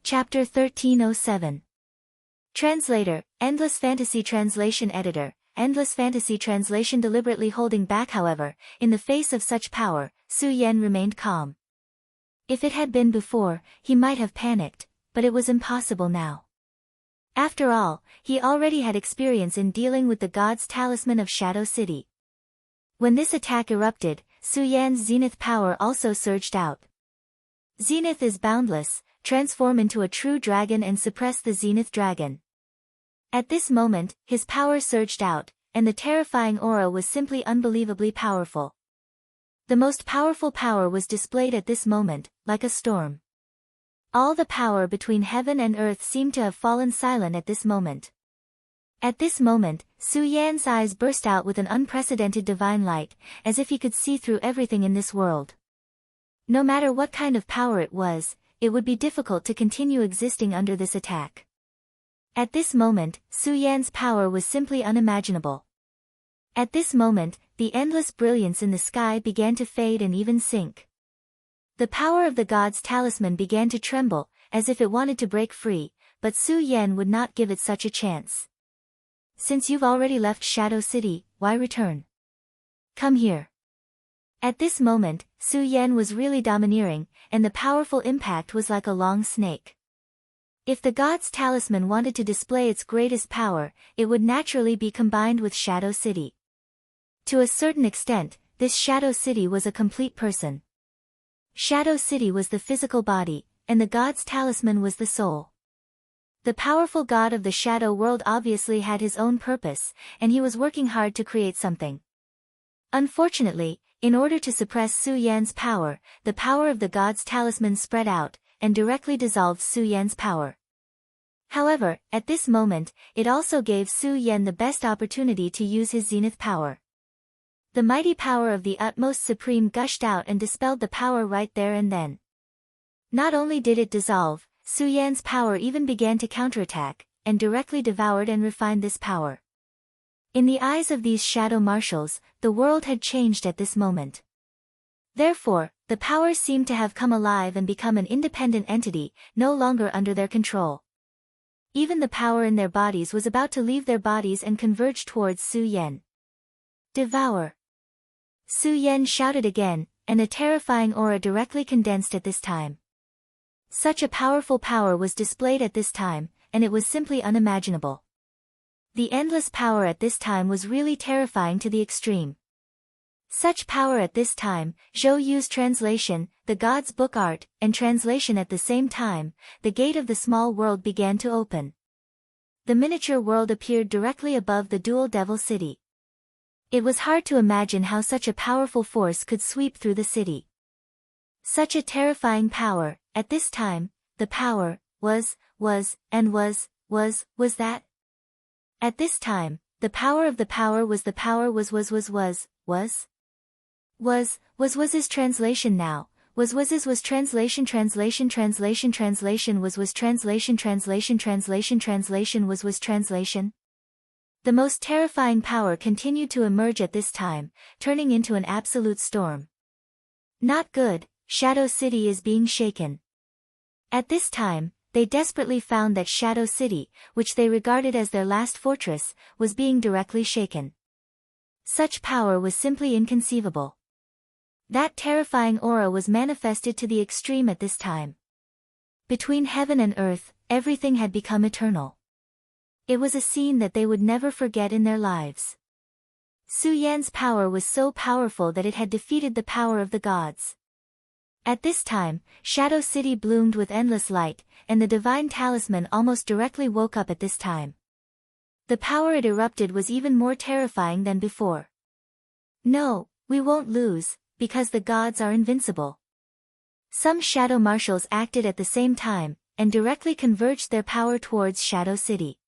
Chapter 1307. Translator, Endless Fantasy Translation Editor, Endless Fantasy Translation. Deliberately holding back. However, in the face of such power, Su Yan remained calm. If it had been before, he might have panicked, but it was impossible now. After all, he already had experience in dealing with the god's talisman of Shadow City. When this attack erupted, Su Yan's zenith power also surged out. Zenith is boundless. Transform into a true dragon and suppress the zenith dragon. At this moment, his power surged out, and the terrifying aura was simply unbelievably powerful. The most powerful power was displayed at this moment, like a storm. All the power between heaven and earth seemed to have fallen silent at this moment. At this moment, Su Yan's eyes burst out with an unprecedented divine light, as if he could see through everything in this world. No matter what kind of power it was, it would be difficult to continue existing under this attack. At this moment, Su Yan's power was simply unimaginable. At this moment, the endless brilliance in the sky began to fade and even sink. The power of the god's talisman began to tremble, as if it wanted to break free, but Su Yan would not give it such a chance. Since you've already left Shadow City, why return? Come here. At this moment, Su Yan was really domineering, and the powerful impact was like a long snake. If the god's talisman wanted to display its greatest power, it would naturally be combined with Shadow City. To a certain extent, this Shadow City was a complete person. Shadow City was the physical body, and the god's talisman was the soul. The powerful god of the shadow world obviously had his own purpose, and he was working hard to create something. Unfortunately, in order to suppress Su Yan's power, the power of the god's talisman spread out, and directly dissolved Su Yan's power. However, at this moment, it also gave Su Yan the best opportunity to use his zenith power. The mighty power of the utmost supreme gushed out and dispelled the power right there and then. Not only did it dissolve, Su Yan's power even began to counterattack, and directly devoured and refined this power. In the eyes of these shadow marshals, the world had changed at this moment. Therefore, the powers seemed to have come alive and become an independent entity, no longer under their control. Even the power in their bodies was about to leave their bodies and converge towards Su Yan. Devour! Su Yan shouted again, and a terrifying aura directly condensed at this time. Such a powerful power was displayed at this time, and it was simply unimaginable. The endless power at this time was really terrifying to the extreme. Such power at this time, Zhou Yu's translation, the god's book art, and translation at the same time, the gate of the small world began to open. The miniature world appeared directly above the dual devil city. It was hard to imagine how such a powerful force could sweep through the city. Such a terrifying power, at this time, the power, was that? At this time, the power of the power was the power was his translation now, was translation translation was translation. The most terrifying power continued to emerge at this time, turning into an absolute storm. Not good, Shadow City is being shaken. At this time, they desperately found that Shadow City, which they regarded as their last fortress, was being directly shaken. Such power was simply inconceivable. That terrifying aura was manifested to the extreme at this time. Between heaven and earth, everything had become eternal. It was a scene that they would never forget in their lives. Su Yan's power was so powerful that it had defeated the power of the gods. At this time, Shadow City bloomed with endless light, and the divine talisman almost directly woke up at this time. The power it erupted was even more terrifying than before. No, we won't lose, because the gods are invincible. Some shadow marshals acted at the same time, and directly converged their power towards Shadow City.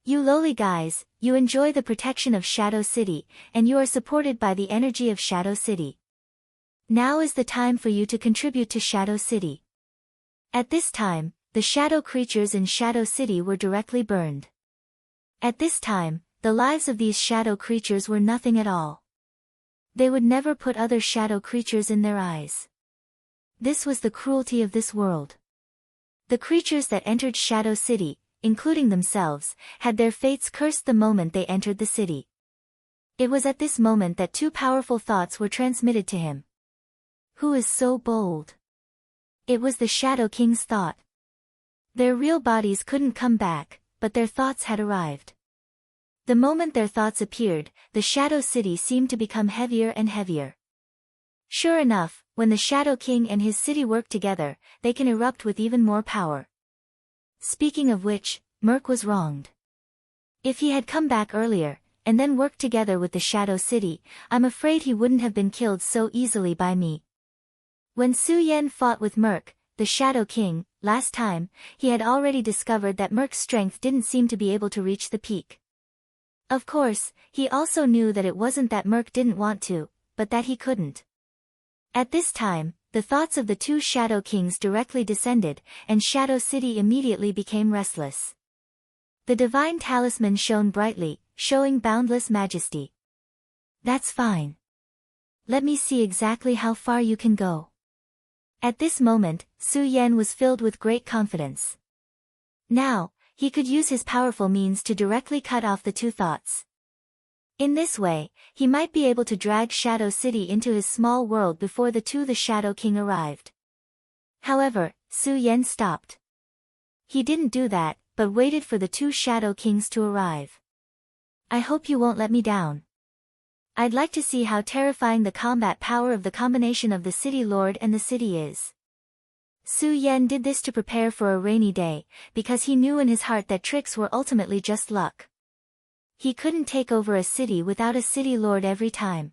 You lowly guys, you enjoy the protection of Shadow City, and you are supported by the energy of Shadow City. Now is the time for you to contribute to Shadow City. At this time, the shadow creatures in Shadow City were directly burned. At this time, the lives of these shadow creatures were nothing at all. They would never put other shadow creatures in their eyes. This was the cruelty of this world. The creatures that entered Shadow City, including themselves, had their fates cursed the moment they entered the city. It was at this moment that two powerful thoughts were transmitted to him. Who is so bold? It was the Shadow King's thought. Their real bodies couldn't come back, but their thoughts had arrived. The moment their thoughts appeared, the Shadow City seemed to become heavier and heavier. Sure enough, when the Shadow King and his city work together, they can erupt with even more power. Speaking of which, Merc was wronged. If he had come back earlier, and then worked together with the Shadow City, I'm afraid he wouldn't have been killed so easily by me. When Su Yan fought with Merc, the Shadow King, last time, he had already discovered that Merc's strength didn't seem to be able to reach the peak. Of course, he also knew that it wasn't that Merc didn't want to, but that he couldn't. At this time, the thoughts of the two Shadow Kings directly descended, and Shadow City immediately became restless. The divine talisman shone brightly, showing boundless majesty. That's fine. Let me see exactly how far you can go. At this moment, Su Yan was filled with great confidence. Now, he could use his powerful means to directly cut off the two thoughts. In this way, he might be able to drag Shadow City into his small world before the Shadow King arrived. However, Su Yan stopped. He didn't do that, but waited for the two Shadow Kings to arrive. I hope you won't let me down. I'd like to see how terrifying the combat power of the combination of the City Lord and the city is. Su Yan did this to prepare for a rainy day, because he knew in his heart that tricks were ultimately just luck. He couldn't take over a city without a City Lord every time.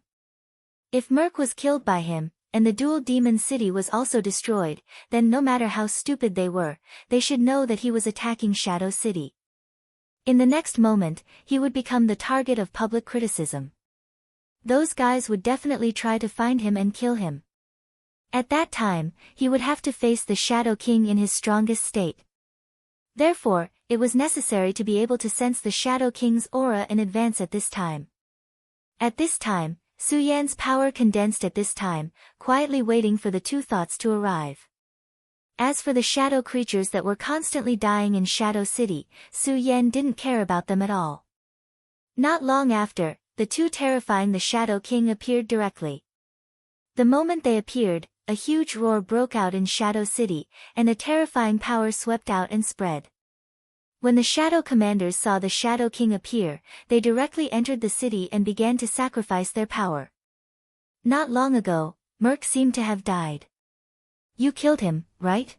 If Merc was killed by him, and the dual demon city was also destroyed, then no matter how stupid they were, they should know that he was attacking Shadow City. In the next moment, he would become the target of public criticism. Those guys would definitely try to find him and kill him. At that time, he would have to face the Shadow King in his strongest state. Therefore, it was necessary to be able to sense the Shadow King's aura in advance at this time. At this time, Su Yan's power condensed at this time, quietly waiting for the two thoughts to arrive. As for the shadow creatures that were constantly dying in Shadow City, Su Yan didn't care about them at all. Not long after, the two terrifying the Shadow King appeared directly. The moment they appeared, a huge roar broke out in Shadow City, and a terrifying power swept out and spread. When the Shadow Commanders saw the Shadow King appear, they directly entered the city and began to sacrifice their power. Not long ago, Merc seemed to have died. You killed him, right?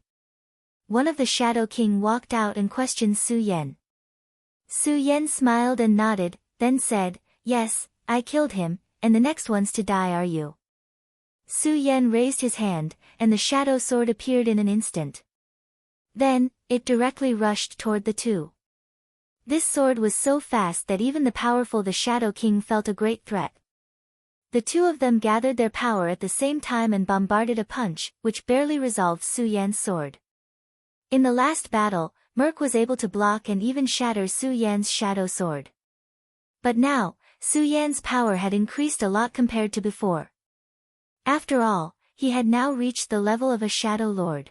One of the Shadow King walked out and questioned Su Yan. Su Yan smiled and nodded, then said, Yes, I killed him, and the next ones to die are you. Su Yan raised his hand, and the shadow sword appeared in an instant. Then, it directly rushed toward the two. This sword was so fast that even the powerful the Shadow King felt a great threat. The two of them gathered their power at the same time and bombarded a punch, which barely resolved Su Yan's sword. In the last battle, Merc was able to block and even shatter Su Yan's shadow sword. But now, Su Yan's power had increased a lot compared to before. After all, he had now reached the level of a Shadow Lord.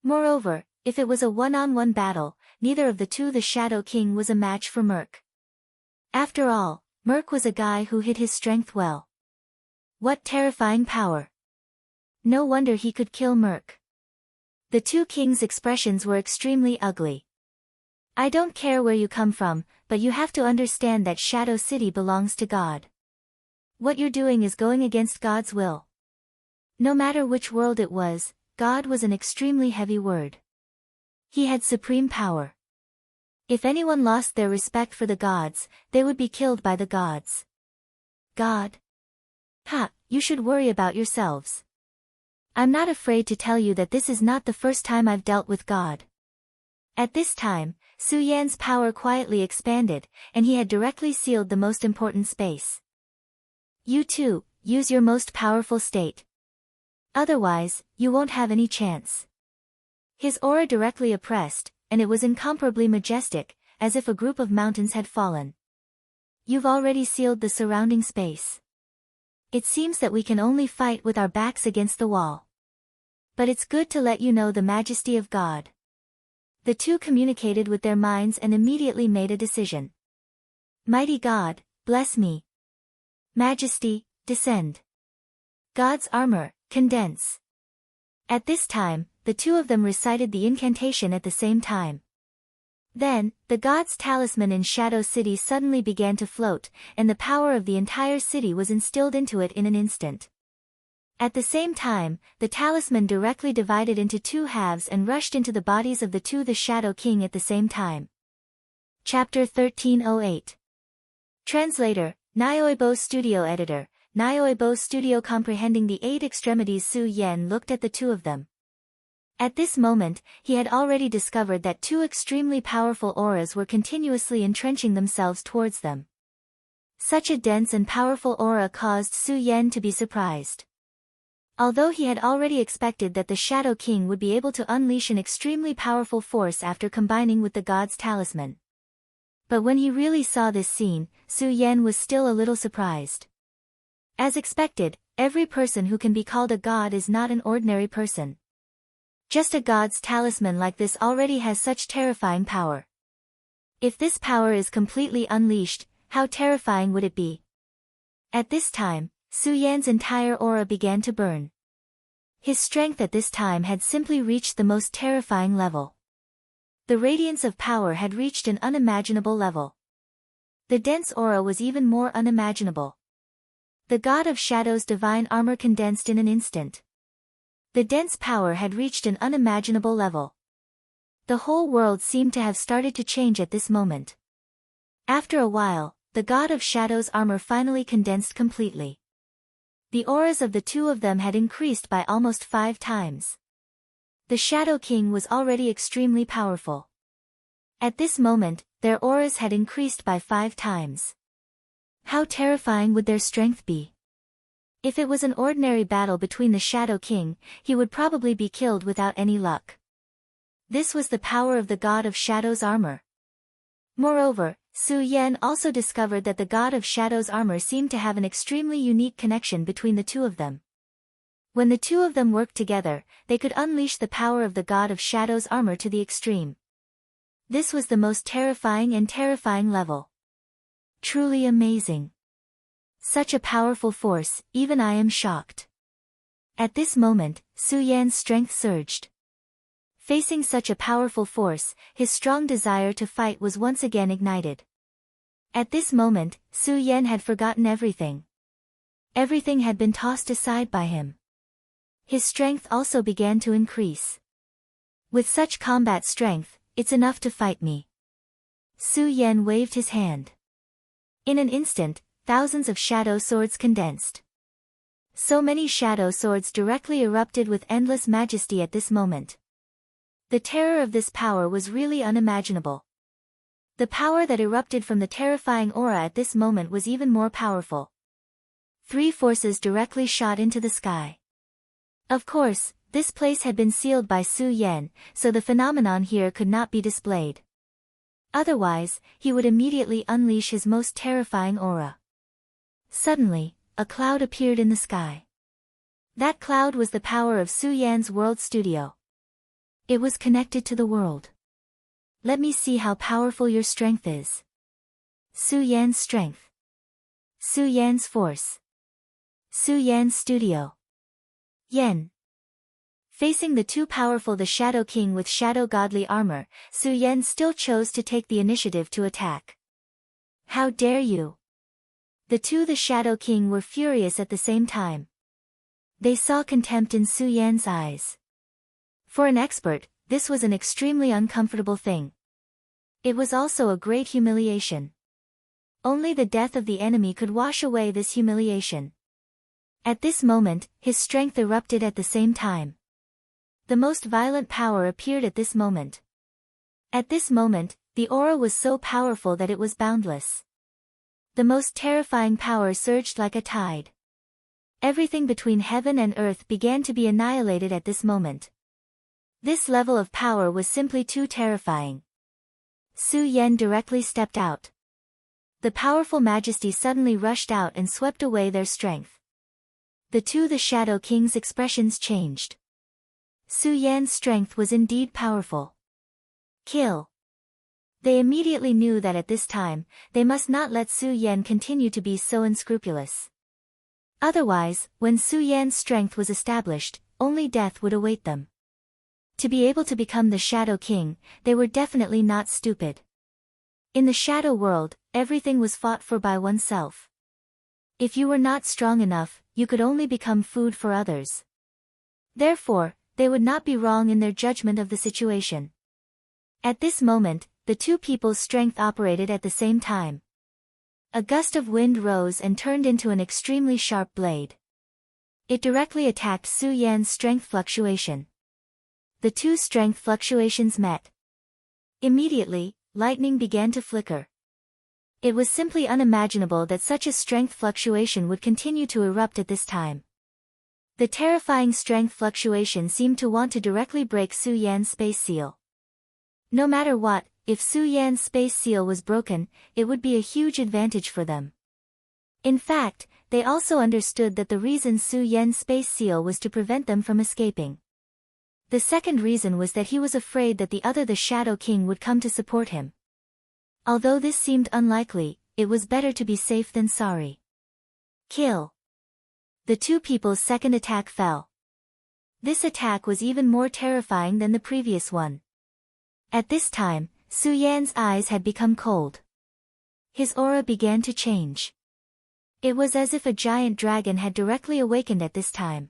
Moreover, if it was a one-on-one battle, neither of the two the Shadow King was a match for Merc. After all, Merc was a guy who hid his strength well. What terrifying power! No wonder he could kill Merc. The two kings' expressions were extremely ugly. I don't care where you come from, but you have to understand that Shadow City belongs to God. What you're doing is going against God's will. No matter which world it was, God was an extremely heavy word. He had supreme power. If anyone lost their respect for the gods, they would be killed by the gods. God? Ha, you should worry about yourselves. I'm not afraid to tell you that this is not the first time I've dealt with God. At this time, Su Yan's power quietly expanded, and he had directly sealed the most important space. You too, use your most powerful state. Otherwise, you won't have any chance. His aura directly oppressed, and it was incomparably majestic, as if a group of mountains had fallen. You've already sealed the surrounding space. It seems that we can only fight with our backs against the wall. But it's good to let you know the majesty of God. The two communicated with their minds and immediately made a decision. Mighty God, bless me. Majesty, descend. God's armor, condense. At this time, the two of them recited the incantation at the same time. Then, the god's talisman in Shadow City suddenly began to float, and the power of the entire city was instilled into it in an instant. At the same time, the talisman directly divided into two halves and rushed into the bodies of the Shadow King at the same time. Chapter 1308. Translator, Nyoibo Studio Editor, Nyoibo Studio. Comprehending the 8 extremities, Su Yan looked at the two of them. At this moment, he had already discovered that 2 extremely powerful auras were continuously entrenching themselves towards them. Such a dense and powerful aura caused Su Yan to be surprised. Although he had already expected that the Shadow King would be able to unleash an extremely powerful force after combining with the god's talisman. But when he really saw this scene, Su Yan was still a little surprised. As expected, every person who can be called a god is not an ordinary person. Just a god's talisman like this already has such terrifying power. If this power is completely unleashed, how terrifying would it be? At this time, Su Yan's entire aura began to burn. His strength at this time had simply reached the most terrifying level. The radiance of power had reached an unimaginable level. The dense aura was even more unimaginable. The god of shadows' divine armor condensed in an instant. The dense power had reached an unimaginable level. The whole world seemed to have started to change at this moment. After a while, the god of shadows' armor finally condensed completely. The auras of the two of them had increased by almost 5 times. The Shadow King was already extremely powerful. At this moment, their auras had increased by 5 times. How terrifying would their strength be? If it was an ordinary battle between the Shadow King, he would probably be killed without any luck. This was the power of the god of shadows' armor. Moreover, Su Yan also discovered that the god of shadows' armor seemed to have an extremely unique connection between the two of them. When the two of them worked together, they could unleash the power of the god of shadows' armor to the extreme. This was the most terrifying level. Truly amazing. Such a powerful force, even I am shocked. At this moment, Su Yan's strength surged. Facing such a powerful force, his strong desire to fight was once again ignited. At this moment, Su Yan had forgotten everything. Everything had been tossed aside by him. His strength also began to increase. With such combat strength, it's enough to fight me. Su Yan waved his hand. In an instant, thousands of shadow swords condensed. So many shadow swords directly erupted with endless majesty at this moment. The terror of this power was really unimaginable. The power that erupted from the terrifying aura at this moment was even more powerful. 3 forces directly shot into the sky. Of course, this place had been sealed by Su Yan, so the phenomenon here could not be displayed. Otherwise, he would immediately unleash his most terrifying aura. Suddenly, a cloud appeared in the sky. That cloud was the power of Su Yan's world studio. It was connected to the world. Let me see how powerful your strength is. Su Yan's strength. Su Yan's force. Su Yan's studio. Yan. Facing the too powerful the Shadow King with shadow godly armor, Su Yan still chose to take the initiative to attack. How dare you! The Shadow King were furious at the same time. They saw contempt in Su Yan's eyes. For an expert, this was an extremely uncomfortable thing. It was also a great humiliation. Only the death of the enemy could wash away this humiliation. At this moment, his strength erupted at the same time. The most violent power appeared at this moment. At this moment, the aura was so powerful that it was boundless. The most terrifying power surged like a tide. Everything between heaven and earth began to be annihilated at this moment. This level of power was simply too terrifying. Su Yan directly stepped out. The powerful majesty suddenly rushed out and swept away their strength. The Shadow King's expressions changed. Su Yan's strength was indeed powerful. Kill. They immediately knew that at this time, they must not let Su Yan continue to be so unscrupulous. Otherwise, when Su Yan's strength was established, only death would await them. To be able to become the Shadow King, they were definitely not stupid. In the shadow world, everything was fought for by oneself. If you were not strong enough, you could only become food for others. Therefore, they would not be wrong in their judgment of the situation. At this moment, the two people's strength operated at the same time. A gust of wind rose and turned into an extremely sharp blade. It directly attacked Su Yan's strength fluctuation. The two strength fluctuations met. Immediately, lightning began to flicker. It was simply unimaginable that such a strength fluctuation would continue to erupt at this time. The terrifying strength fluctuation seemed to want to directly break Su Yan's space seal. No matter what, if Su Yan's space seal was broken, it would be a huge advantage for them. In fact, they also understood that the reason Su Yan's space seal was to prevent them from escaping. The second reason was that he was afraid that the Shadow King would come to support him. Although this seemed unlikely, it was better to be safe than sorry. Kill. The two people's second attack fell. This attack was even more terrifying than the previous one. At this time, Su Yan's eyes had become cold. His aura began to change. It was as if a giant dragon had directly awakened at this time.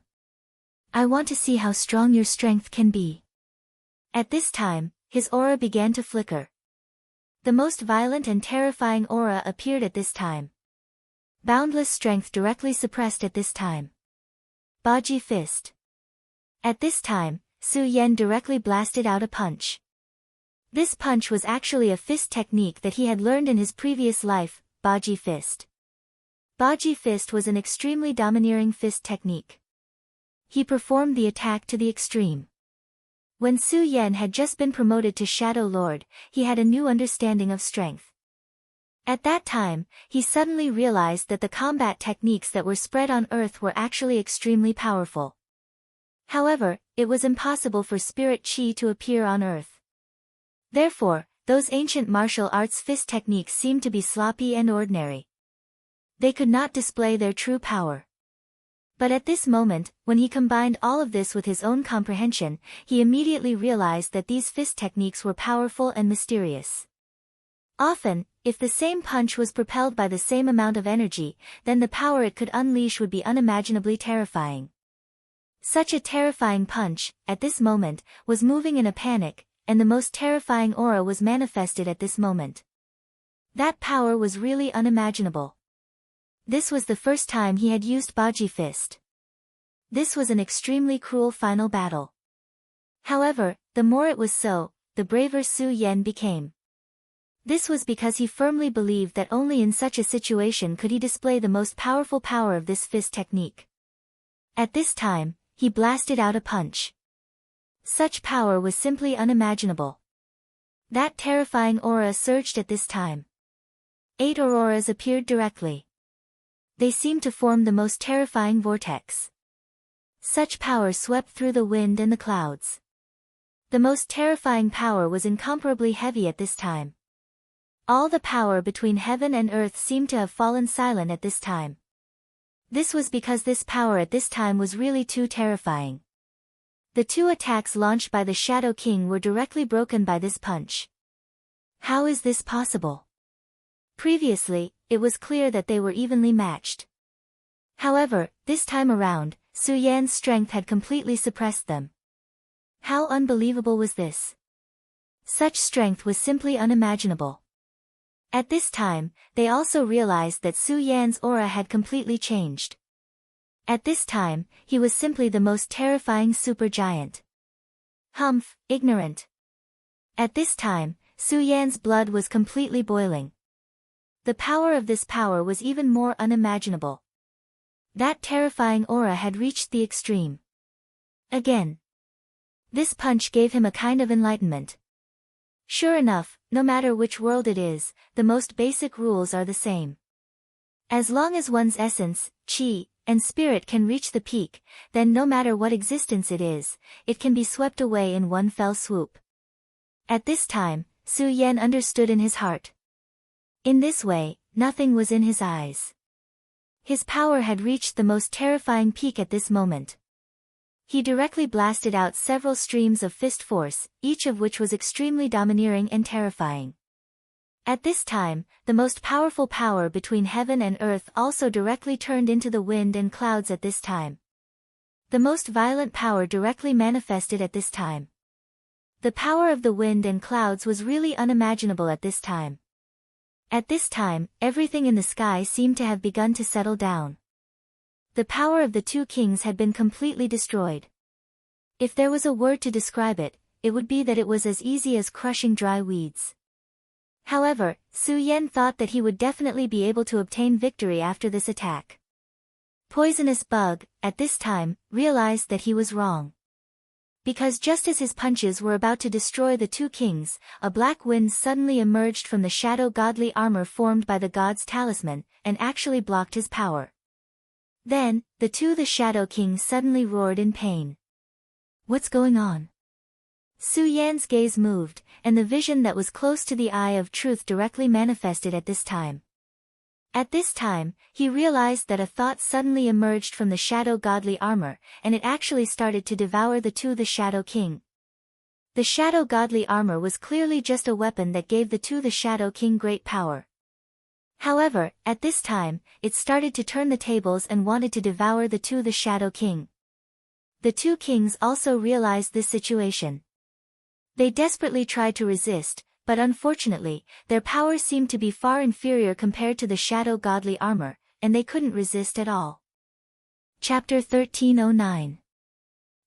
I want to see how strong your strength can be. At this time, his aura began to flicker. The most violent and terrifying aura appeared at this time. Boundless strength directly suppressed at this time. Baji Fist. At this time, Su Yan directly blasted out a punch. This punch was actually a fist technique that he had learned in his previous life, Baji Fist. Baji Fist was an extremely domineering fist technique. He performed the attack to the extreme. When Su Yan had just been promoted to Shadow Lord, he had a new understanding of strength. At that time, he suddenly realized that the combat techniques that were spread on Earth were actually extremely powerful. However, it was impossible for spirit chi to appear on Earth. Therefore, those ancient martial arts fist techniques seemed to be sloppy and ordinary. They could not display their true power. But at this moment, when he combined all of this with his own comprehension, he immediately realized that these fist techniques were powerful and mysterious. Often, if the same punch was propelled by the same amount of energy, then the power it could unleash would be unimaginably terrifying. Such a terrifying punch, at this moment, was moving in a panic, and the most terrifying aura was manifested at this moment. That power was really unimaginable. This was the first time he had used Baji Fist. This was an extremely cruel final battle. However, the more it was so, the braver Su Yan became. This was because he firmly believed that only in such a situation could he display the most powerful power of this fist technique. At this time, he blasted out a punch. Such power was simply unimaginable. That terrifying aura surged at this time. 8 auroras appeared directly. They seemed to form the most terrifying vortex. Such power swept through the wind and the clouds. The most terrifying power was incomparably heavy at this time. All the power between heaven and earth seemed to have fallen silent at this time. This was because this power at this time was really too terrifying. The two attacks launched by the Shadow King were directly broken by this punch. How is this possible? Previously, it was clear that they were evenly matched. However, this time around, Su Yan's strength had completely suppressed them. How unbelievable was this? Such strength was simply unimaginable. At this time, they also realized that Su Yan's aura had completely changed. At this time, he was simply the most terrifying supergiant. Humph, ignorant. At this time, Su Yan's blood was completely boiling. The power of this power was even more unimaginable. That terrifying aura had reached the extreme. Again. This punch gave him a kind of enlightenment. Sure enough, no matter which world it is, the most basic rules are the same. As long as one's essence, chi, and spirit can reach the peak, then no matter what existence it is, it can be swept away in one fell swoop. At this time, Su Yan understood in his heart. In this way, nothing was in his eyes. His power had reached the most terrifying peak at this moment. He directly blasted out several streams of fist force, each of which was extremely domineering and terrifying. At this time, the most powerful power between heaven and earth also directly turned into the wind and clouds at this time. The most violent power directly manifested at this time. The power of the wind and clouds was really unimaginable at this time. At this time, everything in the sky seemed to have begun to settle down. The power of the two kings had been completely destroyed. If there was a word to describe it, it would be that it was as easy as crushing dry weeds. However, Su Yan thought that he would definitely be able to obtain victory after this attack. Poisonous Bug, at this time, realized that he was wrong. Because just as his punches were about to destroy the two kings, a black wind suddenly emerged from the shadow godly armor formed by the god's talisman, and actually blocked his power. Then, the Shadow Kings suddenly roared in pain. What's going on? Su Yan's gaze moved, and the vision that was close to the eye of truth directly manifested at this time. At this time, he realized that a thought suddenly emerged from the shadow godly armor, and it actually started to devour the Shadow King. The shadow godly armor was clearly just a weapon that gave the Shadow King great power. However, at this time, it started to turn the tables and wanted to devour the Shadow King. The two kings also realized this situation. They desperately tried to resist, but unfortunately, their power seemed to be far inferior compared to the shadow godly armor, and they couldn't resist at all. Chapter 1309.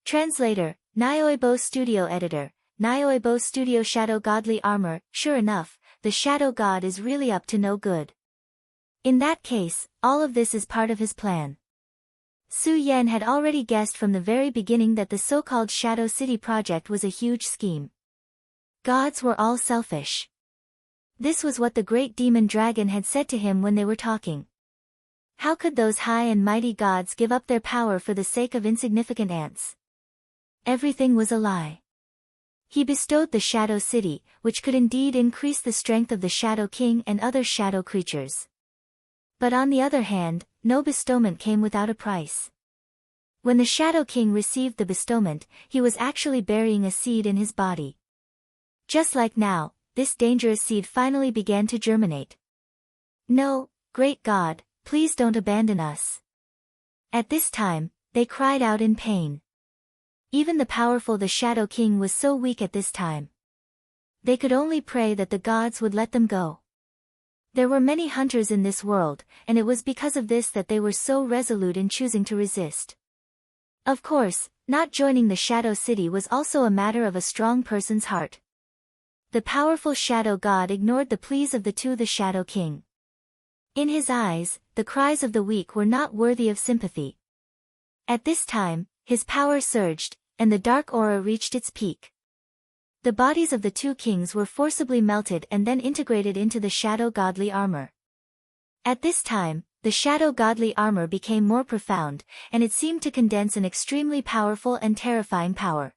Translator, Nyoibo Studio Editor, Nyoibo Studio Shadow Godly Armor. Sure enough, the shadow god is really up to no good. In that case, all of this is part of his plan. Su Yan had already guessed from the very beginning that the so-called Shadow City project was a huge scheme. Gods were all selfish. This was what the great demon dragon had said to him when they were talking. How could those high and mighty gods give up their power for the sake of insignificant ants? Everything was a lie. He bestowed the Shadow City, which could indeed increase the strength of the Shadow King and other shadow creatures. But on the other hand, no bestowment came without a price. When the Shadow King received the bestowment, he was actually burying a seed in his body. Just like now, this dangerous seed finally began to germinate. No, great God, please don't abandon us. At this time, they cried out in pain. Even the powerful the Shadow King was so weak at this time. They could only pray that the gods would let them go. There were many hunters in this world, and it was because of this that they were so resolute in choosing to resist. Of course, not joining the Shadow City was also a matter of a strong person's heart. The powerful shadow god ignored the pleas of the Shadow King. In his eyes, the cries of the weak were not worthy of sympathy. At this time, his power surged, and the dark aura reached its peak. The bodies of the two kings were forcibly melted and then integrated into the shadow godly armor. At this time, the shadow godly armor became more profound, and it seemed to condense an extremely powerful and terrifying power.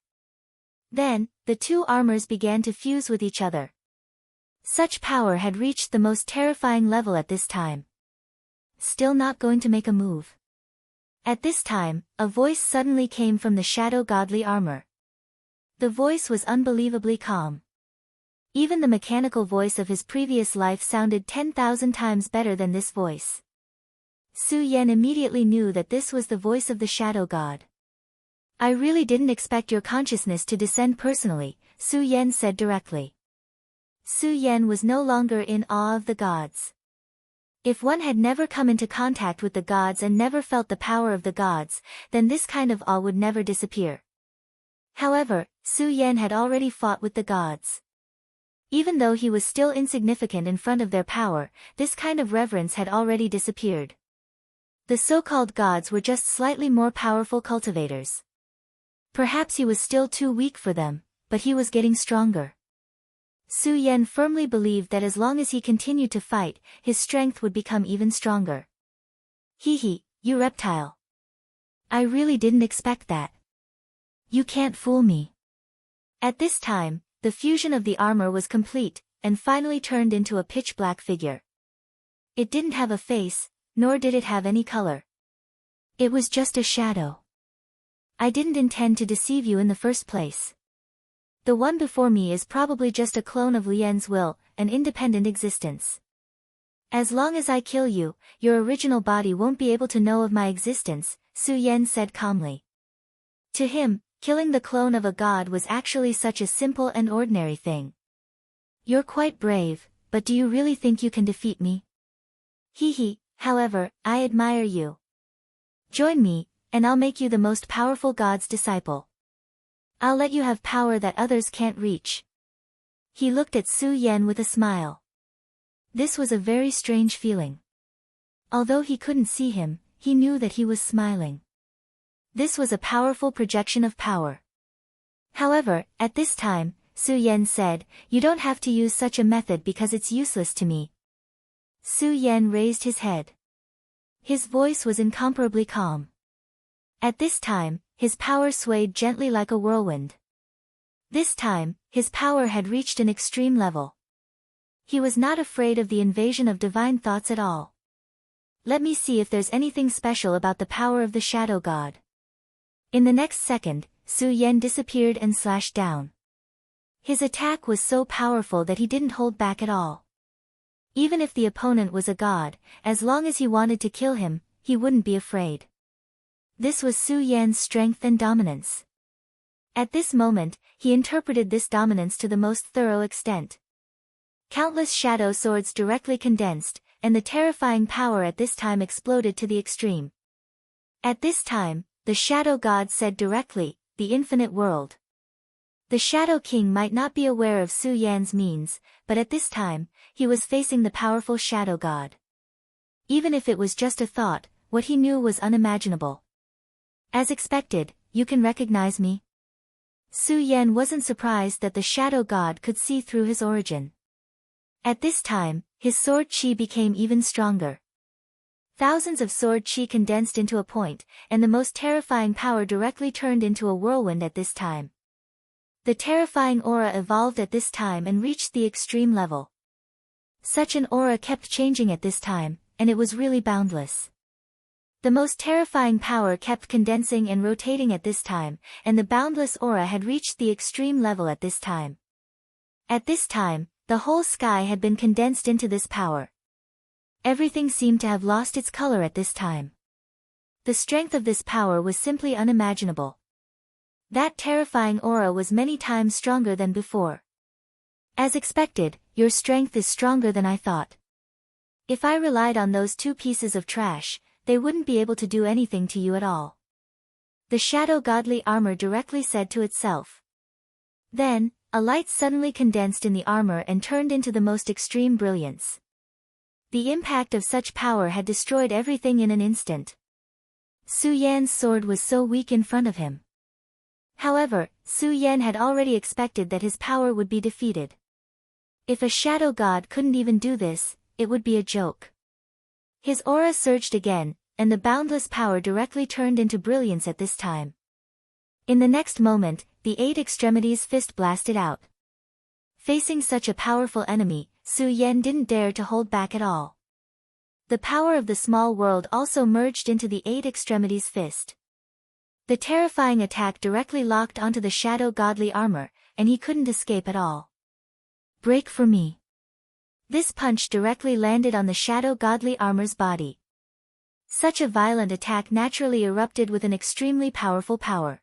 Then, the two armors began to fuse with each other. Such power had reached the most terrifying level at this time. Still not going to make a move. At this time, a voice suddenly came from the shadow godly armor. The voice was unbelievably calm. Even the mechanical voice of his previous life sounded 10,000 times better than this voice. Su Yan immediately knew that this was the voice of the shadow god. I really didn't expect your consciousness to descend personally, Su Yan said directly. Su Yan was no longer in awe of the gods. If one had never come into contact with the gods and never felt the power of the gods, then this kind of awe would never disappear. However, Su Yan had already fought with the gods. Even though he was still insignificant in front of their power, this kind of reverence had already disappeared. The so-called gods were just slightly more powerful cultivators. Perhaps he was still too weak for them, but he was getting stronger. Su Yan firmly believed that as long as he continued to fight, his strength would become even stronger. Hee, you reptile. I really didn't expect that. You can't fool me. At this time, the fusion of the armor was complete, and finally turned into a pitch-black figure. It didn't have a face, nor did it have any color. It was just a shadow. I didn't intend to deceive you in the first place. The one before me is probably just a clone of Lian's will, an independent existence. As long as I kill you, your original body won't be able to know of my existence, Su Yan said calmly. To him, killing the clone of a god was actually such a simple and ordinary thing. You're quite brave, but do you really think you can defeat me? Hee, however, I admire you. Join me, and I'll make you the most powerful god's disciple. I'll let you have power that others can't reach. He looked at Su Yan with a smile. This was a very strange feeling. Although he couldn't see him, he knew that he was smiling. This was a powerful projection of power. However, at this time, Su Yan said, you don't have to use such a method because it's useless to me. Su Yan raised his head. His voice was incomparably calm. At this time, his power swayed gently like a whirlwind. This time, his power had reached an extreme level. He was not afraid of the invasion of divine thoughts at all. Let me see if there's anything special about the power of the shadow god. In the next second, Su Yan disappeared and slashed down. His attack was so powerful that he didn't hold back at all. Even if the opponent was a god, as long as he wanted to kill him, he wouldn't be afraid. This was Su Yan's strength and dominance. At this moment, he interpreted this dominance to the most thorough extent. Countless shadow swords directly condensed, and the terrifying power at this time exploded to the extreme. At this time, the shadow god said directly, the infinite world. The Shadow King might not be aware of Su Yan's means, but at this time, he was facing the powerful shadow god. Even if it was just a thought, what he knew was unimaginable. As expected, you can recognize me? Su Yan wasn't surprised that the shadow god could see through his origin. At this time, his sword chi became even stronger. Thousands of sword chi condensed into a point, and the most terrifying power directly turned into a whirlwind at this time. The terrifying aura evolved at this time and reached the extreme level. Such an aura kept changing at this time, and it was really boundless. The most terrifying power kept condensing and rotating at this time, and the boundless aura had reached the extreme level at this time. At this time, the whole sky had been condensed into this power. Everything seemed to have lost its color at this time. The strength of this power was simply unimaginable. That terrifying aura was many times stronger than before. As expected, your strength is stronger than I thought. If I relied on those two pieces of trash, they wouldn't be able to do anything to you at all. The shadow godly armor directly said to itself. Then, a light suddenly condensed in the armor and turned into the most extreme brilliance. The impact of such power had destroyed everything in an instant. Su Yan's sword was so weak in front of him. However, Su Yan had already expected that his power would be defeated. If a shadow god couldn't even do this, it would be a joke. His aura surged again, and the boundless power directly turned into brilliance at this time. In the next moment, the eight extremities fist blasted out. Facing such a powerful enemy, Su Yan didn't dare to hold back at all. The power of the small world also merged into the eight extremities fist. The terrifying attack directly locked onto the shadow godly armor, and he couldn't escape at all. Break for me. This punch directly landed on the shadow godly armor's body. Such a violent attack naturally erupted with an extremely powerful power.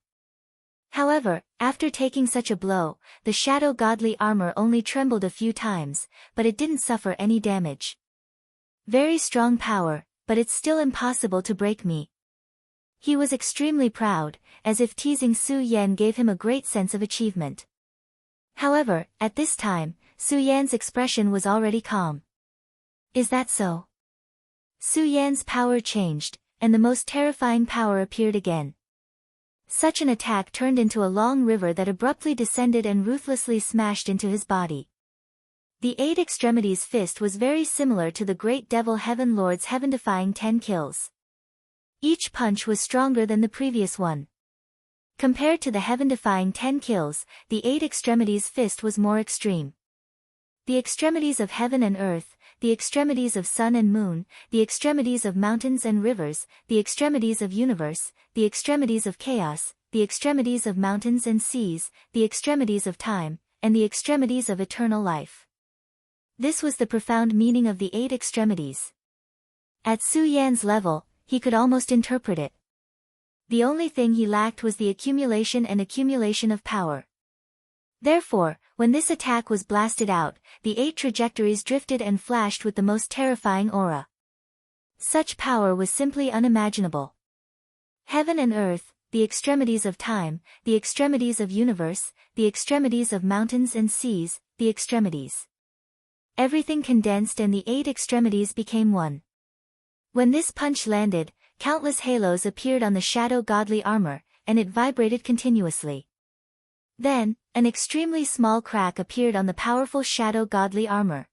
However, after taking such a blow, the shadow godly armor only trembled a few times, but it didn't suffer any damage. Very strong power, but it's still impossible to break me. He was extremely proud, as if teasing Su Yan gave him a great sense of achievement. However, at this time, Su Yan's expression was already calm. Is that so? Su Yan's power changed, and the most terrifying power appeared again. Such an attack turned into a long river that abruptly descended and ruthlessly smashed into his body. The eight extremities fist was very similar to the great devil Heaven Lord's heaven-defying 10 kills. Each punch was stronger than the previous one. Compared to the heaven-defying 10 kills, the 8 extremities fist was more extreme. The extremities of heaven and earth, the extremities of sun and moon, the extremities of mountains and rivers, the extremities of universe, the extremities of chaos, the extremities of mountains and seas, the extremities of time, and the extremities of eternal life. This was the profound meaning of the 8 extremities. At Su Yan's level, he could almost interpret it. The only thing he lacked was the accumulation of power. Therefore, when this attack was blasted out, the 8 trajectories drifted and flashed with the most terrifying aura. Such power was simply unimaginable. Heaven and earth, the extremities of time, the extremities of universe, the extremities of mountains and seas, the extremities. Everything condensed and the 8 extremities became one. When this punch landed, countless halos appeared on the shadow godly armor, and it vibrated continuously. Then, an extremely small crack appeared on the powerful shadow godly armor.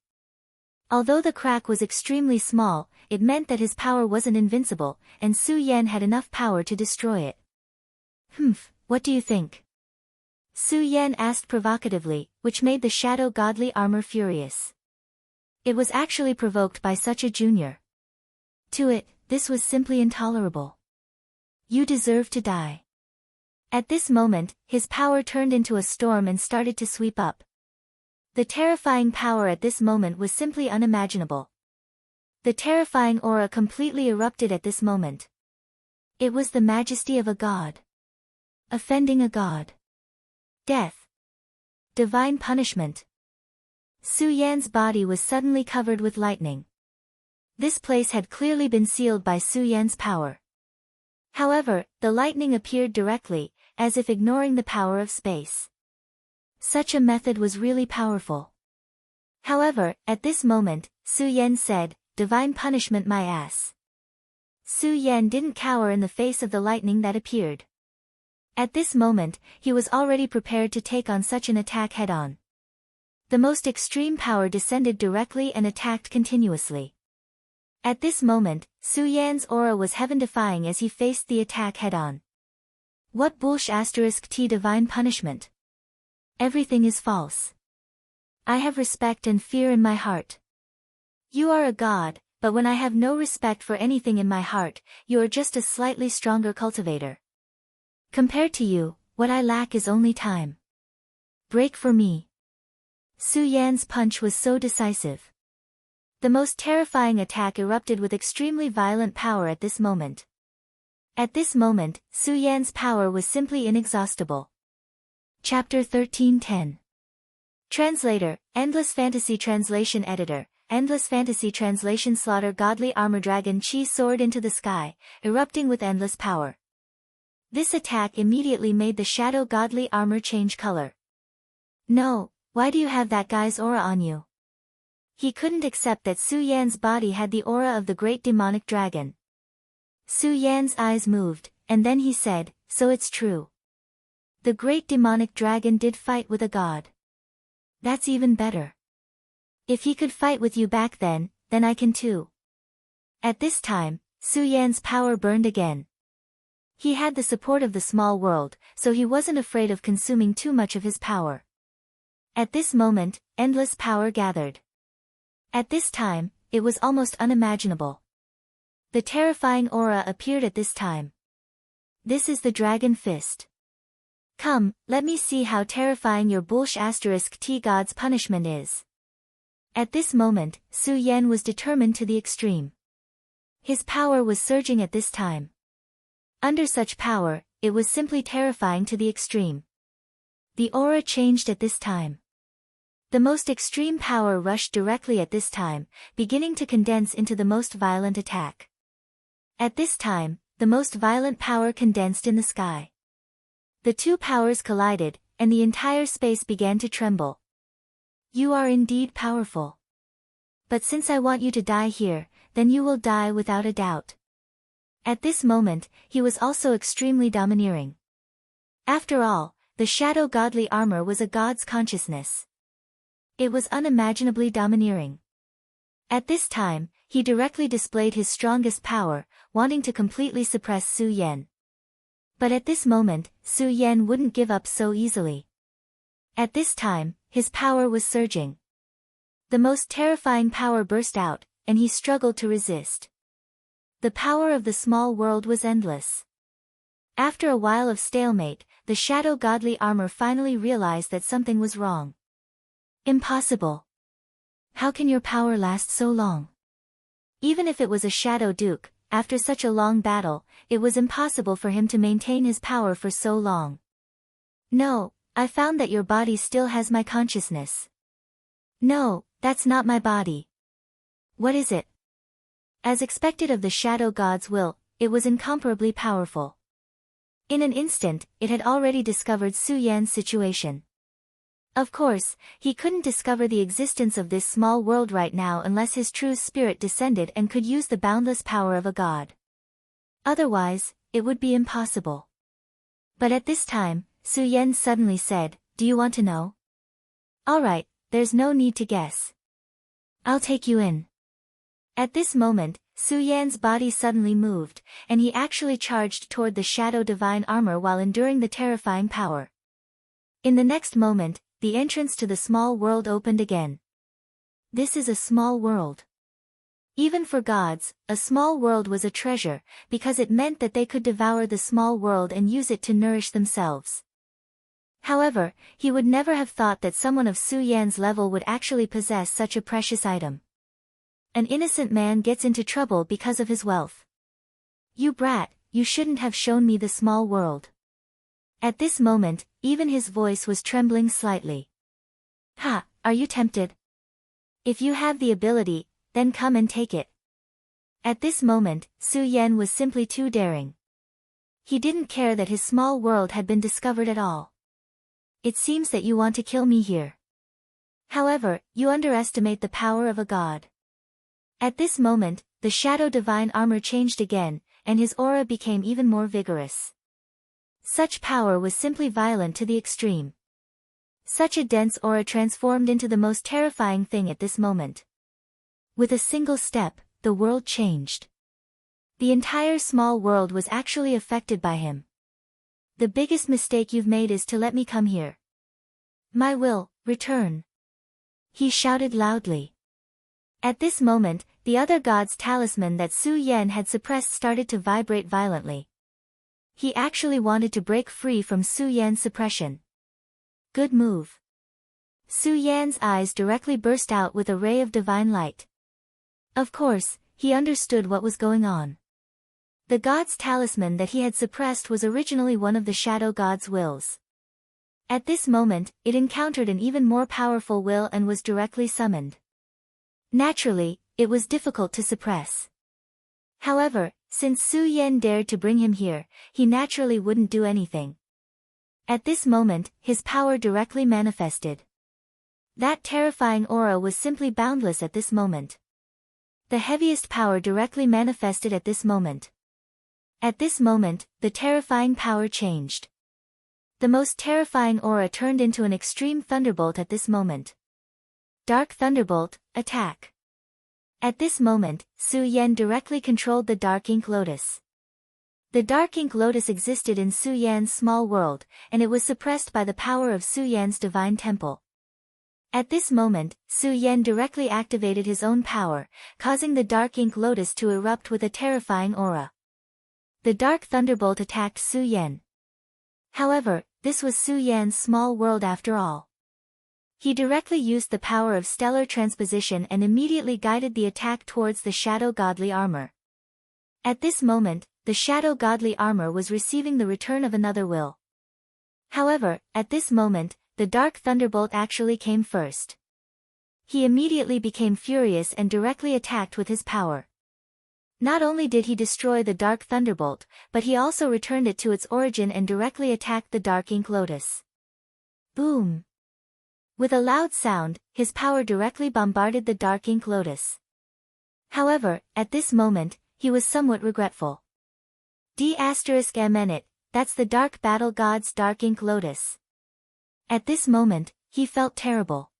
Although the crack was extremely small, it meant that his power wasn't invincible, and Su Yan had enough power to destroy it. What do you think? Su Yan asked provocatively, which made the shadow godly armor furious. It was actually provoked by such a junior. To it, this was simply intolerable. You deserve to die. At this moment, his power turned into a storm and started to sweep up. The terrifying power at this moment was simply unimaginable. The terrifying aura completely erupted at this moment. It was the majesty of a god. Offending a god. Death. Divine punishment. Su Yan's body was suddenly covered with lightning. This place had clearly been sealed by Su Yan's power. However, the lightning appeared directly, as if ignoring the power of space. Such a method was really powerful. However, at this moment, Su Yan said, "Divine punishment my ass." Su Yan didn't cower in the face of the lightning that appeared. At this moment, he was already prepared to take on such an attack head-on. The most extreme power descended directly and attacked continuously. At this moment, Su Yan's aura was heaven-defying as he faced the attack head-on. What **t divine punishment? Everything is false. I have respect and fear in my heart. You are a god, but when I have no respect for anything in my heart, you are just a slightly stronger cultivator. Compared to you, what I lack is only time. Break for me. Su Yan's punch was so decisive. The most terrifying attack erupted with extremely violent power at this moment. At this moment, Su Yan's power was simply inexhaustible. Chapter 13:10. Translator, Endless Fantasy Translation Editor, Endless Fantasy Translation. Slaughter godly armor. Dragon Chi soared into the sky, erupting with endless power. This attack immediately made the shadow godly armor change color. No, why do you have that guy's aura on you? He couldn't accept that Su Yan's body had the aura of the great demonic dragon. Su Yan's eyes moved, and then he said, "So it's true. The great demonic dragon did fight with a god. That's even better. If he could fight with you back then I can too." At this time, Su Yan's power burned again. He had the support of the small world, so he wasn't afraid of consuming too much of his power. At this moment, endless power gathered. At this time, it was almost unimaginable. The terrifying aura appeared at this time. This is the Dragon Fist. Come, let me see how terrifying your **t god's punishment is. At this moment, Su Yan was determined to the extreme. His power was surging at this time. Under such power, it was simply terrifying to the extreme. The aura changed at this time. The most extreme power rushed directly at this time, beginning to condense into the most violent attack. At this time, the most violent power condensed in the sky. The two powers collided, and the entire space began to tremble. You are indeed powerful. But since I want you to die here, then you will die without a doubt. At this moment, he was also extremely domineering. After all, the shadow godly armor was a god's consciousness. It was unimaginably domineering. At this time, he directly displayed his strongest power, wanting to completely suppress Su Yan. But at this moment, Su Yan wouldn't give up so easily. At this time, his power was surging. The most terrifying power burst out, and he struggled to resist. The power of the small world was endless. After a while of stalemate, the shadow godly armor finally realized that something was wrong. Impossible. How can your power last so long? Even if it was a shadow duke, after such a long battle, it was impossible for him to maintain his power for so long. No, I found that your body still has my consciousness. No, that's not my body. What is it? As expected of the shadow god's will, it was incomparably powerful. In an instant, it had already discovered Su Yan's situation. Of course, he couldn't discover the existence of this small world right now unless his true spirit descended and could use the boundless power of a god. Otherwise, it would be impossible. But at this time, Su Yan suddenly said, "Do you want to know?" "Alright, there's no need to guess. I'll take you in." At this moment, Su Yan's body suddenly moved, and he actually charged toward the shadow divine armor while enduring the terrifying power. In the next moment, the entrance to the small world opened again. This is a small world. Even for gods, a small world was a treasure, because it meant that they could devour the small world and use it to nourish themselves. However, he would never have thought that someone of Su Yan's level would actually possess such a precious item. An innocent man gets into trouble because of his wealth. "You brat, you shouldn't have shown me the small world." At this moment, even his voice was trembling slightly. "Ha, are you tempted? If you have the ability, then come and take it." At this moment, Su Yan was simply too daring. He didn't care that his small world had been discovered at all. "It seems that you want to kill me here. However, you underestimate the power of a god." At this moment, the shadow divine armor changed again, and his aura became even more vigorous. Such power was simply violent to the extreme. Such a dense aura transformed into the most terrifying thing at this moment. With a single step, the world changed. The entire small world was actually affected by him. "The biggest mistake you've made is to let me come here. My will, return," he shouted loudly. At this moment, the other god's talisman that Su Yan had suppressed started to vibrate violently. He actually wanted to break free from Su Yan's suppression. Good move. Su Yan's eyes directly burst out with a ray of divine light. Of course, he understood what was going on. The god's talisman that he had suppressed was originally one of the shadow god's wills. At this moment, it encountered an even more powerful will and was directly summoned. Naturally, it was difficult to suppress. However, since Su Yan dared to bring him here, he naturally wouldn't do anything. At this moment, his power directly manifested. That terrifying aura was simply boundless at this moment. The heaviest power directly manifested at this moment. At this moment, the terrifying power changed. The most terrifying aura turned into an extreme thunderbolt at this moment. Dark Thunderbolt, attack. At this moment, Su Yan directly controlled the Dark Ink Lotus. The Dark Ink Lotus existed in Su Yan's small world, and it was suppressed by the power of Su Yan's divine temple. At this moment, Su Yan directly activated his own power, causing the Dark Ink Lotus to erupt with a terrifying aura. The Dark Thunderbolt attacked Su Yan. However, this was Su Yan's small world after all. He directly used the power of stellar transposition and immediately guided the attack towards the shadow godly armor. At this moment, the shadow godly armor was receiving the return of another will. However, at this moment, the Dark Thunderbolt actually came first. He immediately became furious and directly attacked with his power. Not only did he destroy the Dark Thunderbolt, but he also returned it to its origin and directly attacked the Dark Ink Lotus. Boom! With a loud sound, his power directly bombarded the Dark Ink Lotus. However, at this moment, he was somewhat regretful. D***MN, that's the Dark Battle God's Dark Ink Lotus. At this moment, he felt terrible.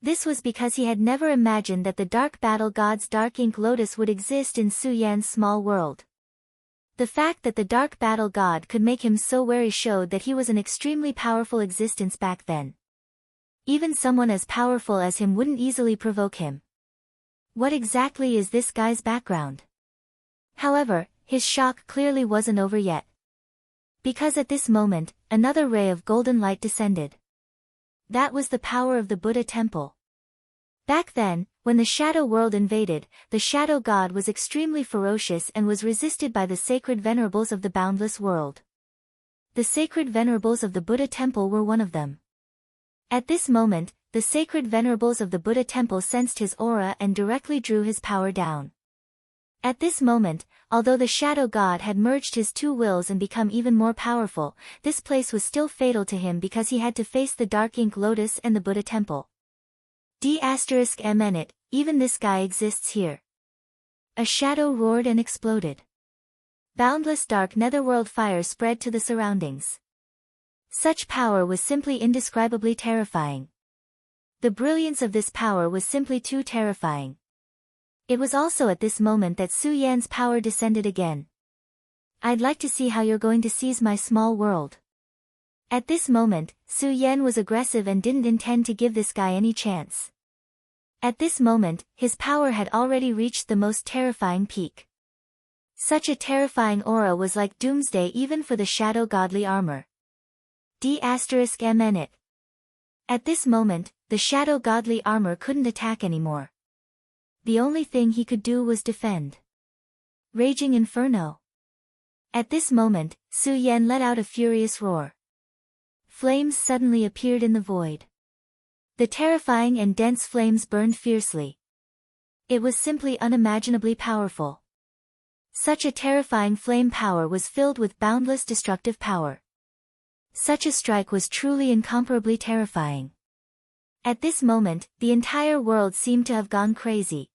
This was because he had never imagined that the Dark Battle God's Dark Ink Lotus would exist in Su Yan's small world. The fact that the dark battle god could make him so wary showed that he was an extremely powerful existence back then. Even someone as powerful as him wouldn't easily provoke him. What exactly is this guy's background? However, his shock clearly wasn't over yet. Because at this moment, another ray of golden light descended. That was the power of the Buddha temple. Back then, when the shadow world invaded, the shadow god was extremely ferocious and was resisted by the sacred venerables of the boundless world. The sacred venerables of the Buddha temple were one of them. At this moment, the sacred venerables of the Buddha temple sensed his aura and directly drew his power down. At this moment, although the shadow god had merged his two wills and become even more powerful, this place was still fatal to him because he had to face the dark ink lotus and the Buddha temple. D***mn it, even this guy exists here. A shadow roared and exploded. Boundless dark netherworld fire spread to the surroundings. Such power was simply indescribably terrifying. The brilliance of this power was simply too terrifying. It was also at this moment that Su Yan's power descended again. I'd like to see how you're going to seize my small world. At this moment, Su Yan was aggressive and didn't intend to give this guy any chance. At this moment, his power had already reached the most terrifying peak. Such a terrifying aura was like doomsday even for the shadow godly armor. D***mn it. At this moment, the shadow godly armor couldn't attack anymore. The only thing he could do was defend. Raging Inferno. At this moment, Su Yan let out a furious roar. Flames suddenly appeared in the void. The terrifying and dense flames burned fiercely. It was simply unimaginably powerful. Such a terrifying flame power was filled with boundless destructive power. Such a strike was truly incomparably terrifying. At this moment, the entire world seemed to have gone crazy.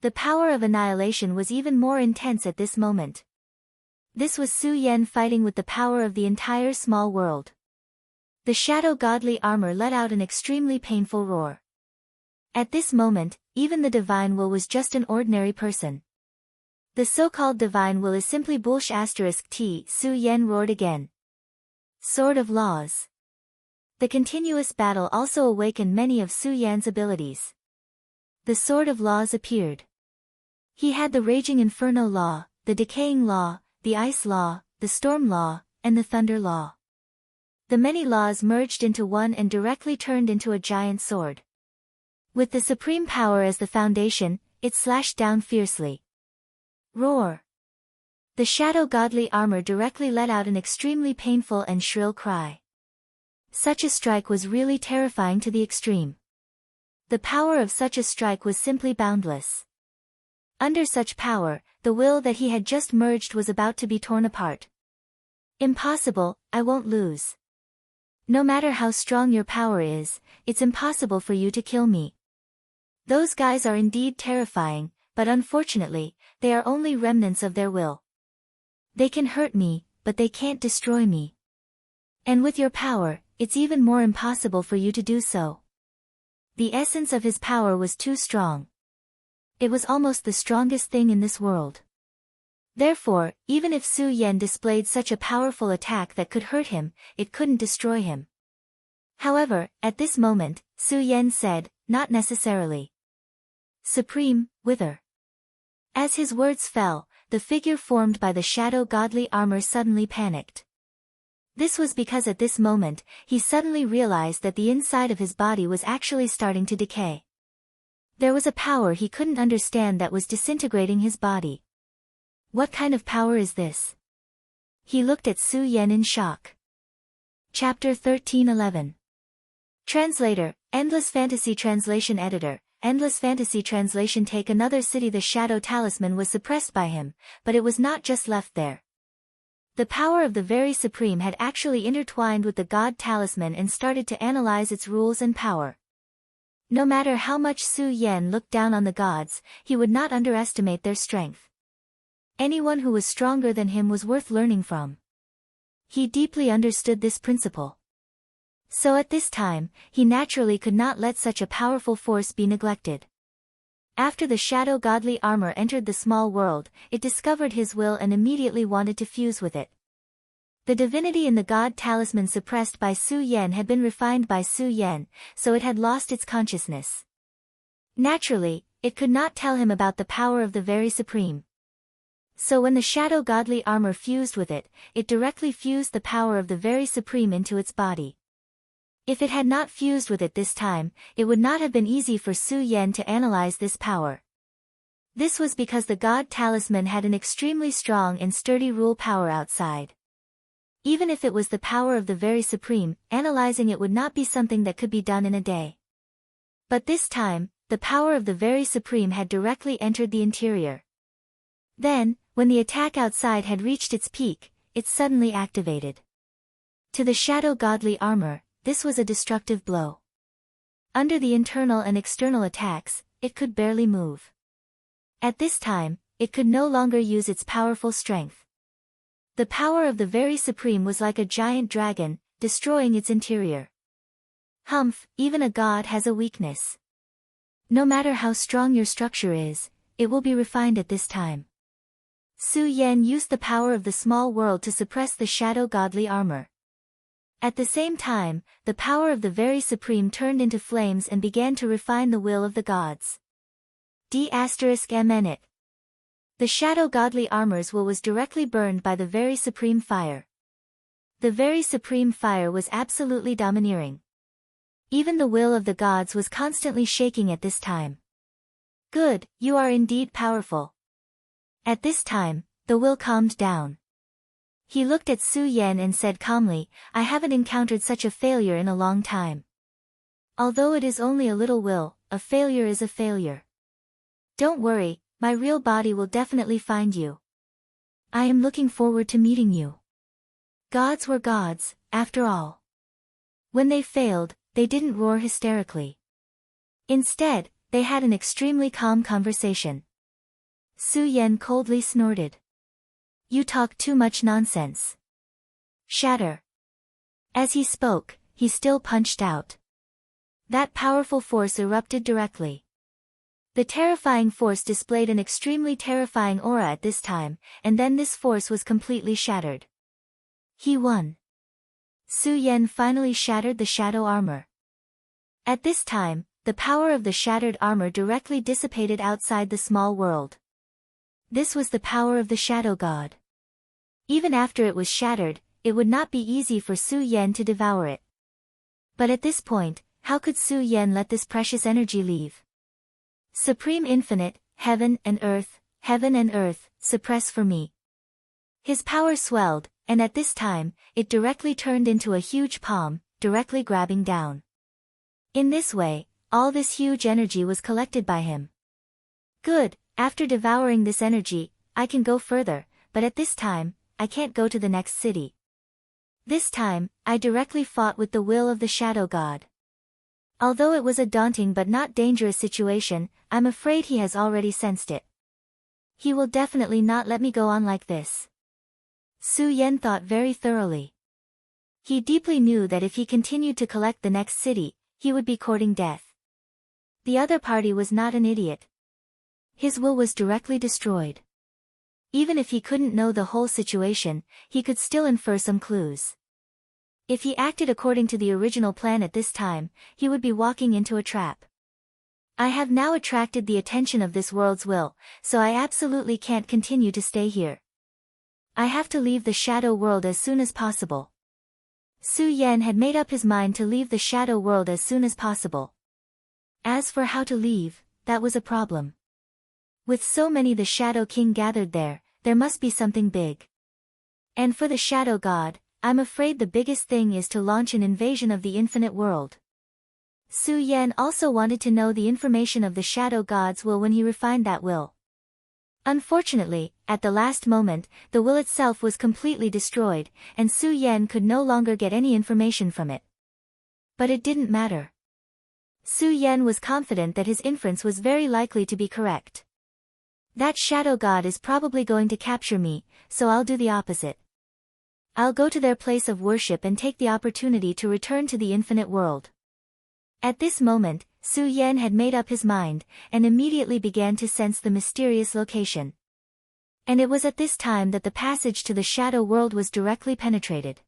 The power of annihilation was even more intense at this moment. This was Su Yan fighting with the power of the entire small world. The shadow godly armor let out an extremely painful roar. At this moment, even the divine will was just an ordinary person. The so-called divine will is simply bullsh*t. Su Yan roared again. Sword of Laws. The continuous battle also awakened many of Su Yan's abilities. The Sword of Laws appeared. He had the Raging Inferno Law, the Decaying Law, the Ice Law, the Storm Law, and the Thunder Law. The many laws merged into one and directly turned into a giant sword. With the supreme power as the foundation, it slashed down fiercely. Roar! The shadow godly armor directly let out an extremely painful and shrill cry. Such a strike was really terrifying to the extreme. The power of such a strike was simply boundless. Under such power, the will that he had just merged was about to be torn apart. Impossible, I won't lose. No matter how strong your power is, it's impossible for you to kill me. Those guys are indeed terrifying, but unfortunately, they are only remnants of their will. They can hurt me, but they can't destroy me. And with your power, it's even more impossible for you to do so. The essence of his power was too strong. It was almost the strongest thing in this world. Therefore, even if Su Yan displayed such a powerful attack that could hurt him, it couldn't destroy him. However, at this moment, Su Yan said, not necessarily. Supreme, wither. As his words fell, the figure formed by the shadow godly armor suddenly panicked. This was because at this moment, he suddenly realized that the inside of his body was actually starting to decay. There was a power he couldn't understand that was disintegrating his body. What kind of power is this? He looked at Su Yan in shock. Chapter 13:11. Translator, Endless Fantasy Translation Editor, Endless Fantasy Translation. Take another city. The shadow talisman was suppressed by him, but it was not just left there. The power of the very supreme had actually intertwined with the god talisman and started to analyze its rules and power. No matter how much Su Yan looked down on the gods, he would not underestimate their strength. Anyone who was stronger than him was worth learning from. He deeply understood this principle. So at this time, he naturally could not let such a powerful force be neglected. After the shadow godly armor entered the small world, it discovered his will and immediately wanted to fuse with it. The divinity in the god talisman suppressed by Su Yan had been refined by Su Yan, so it had lost its consciousness. Naturally, it could not tell him about the power of the very supreme. So when the shadow godly armor fused with it, it directly fused the power of the very supreme into its body. If it had not fused with it this time, it would not have been easy for Su Yan to analyze this power. This was because the god talisman had an extremely strong and sturdy rule power outside. Even if it was the power of the very supreme, analyzing it would not be something that could be done in a day. But this time, the power of the very supreme had directly entered the interior. Then, when the attack outside had reached its peak, it suddenly activated. To the shadow godly armor, this was a destructive blow. Under the internal and external attacks, it could barely move. At this time, it could no longer use its powerful strength. The power of the very supreme was like a giant dragon, destroying its interior. Humph, even a god has a weakness. No matter how strong your structure is, it will be refined at this time. Su Yan used the power of the small world to suppress the shadow godly armor. At the same time, the power of the very supreme turned into flames and began to refine the will of the gods. D*mn. The shadow godly armor's will was directly burned by the very supreme fire. The very supreme fire was absolutely domineering. Even the will of the gods was constantly shaking at this time. Good, you are indeed powerful. At this time, the will calmed down. He looked at Su Yan and said calmly, I haven't encountered such a failure in a long time. Although it is only a little will, a failure is a failure. Don't worry, my real body will definitely find you. I am looking forward to meeting you. Gods were gods, after all. When they failed, they didn't roar hysterically. Instead, they had an extremely calm conversation. Su Yan coldly snorted. You talk too much nonsense. Shatter. As he spoke, he still punched out. That powerful force erupted directly. The terrifying force displayed an extremely terrifying aura at this time, and then this force was completely shattered. He won. Su Yan finally shattered the shadow armor. At this time, the power of the shattered armor directly dissipated outside the small world. This was the power of the shadow god. Even after it was shattered, it would not be easy for Su Yan to devour it. But at this point, how could Su Yan let this precious energy leave? Supreme Infinite, heaven and earth, suppress for me. His power swelled, and at this time, it directly turned into a huge palm, directly grabbing down. In this way, all this huge energy was collected by him. Good, after devouring this energy, I can go further, but at this time, I can't go to the next city. This time, I directly fought with the will of the shadow god. Although it was a daunting but not dangerous situation, I'm afraid he has already sensed it. He will definitely not let me go on like this. Su Yan thought very thoroughly. He deeply knew that if he continued to collect the next city, he would be courting death. The other party was not an idiot. His will was directly destroyed. Even if he couldn't know the whole situation, he could still infer some clues. If he acted according to the original plan at this time, he would be walking into a trap. I have now attracted the attention of this world's will, so I absolutely can't continue to stay here. I have to leave the shadow world as soon as possible. Su Yan had made up his mind to leave the shadow world as soon as possible. As for how to leave, that was a problem. With so many the Shadow King gathered there, there must be something big. And for the Shadow God, I'm afraid the biggest thing is to launch an invasion of the infinite world. Su Yan also wanted to know the information of the Shadow God's will when he refined that will. Unfortunately, at the last moment, the will itself was completely destroyed, and Su Yan could no longer get any information from it. But it didn't matter. Su Yan was confident that his inference was very likely to be correct. That shadow god is probably going to capture me, so I'll do the opposite. I'll go to their place of worship and take the opportunity to return to the infinite world. At this moment, Su Yan had made up his mind, and immediately began to sense the mysterious location. And it was at this time that the passage to the shadow world was directly penetrated.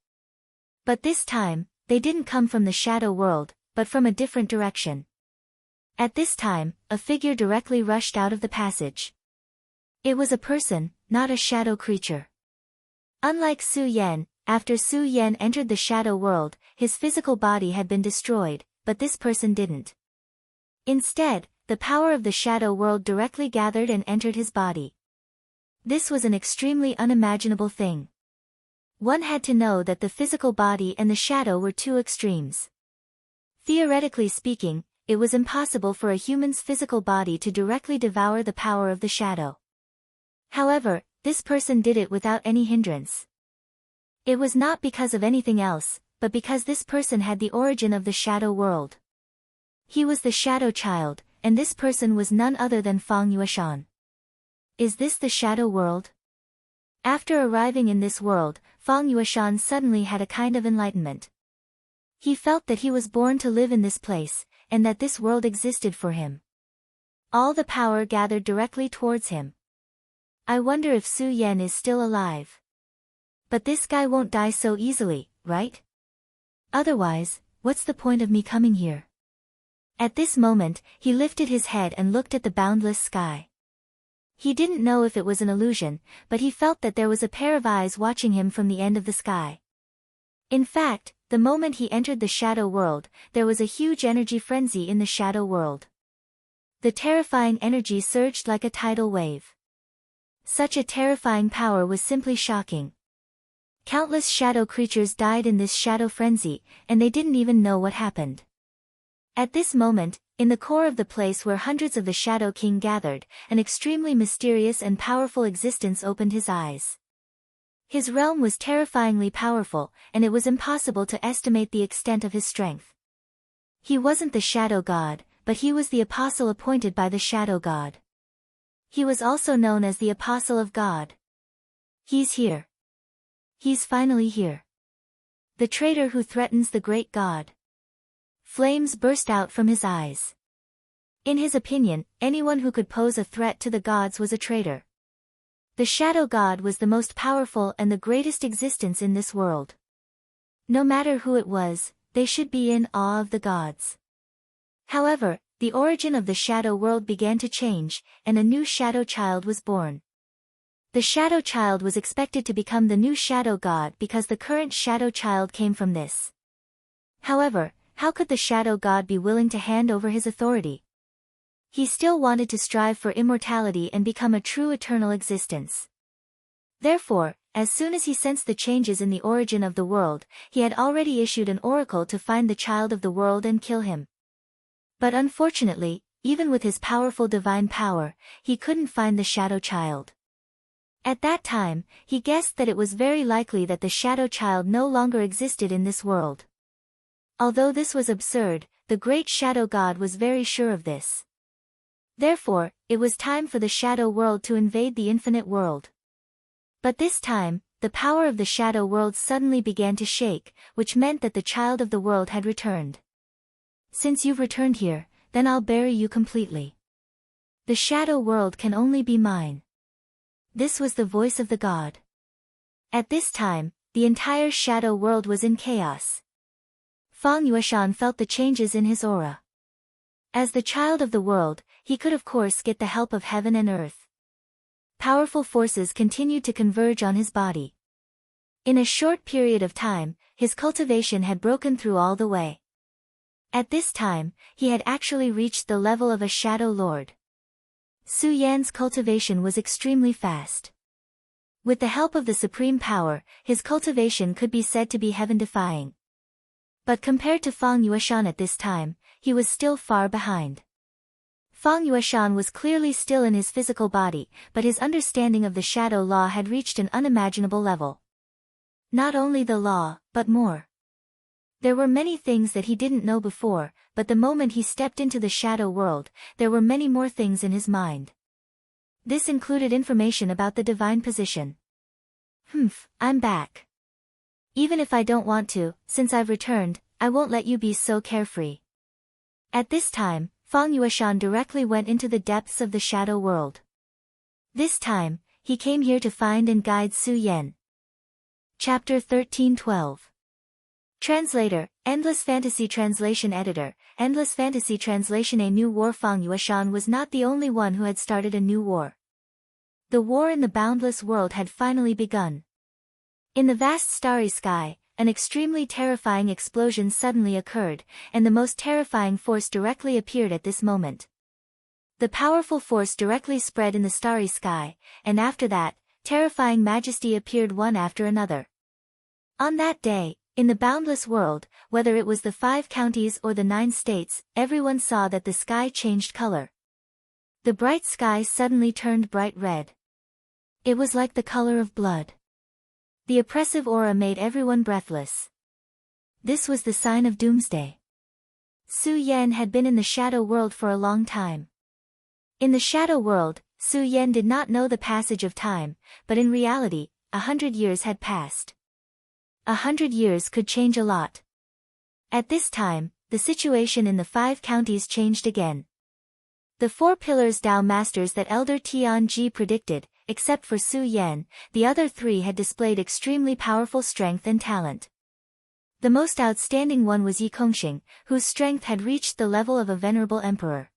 But this time, they didn't come from the shadow world, but from a different direction. At this time, a figure directly rushed out of the passage. It was a person, not a shadow creature. Unlike Su Yan, after Su Yan entered the shadow world, his physical body had been destroyed, but this person didn't. Instead, the power of the shadow world directly gathered and entered his body. This was an extremely unimaginable thing. One had to know that the physical body and the shadow were two extremes. Theoretically speaking, it was impossible for a human's physical body to directly devour the power of the shadow. However, this person did it without any hindrance. It was not because of anything else, but because this person had the origin of the shadow world. He was the shadow child, and this person was none other than Fang Yueshan. Is this the shadow world? After arriving in this world, Fang Yueshan suddenly had a kind of enlightenment. He felt that he was born to live in this place, and that this world existed for him. All the power gathered directly towards him. I wonder if Su Yan is still alive. But this guy won't die so easily, right? Otherwise, what's the point of me coming here? At this moment, he lifted his head and looked at the boundless sky. He didn't know if it was an illusion, but he felt that there was a pair of eyes watching him from the end of the sky. In fact, the moment he entered the shadow world, there was a huge energy frenzy in the shadow world. The terrifying energy surged like a tidal wave. Such a terrifying power was simply shocking. Countless shadow creatures died in this shadow frenzy, and they didn't even know what happened. At this moment, in the core of the place where hundreds of the Shadow King gathered, an extremely mysterious and powerful existence opened his eyes. His realm was terrifyingly powerful, and it was impossible to estimate the extent of his strength. He wasn't the Shadow God, but he was the apostle appointed by the Shadow God. He was also known as the Apostle of God. He's here. He's finally here. The traitor who threatens the great God. Flames burst out from his eyes. In his opinion, anyone who could pose a threat to the gods was a traitor. The Shadow God was the most powerful and the greatest existence in this world. No matter who it was, they should be in awe of the gods. However, the origin of the shadow world began to change, and a new shadow child was born. The shadow child was expected to become the new shadow god because the current shadow child came from this. However, how could the shadow god be willing to hand over his authority? He still wanted to strive for immortality and become a true eternal existence. Therefore, as soon as he sensed the changes in the origin of the world, he had already issued an oracle to find the child of the world and kill him. But unfortunately, even with his powerful divine power, he couldn't find the shadow child. At that time, he guessed that it was very likely that the shadow child no longer existed in this world. Although this was absurd, the great shadow god was very sure of this. Therefore, it was time for the shadow world to invade the infinite world. But this time, the power of the shadow world suddenly began to shake, which meant that the child of the world had returned. Since you've returned here, then I'll bury you completely. The shadow world can only be mine. This was the voice of the god. At this time, the entire shadow world was in chaos. Fang Yueshan felt the changes in his aura. As the child of the world, he could of course get the help of heaven and earth. Powerful forces continued to converge on his body. In a short period of time, his cultivation had broken through all the way. At this time, he had actually reached the level of a shadow lord. Su Yan's cultivation was extremely fast. With the help of the supreme power, his cultivation could be said to be heaven-defying. But compared to Fang Yueshan at this time, he was still far behind. Fang Yueshan was clearly still in his physical body, but his understanding of the shadow law had reached an unimaginable level. Not only the law, but more. There were many things that he didn't know before, but the moment he stepped into the shadow world, there were many more things in his mind. This included information about the divine position. I'm back. Even if I don't want to, since I've returned, I won't let you be so carefree. At this time, Fang Yueshan directly went into the depths of the shadow world. This time, he came here to find and guide Su Yan. Chapter 1312. Translator, Endless Fantasy Translation Editor, Endless Fantasy Translation. A new war. Fang Yueshan was not the only one who had started a new war. The war in the boundless world had finally begun. In the vast starry sky, an extremely terrifying explosion suddenly occurred, and the most terrifying force directly appeared at this moment. The powerful force directly spread in the starry sky, and after that, terrifying majesty appeared one after another. On that day, in the boundless world, whether it was the 5 counties or the 9 states, everyone saw that the sky changed color. The bright sky suddenly turned bright red. It was like the color of blood. The oppressive aura made everyone breathless. This was the sign of doomsday. Su Yan had been in the shadow world for a long time. In the shadow world, Su Yan did not know the passage of time, but in reality, 100 years had passed. 100 years could change a lot. At this time, the situation in the 5 counties changed again. The 4 pillars Dao masters that Elder Tianji predicted, except for Su Yan, the other 3 had displayed extremely powerful strength and talent. The most outstanding one was Yi Kongxing, whose strength had reached the level of a venerable emperor.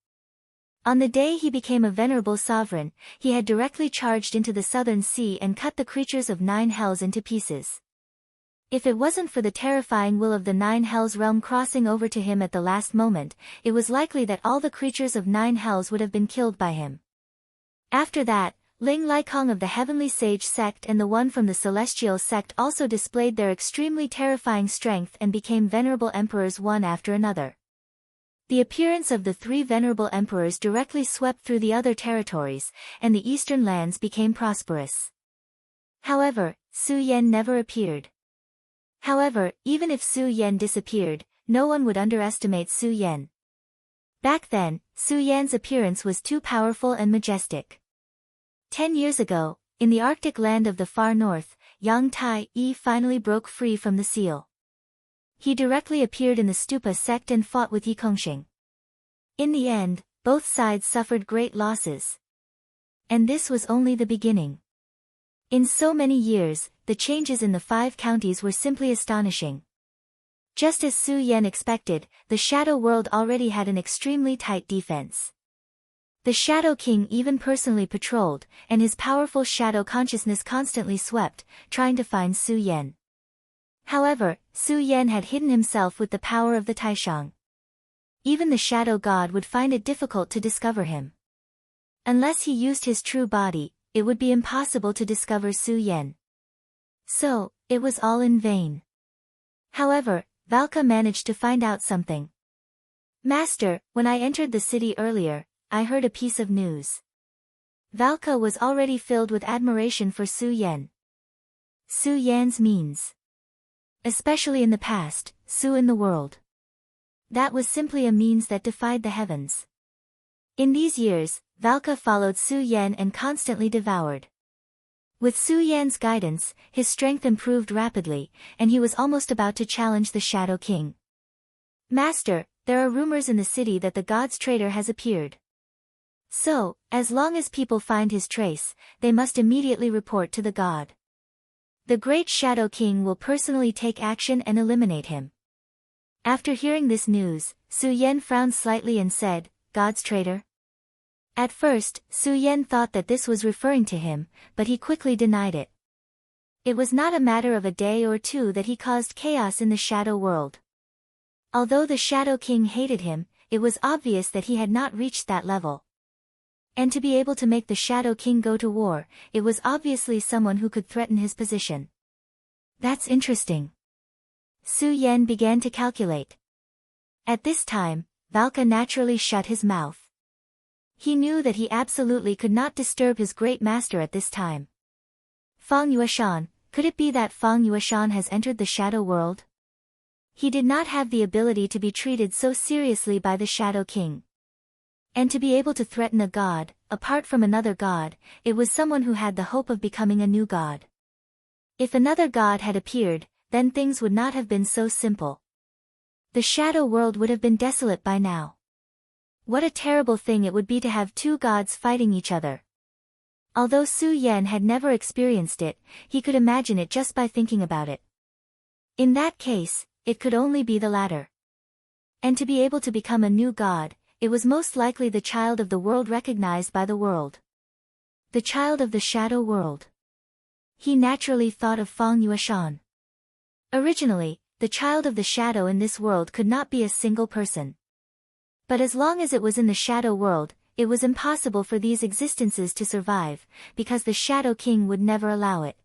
On the day he became a venerable sovereign, he had directly charged into the southern sea and cut the creatures of 9 hells into pieces. If it wasn't for the terrifying will of the 9 hells realm crossing over to him at the last moment, it was likely that all the creatures of 9 hells would have been killed by him. After that, Ling Likong of the Heavenly Sage sect and the one from the Celestial sect also displayed their extremely terrifying strength and became venerable emperors one after another. The appearance of the 3 venerable emperors directly swept through the other territories, and the eastern lands became prosperous. However, Su Yan never appeared. However, even if Su Yan disappeared, no one would underestimate Su Yan. Back then, Su Yan's appearance was too powerful and majestic. 10 years ago, in the Arctic land of the far north, Yang Tai-yi finally broke free from the seal. He directly appeared in the Stupa sect and fought with Yi Kongxing. In the end, both sides suffered great losses. And this was only the beginning. In so many years, the changes in the 5 counties were simply astonishing. Just as Su Yan expected, the Shadow World already had an extremely tight defense. The Shadow King even personally patrolled, and his powerful shadow consciousness constantly swept, trying to find Su Yan. However, Su Yan had hidden himself with the power of the Taishang. Even the Shadow God would find it difficult to discover him. Unless he used his true body, it would be impossible to discover Su Yan. So, it was all in vain. However, Valka managed to find out something. Master, when I entered the city earlier, I heard a piece of news. Valka was already filled with admiration for Su Yan. Su Yan's means. Especially in the past, Su in the world. That was simply a means that defied the heavens. In these years, Valka followed Su Yan and constantly devoured. With Su Yan's guidance, his strength improved rapidly, and he was almost about to challenge the Shadow King. Master, there are rumors in the city that the god's traitor has appeared. So, as long as people find his trace, they must immediately report to the god. The great Shadow King will personally take action and eliminate him. After hearing this news, Su Yan frowned slightly and said, God's traitor? At first, Su Yan thought that this was referring to him, but he quickly denied it. It was not a matter of a day or 2 that he caused chaos in the shadow world. Although the Shadow King hated him, it was obvious that he had not reached that level. And to be able to make the Shadow King go to war, it was obviously someone who could threaten his position. That's interesting. Su Yan began to calculate. At this time, Valka naturally shut his mouth. He knew that he absolutely could not disturb his great master at this time. Fang Yueshan, could it be that Fang Yueshan has entered the shadow world? He did not have the ability to be treated so seriously by the Shadow King. And to be able to threaten a god, apart from another god, it was someone who had the hope of becoming a new god. If another god had appeared, then things would not have been so simple. The shadow world would have been desolate by now. What a terrible thing it would be to have two gods fighting each other. Although Su Yan had never experienced it, he could imagine it just by thinking about it. In that case, it could only be the latter. And to be able to become a new god, it was most likely the child of the world recognized by the world. The child of the shadow world. He naturally thought of Fang Yueshan. Originally, the child of the shadow in this world could not be a single person. But as long as it was in the shadow world, it was impossible for these existences to survive, because the Shadow King would never allow it.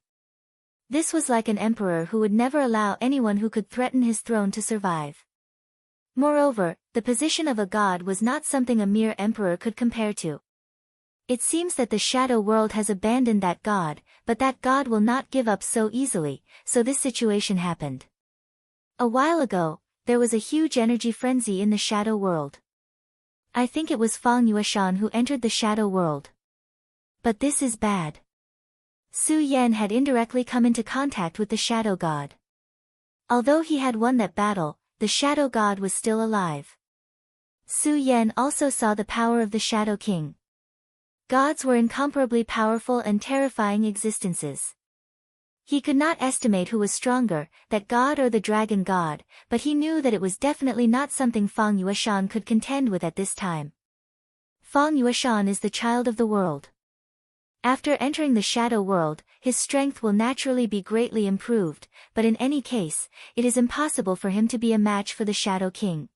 This was like an emperor who would never allow anyone who could threaten his throne to survive. Moreover, the position of a god was not something a mere emperor could compare to. It seems that the shadow world has abandoned that god, but that god will not give up so easily, so this situation happened. A while ago, there was a huge energy frenzy in the shadow world. I think it was Fang Yueshan who entered the shadow world. But this is bad. Su Yan had indirectly come into contact with the shadow god. Although he had won that battle, the shadow god was still alive. Su Yan also saw the power of the Shadow King. Gods were incomparably powerful and terrifying existences. He could not estimate who was stronger, that god or the dragon god, but he knew that it was definitely not something Fang Yueshan could contend with at this time. Fang Yueshan is the child of the world. After entering the shadow world, his strength will naturally be greatly improved, but in any case, it is impossible for him to be a match for the Shadow King.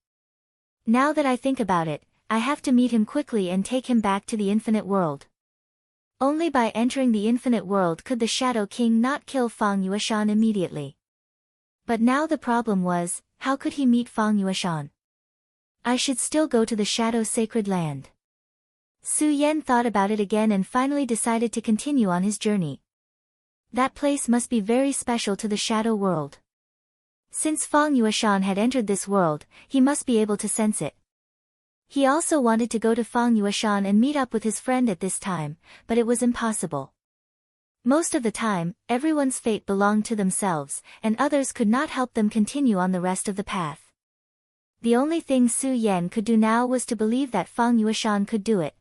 Now that I think about it, I have to meet him quickly and take him back to the infinite world. Only by entering the infinite world could the Shadow King not kill Fang Yueshan immediately. But now the problem was, how could he meet Fang Yueshan? I should still go to the Shadow Sacred Land. Su Yan thought about it again and finally decided to continue on his journey. That place must be very special to the shadow world. Since Fang Yueshan had entered this world, he must be able to sense it. He also wanted to go to Fang Yueshan and meet up with his friend at this time, but it was impossible. Most of the time, everyone's fate belonged to themselves, and others could not help them continue on the rest of the path. The only thing Su Yan could do now was to believe that Fang Yueshan could do it.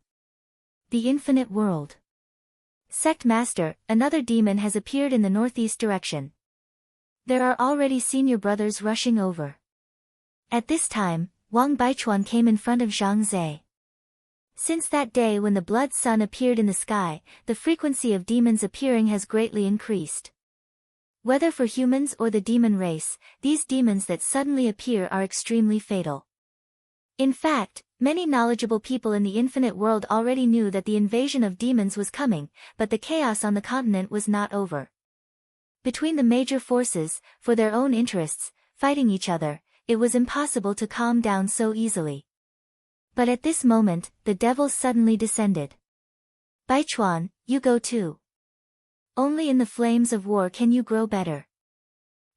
The infinite world. Sect Master, another demon has appeared in the northeast direction. There are already senior brothers rushing over. At this time, Wang Baichuan came in front of Zhang Zhe. Since that day when the blood sun appeared in the sky, the frequency of demons appearing has greatly increased. Whether for humans or the demon race, these demons that suddenly appear are extremely fatal. In fact, many knowledgeable people in the infinite world already knew that the invasion of demons was coming, but the chaos on the continent was not over. Between the major forces, for their own interests, fighting each other, it was impossible to calm down so easily. But at this moment, the devils suddenly descended. Baichuan, you go too. Only in the flames of war can you grow better.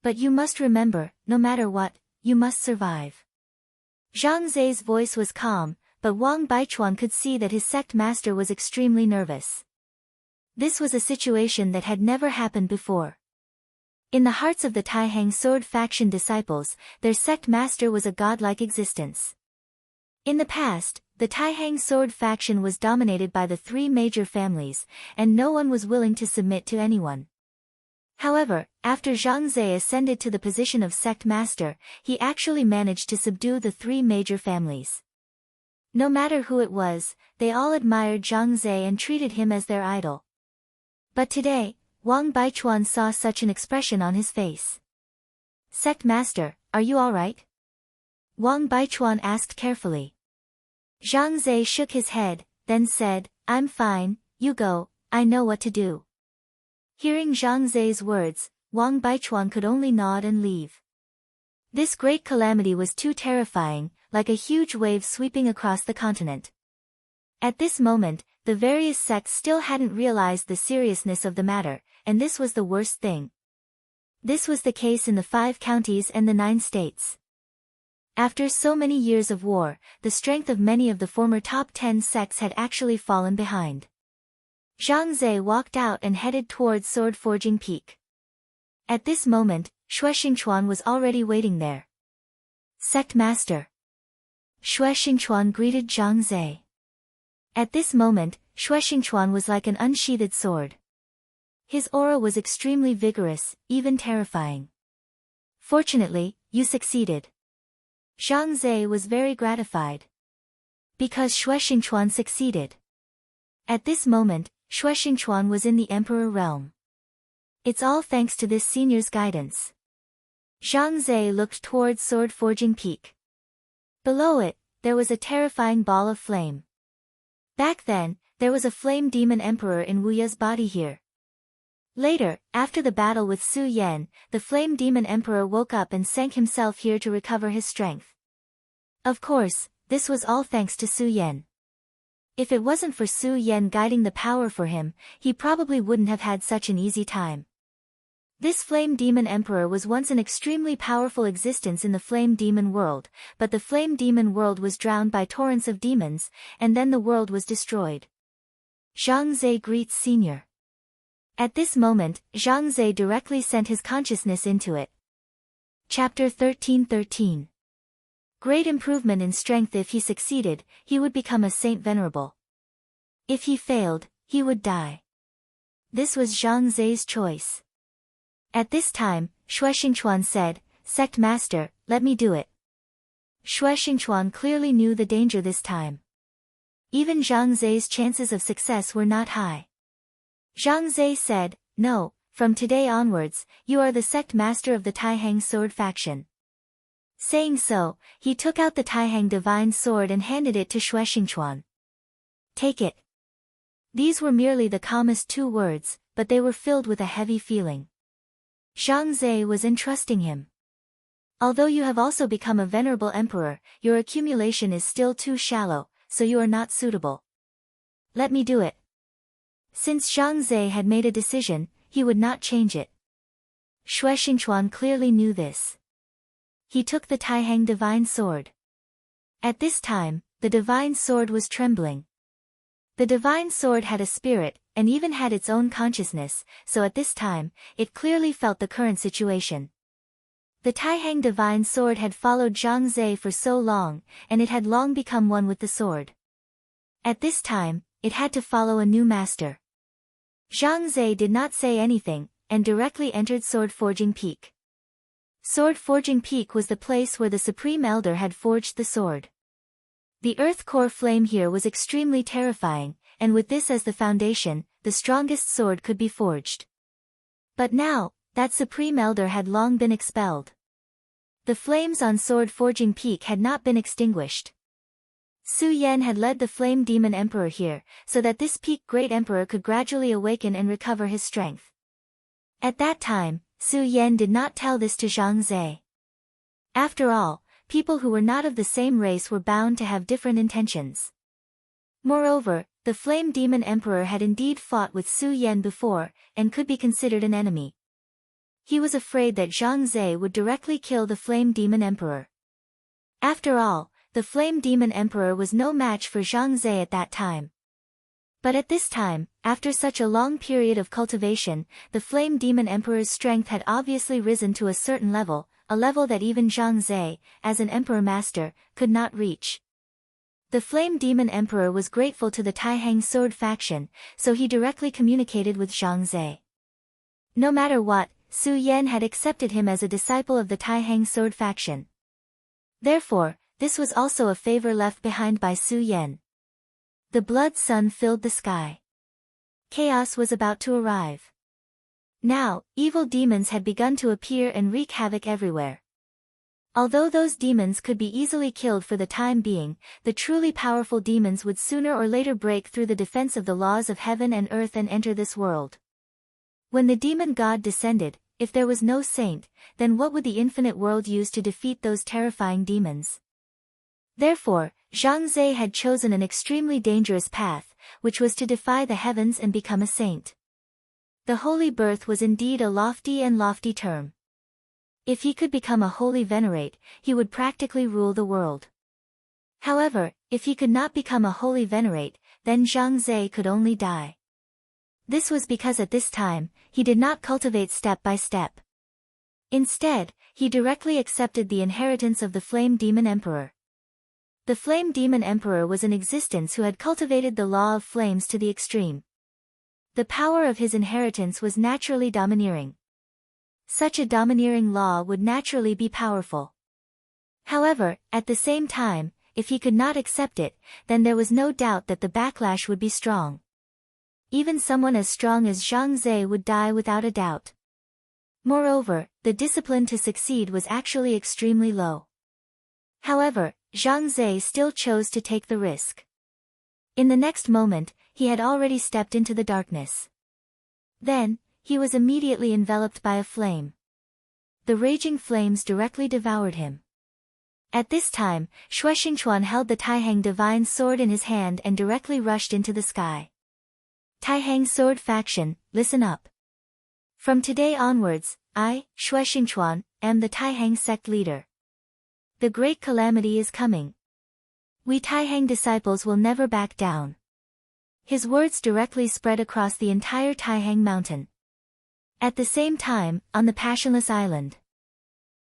But you must remember, no matter what, you must survive. Zhang Zhe's voice was calm, but Wang Baichuan could see that his sect master was extremely nervous. This was a situation that had never happened before. In the hearts of the Taihang Sword faction disciples, their sect master was a godlike existence. In the past, the Taihang Sword faction was dominated by the three major families, and no one was willing to submit to anyone. However, after Zhang Zhe ascended to the position of sect master, he actually managed to subdue the three major families. No matter who it was, they all admired Zhang Zhe and treated him as their idol. But today, Wang Baichuan saw such an expression on his face. Sect master, are you alright? Wang Baichuan asked carefully. Zhang Zhe shook his head, then said, I'm fine, you go, I know what to do. Hearing Zhang Zhe's words, Wang Baichuan could only nod and leave. This great calamity was too terrifying, like a huge wave sweeping across the continent. At this moment, the various sects still hadn't realized the seriousness of the matter, and this was the worst thing. This was the case in the 5 counties and the 9 states. After so many years of war, the strength of many of the former top 10 sects had actually fallen behind. Zhang Zhe walked out and headed towards Sword Forging Peak. At this moment, Xue Xingchuan was already waiting there. Sect Master. Xue Xingchuan greeted Zhang Zhe. At this moment, Xue Xingchuan was like an unsheathed sword. His aura was extremely vigorous, even terrifying. Fortunately, you succeeded. Zhang Zhe was very gratified. Because Xue Xingchuan succeeded. At this moment, Xue Xingchuan was in the Emperor realm. It's all thanks to this senior's guidance. Zhang Zhe looked towards Sword Forging Peak. Below it, there was a terrifying ball of flame. Back then, there was a flame demon emperor in Wu Ye's body here. Later, after the battle with Su Yan, the flame demon emperor woke up and sank himself here to recover his strength. Of course, this was all thanks to Su Yan. If it wasn't for Su Yan guiding the power for him, he probably wouldn't have had such an easy time. This flame demon emperor was once an extremely powerful existence in the flame demon world, but the flame demon world was drowned by torrents of demons, and then the world was destroyed. Zhang Zhe greets Senior. At this moment, Zhang Zhe directly sent his consciousness into it. Chapter 1313. Great improvement in strength. If he succeeded, he would become a saint venerable. If he failed, he would die. This was Zhang Zhe's choice. At this time, Xue Xingchuan said, "Sect Master, let me do it." Xue Xingchuan clearly knew the danger this time. Even Zhang Zhe's chances of success were not high. Zhang Zhe said, "No, from today onwards, you are the sect master of the Taihang sword faction." Saying so, he took out the Taihang divine sword and handed it to Xue Xingchuan. "Take it." These were merely the calmest 2 words, but they were filled with a heavy feeling. Zhang Zhe was entrusting him. Although you have also become a venerable emperor, your accumulation is still too shallow, so you are not suitable. Let me do it. Since Zhang Zhe had made a decision, he would not change it. Xue Xingchuan clearly knew this. He took the Taihang divine sword. At this time, the divine sword was trembling. The divine sword had a spirit, and even had its own consciousness, so at this time, it clearly felt the current situation. The Taihang divine sword had followed Zhang Zhe for so long, and it had long become one with the sword. At this time, it had to follow a new master. Zhang Zhe did not say anything, and directly entered Sword Forging Peak. Sword Forging Peak was the place where the Supreme Elder had forged the sword. The earth core flame here was extremely terrifying, and with this as the foundation, the strongest sword could be forged. But now, that Supreme Elder had long been expelled. The flames on Sword Forging Peak had not been extinguished. Su Yan had led the Flame Demon Emperor here, so that this peak Great Emperor could gradually awaken and recover his strength. At that time, Su Yan did not tell this to Zhang Zhe. After all, people who were not of the same race were bound to have different intentions. Moreover, the Flame Demon Emperor had indeed fought with Su Yan before, and could be considered an enemy. He was afraid that Zhang Zhe would directly kill the Flame Demon Emperor. After all, the Flame Demon Emperor was no match for Zhang Zhe at that time. But at this time, after such a long period of cultivation, the Flame Demon Emperor's strength had obviously risen to a certain level, a level that even Zhang Zhe, as an Emperor Master, could not reach. The Flame Demon Emperor was grateful to the Taihang sword faction, so he directly communicated with Zhang Zhe. No matter what, Su Yan had accepted him as a disciple of the Taihang sword faction. Therefore, this was also a favor left behind by Su Yan. The blood sun filled the sky. Chaos was about to arrive. Now, evil demons had begun to appear and wreak havoc everywhere. Although those demons could be easily killed for the time being, the truly powerful demons would sooner or later break through the defense of the laws of heaven and earth and enter this world. When the demon god descended, if there was no saint, then what would the infinite world use to defeat those terrifying demons? Therefore, Zhang Zhe had chosen an extremely dangerous path, which was to defy the heavens and become a saint. The holy birth was indeed a lofty term. If he could become a holy venerate, he would practically rule the world. However, if he could not become a holy venerate, then Zhang Zhe could only die. This was because at this time, he did not cultivate step by step. Instead, he directly accepted the inheritance of the Flame Demon Emperor. The Flame Demon Emperor was an existence who had cultivated the law of flames to the extreme. The power of his inheritance was naturally domineering. Such a domineering law would naturally be powerful. However, at the same time, if he could not accept it, then there was no doubt that the backlash would be strong. Even someone as strong as Zhang Zhe would die without a doubt. Moreover, the discipline to succeed was actually extremely low. However, Zhang Zhe still chose to take the risk. In the next moment, he had already stepped into the darkness. Then, he was immediately enveloped by a flame. The raging flames directly devoured him. At this time, Shuexingchuan held the Taihang divine sword in his hand and directly rushed into the sky. Taihang sword faction, listen up. From today onwards, I, Shuexingchuan, am the Taihang sect leader. The great calamity is coming. We Taihang disciples will never back down. His words directly spread across the entire Taihang mountain. At the same time, on the Passionless Island.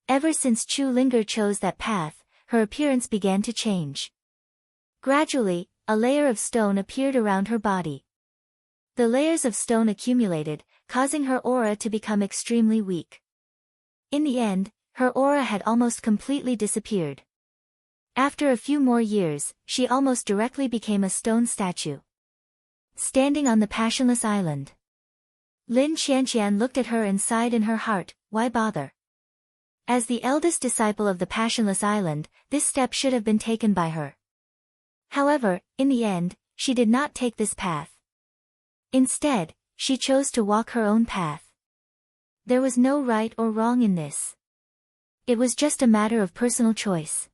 Ever since Chu Linger chose that path, her appearance began to change. Gradually, a layer of stone appeared around her body. The layers of stone accumulated, causing her aura to become extremely weak. In the end, her aura had almost completely disappeared. After a few more years, she almost directly became a stone statue. Standing on the Passionless Island. Lin Qianqian looked at her and sighed in her heart, why bother? As the eldest disciple of the Passionless Island, this step should have been taken by her. However, in the end, she did not take this path. Instead, she chose to walk her own path. There was no right or wrong in this. It was just a matter of personal choice.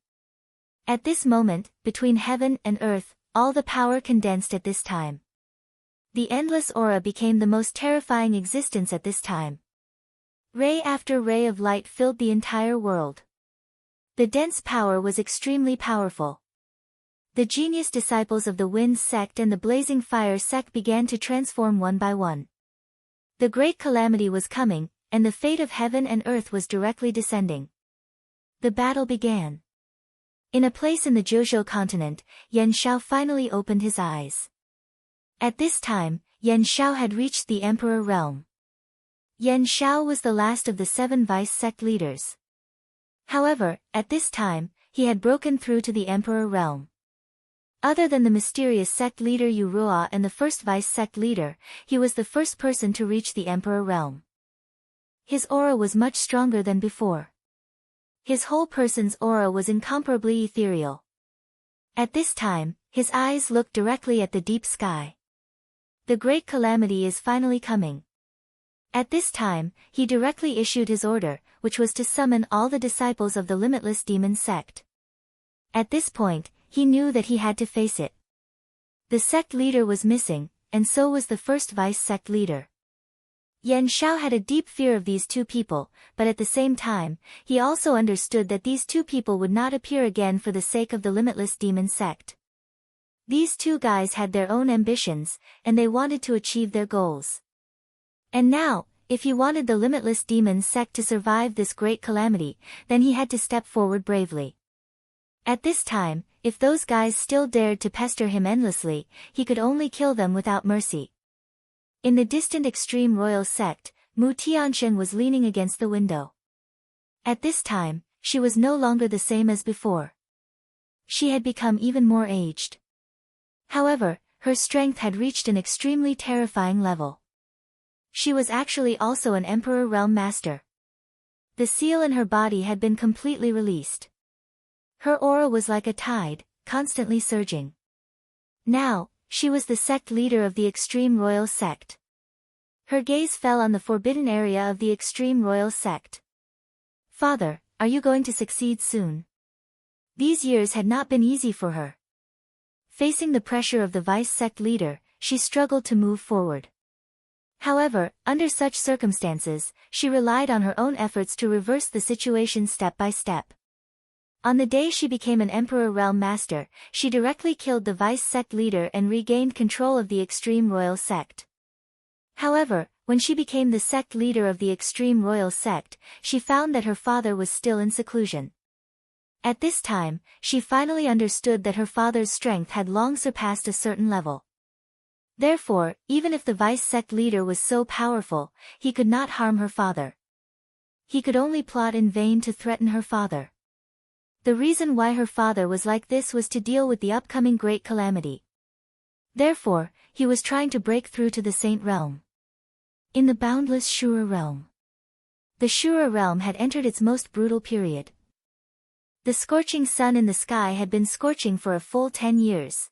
At this moment, between heaven and earth, all the power condensed at this time. The endless aura became the most terrifying existence at this time. Ray after ray of light filled the entire world. The dense power was extremely powerful. The genius disciples of the Wind sect and the Blazing Fire sect began to transform one by one. The great calamity was coming, and the fate of heaven and earth was directly descending. The battle began. In a place in the Zhezhou continent, Yan Shao finally opened his eyes. At this time, Yan Shao had reached the Emperor realm. Yan Shao was the last of the 7 vice sect leaders. However, at this time, he had broken through to the Emperor realm. Other than the mysterious sect leader Yu Ruo and the first vice sect leader, he was the first person to reach the Emperor realm. His aura was much stronger than before. His whole person's aura was incomparably ethereal. At this time, his eyes looked directly at the deep sky. The great calamity is finally coming. At this time, he directly issued his order, which was to summon all the disciples of the Limitless Demon sect. At this point, he knew that he had to face it. The sect leader was missing, and so was the first vice sect leader. Yan Shao had a deep fear of these two people, but at the same time, he also understood that these two people would not appear again for the sake of the Limitless Demon sect. These two guys had their own ambitions, and they wanted to achieve their goals. And now, if he wanted the Limitless Demon sect to survive this great calamity, then he had to step forward bravely. At this time, if those guys still dared to pester him endlessly, he could only kill them without mercy. In the distant extreme royal sect, Mu Tianxian was leaning against the window. At this time, she was no longer the same as before. She had become even more aged. However, her strength had reached an extremely terrifying level. She was actually also an Emperor Realm Master. The seal in her body had been completely released. Her aura was like a tide, constantly surging. Now, she was the sect leader of the Extreme Royal Sect. Her gaze fell on the forbidden area of the Extreme Royal Sect. Father, are you going to succeed soon? These years had not been easy for her. Facing the pressure of the vice sect leader, she struggled to move forward. However, under such circumstances, she relied on her own efforts to reverse the situation step by step. On the day she became an Emperor Realm Master, she directly killed the vice sect leader and regained control of the Extreme Royal Sect. However, when she became the sect leader of the Extreme Royal Sect, she found that her father was still in seclusion. At this time, she finally understood that her father's strength had long surpassed a certain level. Therefore, even if the vice sect leader was so powerful, he could not harm her father. He could only plot in vain to threaten her father. The reason why her father was like this was to deal with the upcoming great calamity. Therefore, he was trying to break through to the Saint Realm. In the boundless Shura realm. The Shura realm had entered its most brutal period. The scorching sun in the sky had been scorching for a full 10 years.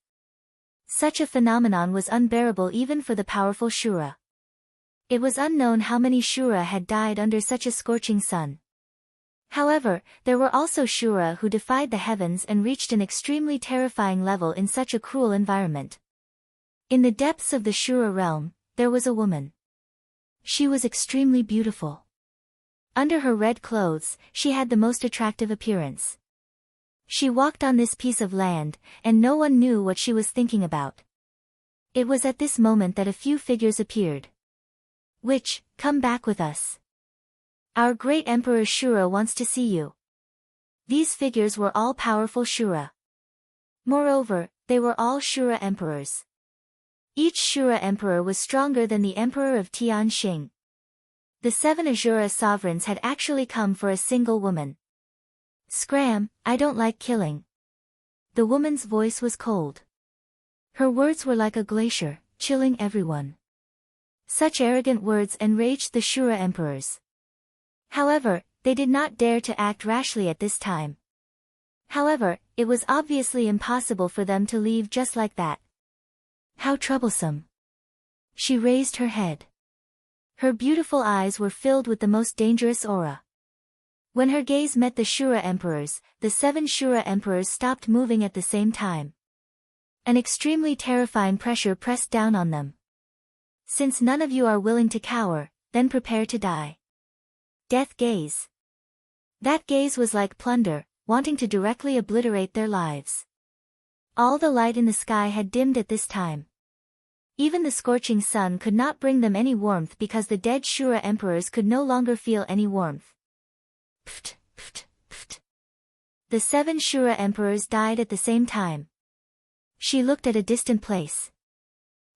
Such a phenomenon was unbearable even for the powerful Shura. It was unknown how many Shura had died under such a scorching sun. However, there were also Shura who defied the heavens and reached an extremely terrifying level in such a cruel environment. In the depths of the Shura realm, there was a woman. She was extremely beautiful. Under her red clothes, she had the most attractive appearance. She walked on this piece of land, and no one knew what she was thinking about. It was at this moment that a few figures appeared. Witch, come back with us. Our great Emperor Shura wants to see you. These figures were all powerful Shura. Moreover, they were all Shura emperors. Each Shura emperor was stronger than the emperor of Tianxing. The 7 Azura sovereigns had actually come for a single woman. Scram, I don't like killing. The woman's voice was cold. Her words were like a glacier, chilling everyone. Such arrogant words enraged the Shura emperors. However, they did not dare to act rashly at this time. However, it was obviously impossible for them to leave just like that. How troublesome. She raised her head. Her beautiful eyes were filled with the most dangerous aura. When her gaze met the Shura emperors, the 7 Shura emperors stopped moving at the same time. An extremely terrifying pressure pressed down on them. Since none of you are willing to cower, then prepare to die. Death gaze. That gaze was like plunder, wanting to directly obliterate their lives. All the light in the sky had dimmed at this time. Even the scorching sun could not bring them any warmth because the dead Shura emperors could no longer feel any warmth. Pft, pft, pft. The 7 Shura emperors died at the same time. She looked at a distant place.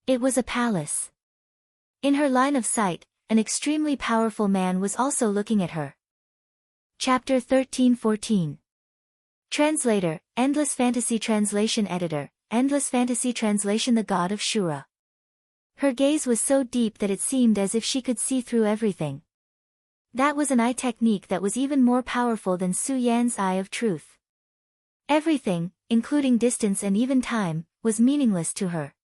It was a palace. In her line of sight, an extremely powerful man was also looking at her. Chapter 13-14. Translator, Endless Fantasy Translation Editor, Endless Fantasy Translation The God of Shura. Her gaze was so deep that it seemed as if she could see through everything. That was an eye technique that was even more powerful than Su Yan's eye of truth. Everything, including distance and even time, was meaningless to her.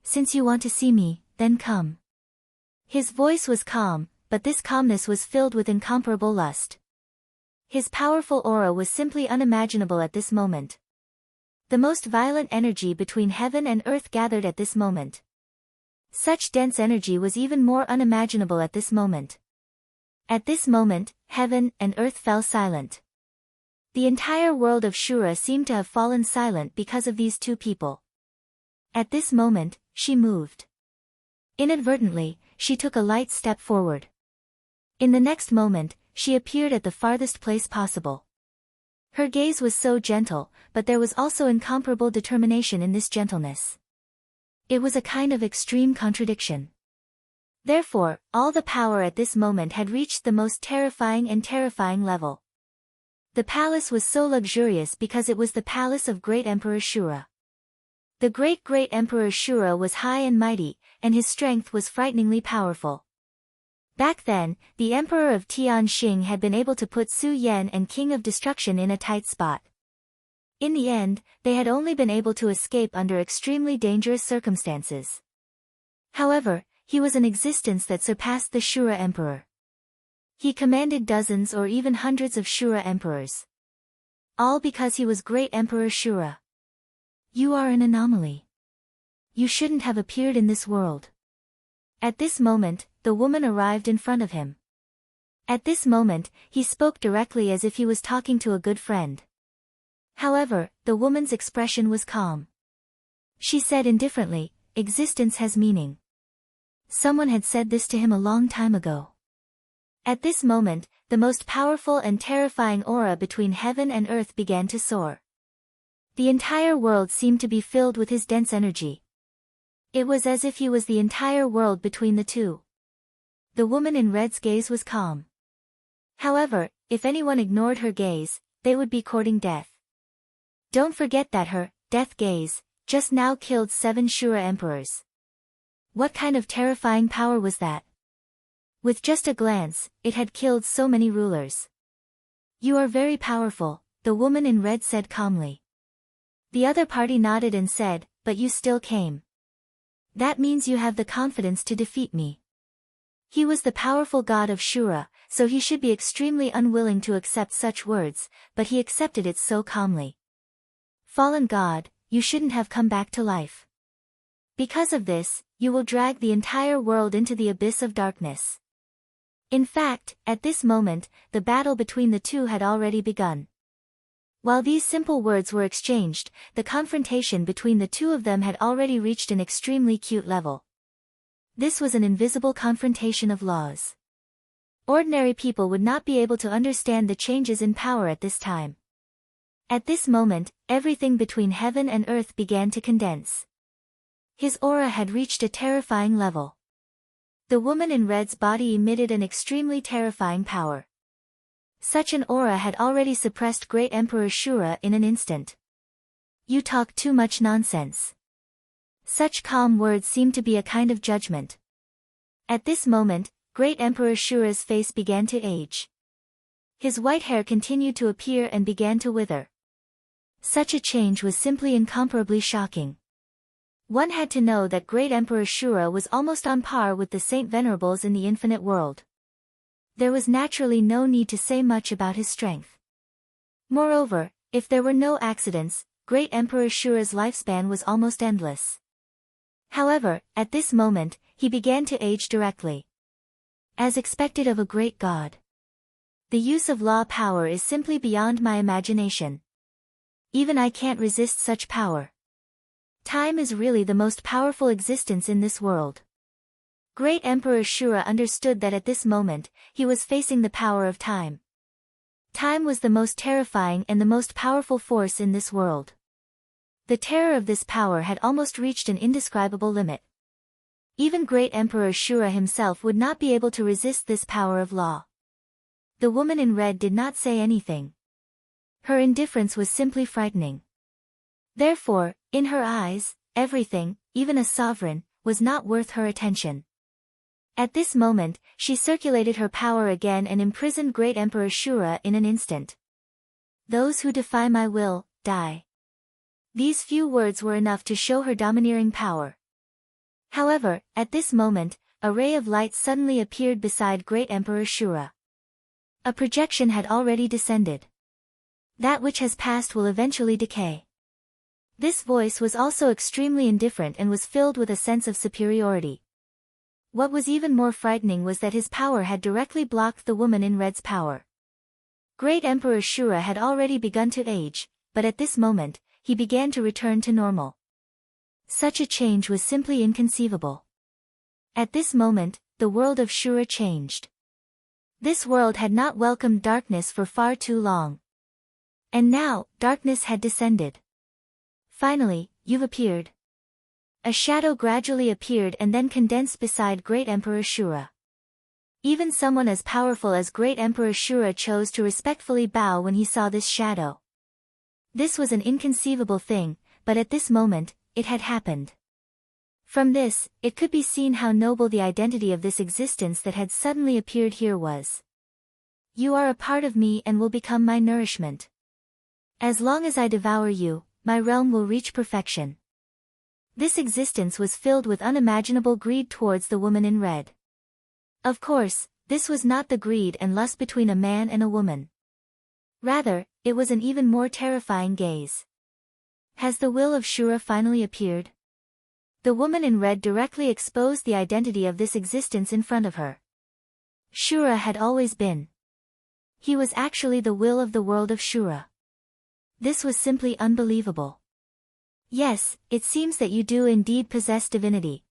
Since you want to see me, then come. His voice was calm, but this calmness was filled with incomparable lust. His powerful aura was simply unimaginable at this moment. The most violent energy between heaven and earth gathered at this moment. Such dense energy was even more unimaginable at this moment. At this moment, heaven and earth fell silent. The entire world of Shura seemed to have fallen silent because of these two people. At this moment, she moved. Inadvertently, she took a light step forward. In the next moment, she appeared at the farthest place possible. Her gaze was so gentle, but there was also incomparable determination in this gentleness. It was a kind of extreme contradiction. Therefore, all the power at this moment had reached the most terrifying level. The palace was so luxurious because it was the palace of great Emperor Shura. The great Emperor Shura was high and mighty, and his strength was frighteningly powerful. Back then, the Emperor of Tianxing had been able to put Su Yan and King of Destruction in a tight spot. In the end, they had only been able to escape under extremely dangerous circumstances. However, he was an existence that surpassed the Shura Emperor. He commanded dozens or even hundreds of Shura Emperors. All because he was great Emperor Shura. You are an anomaly. You shouldn't have appeared in this world. At this moment, the woman arrived in front of him. At this moment, he spoke directly as if he was talking to a good friend. However, the woman's expression was calm. She said indifferently, "Existence has meaning." Someone had said this to him a long time ago. At this moment, the most powerful and terrifying aura between heaven and earth began to soar. The entire world seemed to be filled with his dense energy. It was as if he was the entire world between the two. The woman in red's gaze was calm. However, if anyone ignored her gaze, they would be courting death. Don't forget that her death gaze just now killed 7 Shura emperors. What kind of terrifying power was that? With just a glance, it had killed so many rulers. You are very powerful, the woman in red said calmly. The other party nodded and said, but you still came. That means you have the confidence to defeat me. He was the powerful god of Shura, so he should be extremely unwilling to accept such words, but he accepted it so calmly. Fallen god, you shouldn't have come back to life. Because of this, you will drag the entire world into the abyss of darkness. In fact, at this moment, the battle between the two had already begun. While these simple words were exchanged, the confrontation between the two of them had already reached an extremely cute level. This was an invisible confrontation of laws. Ordinary people would not be able to understand the changes in power at this time. At this moment, everything between heaven and earth began to condense. His aura had reached a terrifying level. The woman in red's body emitted an extremely terrifying power. Such an aura had already suppressed Great Emperor Shura in an instant. You talk too much nonsense. Such calm words seemed to be a kind of judgment. At this moment, Great Emperor Shura's face began to age. His white hair continued to appear and began to wither. Such a change was simply incomparably shocking. One had to know that Great Emperor Shura was almost on par with the Saint Venerables in the infinite world. There was naturally no need to say much about his strength. Moreover, if there were no accidents, Great Emperor Shura's lifespan was almost endless. However, at this moment, he began to age directly. As expected of a great god. The use of law power is simply beyond my imagination. Even I can't resist such power. Time is really the most powerful existence in this world. Great Emperor Shura understood that at this moment, he was facing the power of time. Time was the most terrifying and the most powerful force in this world. The terror of this power had almost reached an indescribable limit. Even Great Emperor Shura himself would not be able to resist this power of law. The woman in red did not say anything. Her indifference was simply frightening. Therefore, in her eyes, everything, even a sovereign, was not worth her attention. At this moment, she circulated her power again and imprisoned Great Emperor Shura in an instant. Those who defy my will, die. These few words were enough to show her domineering power. However, at this moment, a ray of light suddenly appeared beside Great Emperor Shura. A projection had already descended. That which has passed will eventually decay. This voice was also extremely indifferent and was filled with a sense of superiority. What was even more frightening was that his power had directly blocked the woman in red's power. Great Emperor Shura had already begun to age, but at this moment, he began to return to normal. Such a change was simply inconceivable. At this moment, the world of Shura changed. This world had not welcomed darkness for far too long. And now, darkness had descended. Finally, you've appeared. A shadow gradually appeared and then condensed beside Great Emperor Shura. Even someone as powerful as Great Emperor Shura chose to respectfully bow when he saw this shadow. This was an inconceivable thing, but at this moment, it had happened. From this, it could be seen how noble the identity of this existence that had suddenly appeared here was. You are a part of me and will become my nourishment. As long as I devour you, my realm will reach perfection. This existence was filled with unimaginable greed towards the woman in red. Of course, this was not the greed and lust between a man and a woman. Rather, it was an even more terrifying gaze. Has the will of Shura finally appeared? The woman in red directly exposed the identity of this existence in front of her. Shura had always been. He was actually the will of the world of Shura. This was simply unbelievable. Yes, it seems that you do indeed possess divinity.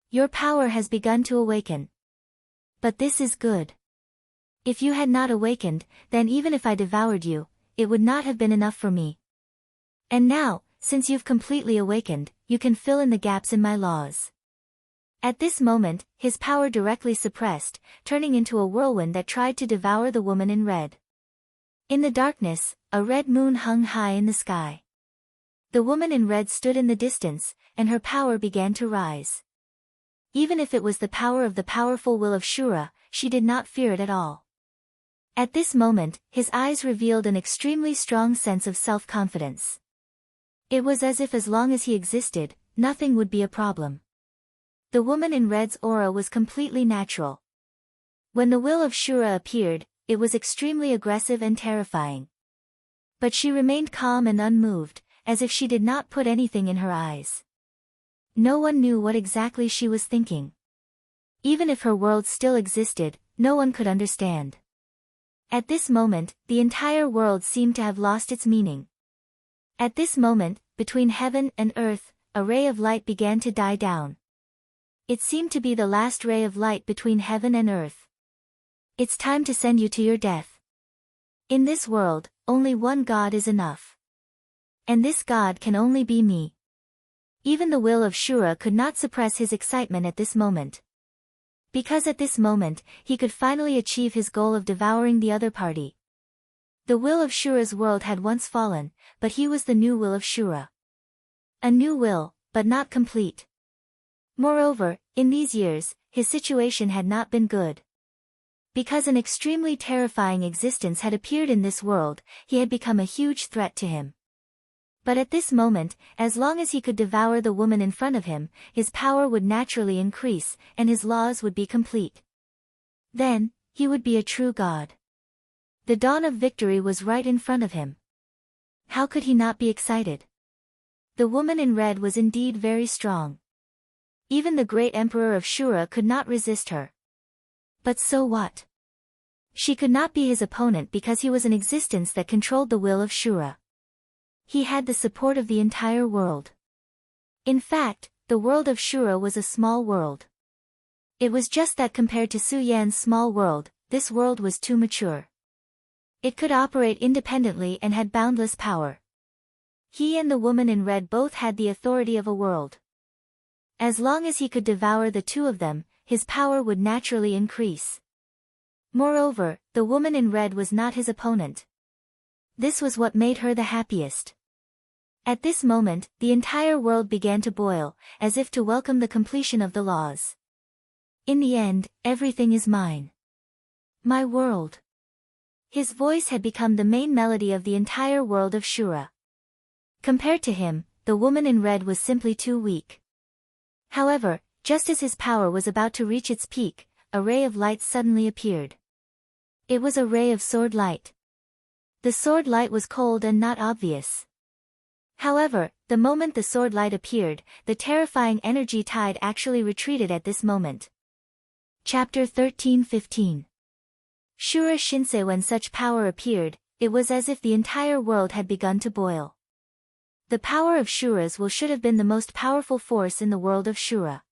Your power has begun to awaken. But this is good. If you had not awakened, then even if I devoured you, it would not have been enough for me. And now, since you've completely awakened, you can fill in the gaps in my laws." At this moment, his power directly suppressed, turning into a whirlwind that tried to devour the woman in red. In the darkness, a red moon hung high in the sky. The woman in red stood in the distance, and her power began to rise. Even if it was the power of the powerful will of Shura, she did not fear it at all. At this moment, his eyes revealed an extremely strong sense of self-confidence. It was as if as long as he existed, nothing would be a problem. The woman in red's aura was completely natural. When the will of Shura appeared, it was extremely aggressive and terrifying. But she remained calm and unmoved, as if she did not put anything in her eyes. No one knew what exactly she was thinking. Even if her world still existed, no one could understand. At this moment, the entire world seemed to have lost its meaning. At this moment, between heaven and earth, a ray of light began to die down. It seemed to be the last ray of light between heaven and earth. "It's time to send you to your death. In this world, only one God is enough. And this God can only be me." Even the will of Shura could not suppress his excitement at this moment. Because at this moment, he could finally achieve his goal of devouring the other party. The will of Shura's world had once fallen, but he was the new will of Shura. A new will, but not complete. Moreover, in these years, his situation had not been good. Because an extremely terrifying existence had appeared in this world, he had become a huge threat to him. But at this moment, as long as he could devour the woman in front of him, his power would naturally increase, and his laws would be complete. Then, he would be a true god. The dawn of victory was right in front of him. How could he not be excited? The woman in red was indeed very strong. Even the great emperor of Shura could not resist her. But so what? She could not be his opponent because he was an existence that controlled the will of Shura. He had the support of the entire world. In fact, the world of Shura was a small world. It was just that compared to Su Yan's small world, this world was too mature. It could operate independently and had boundless power. He and the woman in red both had the authority of a world. As long as he could devour the two of them, his power would naturally increase. Moreover, the woman in red was not his opponent. This was what made her the happiest. At this moment, the entire world began to boil, as if to welcome the completion of the laws. In the end, everything is mine. My world. His voice had become the main melody of the entire world of Shura. Compared to him, the woman in red was simply too weak. However, just as his power was about to reach its peak, a ray of light suddenly appeared. It was a ray of sword light. The sword light was cold and not obvious. However, the moment the sword light appeared, the terrifying energy tide actually retreated at this moment. Chapter 13-15. Shura Shinsei. When such power appeared, it was as if the entire world had begun to boil. The power of Shura's will should have been the most powerful force in the world of Shura.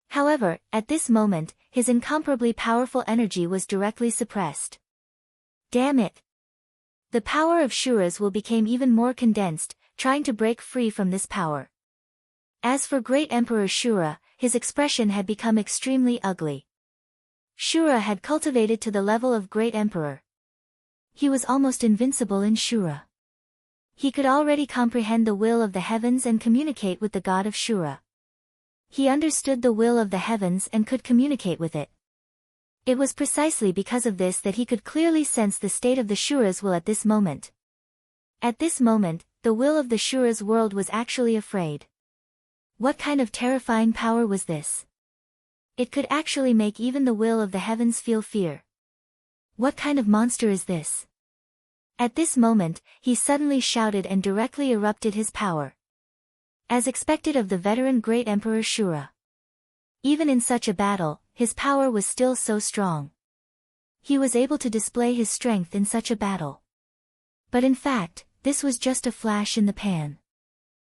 However, at this moment, his incomparably powerful energy was directly suppressed. Damn it! The power of Shura's will became even more condensed, trying to break free from this power. As for Great Emperor Shura, his expression had become extremely ugly. Shura had cultivated to the level of Great Emperor. He was almost invincible in Shura. He could already comprehend the will of the heavens and communicate with the god of Shura. He understood the will of the heavens and could communicate with it. It was precisely because of this that he could clearly sense the state of the Shura's will at this moment. At this moment, the will of the Shura's world was actually afraid. What kind of terrifying power was this? It could actually make even the will of the heavens feel fear. What kind of monster is this? At this moment, he suddenly shouted and directly erupted his power. As expected of the veteran Great Emperor Shura. Even in such a battle, his power was still so strong. He was able to display his strength in such a battle. But in fact, this was just a flash in the pan.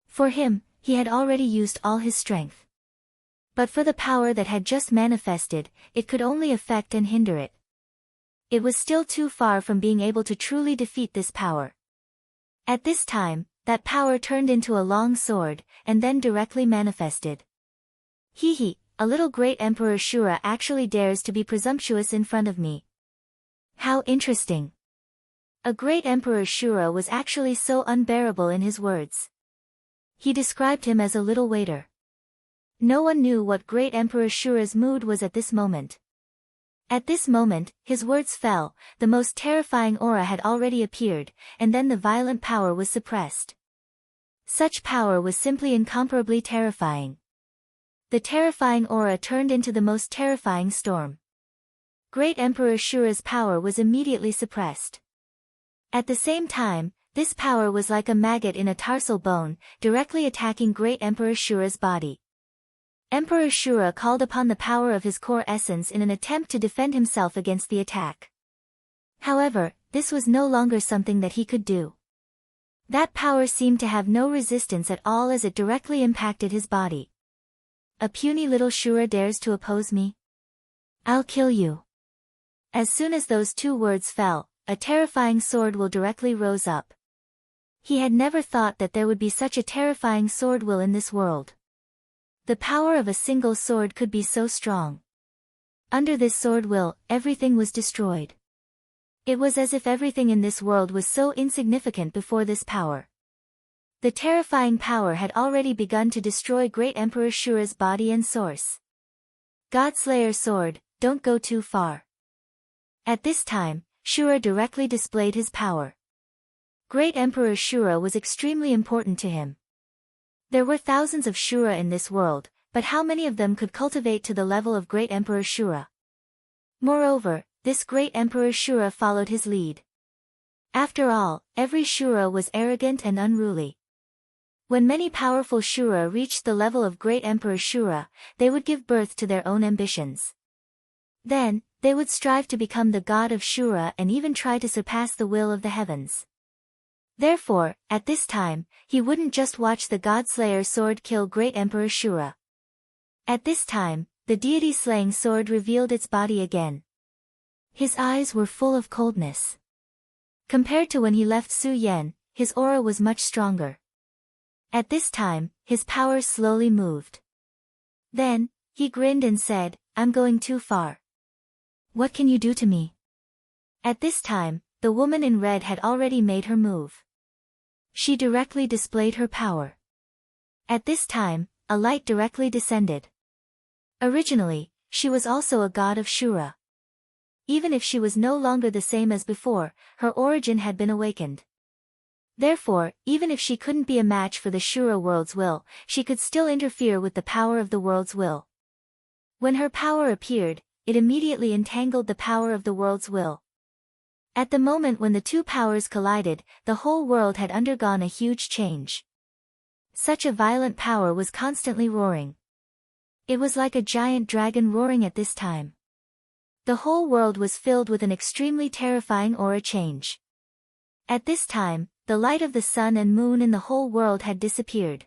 For him, he had already used all his strength. But for the power that had just manifested, it could only affect and hinder it. It was still too far from being able to truly defeat this power. At this time, that power turned into a long sword, and then directly manifested. Hee, a little great Emperor Shura actually dares to be presumptuous in front of me. How interesting. A great Emperor Shura was actually so unbearable in his words. He described him as a little waiter. No one knew what great Emperor Shura's mood was at this moment. At this moment, his words fell, the most terrifying aura had already appeared, and then the violent power was suppressed. Such power was simply incomparably terrifying. The terrifying aura turned into the most terrifying storm. Great Emperor Shura's power was immediately suppressed. At the same time, this power was like a maggot in a tarsal bone, directly attacking Great Emperor Shura's body. Emperor Shura called upon the power of his core essence in an attempt to defend himself against the attack. However, this was no longer something that he could do. That power seemed to have no resistance at all as it directly impacted his body. A puny little Shura dares to oppose me? I'll kill you. As soon as those two words fell, a terrifying sword will directly rose up. He had never thought that there would be such a terrifying sword will in this world. The power of a single sword could be so strong. Under this sword will, everything was destroyed. It was as if everything in this world was so insignificant before this power. The terrifying power had already begun to destroy Great Emperor Shura's body and source. Godslayer sword, don't go too far. At this time, Shura directly displayed his power. Great Emperor Shura was extremely important to him. There were thousands of Shura in this world, but how many of them could cultivate to the level of Great Emperor Shura? Moreover, this Great Emperor Shura followed his lead. After all, every Shura was arrogant and unruly. When many powerful Shura reached the level of Great Emperor Shura, they would give birth to their own ambitions. Then, they would strive to become the god of Shura and even try to surpass the will of the heavens. Therefore, at this time, he wouldn't just watch the Godslayer sword kill Great Emperor Shura. At this time, the deity-slaying sword revealed its body again. His eyes were full of coldness. Compared to when he left Su Yan, his aura was much stronger. At this time, his power slowly moved. Then, he grinned and said, I'm going too far. What can you do to me? At this time, the woman in red had already made her move. She directly displayed her power. At this time, a light directly descended. Originally, she was also a god of Shura. Even if she was no longer the same as before, her origin had been awakened. Therefore, even if she couldn't be a match for the Shura world's will, she could still interfere with the power of the world's will. When her power appeared, it immediately entangled the power of the world's will. At the moment when the two powers collided, the whole world had undergone a huge change. Such a violent power was constantly roaring. It was like a giant dragon roaring at this time. The whole world was filled with an extremely terrifying aura change. At this time, the light of the sun and moon in the whole world had disappeared.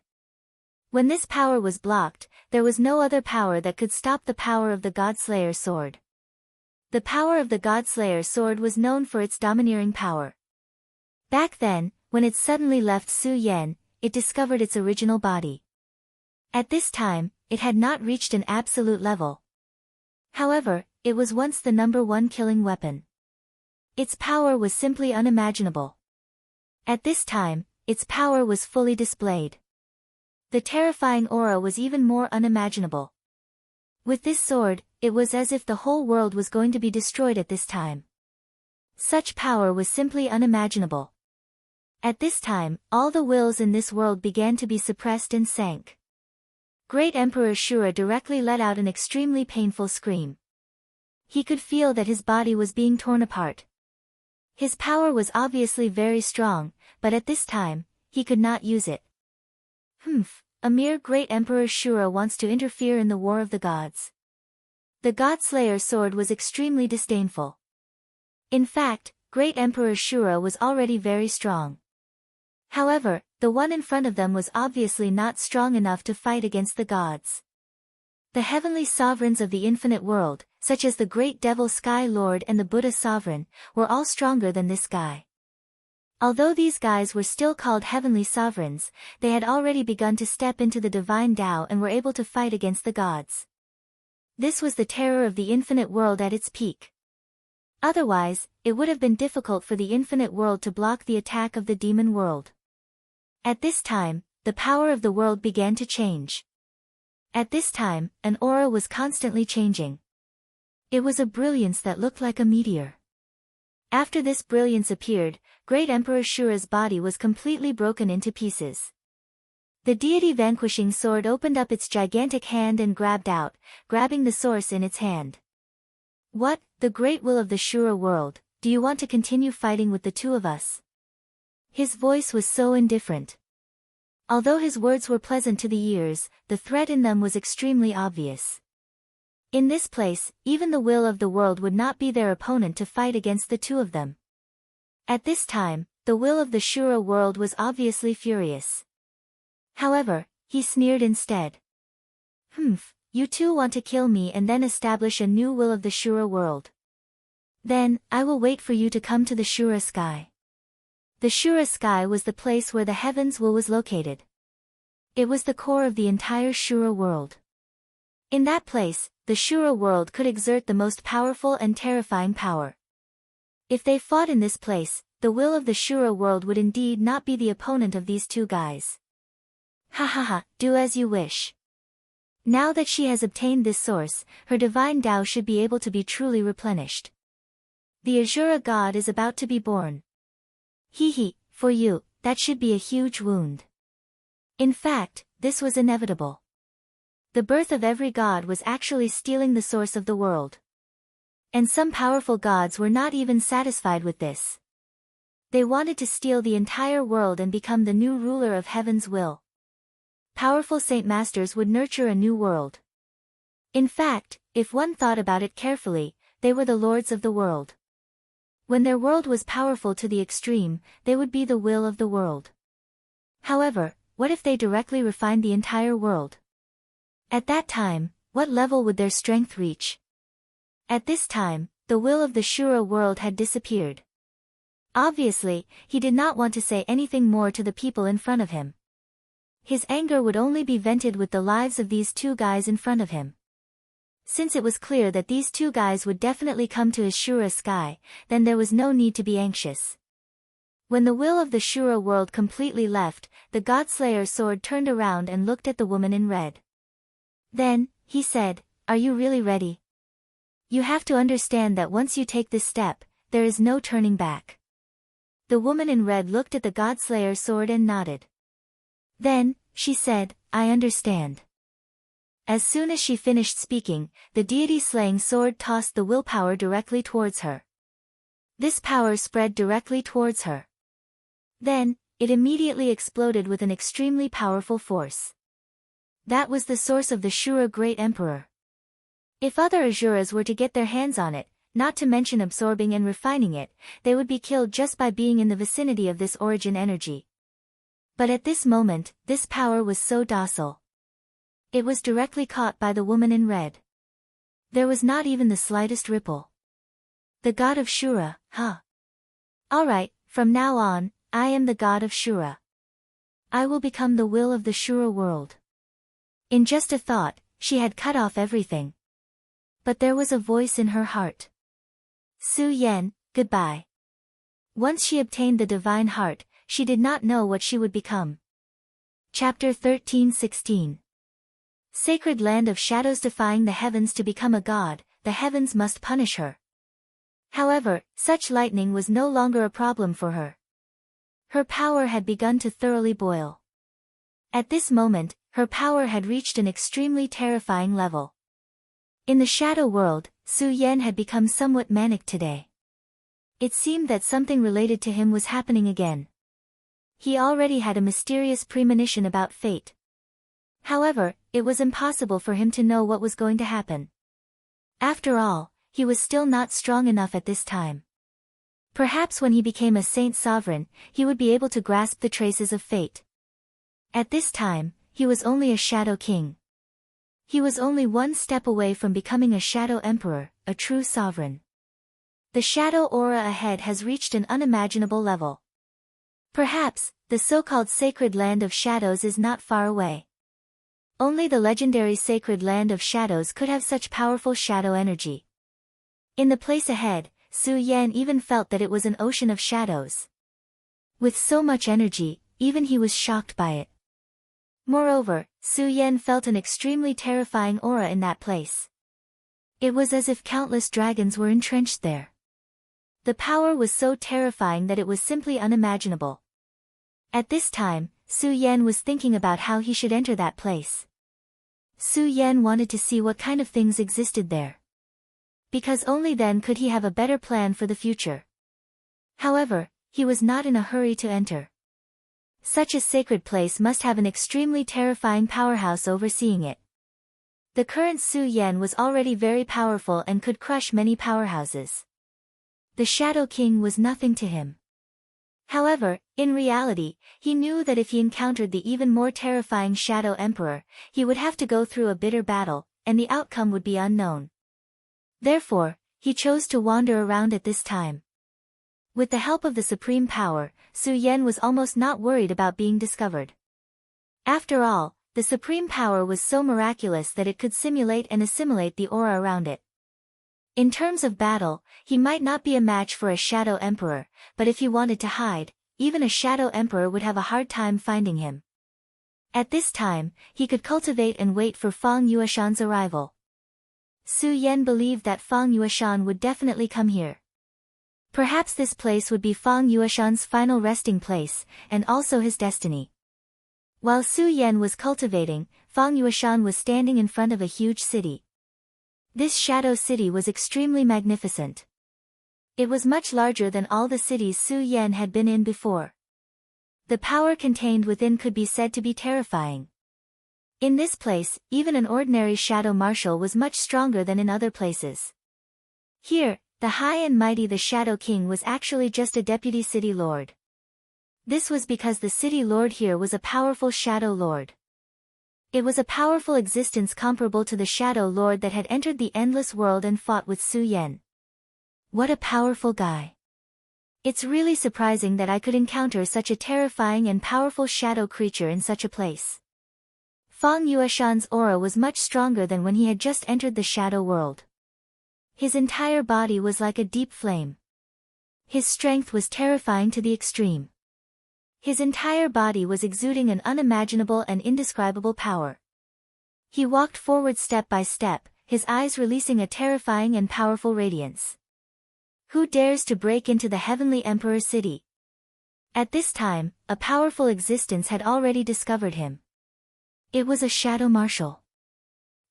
When this power was blocked, there was no other power that could stop the power of the Godslayer sword. The power of the Godslayer sword was known for its domineering power. Back then, when it suddenly left Su Yan, it discovered its original body. At this time, it had not reached an absolute level. However, it was once the #1 killing weapon. Its power was simply unimaginable. At this time, its power was fully displayed. The terrifying aura was even more unimaginable. With this sword, it was as if the whole world was going to be destroyed at this time. Such power was simply unimaginable. At this time, all the wills in this world began to be suppressed and sank. Great Emperor Shura directly let out an extremely painful scream. He could feel that his body was being torn apart. His power was obviously very strong, but at this time, he could not use it. A mere Great Emperor Shura wants to interfere in the war of the gods. The Godslayer sword was extremely disdainful. In fact, Great Emperor Shura was already very strong. However, the one in front of them was obviously not strong enough to fight against the gods. The heavenly sovereigns of the infinite world, such as the great devil Sky Lord and the Buddha Sovereign, were all stronger than this guy. Although these guys were still called heavenly sovereigns, they had already begun to step into the divine Tao and were able to fight against the gods. This was the terror of the infinite world at its peak. Otherwise, it would have been difficult for the infinite world to block the attack of the demon world. At this time, the power of the world began to change. At this time, an aura was constantly changing. It was a brilliance that looked like a meteor. After this brilliance appeared, Great Emperor Shura's body was completely broken into pieces. The deity vanquishing sword opened up its gigantic hand and grabbing the source in its hand. What, the great will of the Shura world, do you want to continue fighting with the two of us? His voice was so indifferent. Although his words were pleasant to the ears, the threat in them was extremely obvious. In this place, even the will of the world would not be their opponent to fight against the two of them. At this time, the will of the Shura world was obviously furious. However, he sneered instead. You two want to kill me and then establish a new will of the Shura world. Then, I will wait for you to come to the Shura sky. The Shura sky was the place where the heavens will was located. It was the core of the entire Shura world. In that place, the Shura world could exert the most powerful and terrifying power. If they fought in this place, the will of the Shura world would indeed not be the opponent of these two guys. Do as you wish. Now that she has obtained this source, her divine Tao should be able to be truly replenished. The Azura god is about to be born. For you, that should be a huge wound. In fact, this was inevitable. The birth of every god was actually stealing the source of the world. And some powerful gods were not even satisfied with this. They wanted to steal the entire world and become the new ruler of heaven's will. Powerful saint masters would nurture a new world. In fact, if one thought about it carefully, they were the lords of the world. When their world was powerful to the extreme, they would be the will of the world. However, what if they directly refined the entire world? At that time, what level would their strength reach? At this time, the will of the Shura world had disappeared. Obviously, he did not want to say anything more to the people in front of him. His anger would only be vented with the lives of these two guys in front of him. Since it was clear that these two guys would definitely come to his Shura sky, then there was no need to be anxious. When the will of the Shura world completely left, the Godslayer sword turned around and looked at the woman in red. Then, he said, "Are you really ready? You have to understand that once you take this step, there is no turning back." The woman in red looked at the Godslayer sword and nodded. Then, she said, "I understand." As soon as she finished speaking, the deity-slaying sword tossed the willpower directly towards her. This power spread directly towards her. Then, it immediately exploded with an extremely powerful force. That was the source of the Shura Great Emperor. If other Azuras were to get their hands on it, not to mention absorbing and refining it, they would be killed just by being in the vicinity of this origin energy. But at this moment, this power was so docile. It was directly caught by the woman in red. There was not even the slightest ripple. The god of Shura, Alright, from now on, I am the god of Shura. I will become the will of the Shura world. In just a thought, she had cut off everything. But there was a voice in her heart. Su Yan, goodbye. Once she obtained the divine heart, she did not know what she would become. Chapter 13:16. Sacred land of shadows, defying the heavens to become a god, the heavens must punish her. However, such lightning was no longer a problem for her. Her power had begun to thoroughly boil. At this moment, her power had reached an extremely terrifying level. In the shadow world, Su Yan had become somewhat manic today. It seemed that something related to him was happening again. He already had a mysterious premonition about fate. However, it was impossible for him to know what was going to happen. After all, he was still not strong enough at this time. Perhaps when he became a saint sovereign, he would be able to grasp the traces of fate. At this time, he was only a shadow king. He was only one step away from becoming a Shadow Emperor, a true sovereign. The shadow aura ahead has reached an unimaginable level. Perhaps, the so-called sacred land of shadows is not far away. Only the legendary sacred land of shadows could have such powerful shadow energy. In the place ahead, Su Yan even felt that it was an ocean of shadows. With so much energy, even he was shocked by it. Moreover, Su Yan felt an extremely terrifying aura in that place. It was as if countless dragons were entrenched there. The power was so terrifying that it was simply unimaginable. At this time, Su Yan was thinking about how he should enter that place. Su Yan wanted to see what kind of things existed there. Because only then could he have a better plan for the future. However, he was not in a hurry to enter. Such a sacred place must have an extremely terrifying powerhouse overseeing it. The current Su Yan was already very powerful and could crush many powerhouses. The Shadow King was nothing to him. However, in reality, he knew that if he encountered the even more terrifying Shadow Emperor, he would have to go through a bitter battle, and the outcome would be unknown. Therefore, he chose to wander around at this time. With the help of the supreme power, Su Yan was almost not worried about being discovered. After all, the supreme power was so miraculous that it could simulate and assimilate the aura around it. In terms of battle, he might not be a match for a Shadow Emperor, but if he wanted to hide, even a Shadow Emperor would have a hard time finding him. At this time, he could cultivate and wait for Fang Yueshan's arrival. Su Yan believed that Fang Yueshan would definitely come here. Perhaps this place would be Fang Yueshan's final resting place, and also his destiny. While Su Yan was cultivating, Fang Yueshan was standing in front of a huge city. This shadow city was extremely magnificent. It was much larger than all the cities Su Yan had been in before. The power contained within could be said to be terrifying. In this place, even an ordinary shadow marshal was much stronger than in other places. Here, the high and mighty the Shadow King was actually just a deputy city lord. This was because the city lord here was a powerful shadow lord. It was a powerful existence comparable to the Shadow Lord that had entered the endless world and fought with Su Yan. What a powerful guy. It's really surprising that I could encounter such a terrifying and powerful shadow creature in such a place. Fang Yueshan's aura was much stronger than when he had just entered the shadow world. His entire body was like a deep flame. His strength was terrifying to the extreme. His entire body was exuding an unimaginable and indescribable power. He walked forward step by step, his eyes releasing a terrifying and powerful radiance. Who dares to break into the Heavenly Emperor city? At this time, a powerful existence had already discovered him. It was a shadow marshal.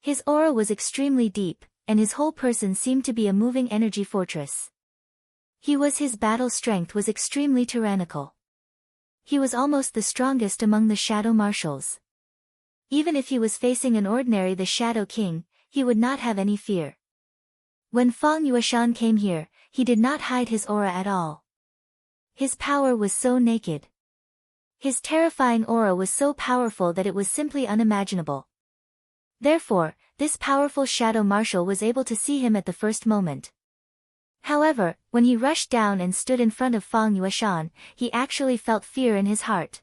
His aura was extremely deep, and his whole person seemed to be a moving energy fortress. His battle strength was extremely tyrannical. He was almost the strongest among the shadow marshals. Even if he was facing an ordinary the Shadow King, he would not have any fear. When Fang Yueshan came here, he did not hide his aura at all. His power was so naked. His terrifying aura was so powerful that it was simply unimaginable. Therefore, this powerful shadow marshal was able to see him at the first moment. However, when he rushed down and stood in front of Fang Yueshan, he actually felt fear in his heart.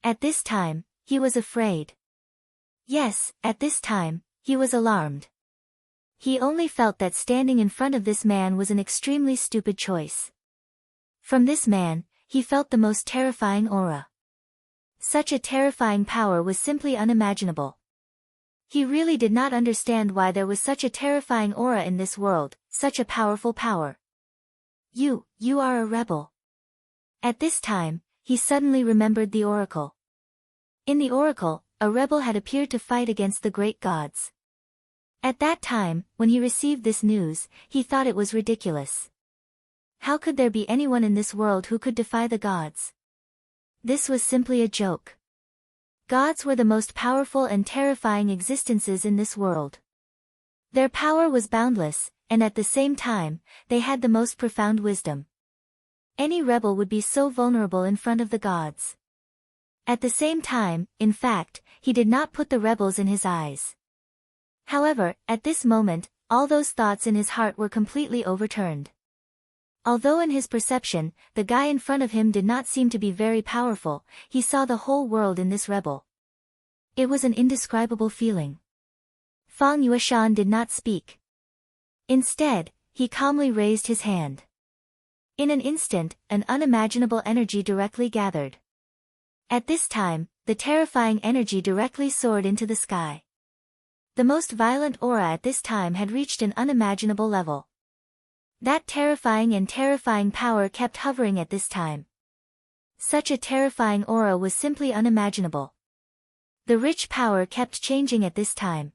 At this time, he was afraid. Yes, at this time, he was alarmed. He only felt that standing in front of this man was an extremely stupid choice. From this man, he felt the most terrifying aura. Such a terrifying power was simply unimaginable. He really did not understand why there was such a terrifying aura in this world, such a powerful power. You are a rebel. At this time, he suddenly remembered the oracle. In the oracle, a rebel had appeared to fight against the great gods. At that time, when he received this news, he thought it was ridiculous. How could there be anyone in this world who could defy the gods? This was simply a joke. Gods were the most powerful and terrifying existences in this world. Their power was boundless, and at the same time, they had the most profound wisdom. Any rebel would be so vulnerable in front of the gods. At the same time, in fact, he did not put the rebels in his eyes. However, at this moment, all those thoughts in his heart were completely overturned. Although in his perception, the guy in front of him did not seem to be very powerful, he saw the whole world in this rebel. It was an indescribable feeling. Fang Yueshan did not speak. Instead, he calmly raised his hand. In an instant, an unimaginable energy directly gathered. At this time, the terrifying energy directly soared into the sky. The most violent aura at this time had reached an unimaginable level. That terrifying power kept hovering at this time. Such a terrifying aura was simply unimaginable. The rich power kept changing at this time.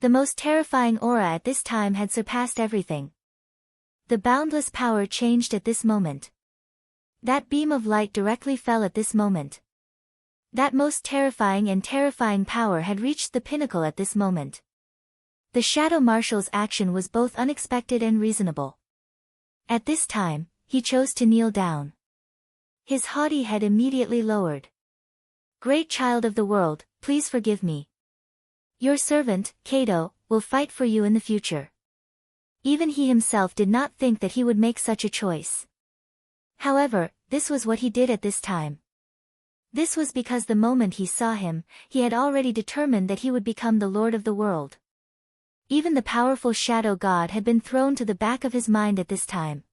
The most terrifying aura at this time had surpassed everything. The boundless power changed at this moment. That beam of light directly fell at this moment. That most terrifying power had reached the pinnacle at this moment. The Shadow Marshal's action was both unexpected and reasonable. At this time, he chose to kneel down. His haughty head immediately lowered. Great child of the world, please forgive me. Your servant, Kato, will fight for you in the future. Even he himself did not think that he would make such a choice. However, this was what he did at this time. This was because the moment he saw him, he had already determined that he would become the Lord of the world. Even the powerful shadow god had been thrown to the back of his mind at this time.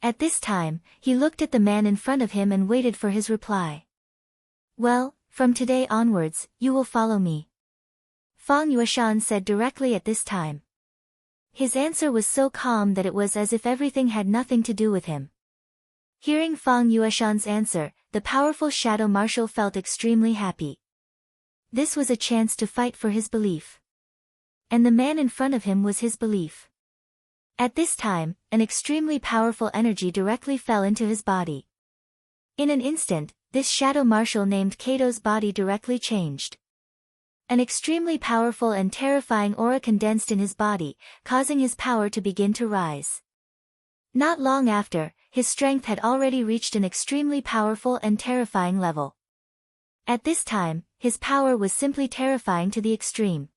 At this time, he looked at the man in front of him and waited for his reply. Well, from today onwards, you will follow me. Fang Yueshan said directly at this time. His answer was so calm that it was as if everything had nothing to do with him. Hearing Fang Yueshan's answer, the powerful Shadow Marshal felt extremely happy. This was a chance to fight for his belief. And the man in front of him was his belief. At this time, an extremely powerful energy directly fell into his body. In an instant, this Shadow Marshal named Kato's body directly changed. An extremely powerful and terrifying aura condensed in his body, causing his power to begin to rise. Not long after, his strength had already reached an extremely powerful and terrifying level. At this time, his power was simply terrifying to the extreme.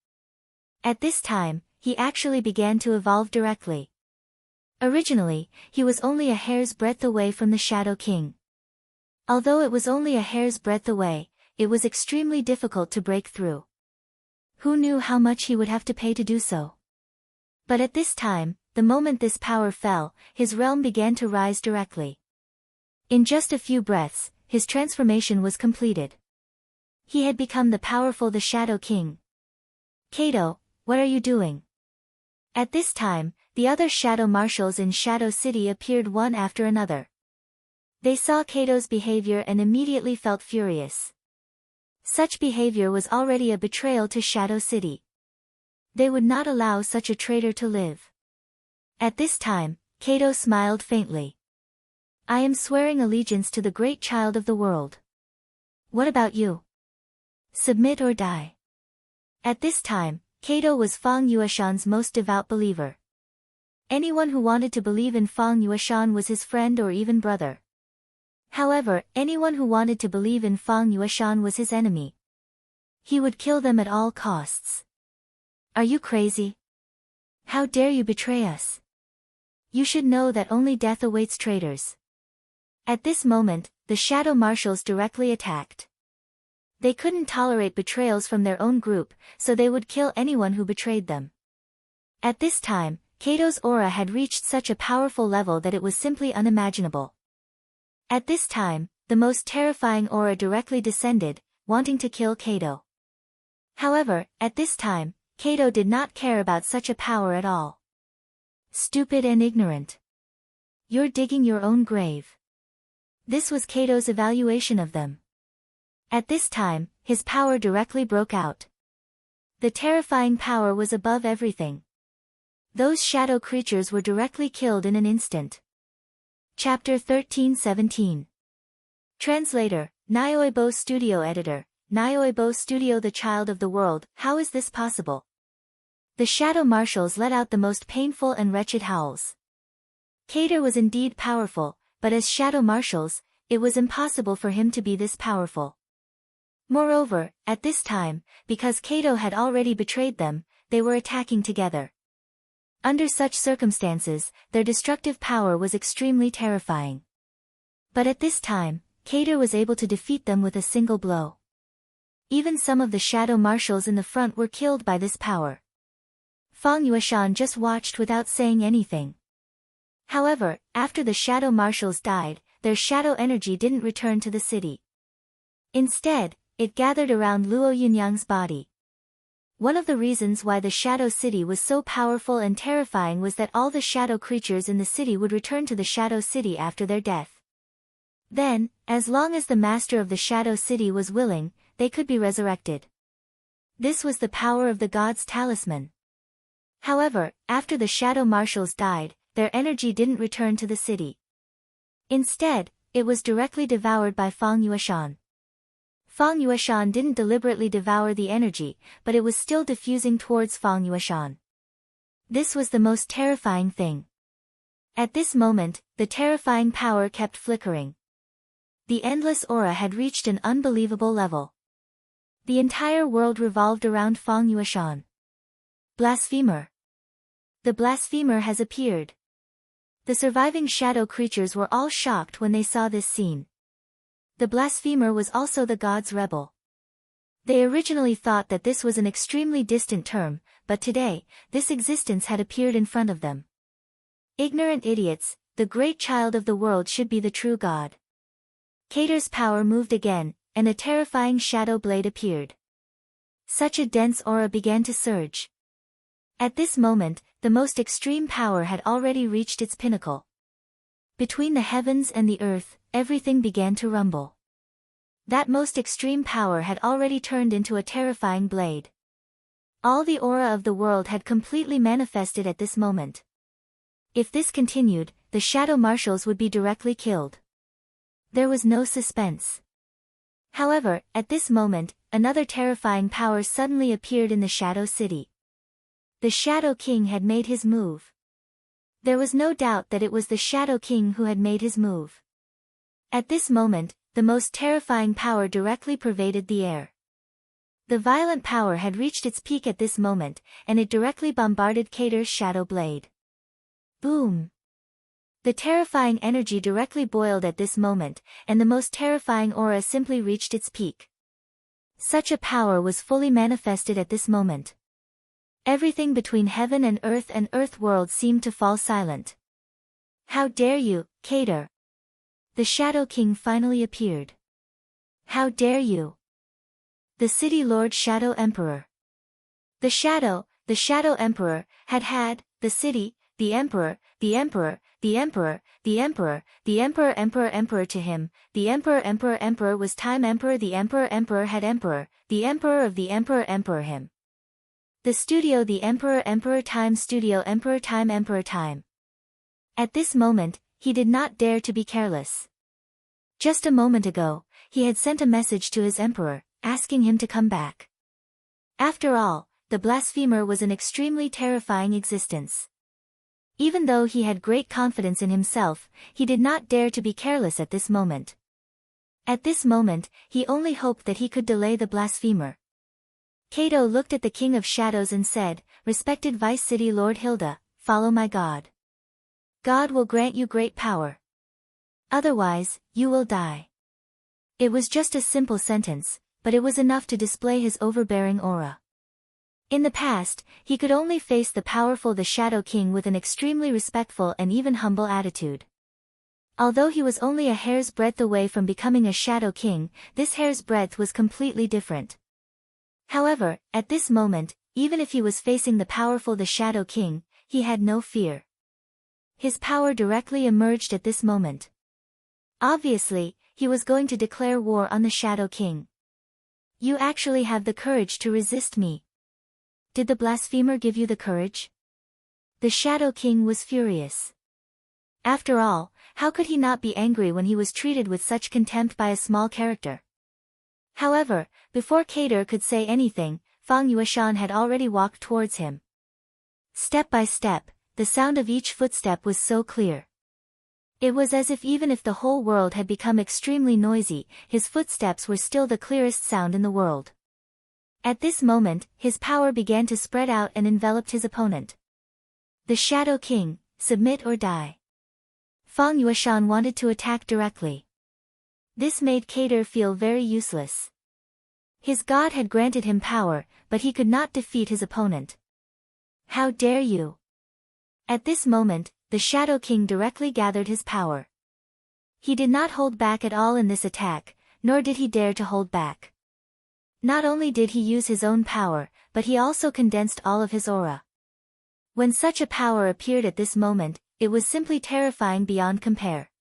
At this time, he actually began to evolve directly. Originally, he was only a hair's breadth away from the Shadow King. Although it was only a hair's breadth away, it was extremely difficult to break through. Who knew how much he would have to pay to do so? But at this time, the moment this power fell, his realm began to rise directly. In just a few breaths, his transformation was completed. He had become the powerful the Shadow King. Kato, what are you doing? At this time, the other Shadow Marshals in Shadow City appeared one after another. They saw Kato's behavior and immediately felt furious. Such behavior was already a betrayal to Shadow City. They would not allow such a traitor to live. At this time, Kato smiled faintly. I am swearing allegiance to the great child of the world. What about you? Submit or die. At this time, Kato was Fang Yueshan's most devout believer. Anyone who wanted to believe in Fang Yueshan was his friend or even brother. However, anyone who wanted to believe in Fang Yueshan was his enemy. He would kill them at all costs. Are you crazy? How dare you betray us? You should know that only death awaits traitors. At this moment, the Shadow Marshals directly attacked. They couldn't tolerate betrayals from their own group, so they would kill anyone who betrayed them. At this time, Kato's aura had reached such a powerful level that it was simply unimaginable. At this time, the most terrifying aura directly descended, wanting to kill Kato. However, at this time, Kato did not care about such a power at all. Stupid and ignorant. You're digging your own grave. This was Kato's evaluation of them. At this time, his power directly broke out. The terrifying power was above everything. Those shadow creatures were directly killed in an instant. Chapter 13-17. Translator, Nyoibo Studio Editor, Nyoibo Studio. The child of the world, how is this possible? The Shadow Marshals let out the most painful and wretched howls. Kato was indeed powerful, but as Shadow Marshals, it was impossible for him to be this powerful. Moreover, at this time, because Kato had already betrayed them, they were attacking together. Under such circumstances, their destructive power was extremely terrifying. But at this time, Kader was able to defeat them with a single blow. Even some of the shadow marshals in the front were killed by this power. Fang Yueshan just watched without saying anything. However, after the shadow marshals died, their shadow energy didn't return to the city. Instead, it gathered around Luo Yunyang's body. One of the reasons why the shadow city was so powerful and terrifying was that all the shadow creatures in the city would return to the shadow city after their death. Then, as long as the master of the shadow city was willing, they could be resurrected. This was the power of the god's talisman. However, after the shadow marshals died, their energy didn't return to the city. Instead, it was directly devoured by Fang Yueshan. Fang Yueshan didn't deliberately devour the energy, but it was still diffusing towards Fang Yueshan. This was the most terrifying thing. At this moment, the terrifying power kept flickering. The endless aura had reached an unbelievable level. The entire world revolved around Fang Yueshan. Blasphemer. The blasphemer has appeared. The surviving shadow creatures were all shocked when they saw this scene. The blasphemer was also the god's rebel. They originally thought that this was an extremely distant term, but today, this existence had appeared in front of them. Ignorant idiots, the great child of the world should be the true god. Kader's power moved again, and a terrifying shadow blade appeared. Such a dense aura began to surge. At this moment, the most extreme power had already reached its pinnacle. Between the heavens and the earth, everything began to rumble. That most extreme power had already turned into a terrifying blade. All the aura of the world had completely manifested at this moment. If this continued, the shadow marshals would be directly killed. There was no suspense. However, at this moment, another terrifying power suddenly appeared in the shadow city. The Shadow King had made his move. There was no doubt that it was the Shadow King who had made his move. At this moment, the most terrifying power directly pervaded the air. The violent power had reached its peak at this moment, and it directly bombarded Kader's shadow blade. Boom! The terrifying energy directly boiled at this moment, and the most terrifying aura simply reached its peak. Such a power was fully manifested at this moment. Everything between heaven and earth world seemed to fall silent. How dare you, Kader! The Shadow King finally appeared. How dare you! The City Lord Shadow Emperor. The Shadow Emperor, had, the city, the Emperor, the Emperor, the Emperor, the Emperor, the Emperor Emperor to him, the Emperor was time Emperor the Emperor had Emperor, the Emperor of the Emperor him. The studio the Emperor time studio Emperor time. At this moment, he did not dare to be careless. Just a moment ago, he had sent a message to his Emperor, asking him to come back. After all, the blasphemer was an extremely terrifying existence. Even though he had great confidence in himself, he did not dare to be careless at this moment. At this moment, he only hoped that he could delay the blasphemer. Kato looked at the King of Shadows and said, "Respected Vice City Lord Hilda, follow my God. God will grant you great power. Otherwise, you will die." It was just a simple sentence, but it was enough to display his overbearing aura. In the past, he could only face the powerful the Shadow King with an extremely respectful and even humble attitude. Although he was only a hair's breadth away from becoming a Shadow King, this hair's breadth was completely different. However, at this moment, even if he was facing the powerful the Shadow King, he had no fear. His power directly emerged at this moment. Obviously, he was going to declare war on the Shadow King. "You actually have the courage to resist me. Did the blasphemer give you the courage?" The Shadow King was furious. After all, how could he not be angry when he was treated with such contempt by a small character? However, before Kader could say anything, Fang Yueshan had already walked towards him. Step by step, the sound of each footstep was so clear. It was as if even if the whole world had become extremely noisy, his footsteps were still the clearest sound in the world. At this moment, his power began to spread out and enveloped his opponent. The Shadow King, submit or die. Fang Yueshan wanted to attack directly. This made Kader feel very useless. His god had granted him power, but he could not defeat his opponent. How dare you? At this moment, the Shadow King directly gathered his power. He did not hold back at all in this attack, nor did he dare to hold back. Not only did he use his own power, but he also condensed all of his aura. When such a power appeared at this moment, it was simply terrifying beyond compare.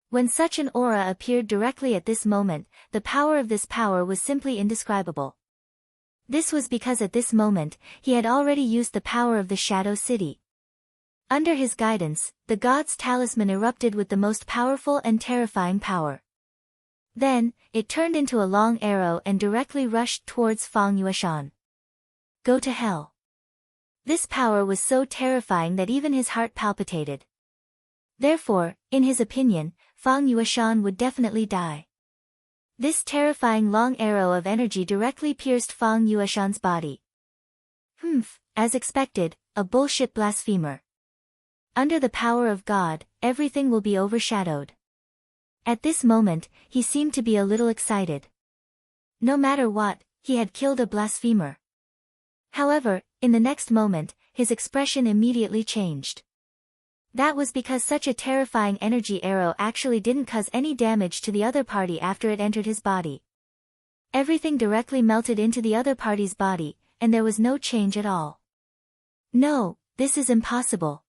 When such an aura appeared directly at this moment, the power of this power was simply indescribable. This was because at this moment, he had already used the power of the Shadow City. Under his guidance, the god's talisman erupted with the most powerful and terrifying power. Then, it turned into a long arrow and directly rushed towards Fang Yueshan. Go to hell. This power was so terrifying that even his heart palpitated. Therefore, in his opinion, Fang Yueshan would definitely die. This terrifying long arrow of energy directly pierced Fang Yueshan's body. As expected, a bullshit blasphemer. Under the power of God, everything will be overshadowed. At this moment, he seemed to be a little excited. No matter what, he had killed a blasphemer. However, in the next moment, his expression immediately changed. That was because such a terrifying energy arrow actually didn't cause any damage to the other party after it entered his body. Everything directly melted into the other party's body, and there was no change at all. No, this is impossible.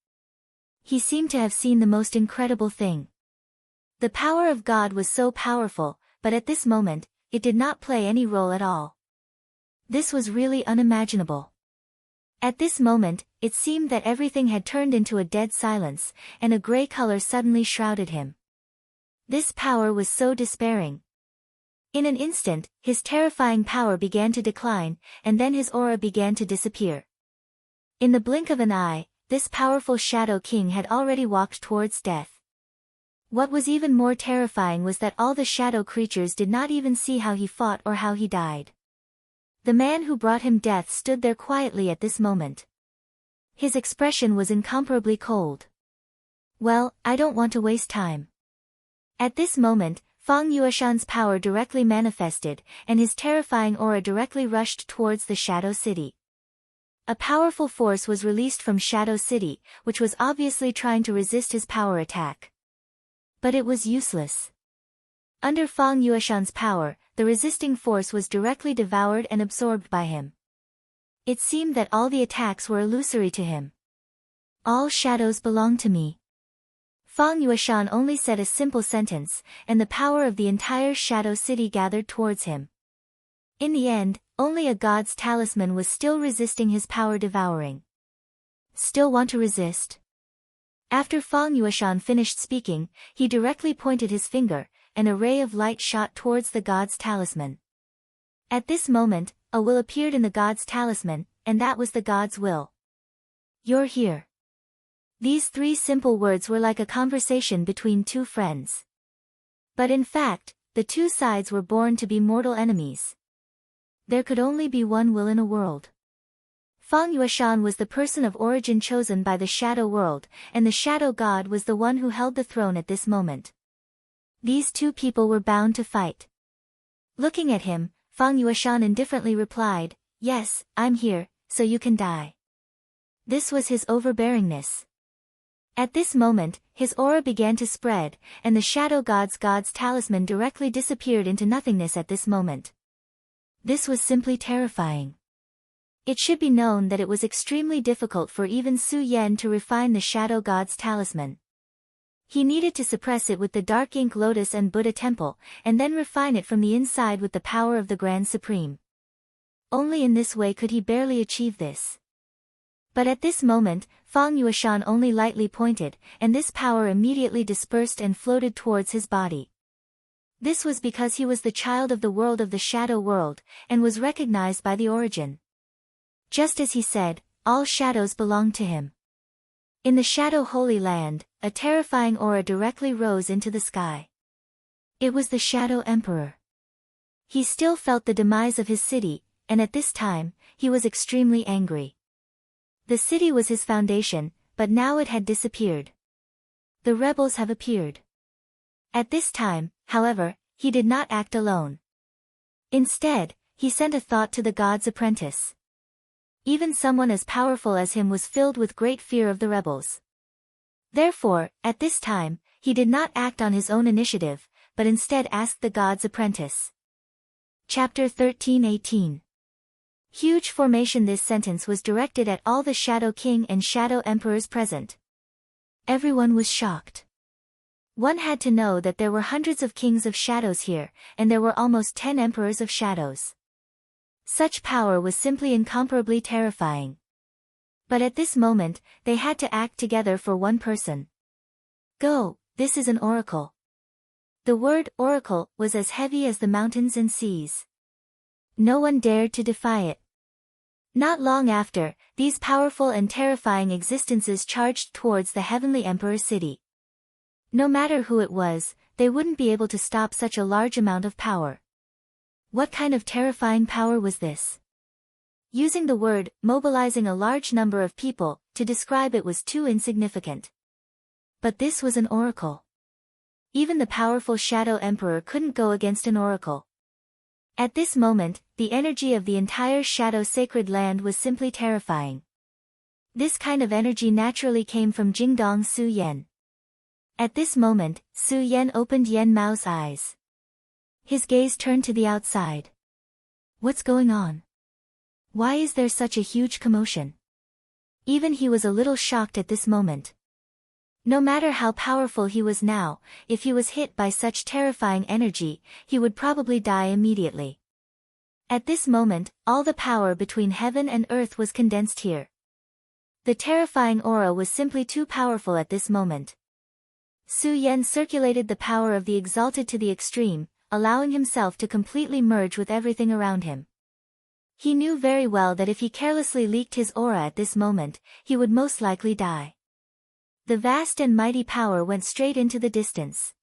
He seemed to have seen the most incredible thing. The power of God was so powerful, but at this moment, it did not play any role at all. This was really unimaginable. At this moment, it seemed that everything had turned into a dead silence, and a gray color suddenly shrouded him. This power was so despairing. In an instant, his terrifying power began to decline, and then his aura began to disappear. In the blink of an eye, this powerful Shadow King had already walked towards death. What was even more terrifying was that all the shadow creatures did not even see how he fought or how he died. The man who brought him death stood there quietly at this moment. His expression was incomparably cold. Well, I don't want to waste time. At this moment, Fang Yueshan's power directly manifested, and his terrifying aura directly rushed towards the Shadow City. A powerful force was released from Shadow City, which was obviously trying to resist his power attack. But it was useless. Under Fang Yueshan's power, the resisting force was directly devoured and absorbed by him. It seemed that all the attacks were illusory to him. All shadows belong to me. Fang Yueshan only said a simple sentence, and the power of the entire Shadow City gathered towards him. In the end, only a god's talisman was still resisting his power devouring. Still want to resist? After Fang Yueshan finished speaking, he directly pointed his finger, and a ray of light shot towards the god's talisman. At this moment, a will appeared in the god's talisman, and that was the god's will. You're here. These three simple words were like a conversation between two friends. But in fact, the two sides were born to be mortal enemies. There could only be one will in a world. Fang Yueshan was the person of origin chosen by the Shadow World, and the Shadow God was the one who held the throne at this moment. These two people were bound to fight. Looking at him, Fang Yueshan indifferently replied, "Yes, I'm here, so you can die." This was his overbearingness. At this moment, his aura began to spread, and the Shadow God's talisman directly disappeared into nothingness at this moment. This was simply terrifying. It should be known that it was extremely difficult for even Su Yan to refine the Shadow God's talisman. He needed to suppress it with the Dark Ink Lotus and Buddha Temple, and then refine it from the inside with the power of the Grand Supreme. Only in this way could he barely achieve this. But at this moment, Fang Yueshan only lightly pointed, and this power immediately dispersed and floated towards his body. This was because he was the child of the world of the Shadow World, and was recognized by the origin. Just as he said, all shadows belong to him. In the Shadow Holy Land, a terrifying aura directly rose into the sky. It was the Shadow Emperor. He still felt the demise of his city, and at this time, he was extremely angry. The city was his foundation, but now it had disappeared. The rebels have appeared. At this time, however, he did not act alone. Instead, he sent a thought to the god's apprentice. Even someone as powerful as him was filled with great fear of the rebels. Therefore, at this time, he did not act on his own initiative, but instead asked the god's apprentice. Chapter 13:18. Huge formation. This sentence was directed at all the Shadow King and Shadow Emperors present. Everyone was shocked. One had to know that there were hundreds of kings of shadows here, and there were almost 10 emperors of shadows. Such power was simply incomparably terrifying. But at this moment, they had to act together for one person. Go, this is an oracle. The word oracle was as heavy as the mountains and seas. No one dared to defy it. Not long after, these powerful and terrifying existences charged towards the heavenly emperor city. No matter who it was, they wouldn't be able to stop such a large amount of power. What kind of terrifying power was this? Using the word, mobilizing a large number of people, to describe it was too insignificant. But this was an oracle. Even the powerful Shadow Emperor couldn't go against an oracle. At this moment, the energy of the entire Shadow Sacred Land was simply terrifying. This kind of energy naturally came from Jingdong Su Yan. At this moment, Su Yan opened Yan Mao's eyes. His gaze turned to the outside. What's going on? Why is there such a huge commotion? Even he was a little shocked at this moment. No matter how powerful he was now, if he was hit by such terrifying energy, he would probably die immediately. At this moment, all the power between heaven and earth was condensed here. The terrifying aura was simply too powerful at this moment. Su Yan circulated the power of the exalted to the extreme, allowing himself to completely merge with everything around him. He knew very well that if he carelessly leaked his aura at this moment, he would most likely die. The vast and mighty power went straight into the distance.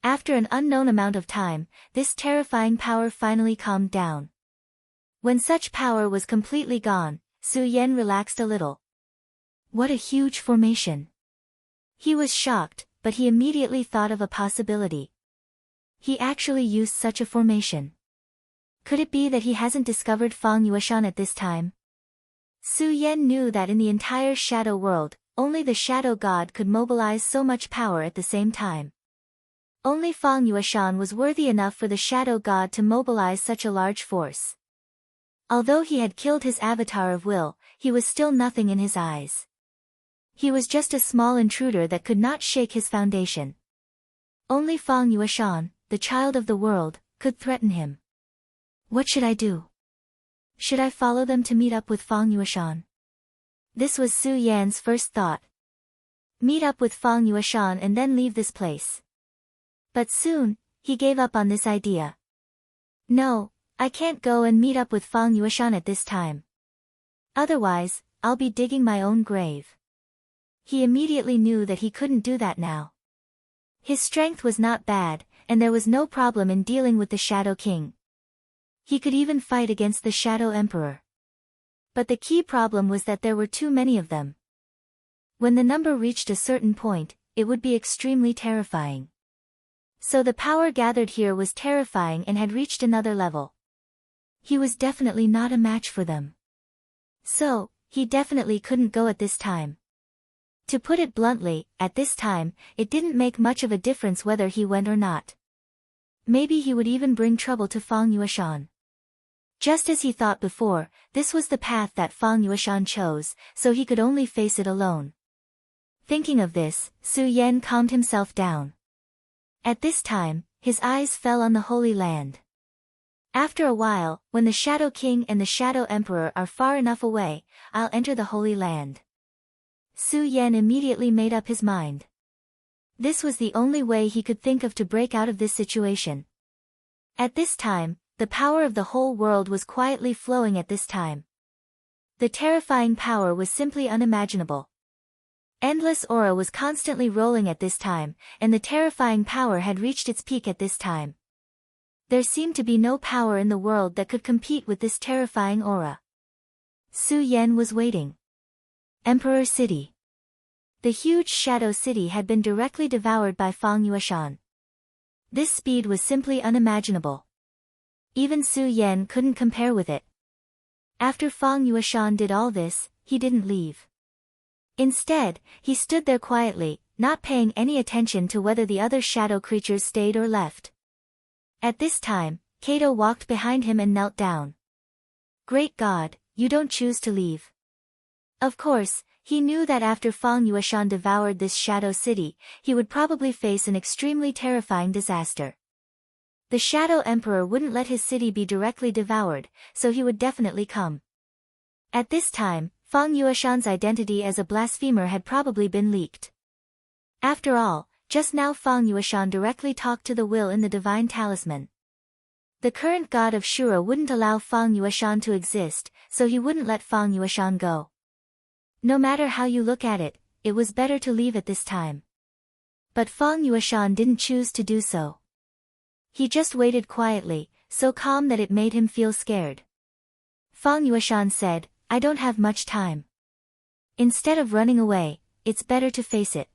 After an unknown amount of time, this terrifying power finally calmed down. When such power was completely gone, Su Yan relaxed a little. What a huge formation! He was shocked, but he immediately thought of a possibility. He actually used such a formation. Could it be that he hasn't discovered Fang Yueshan at this time? Su Yan knew that in the entire shadow world, only the Shadow God could mobilize so much power at the same time. Only Fang Yueshan was worthy enough for the Shadow God to mobilize such a large force. Although he had killed his avatar of will, he was still nothing in his eyes. He was just a small intruder that could not shake his foundation. Only Fang Yueshan, the child of the world, could threaten him. What should I do? Should I follow them to meet up with Fang Yueshan? This was Su Yan's first thought. Meet up with Fang Yueshan and then leave this place. But soon, he gave up on this idea. No, I can't go and meet up with Fang Yueshan at this time. Otherwise, I'll be digging my own grave. He immediately knew that he couldn't do that now. His strength was not bad, and there was no problem in dealing with the Shadow King. He could even fight against the Shadow Emperor. But the key problem was that there were too many of them. When the number reached a certain point, it would be extremely terrifying. So the power gathered here was terrifying and had reached another level. He was definitely not a match for them. So, he definitely couldn't go at this time. To put it bluntly, at this time, it didn't make much of a difference whether he went or not. Maybe he would even bring trouble to Fang Yueshan. Just as he thought before, this was the path that Fang Yueshan chose, so he could only face it alone. Thinking of this, Su Yan calmed himself down. At this time, his eyes fell on the Holy Land. After a while, when the Shadow King and the Shadow Emperor are far enough away, I'll enter the Holy Land. Su Yan immediately made up his mind. This was the only way he could think of to break out of this situation. At this time, the power of the whole world was quietly flowing at this time. The terrifying power was simply unimaginable. Endless aura was constantly rolling at this time, and the terrifying power had reached its peak at this time. There seemed to be no power in the world that could compete with this terrifying aura. Su Yan was waiting. Emperor City. The huge shadow city had been directly devoured by Fang Yueshan. This speed was simply unimaginable. Even Su Yan couldn't compare with it. After Fang Yueshan did all this, he didn't leave. Instead, he stood there quietly, not paying any attention to whether the other shadow creatures stayed or left. At this time, Kato walked behind him and knelt down. Great God, you don't choose to leave. Of course, he knew that after Fang Yueshan devoured this shadow city, he would probably face an extremely terrifying disaster. The Shadow Emperor wouldn't let his city be directly devoured, so he would definitely come. At this time, Fang Yueshan's identity as a blasphemer had probably been leaked. After all, just now Fang Yueshan directly talked to the will in the divine talisman. The current god of Shura wouldn't allow Fang Yueshan to exist, so he wouldn't let Fang Yueshan go. No matter how you look at it, it was better to leave at this time. But Fang Yueshan didn't choose to do so. He just waited quietly, so calm that it made him feel scared. Fang Yueshan said, I don't have much time. Instead of running away, it's better to face it.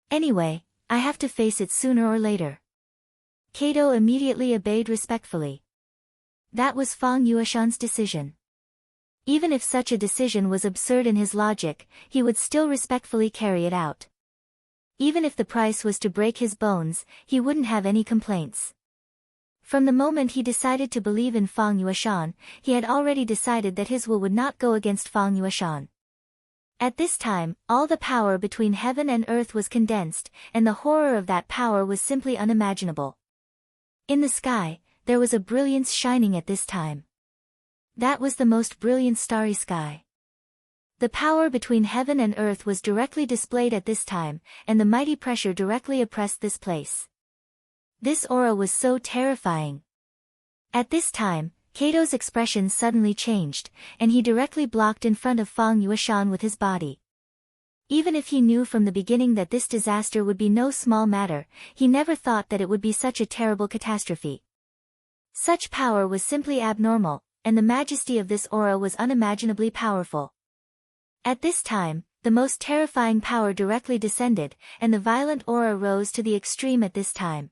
Anyway, I have to face it sooner or later. Kato immediately obeyed respectfully. That was Fang Yueshan's decision. Even if such a decision was absurd in his logic, he would still respectfully carry it out. Even if the price was to break his bones, he wouldn't have any complaints. From the moment he decided to believe in Fang Yueshan, he had already decided that his will would not go against Fang Yueshan. At this time, all the power between heaven and earth was condensed, and the horror of that power was simply unimaginable. In the sky, there was a brilliance shining at this time. That was the most brilliant starry sky. The power between heaven and earth was directly displayed at this time, and the mighty pressure directly oppressed this place. This aura was so terrifying. At this time, Kato's expression suddenly changed, and he directly blocked in front of Fang Yueshan with his body. Even if he knew from the beginning that this disaster would be no small matter, he never thought that it would be such a terrible catastrophe. Such power was simply abnormal, and the majesty of this aura was unimaginably powerful. At this time, the most terrifying power directly descended, and the violent aura rose to the extreme at this time.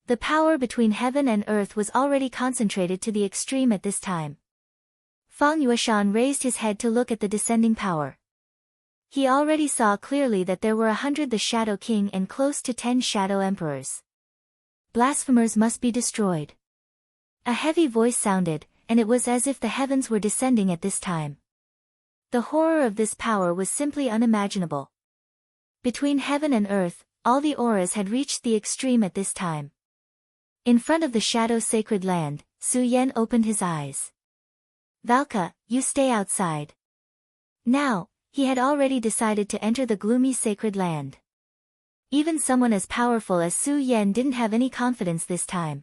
The power between heaven and earth was already concentrated to the extreme at this time. Fang Yueshan raised his head to look at the descending power. He already saw clearly that there were 100 the Shadow King and close to 10 Shadow Emperors. Blasphemers must be destroyed. A heavy voice sounded, and it was as if the heavens were descending at this time. The horror of this power was simply unimaginable. Between heaven and earth, all the auras had reached the extreme at this time. In front of the Shadow Sacred Land, Su Yan opened his eyes. Valka, you stay outside. Now, he had already decided to enter the gloomy Sacred Land. Even someone as powerful as Su Yan didn't have any confidence this time.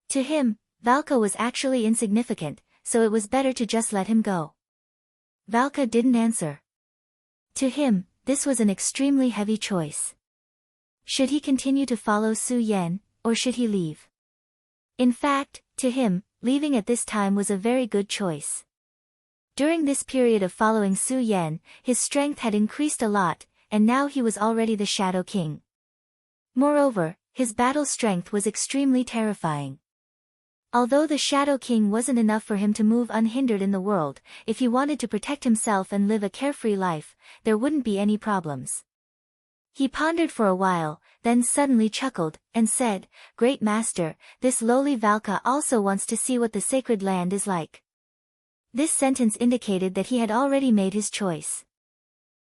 To him, Valka was actually insignificant, so it was better to just let him go. Valka didn't answer. To him, this was an extremely heavy choice. Should he continue to follow Su Yan, or should he leave? In fact, to him, leaving at this time was a very good choice. During this period of following Su Yan, his strength had increased a lot, and now he was already the Shadow King. Moreover, his battle strength was extremely terrifying. Although the Shadow King wasn't enough for him to move unhindered in the world, if he wanted to protect himself and live a carefree life, there wouldn't be any problems. He pondered for a while, then suddenly chuckled, and said, Great Master, this lowly Valka also wants to see what the sacred land is like. This sentence indicated that he had already made his choice.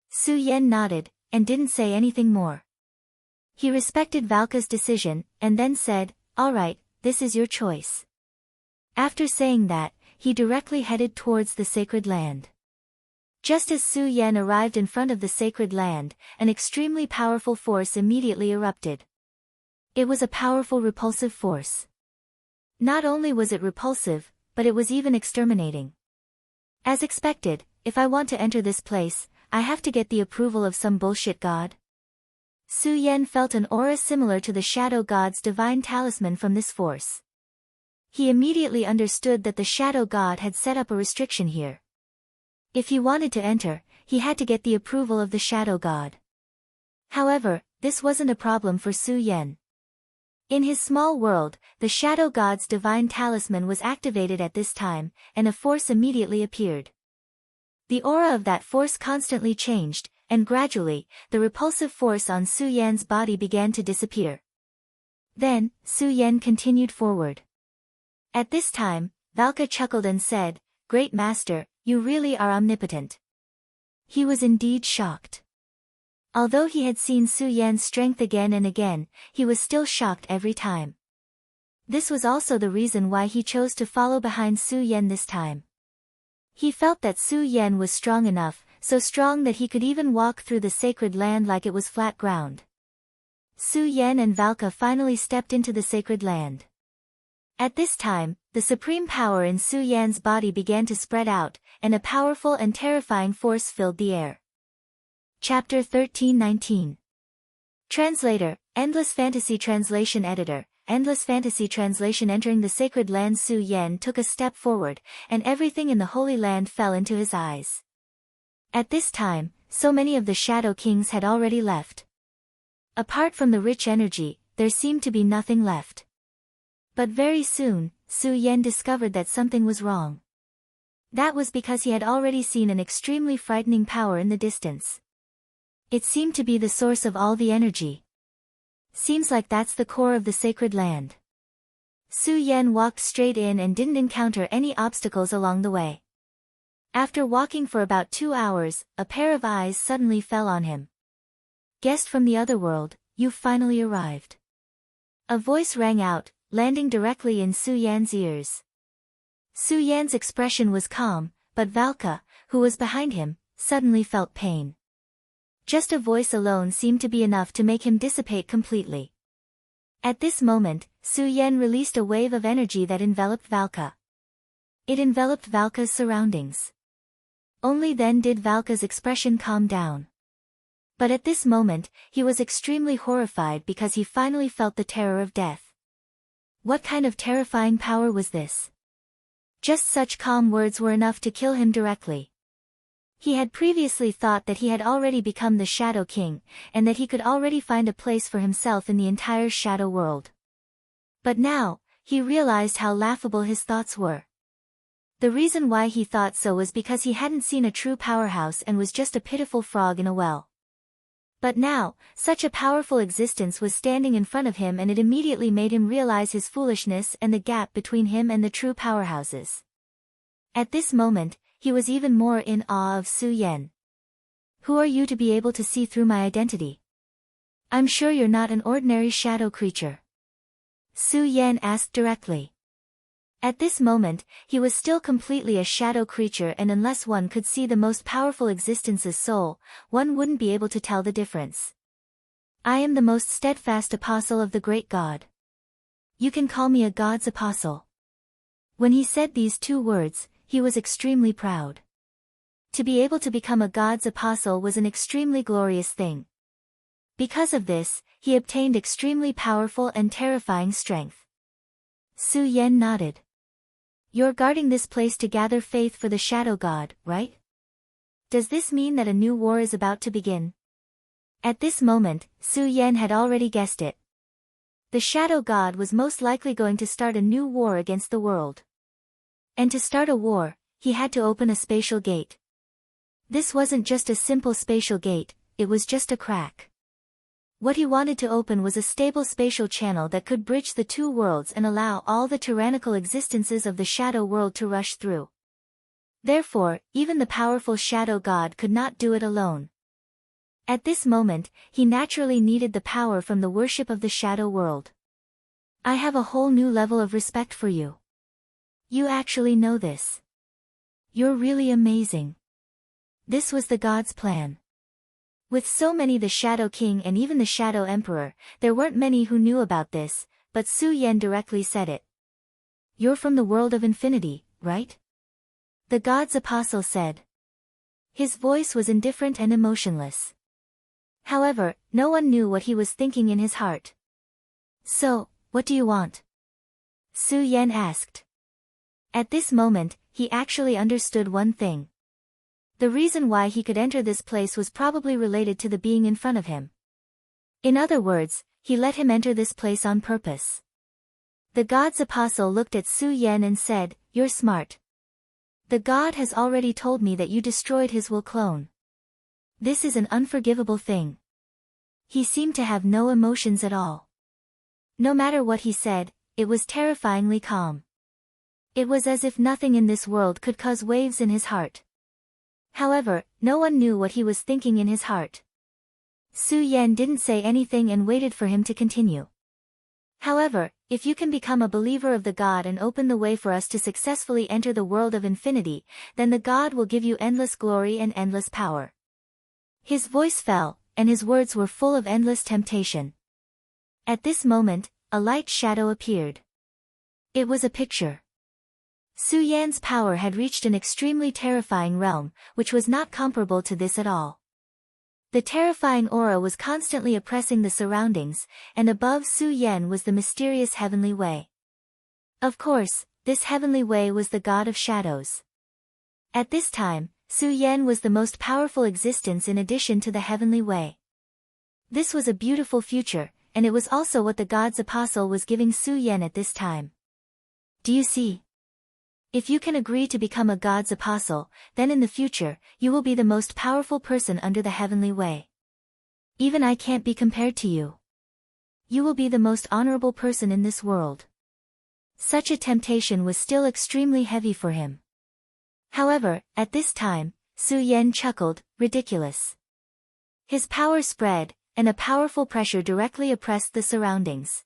Su Yan nodded, and didn't say anything more. He respected Valka's decision, and then said, All right, this is your choice. After saying that, he directly headed towards the sacred land. Just as Su Yan arrived in front of the sacred land, an extremely powerful force immediately erupted. It was a powerful repulsive force. Not only was it repulsive, but it was even exterminating. As expected, if I want to enter this place, I have to get the approval of some bullshit god? Su Yan felt an aura similar to the Shadow God's divine talisman from this force. He immediately understood that the Shadow God had set up a restriction here. If he wanted to enter, he had to get the approval of the Shadow God. However, this wasn't a problem for Su Yan. In his small world, the Shadow God's divine talisman was activated at this time, and a force immediately appeared. The aura of that force constantly changed, and gradually, the repulsive force on Su Yan's body began to disappear. Then, Su Yan continued forward. At this time, Valka chuckled and said, "Great Master, you really are omnipotent." He was indeed shocked. Although he had seen Su Yan's strength again and again, he was still shocked every time. This was also the reason why he chose to follow behind Su Yan this time. He felt that Su Yan was strong enough, so strong that he could even walk through the sacred land like it was flat ground. Su Yan and Valka finally stepped into the sacred land. At this time, the supreme power in Su Yan's body began to spread out, and a powerful and terrifying force filled the air. Chapter 13-19. Translator, Endless Fantasy Translation Editor, Endless Fantasy Translation. Entering the sacred land, Su Yan took a step forward, and everything in the Holy Land fell into his eyes. At this time, so many of the Shadow Kings had already left. Apart from the rich energy, there seemed to be nothing left. But very soon, Su Yan discovered that something was wrong. That was because he had already seen an extremely frightening power in the distance. It seemed to be the source of all the energy. Seems like that's the core of the sacred land. Su Yan walked straight in and didn't encounter any obstacles along the way. After walking for about 2 hours, a pair of eyes suddenly fell on him. "Guest from the other world, you've finally arrived." A voice rang out, landing directly in Su Yan's ears. Su Yan's expression was calm, but Valka, who was behind him, suddenly felt pain. Just a voice alone seemed to be enough to make him dissipate completely. At this moment, Su Yan released a wave of energy that enveloped Valka. It enveloped Valka's surroundings. Only then did Valka's expression calm down. But at this moment, he was extremely horrified because he finally felt the terror of death. What kind of terrifying power was this? Just such calm words were enough to kill him directly. He had previously thought that he had already become the Shadow King, and that he could already find a place for himself in the entire Shadow world. But now, he realized how laughable his thoughts were. The reason why he thought so was because he hadn't seen a true powerhouse and was just a pitiful frog in a well. But now, such a powerful existence was standing in front of him, and it immediately made him realize his foolishness and the gap between him and the true powerhouses. At this moment, he was even more in awe of Su Yan. "Who are you to be able to see through my identity? I'm sure you're not an ordinary shadow creature." Su Yan asked directly. At this moment, he was still completely a shadow creature, and unless one could see the most powerful existence's soul, one wouldn't be able to tell the difference. "I am the most steadfast apostle of the great God. You can call me a God's apostle." When he said these 2 words, he was extremely proud. To be able to become a God's apostle was an extremely glorious thing. Because of this, he obtained extremely powerful and terrifying strength. Su Yan nodded. "You're guarding this place to gather faith for the Shadow God, right? Does this mean that a new war is about to begin?" At this moment, Su Yan had already guessed it. The Shadow God was most likely going to start a new war against the world. And to start a war, he had to open a spatial gate. This wasn't just a simple spatial gate, it was just a crack. What he wanted to open was a stable spatial channel that could bridge the 2 worlds and allow all the tyrannical existences of the Shadow world to rush through. Therefore, even the powerful Shadow God could not do it alone. At this moment, he naturally needed the power from the worship of the Shadow world. "I have a whole new level of respect for you. You actually know this. You're really amazing." This was the God's plan. With so many the Shadow King and even the Shadow Emperor, there weren't many who knew about this, but Su Yan directly said it. "You're from the world of infinity, right?" The God's apostle said. His voice was indifferent and emotionless. However, no one knew what he was thinking in his heart. So, what do you want? Su Yan asked. At this moment, he actually understood one thing. The reason why he could enter this place was probably related to the being in front of him. In other words, he let him enter this place on purpose. The god's apostle looked at Su Yan and said, "You're smart. The god has already told me that you destroyed his will clone. This is an unforgivable thing." He seemed to have no emotions at all. No matter what he said, it was terrifyingly calm. It was as if nothing in this world could cause waves in his heart. However, no one knew what he was thinking in his heart. Su Yan didn't say anything and waited for him to continue. "However, if you can become a believer of the God and open the way for us to successfully enter the world of infinity, then the God will give you endless glory and endless power." His voice fell, and his words were full of endless temptation. At this moment, a light shadow appeared. It was a picture. Su Yan's power had reached an extremely terrifying realm, which was not comparable to this at all. The terrifying aura was constantly oppressing the surroundings, and above Su Yan was the mysterious heavenly way. Of course, this heavenly way was the god of shadows. At this time, Su Yan was the most powerful existence in addition to the heavenly way. This was a beautiful future, and it was also what the god's apostle was giving Su Yan at this time. Do you see? If you can agree to become a god's apostle, then in the future, you will be the most powerful person under the heavenly way. Even I can't be compared to you. You will be the most honorable person in this world. Such a temptation was still extremely heavy for him. However, at this time, Su Yan chuckled, "Ridiculous." His power spread, and a powerful pressure directly oppressed the surroundings.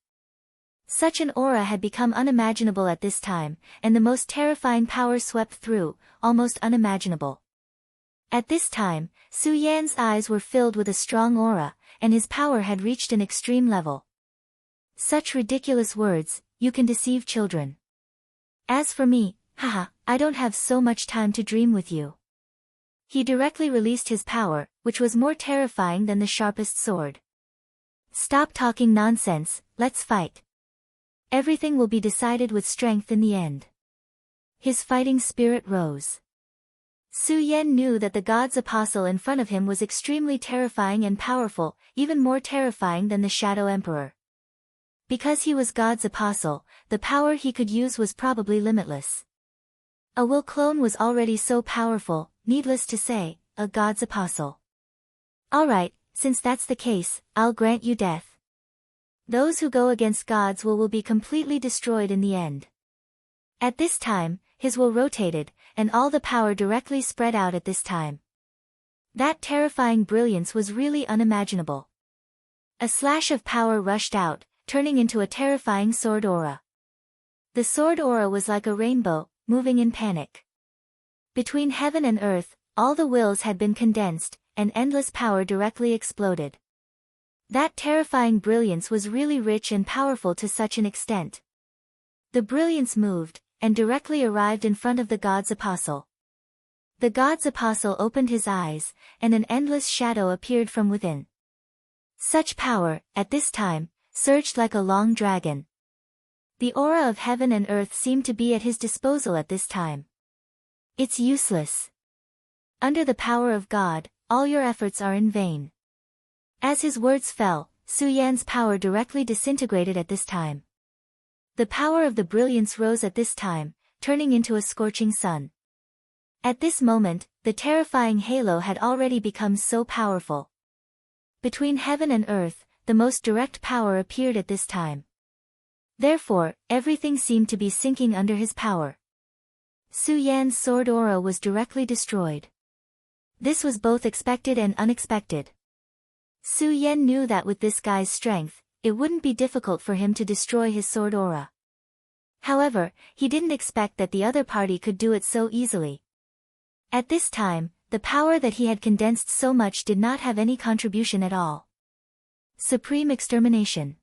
Such an aura had become unimaginable at this time, and the most terrifying power swept through, almost unimaginable. At this time, Su Yan's eyes were filled with a strong aura, and his power had reached an extreme level. Such ridiculous words, "You can deceive children." As for me, haha, I don't have so much time to dream with you. He directly released his power, which was more terrifying than the sharpest sword. "Stop talking nonsense, let's fight. Everything will be decided with strength in the end." His fighting spirit rose. Su Yan knew that the god's apostle in front of him was extremely terrifying and powerful, even more terrifying than the Shadow Emperor. Because he was God's apostle, the power he could use was probably limitless. A will clone was already so powerful, needless to say, a God's apostle. Alright, since that's the case, I'll grant you death. Those who go against God's will be completely destroyed in the end. At this time, his will rotated, and all the power directly spread out at this time. That terrifying brilliance was really unimaginable. A slash of power rushed out, turning into a terrifying sword aura. The sword aura was like a rainbow, moving in panic. Between heaven and earth, all the wills had been condensed, and endless power directly exploded. That terrifying brilliance was really rich and powerful to such an extent. The brilliance moved, and directly arrived in front of the god's apostle. The god's apostle opened his eyes, and an endless shadow appeared from within. Such power, at this time, surged like a long dragon. The aura of heaven and earth seemed to be at his disposal at this time. It's useless. Under the power of God, all your efforts are in vain. As his words fell, Su Yan's power directly disintegrated at this time. The power of the brilliance rose at this time, turning into a scorching sun. At this moment, the terrifying halo had already become so powerful. Between heaven and earth, the most direct power appeared at this time. Therefore, everything seemed to be sinking under his power. Su Yan's sword aura was directly destroyed. This was both expected and unexpected. Su Yan knew that with this guy's strength, it wouldn't be difficult for him to destroy his sword aura. However, he didn't expect that the other party could do it so easily. At this time, the power that he had condensed so much did not have any contribution at all. Supreme extermination.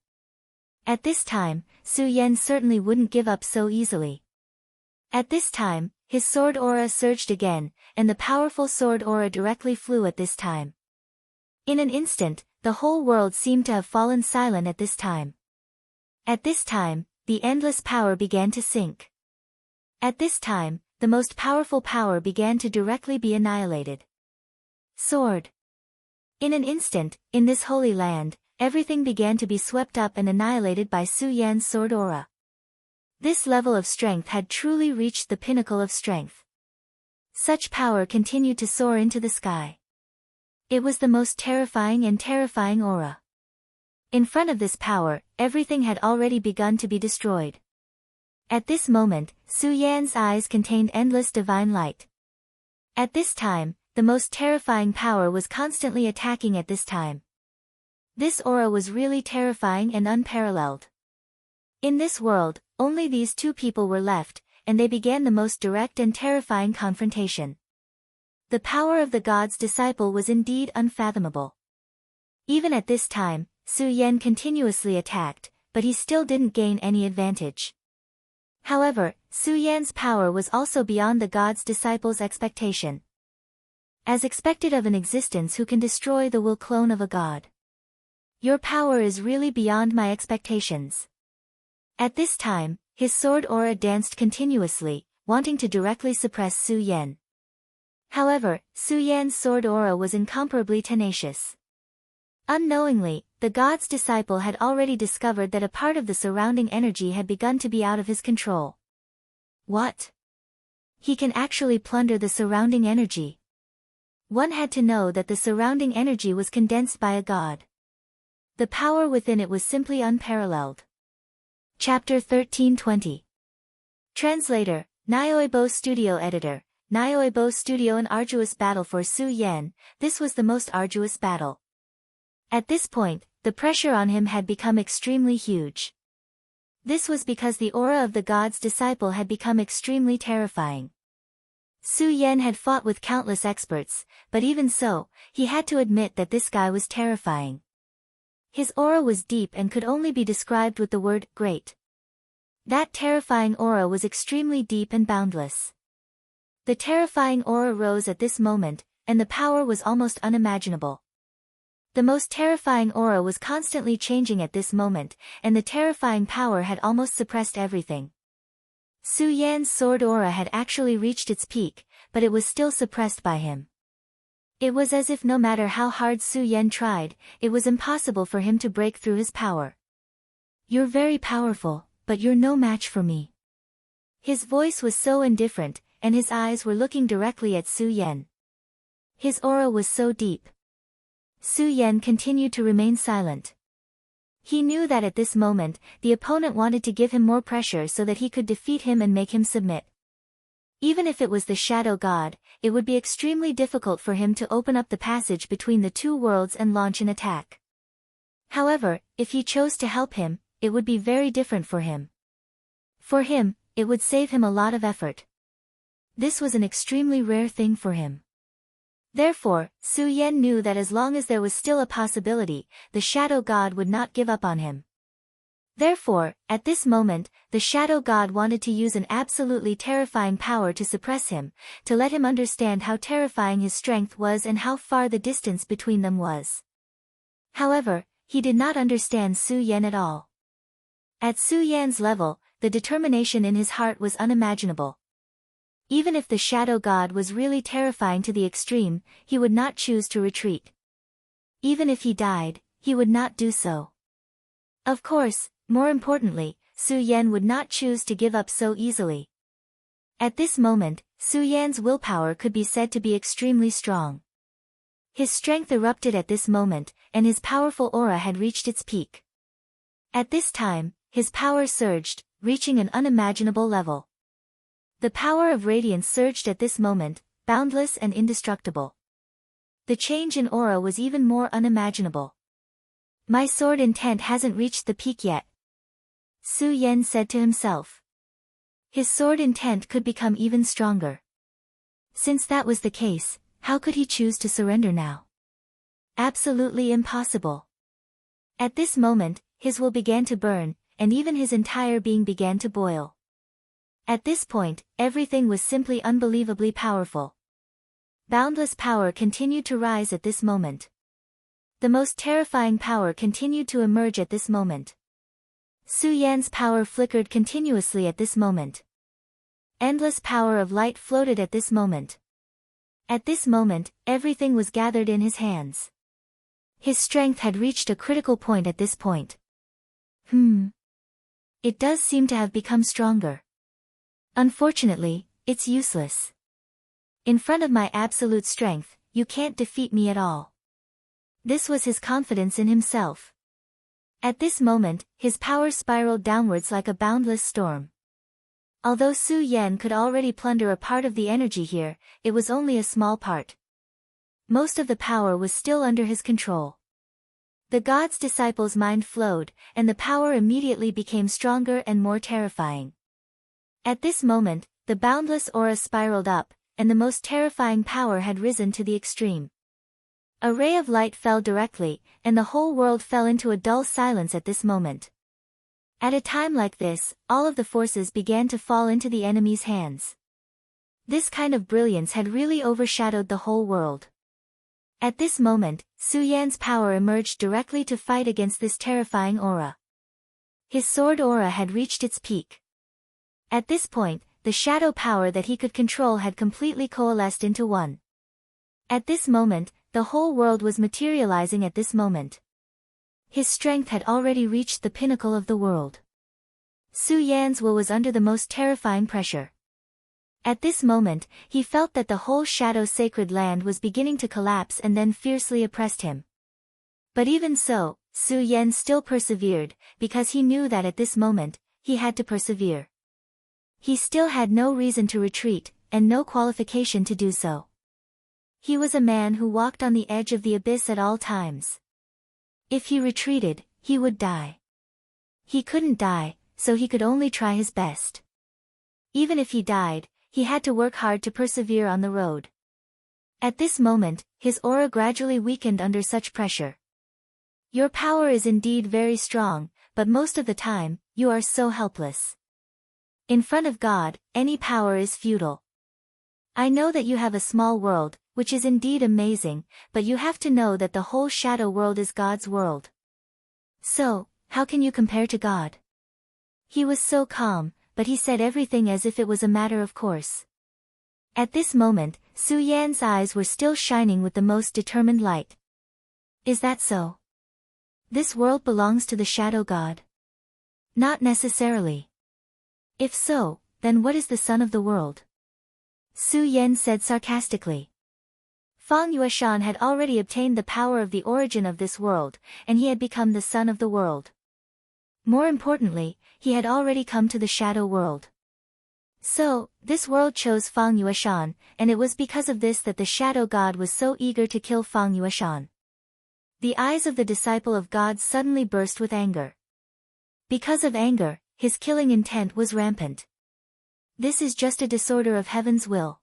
At this time, Su Yan certainly wouldn't give up so easily. At this time, his sword aura surged again, and the powerful sword aura directly flew at this time. In an instant, the whole world seemed to have fallen silent at this time. At this time, the endless power began to sink. At this time, the most powerful power began to directly be annihilated. Sword. In an instant, in this holy land, everything began to be swept up and annihilated by Su Yan's sword aura. This level of strength had truly reached the pinnacle of strength. Such power continued to soar into the sky. It was the most terrifying aura. In front of this power, everything had already begun to be destroyed. At this moment, Su Yan's eyes contained endless divine light. At this time, the most terrifying power was constantly attacking at this time. This aura was really terrifying and unparalleled. In this world, only these two people were left, and they began the most direct and terrifying confrontation. The power of the god's disciple was indeed unfathomable. Even at this time, Su Yan continuously attacked, but he still didn't gain any advantage. However, Su Yan's power was also beyond the god's disciple's expectation. As expected of an existence who can destroy the will clone of a god. Your power is really beyond my expectations. At this time, his sword aura danced continuously, wanting to directly suppress Su Yan. However, Su Yan's sword aura was incomparably tenacious. Unknowingly, the god's disciple had already discovered that a part of the surrounding energy had begun to be out of his control. What? He can actually plunder the surrounding energy. One had to know that the surrounding energy was condensed by a god. The power within it was simply unparalleled. Chapter 1320. Translator, Nyoebo Studio Editor, Nyoebo Studio. An arduous battle for Su Yan. This was the most arduous battle. At this point, the pressure on him had become extremely huge. This was because the aura of the god's disciple had become extremely terrifying. Su Yan had fought with countless experts, but even so, he had to admit that this guy was terrifying. His aura was deep and could only be described with the word, great. That terrifying aura was extremely deep and boundless. The terrifying aura rose at this moment, and the power was almost unimaginable. The most terrifying aura was constantly changing at this moment, and the terrifying power had almost suppressed everything. Su Yan's sword aura had actually reached its peak, but it was still suppressed by him. It was as if no matter how hard Su Yan tried, it was impossible for him to break through his power. You're very powerful, but you're no match for me. His voice was so indifferent, and his eyes were looking directly at Su Yan. His aura was so deep. Su Yan continued to remain silent. He knew that at this moment, the opponent wanted to give him more pressure so that he could defeat him and make him submit. Even if it was the Shadow God, it would be extremely difficult for him to open up the passage between the two worlds and launch an attack. However, if he chose to help him, it would be very different for him. For him, it would save him a lot of effort. This was an extremely rare thing for him. Therefore, Su Yan knew that as long as there was still a possibility, the Shadow God would not give up on him. Therefore, at this moment, the Shadow God wanted to use an absolutely terrifying power to suppress him, to let him understand how terrifying his strength was and how far the distance between them was. However, he did not understand Su Yan at all. At Su Yan's level, the determination in his heart was unimaginable. Even if the Shadow God was really terrifying to the extreme, he would not choose to retreat. Even if he died, he would not do so. Of course, more importantly, Su Yan would not choose to give up so easily. At this moment, Su Yan's willpower could be said to be extremely strong. His strength erupted at this moment, and his powerful aura had reached its peak. At this time, his power surged, reaching an unimaginable level. The power of radiance surged at this moment, boundless and indestructible. The change in aura was even more unimaginable. My sword intent hasn't reached the peak yet, Su Yan said to himself. His sword intent could become even stronger. Since that was the case, how could he choose to surrender now? Absolutely impossible. At this moment, his will began to burn, and even his entire being began to boil. At this point, everything was simply unbelievably powerful. Boundless power continued to rise at this moment. The most terrifying power continued to emerge at this moment. Su Yan's power flickered continuously at this moment. Endless power of light floated at this moment. At this moment, everything was gathered in his hands. His strength had reached a critical point at this point. It does seem to have become stronger. Unfortunately, it's useless. In front of my absolute strength, you can't defeat me at all. This was his confidence in himself. At this moment, his power spiraled downwards like a boundless storm. Although Su Yan could already plunder a part of the energy here, it was only a small part. Most of the power was still under his control. The god's disciple's mind flowed, and the power immediately became stronger and more terrifying. At this moment, the boundless aura spiraled up, and the most terrifying power had risen to the extreme. A ray of light fell directly, and the whole world fell into a dull silence at this moment. At a time like this, all of the forces began to fall into the enemy's hands. This kind of brilliance had really overshadowed the whole world. At this moment, Su Yan's power emerged directly to fight against this terrifying aura. His sword aura had reached its peak. At this point, the shadow power that he could control had completely coalesced into one. At this moment, the whole world was materializing at this moment. His strength had already reached the pinnacle of the world. Su Yan's will was under the most terrifying pressure. At this moment, he felt that the whole shadow sacred land was beginning to collapse and then fiercely oppressed him. But even so, Su Yan still persevered, because he knew that at this moment, he had to persevere. He still had no reason to retreat, and no qualification to do so. He was a man who walked on the edge of the abyss at all times. If he retreated, he would die. He couldn't die, so he could only try his best. Even if he died, he had to work hard to persevere on the road. At this moment, his aura gradually weakened under such pressure. Your power is indeed very strong, but most of the time, you are so helpless. In front of God, any power is futile. I know that you have a small world, which is indeed amazing, but you have to know that the whole shadow world is God's world. So, how can you compare to God? He was so calm, but he said everything as if it was a matter of course. At this moment, Su Yan's eyes were still shining with the most determined light. Is that so? This world belongs to the shadow god? Not necessarily. If so, then what is the son of the world? Su Yan said sarcastically. Fang Yueshan had already obtained the power of the origin of this world, and he had become the son of the world. More importantly, he had already come to the shadow world. So, this world chose Fang Yueshan, and it was because of this that the shadow god was so eager to kill Fang Yueshan. The eyes of the disciple of God suddenly burst with anger. Because of anger, his killing intent was rampant. This is just a disorder of heaven's will.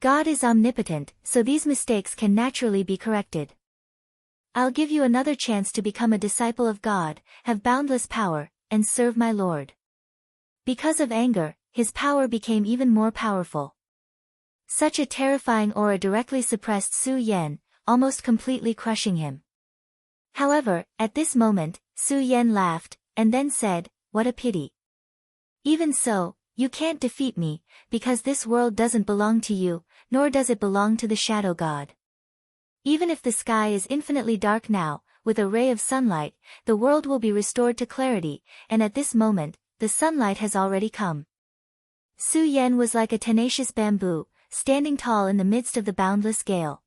God is omnipotent, so these mistakes can naturally be corrected. I'll give you another chance to become a disciple of God, have boundless power, and serve my Lord. Because of anger, his power became even more powerful. Such a terrifying aura directly suppressed Su Yan, almost completely crushing him. However, at this moment, Su Yan laughed, and then said, "What a pity. Even so, you can't defeat me, because this world doesn't belong to you, nor does it belong to the shadow god. Even if the sky is infinitely dark now, with a ray of sunlight, the world will be restored to clarity, and at this moment, the sunlight has already come." Su Yan was like a tenacious bamboo, standing tall in the midst of the boundless gale.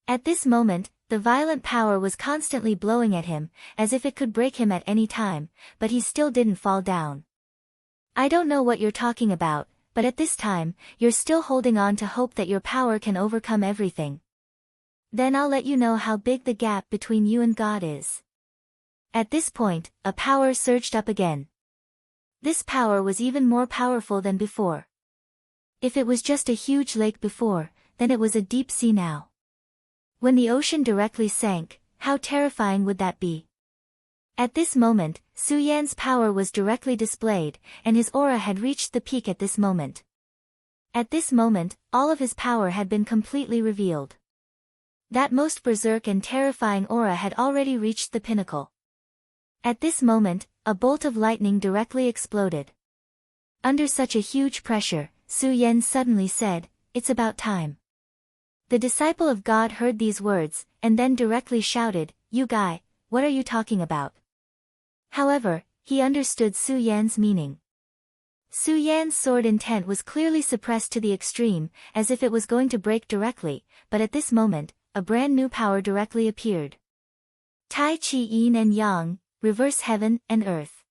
At this moment, the violent power was constantly blowing at him, as if it could break him at any time, but he still didn't fall down. I don't know what you're talking about, but at this time, you're still holding on to hope that your power can overcome everything. Then I'll let you know how big the gap between you and God is. At this point, a power surged up again. This power was even more powerful than before. If it was just a huge lake before, then it was a deep sea now. When the ocean directly sank, how terrifying would that be? At this moment, Su Yan's power was directly displayed, and his aura had reached the peak at this moment. At this moment, all of his power had been completely revealed. That most berserk and terrifying aura had already reached the pinnacle. At this moment, a bolt of lightning directly exploded. Under such a huge pressure, Su Yan suddenly said, "It's about time." The disciple of God heard these words, and then directly shouted, "You guy, what are you talking about?" However, he understood Su Yan's meaning. Su Yan's sword intent was clearly suppressed to the extreme, as if it was going to break directly, but at this moment, a brand new power directly appeared. Tai Chi Yin and Yang, reverse heaven and earth.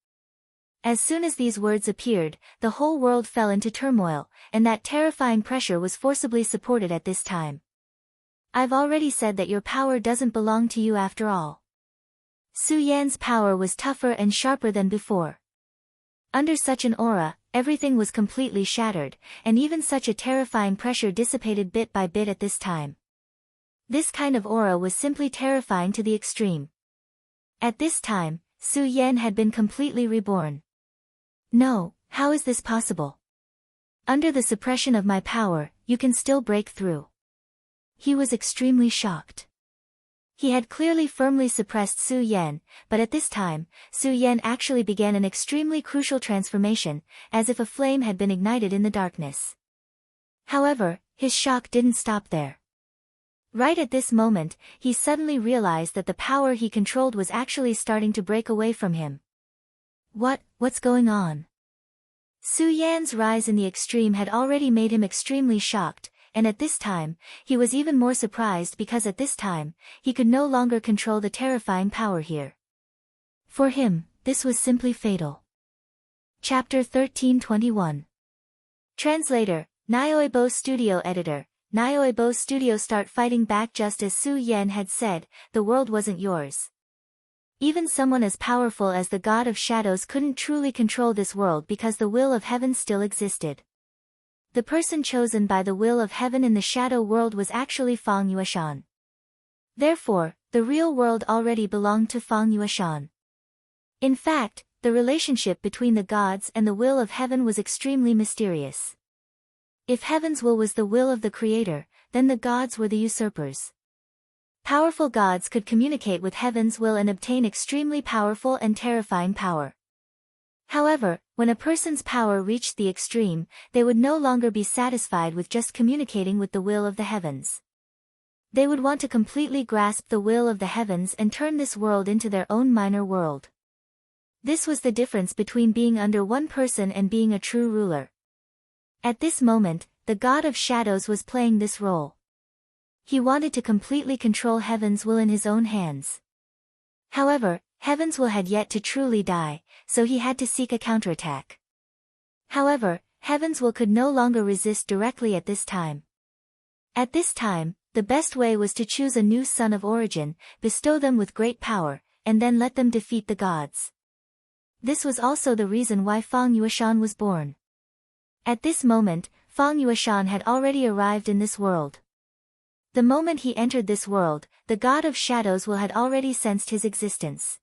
As soon as these words appeared, the whole world fell into turmoil, and that terrifying pressure was forcibly supported at this time. I've already said that your power doesn't belong to you after all. Su Yan's power was tougher and sharper than before. Under such an aura, everything was completely shattered, and even such a terrifying pressure dissipated bit by bit at this time. This kind of aura was simply terrifying to the extreme. At this time, Su Yan had been completely reborn. No, how is this possible? Under the suppression of my power, you can still break through. He was extremely shocked. He had clearly firmly suppressed Su Yan, but at this time, Su Yan actually began an extremely crucial transformation, as if a flame had been ignited in the darkness. However, his shock didn't stop there. Right at this moment, he suddenly realized that the power he controlled was actually starting to break away from him. What's going on? Su Yan's rise in the extreme had already made him extremely shocked, and at this time, he was even more surprised because at this time, he could no longer control the terrifying power here. For him, this was simply fatal. Chapter 1321. Translator, Nyoebo Studio Editor, Nyoebo Studio. Start fighting back. Just as Su Yan had said, the world wasn't yours. Even someone as powerful as the God of Shadows couldn't truly control this world because the will of heaven still existed. The person chosen by the will of heaven in the shadow world was actually Fang Yueshan. Therefore, the real world already belonged to Fang Yueshan. In fact, the relationship between the gods and the will of heaven was extremely mysterious. If heaven's will was the will of the creator, then the gods were the usurpers. Powerful gods could communicate with heaven's will and obtain extremely powerful and terrifying power. However, when a person's power reached the extreme, they would no longer be satisfied with just communicating with the will of the heavens. They would want to completely grasp the will of the heavens and turn this world into their own minor world. This was the difference between being under one person and being a true ruler. At this moment, the God of Shadows was playing this role. He wanted to completely control heaven's will in his own hands. However, heaven's will had yet to truly die, so he had to seek a counterattack. However, heaven's will could no longer resist directly at this time. At this time, the best way was to choose a new son of origin, bestow them with great power, and then let them defeat the gods. This was also the reason why Fang Yueshan was born. At this moment, Fang Yueshan had already arrived in this world. The moment he entered this world, the God of Shadows will had already sensed his existence.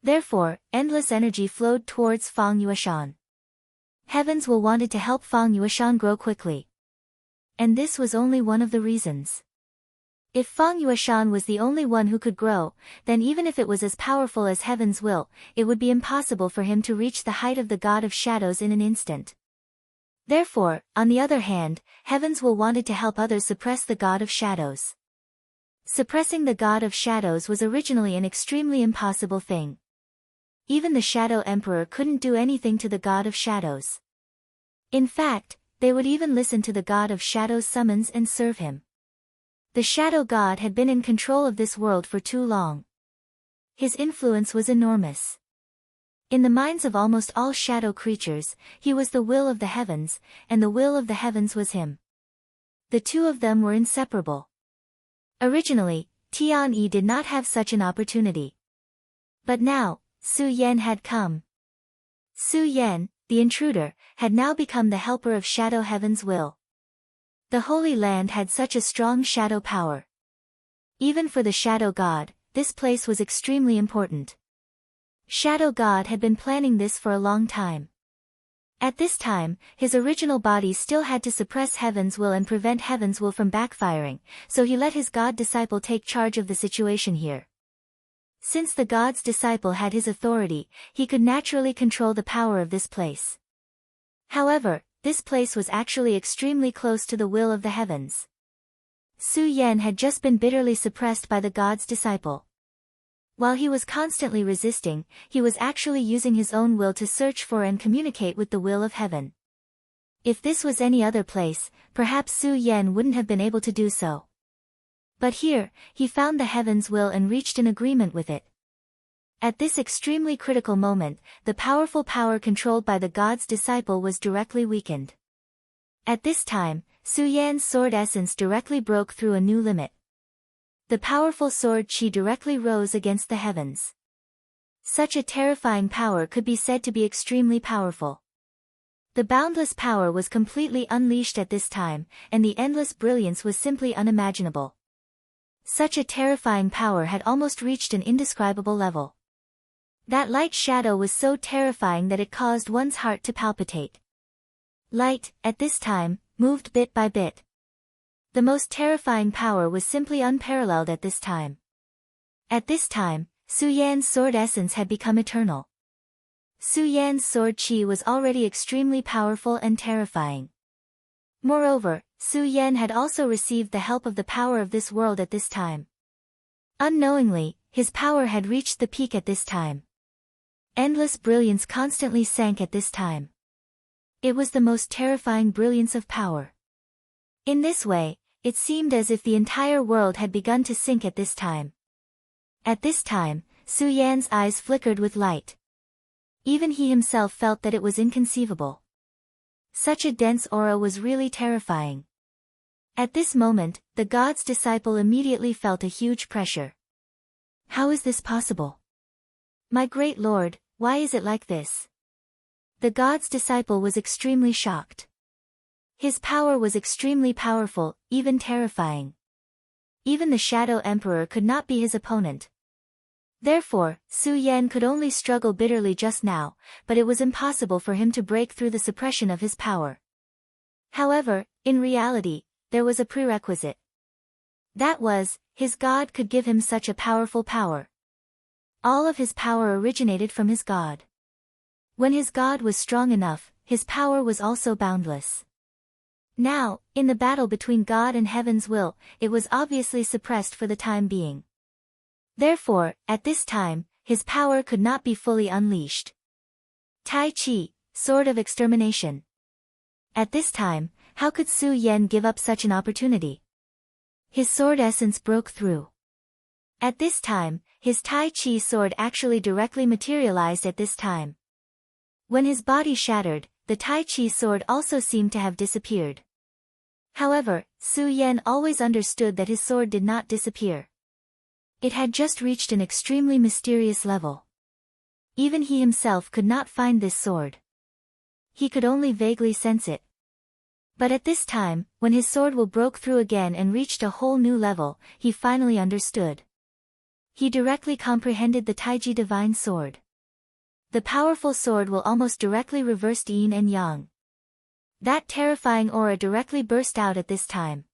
Therefore, endless energy flowed towards Fang Yueshan. Heavens will wanted to help Fang Yueshan grow quickly. And this was only one of the reasons. If Fang Yueshan was the only one who could grow, then even if it was as powerful as heaven's will, it would be impossible for him to reach the height of the God of Shadows in an instant. Therefore, on the other hand, heavens will wanted to help others suppress the God of Shadows. Suppressing the God of Shadows was originally an extremely impossible thing. Even the Shadow Emperor couldn't do anything to the God of Shadows. In fact, they would even listen to the God of Shadows' summons and serve him. The Shadow God had been in control of this world for too long. His influence was enormous. In the minds of almost all shadow creatures, he was the will of the heavens, and the will of the heavens was him. The two of them were inseparable. Originally, Tian-Yi did not have such an opportunity. But now, Su Yan had come. Su Yan, the intruder, had now become the helper of Shadow Heaven's will. The Holy Land had such a strong shadow power. Even for the Shadow God, this place was extremely important. Shadow God had been planning this for a long time. At this time, his original body still had to suppress heaven's will and prevent heaven's will from backfiring, so he let his god disciple take charge of the situation here. Since the god's disciple had his authority, he could naturally control the power of this place. However, this place was actually extremely close to the will of the heavens. Su Yan had just been bitterly suppressed by the god's disciple. While he was constantly resisting, he was actually using his own will to search for and communicate with the will of heaven. If this was any other place, perhaps Su Yan wouldn't have been able to do so. But here, he found the heaven's will and reached an agreement with it. At this extremely critical moment, the powerful power controlled by the god's disciple was directly weakened. At this time, Su Yan's sword essence directly broke through a new limit. The powerful sword Qi directly rose against the heavens. Such a terrifying power could be said to be extremely powerful. The boundless power was completely unleashed at this time, and the endless brilliance was simply unimaginable. Such a terrifying power had almost reached an indescribable level. That light shadow was so terrifying that it caused one's heart to palpitate. Light, at this time, moved bit by bit. The most terrifying power was simply unparalleled at this time. At this time, Su Yan's sword essence had become eternal. Su Yan's sword Qi was already extremely powerful and terrifying. Moreover, Su Yan had also received the help of the power of this world at this time. Unknowingly, his power had reached the peak at this time. Endless brilliance constantly sank at this time. It was the most terrifying brilliance of power. In this way, it seemed as if the entire world had begun to sink at this time. At this time, Su Yan's eyes flickered with light. Even he himself felt that it was inconceivable. Such a dense aura was really terrifying. At this moment, the god's disciple immediately felt a huge pressure. How is this possible? My great lord, why is it like this? The god's disciple was extremely shocked. His power was extremely powerful, even terrifying. Even the Shadow Emperor could not be his opponent. Therefore, Su Yan could only struggle bitterly just now, but it was impossible for him to break through the suppression of his power. However, in reality, there was a prerequisite. That was, his god could give him such a powerful power. All of his power originated from his god. When his god was strong enough, his power was also boundless. Now, in the battle between God and heaven's will, it was obviously suppressed for the time being. Therefore, at this time, his power could not be fully unleashed. Tai Chi, Sword of Extermination. At this time, how could Su Yan give up such an opportunity? His sword essence broke through. At this time, his Tai Chi sword actually directly materialized at this time. When his body shattered, the Tai Chi sword also seemed to have disappeared. However, Su Yan always understood that his sword did not disappear. It had just reached an extremely mysterious level. Even he himself could not find this sword. He could only vaguely sense it. But at this time, when his sword will broke through again and reached a whole new level, he finally understood. He directly comprehended the Taiji divine sword. The powerful sword will almost directly reverse yin and yang. That terrifying aura directly burst out at this time.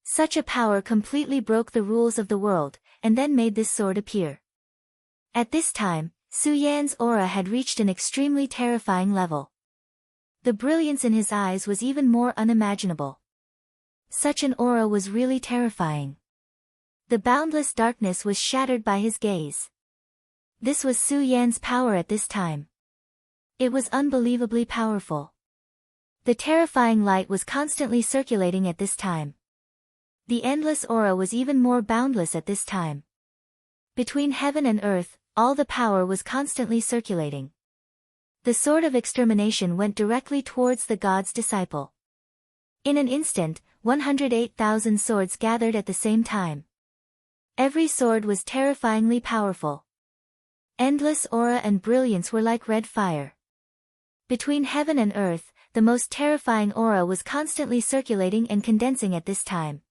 Such a power completely broke the rules of the world, and then made this sword appear. At this time, Su Yan's aura had reached an extremely terrifying level. The brilliance in his eyes was even more unimaginable. Such an aura was really terrifying. The boundless darkness was shattered by his gaze. This was Su Yan's power at this time. It was unbelievably powerful. The terrifying light was constantly circulating at this time. The endless aura was even more boundless at this time. Between heaven and earth, all the power was constantly circulating. The sword of extermination went directly towards the god's disciple. In an instant, 108,000 swords gathered at the same time. Every sword was terrifyingly powerful. Endless aura and brilliance were like red fire. Between heaven and earth, the most terrifying aura was constantly circulating and condensing at this time.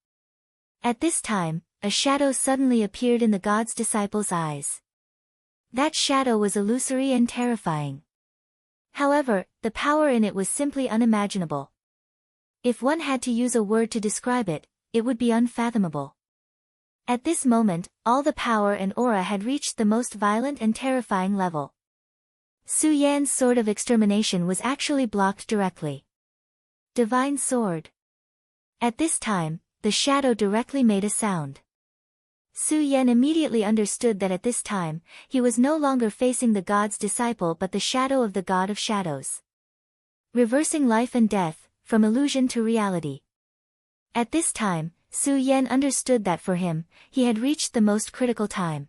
At this time, a shadow suddenly appeared in the god's disciple's eyes. That shadow was illusory and terrifying. However, the power in it was simply unimaginable. If one had to use a word to describe it, it would be unfathomable. At this moment, all the power and aura had reached the most violent and terrifying level. Su Yan's sword of extermination was actually blocked directly. Divine sword. At this time, the shadow directly made a sound. Su Yan immediately understood that at this time, he was no longer facing the god's disciple but the shadow of the god of shadows. Reversing life and death, from illusion to reality. At this time, Su Yan understood that for him, he had reached the most critical time.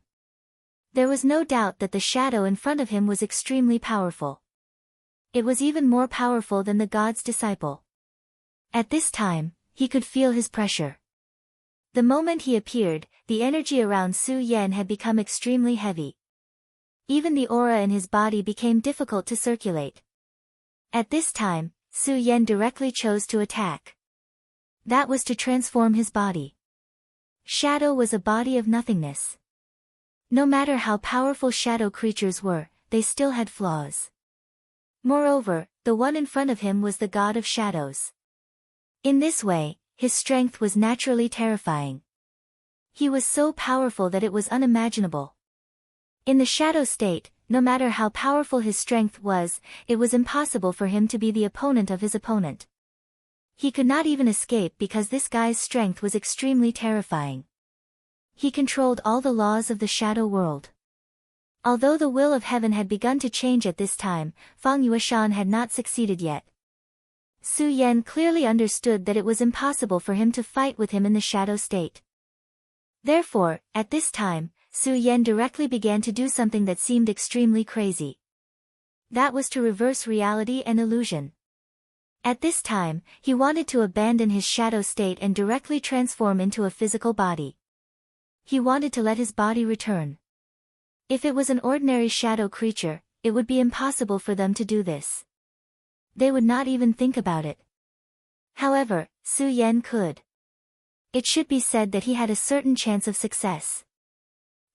There was no doubt that the shadow in front of him was extremely powerful. It was even more powerful than the god's disciple. At this time, he could feel his pressure. The moment he appeared, the energy around Su Yan had become extremely heavy. Even the aura in his body became difficult to circulate. At this time, Su Yan directly chose to attack. That was to transform his body. Shadow was a body of nothingness. No matter how powerful shadow creatures were, they still had flaws. Moreover, the one in front of him was the god of shadows. In this way, his strength was naturally terrifying. He was so powerful that it was unimaginable. In the shadow state, no matter how powerful his strength was, it was impossible for him to be the opponent of his opponent. He could not even escape because this guy's strength was extremely terrifying. He controlled all the laws of the shadow world. Although the will of heaven had begun to change at this time, Fang Yueshan had not succeeded yet. Su Yan clearly understood that it was impossible for him to fight with him in the shadow state. Therefore, at this time, Su Yan directly began to do something that seemed extremely crazy. That was to reverse reality and illusion. At this time, he wanted to abandon his shadow state and directly transform into a physical body. He wanted to let his body return. If it was an ordinary shadow creature, it would be impossible for them to do this. They would not even think about it. However, Su Yan could. It should be said that he had a certain chance of success.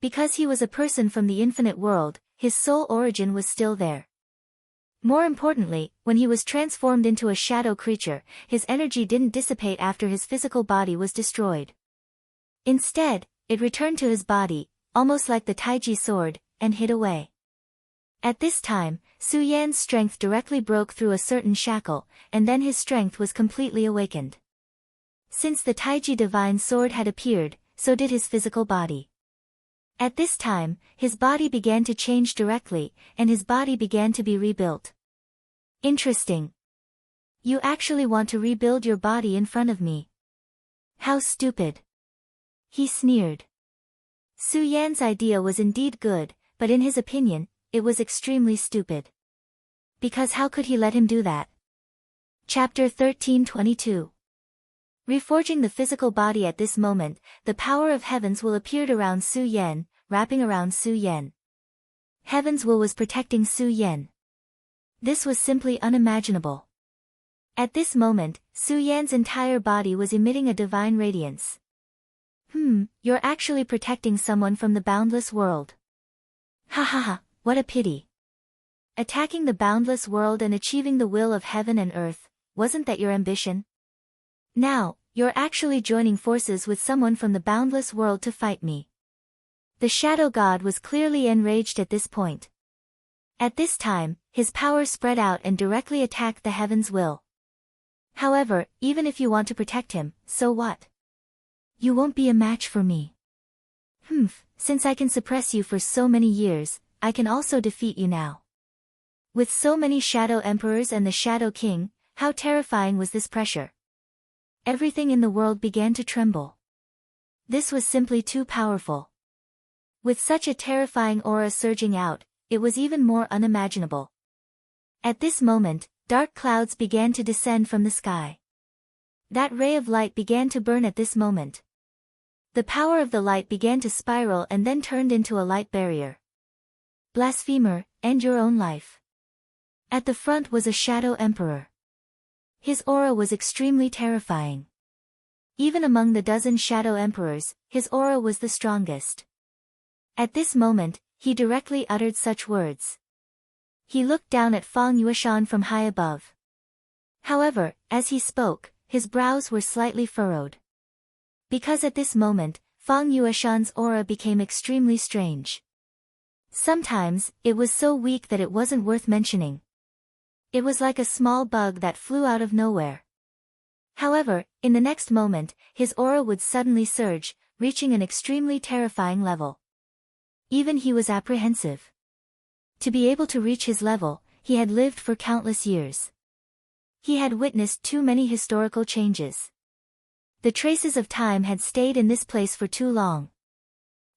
Because he was a person from the infinite world, his soul origin was still there. More importantly, when he was transformed into a shadow creature, his energy didn't dissipate after his physical body was destroyed. Instead, it returned to his body, almost like the Taiji sword, and hid away. At this time, Su Yan's strength directly broke through a certain shackle, and then his strength was completely awakened. Since the Taiji divine sword had appeared, so did his physical body. At this time, his body began to change directly, and his body began to be rebuilt. Interesting. You actually want to rebuild your body in front of me? How stupid. He sneered. Su Yan's idea was indeed good, but in his opinion, it was extremely stupid. Because how could he let him do that? Chapter 13:22. Reforging the physical body. At this moment, the power of heavens will appeared around Su Yan, wrapping around Su Yan. Heaven's will was protecting Su Yan. This was simply unimaginable. At this moment, Su Yan's entire body was emitting a divine radiance. You're actually protecting someone from the boundless world. Ha ha ha, what a pity. Attacking the boundless world and achieving the will of heaven and earth, wasn't that your ambition? Now, you're actually joining forces with someone from the boundless world to fight me. The shadow god was clearly enraged at this point. At this time, his power spread out and directly attacked the heaven's will. However, even if you want to protect him, so what? You won't be a match for me. Since I can suppress you for so many years, I can also defeat you now. With so many shadow emperors and the shadow king, how terrifying was this pressure? Everything in the world began to tremble. This was simply too powerful. With such a terrifying aura surging out, it was even more unimaginable. At this moment, dark clouds began to descend from the sky. That ray of light began to burn at this moment. The power of the light began to spiral and then turned into a light barrier. Blasphemer, end your own life. At the front was a shadow emperor. His aura was extremely terrifying. Even among the dozen shadow emperors, his aura was the strongest. At this moment, he directly uttered such words. He looked down at Fang Yueshan from high above. However, as he spoke, his brows were slightly furrowed. Because at this moment, Fang Yueshan's aura became extremely strange. Sometimes, it was so weak that it wasn't worth mentioning. It was like a small bug that flew out of nowhere. However, in the next moment, his aura would suddenly surge, reaching an extremely terrifying level. Even he was apprehensive. To be able to reach his level, he had lived for countless years. He had witnessed too many historical changes. The traces of time had stayed in this place for too long.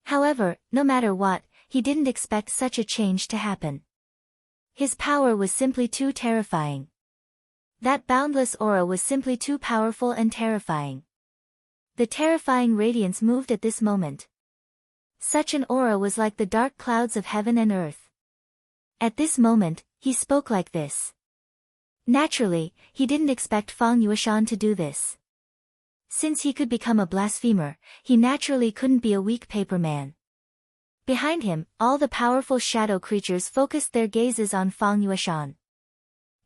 However, no matter what, he didn't expect such a change to happen. His power was simply too terrifying. That boundless aura was simply too powerful and terrifying. The terrifying radiance moved at this moment. Such an aura was like the dark clouds of heaven and earth. At this moment, he spoke like this. Naturally, he didn't expect Fang Yueshan to do this. Since he could become a blasphemer, he naturally couldn't be a weak paper man. Behind him, all the powerful shadow creatures focused their gazes on Fang Yueshan.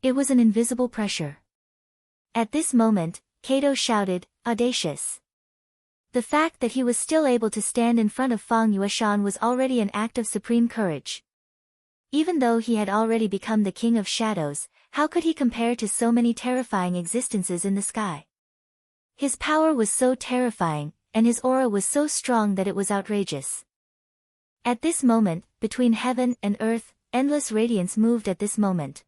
It was an invisible pressure. At this moment, Kato shouted, "Audacious." The fact that he was still able to stand in front of Fang Yueshan was already an act of supreme courage. Even though he had already become the king of shadows, how could he compare to so many terrifying existences in the sky? His power was so terrifying, and his aura was so strong that it was outrageous. At this moment, between heaven and earth, endless radiance moved at this moment.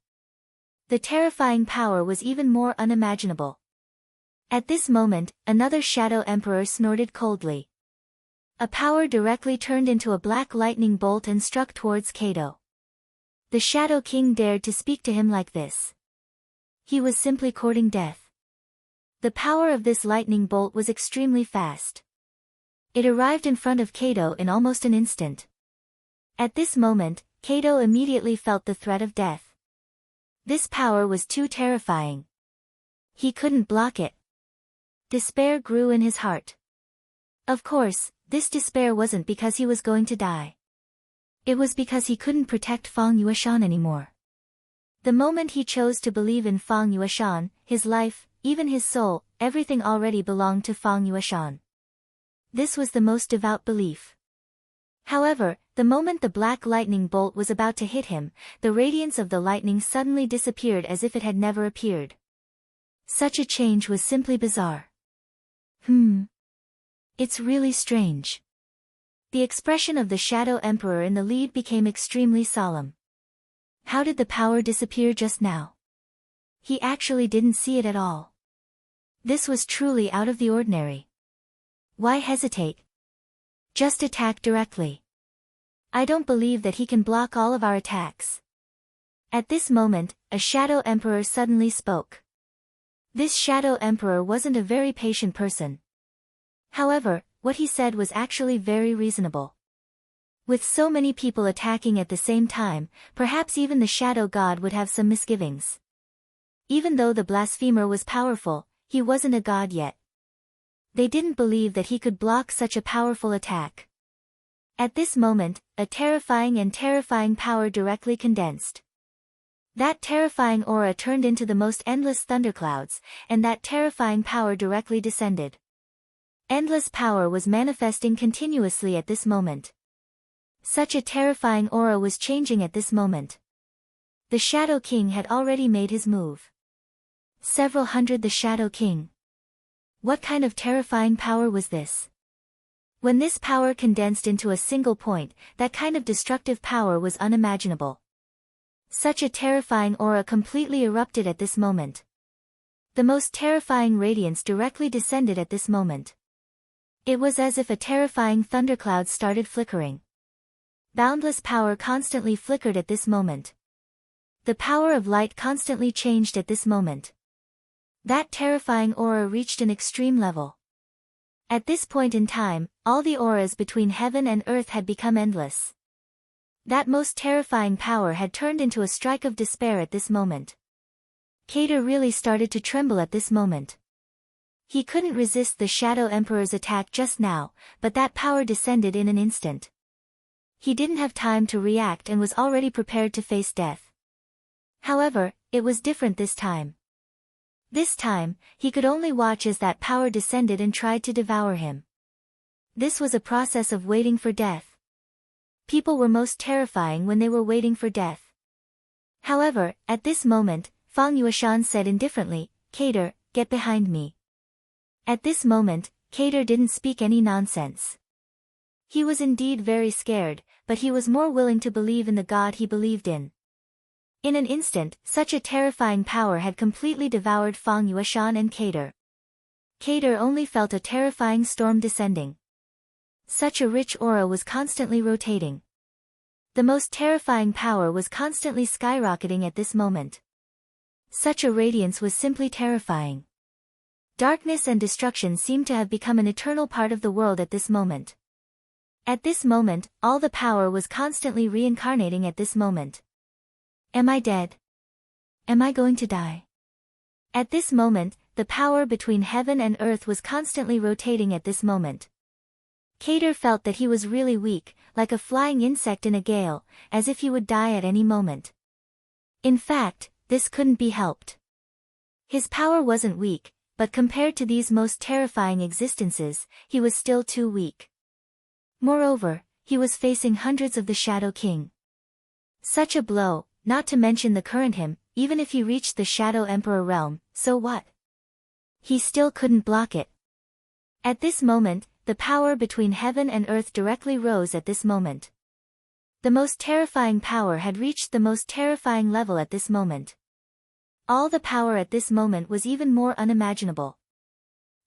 The terrifying power was even more unimaginable. At this moment, another Shadow Emperor snorted coldly. A power directly turned into a black lightning bolt and struck towards Kato. The Shadow King dared to speak to him like this. He was simply courting death. The power of this lightning bolt was extremely fast. It arrived in front of Kato in almost an instant. At this moment, Kato immediately felt the threat of death. This power was too terrifying. He couldn't block it. Despair grew in his heart. Of course, this despair wasn't because he was going to die. It was because he couldn't protect Fang Yueshan anymore. The moment he chose to believe in Fang Yueshan, his life, even his soul, everything already belonged to Fang Yueshan. This was the most devout belief. However, the moment the black lightning bolt was about to hit him, the radiance of the lightning suddenly disappeared as if it had never appeared. Such a change was simply bizarre. It's really strange. The expression of the Shadow Emperor in the lead became extremely solemn. How did the power disappear just now? He actually didn't see it at all. This was truly out of the ordinary. Why hesitate? Just attack directly. I don't believe that he can block all of our attacks. At this moment, a Shadow Emperor suddenly spoke. This Shadow Emperor wasn't a very patient person. However, what he said was actually very reasonable. With so many people attacking at the same time, perhaps even the Shadow God would have some misgivings. Even though the blasphemer was powerful, he wasn't a god yet. They didn't believe that he could block such a powerful attack. At this moment, a terrifying power directly condensed. That terrifying aura turned into the most endless thunderclouds, and that terrifying power directly descended. Endless power was manifesting continuously at this moment. Such a terrifying aura was changing at this moment. The Shadow King had already made his move. Several hundred the Shadow King. What kind of terrifying power was this? When this power condensed into a single point, that kind of destructive power was unimaginable. Such a terrifying aura completely erupted at this moment. The most terrifying radiance directly descended at this moment. It was as if a terrifying thundercloud started flickering. Boundless power constantly flickered at this moment. The power of light constantly changed at this moment. That terrifying aura reached an extreme level. At this point in time, all the auras between heaven and earth had become endless. That most terrifying power had turned into a strike of despair at this moment. Kato really started to tremble at this moment. He couldn't resist the Shadow Emperor's attack just now, but that power descended in an instant. He didn't have time to react and was already prepared to face death. However, it was different this time. This time, he could only watch as that power descended and tried to devour him. This was a process of waiting for death. People were most terrifying when they were waiting for death. However, at this moment, Fang Yueshan said indifferently, "Cater, get behind me." At this moment, Cater didn't speak any nonsense. He was indeed very scared, but he was more willing to believe in the God he believed in. In an instant, such a terrifying power had completely devoured Fang Yueshan and Cater. Cater only felt a terrifying storm descending. Such a rich aura was constantly rotating. The most terrifying power was constantly skyrocketing at this moment. Such a radiance was simply terrifying. Darkness and destruction seemed to have become an eternal part of the world at this moment. At this moment, all the power was constantly reincarnating at this moment. Am I dead? Am I going to die? At this moment, the power between heaven and earth was constantly rotating at this moment. Cater felt that he was really weak, like a flying insect in a gale, as if he would die at any moment. In fact, this couldn't be helped. His power wasn't weak, but compared to these most terrifying existences, he was still too weak. Moreover, he was facing hundreds of the Shadow King. Such a blow, not to mention the current him, even if he reached the Shadow Emperor realm, so what? He still couldn't block it. At this moment, the power between heaven and earth directly rose at this moment. The most terrifying power had reached the most terrifying level at this moment. All the power at this moment was even more unimaginable.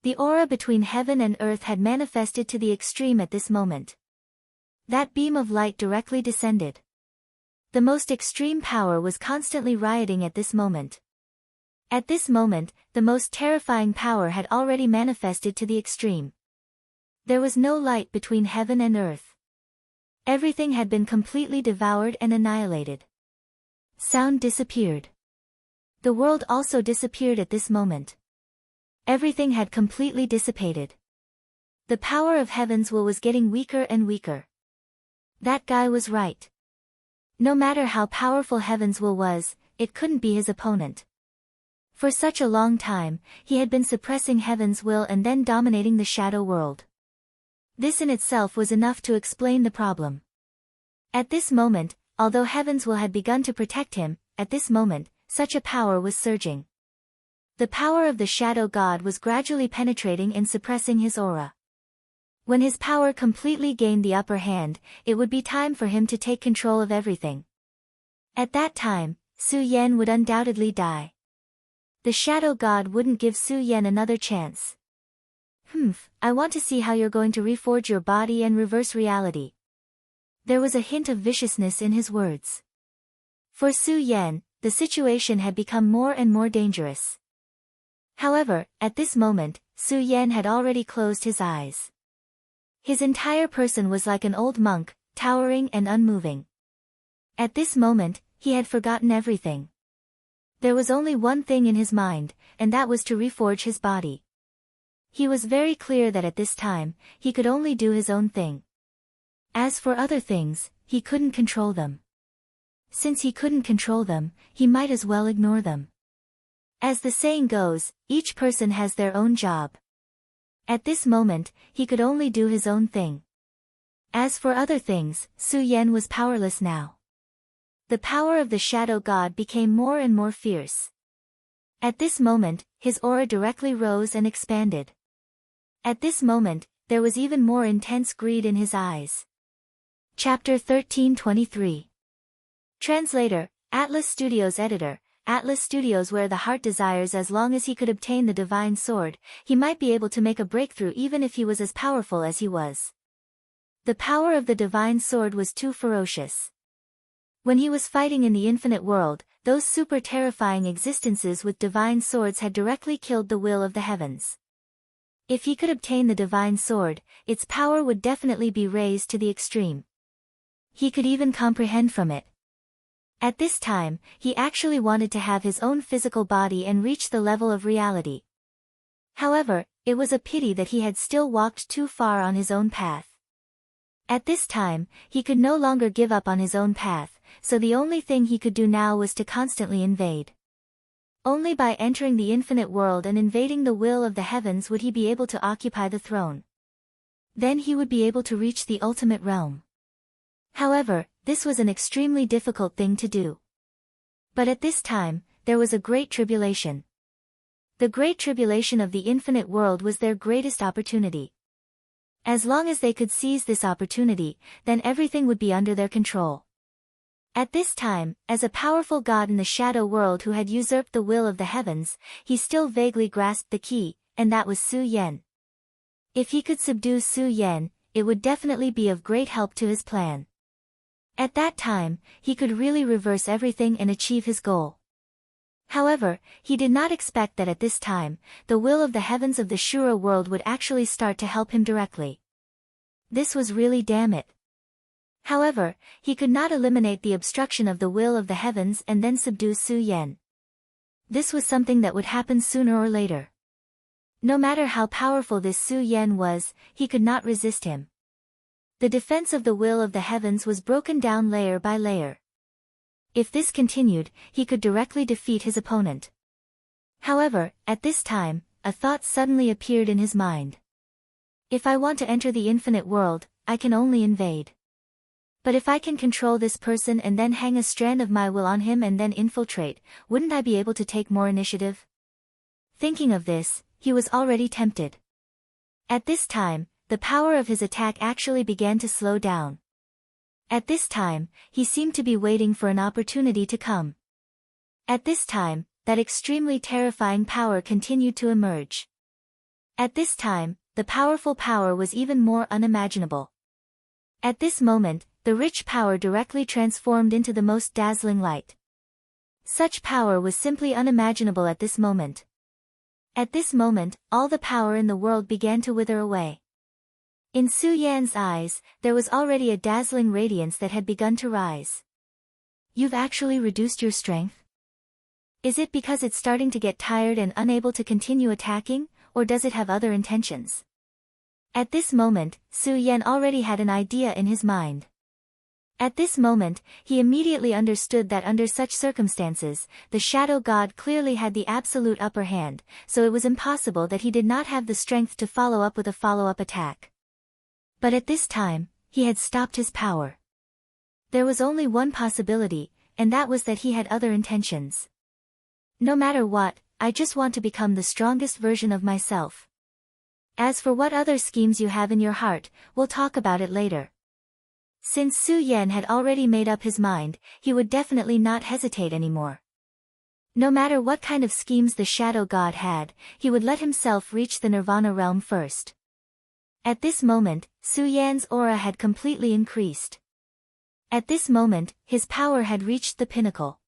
The aura between heaven and earth had manifested to the extreme at this moment. That beam of light directly descended. The most extreme power was constantly rioting at this moment. At this moment, the most terrifying power had already manifested to the extreme. There was no light between heaven and earth. Everything had been completely devoured and annihilated. Sound disappeared. The world also disappeared at this moment. Everything had completely dissipated. The power of heaven's will was getting weaker and weaker. That guy was right. No matter how powerful heaven's will was, it couldn't be his opponent. For such a long time, he had been suppressing heaven's will and then dominating the shadow world. This in itself was enough to explain the problem. At this moment, although heaven's will had begun to protect him, at this moment, such a power was surging. The power of the shadow god was gradually penetrating and suppressing his aura. When his power completely gained the upper hand, it would be time for him to take control of everything. At that time, Su Yan would undoubtedly die. The shadow god wouldn't give Su Yan another chance. I want to see how you're going to reforge your body and reverse reality. There was a hint of viciousness in his words. For Su Yan, the situation had become more and more dangerous. However, at this moment, Su Yan had already closed his eyes. His entire person was like an old monk, towering and unmoving. At this moment, he had forgotten everything. There was only one thing in his mind, and that was to reforge his body. He was very clear that at this time, he could only do his own thing. As for other things, he couldn't control them. Since he couldn't control them, he might as well ignore them. As the saying goes, each person has their own job. At this moment, he could only do his own thing. As for other things, Su Yan was powerless now. The power of the shadow god became more and more fierce. At this moment, his aura directly rose and expanded. At this moment, there was even more intense greed in his eyes. Chapter 1323. Translator, Atlas Studios Editor. Atlas Studios, where the heart desires. As long as he could obtain the divine sword, he might be able to make a breakthrough even if he was as powerful as he was. The power of the divine sword was too ferocious. When he was fighting in the infinite world, those super terrifying existences with divine swords had directly killed the will of the heavens. If he could obtain the divine sword, its power would definitely be raised to the extreme. He could even comprehend from it. At this time, he actually wanted to have his own physical body and reach the level of reality. However, it was a pity that he had still walked too far on his own path. At this time, he could no longer give up on his own path, so the only thing he could do now was to constantly invade. Only by entering the infinite world and invading the will of the heavens would he be able to occupy the throne. Then he would be able to reach the ultimate realm. However, this was an extremely difficult thing to do. But at this time, there was a great tribulation. The great tribulation of the infinite world was their greatest opportunity. As long as they could seize this opportunity, then everything would be under their control. At this time, as a powerful god in the shadow world who had usurped the will of the heavens, he still vaguely grasped the key, and that was Su Yan. If he could subdue Su Yan, it would definitely be of great help to his plan. At that time, he could really reverse everything and achieve his goal. However, he did not expect that at this time, the will of the heavens of the Shura world would actually start to help him directly. This was really damn it. However, he could not eliminate the obstruction of the will of the heavens and then subdue Su Yan. This was something that would happen sooner or later. No matter how powerful this Su Yan was, he could not resist him. The defense of the will of the heavens was broken down layer by layer. If this continued, he could directly defeat his opponent. However, at this time, a thought suddenly appeared in his mind. If I want to enter the infinite world, I can only invade. But if I can control this person and then hang a strand of my will on him and then infiltrate, wouldn't I be able to take more initiative? Thinking of this, he was already tempted. At this time, the power of his attack actually began to slow down. At this time, he seemed to be waiting for an opportunity to come. At this time, that extremely terrifying power continued to emerge. At this time, the powerful power was even more unimaginable. At this moment, the rich power directly transformed into the most dazzling light. Such power was simply unimaginable at this moment. At this moment, all the power in the world began to wither away. In Su Yan's eyes, there was already a dazzling radiance that had begun to rise. You've actually reduced your strength? Is it because it's starting to get tired and unable to continue attacking, or does it have other intentions? At this moment, Su Yan already had an idea in his mind. At this moment, he immediately understood that under such circumstances, the shadow god clearly had the absolute upper hand, so it was impossible that he did not have the strength to follow up with a follow-up attack. But at this time, he had stopped his power. There was only one possibility, and that was that he had other intentions. No matter what, I just want to become the strongest version of myself. As for what other schemes you have in your heart, we'll talk about it later. Since Su Yan had already made up his mind, he would definitely not hesitate anymore. No matter what kind of schemes the shadow god had, he would let himself reach the nirvana realm first. At this moment, Su Yan's aura had completely increased. At this moment, his power had reached the pinnacle.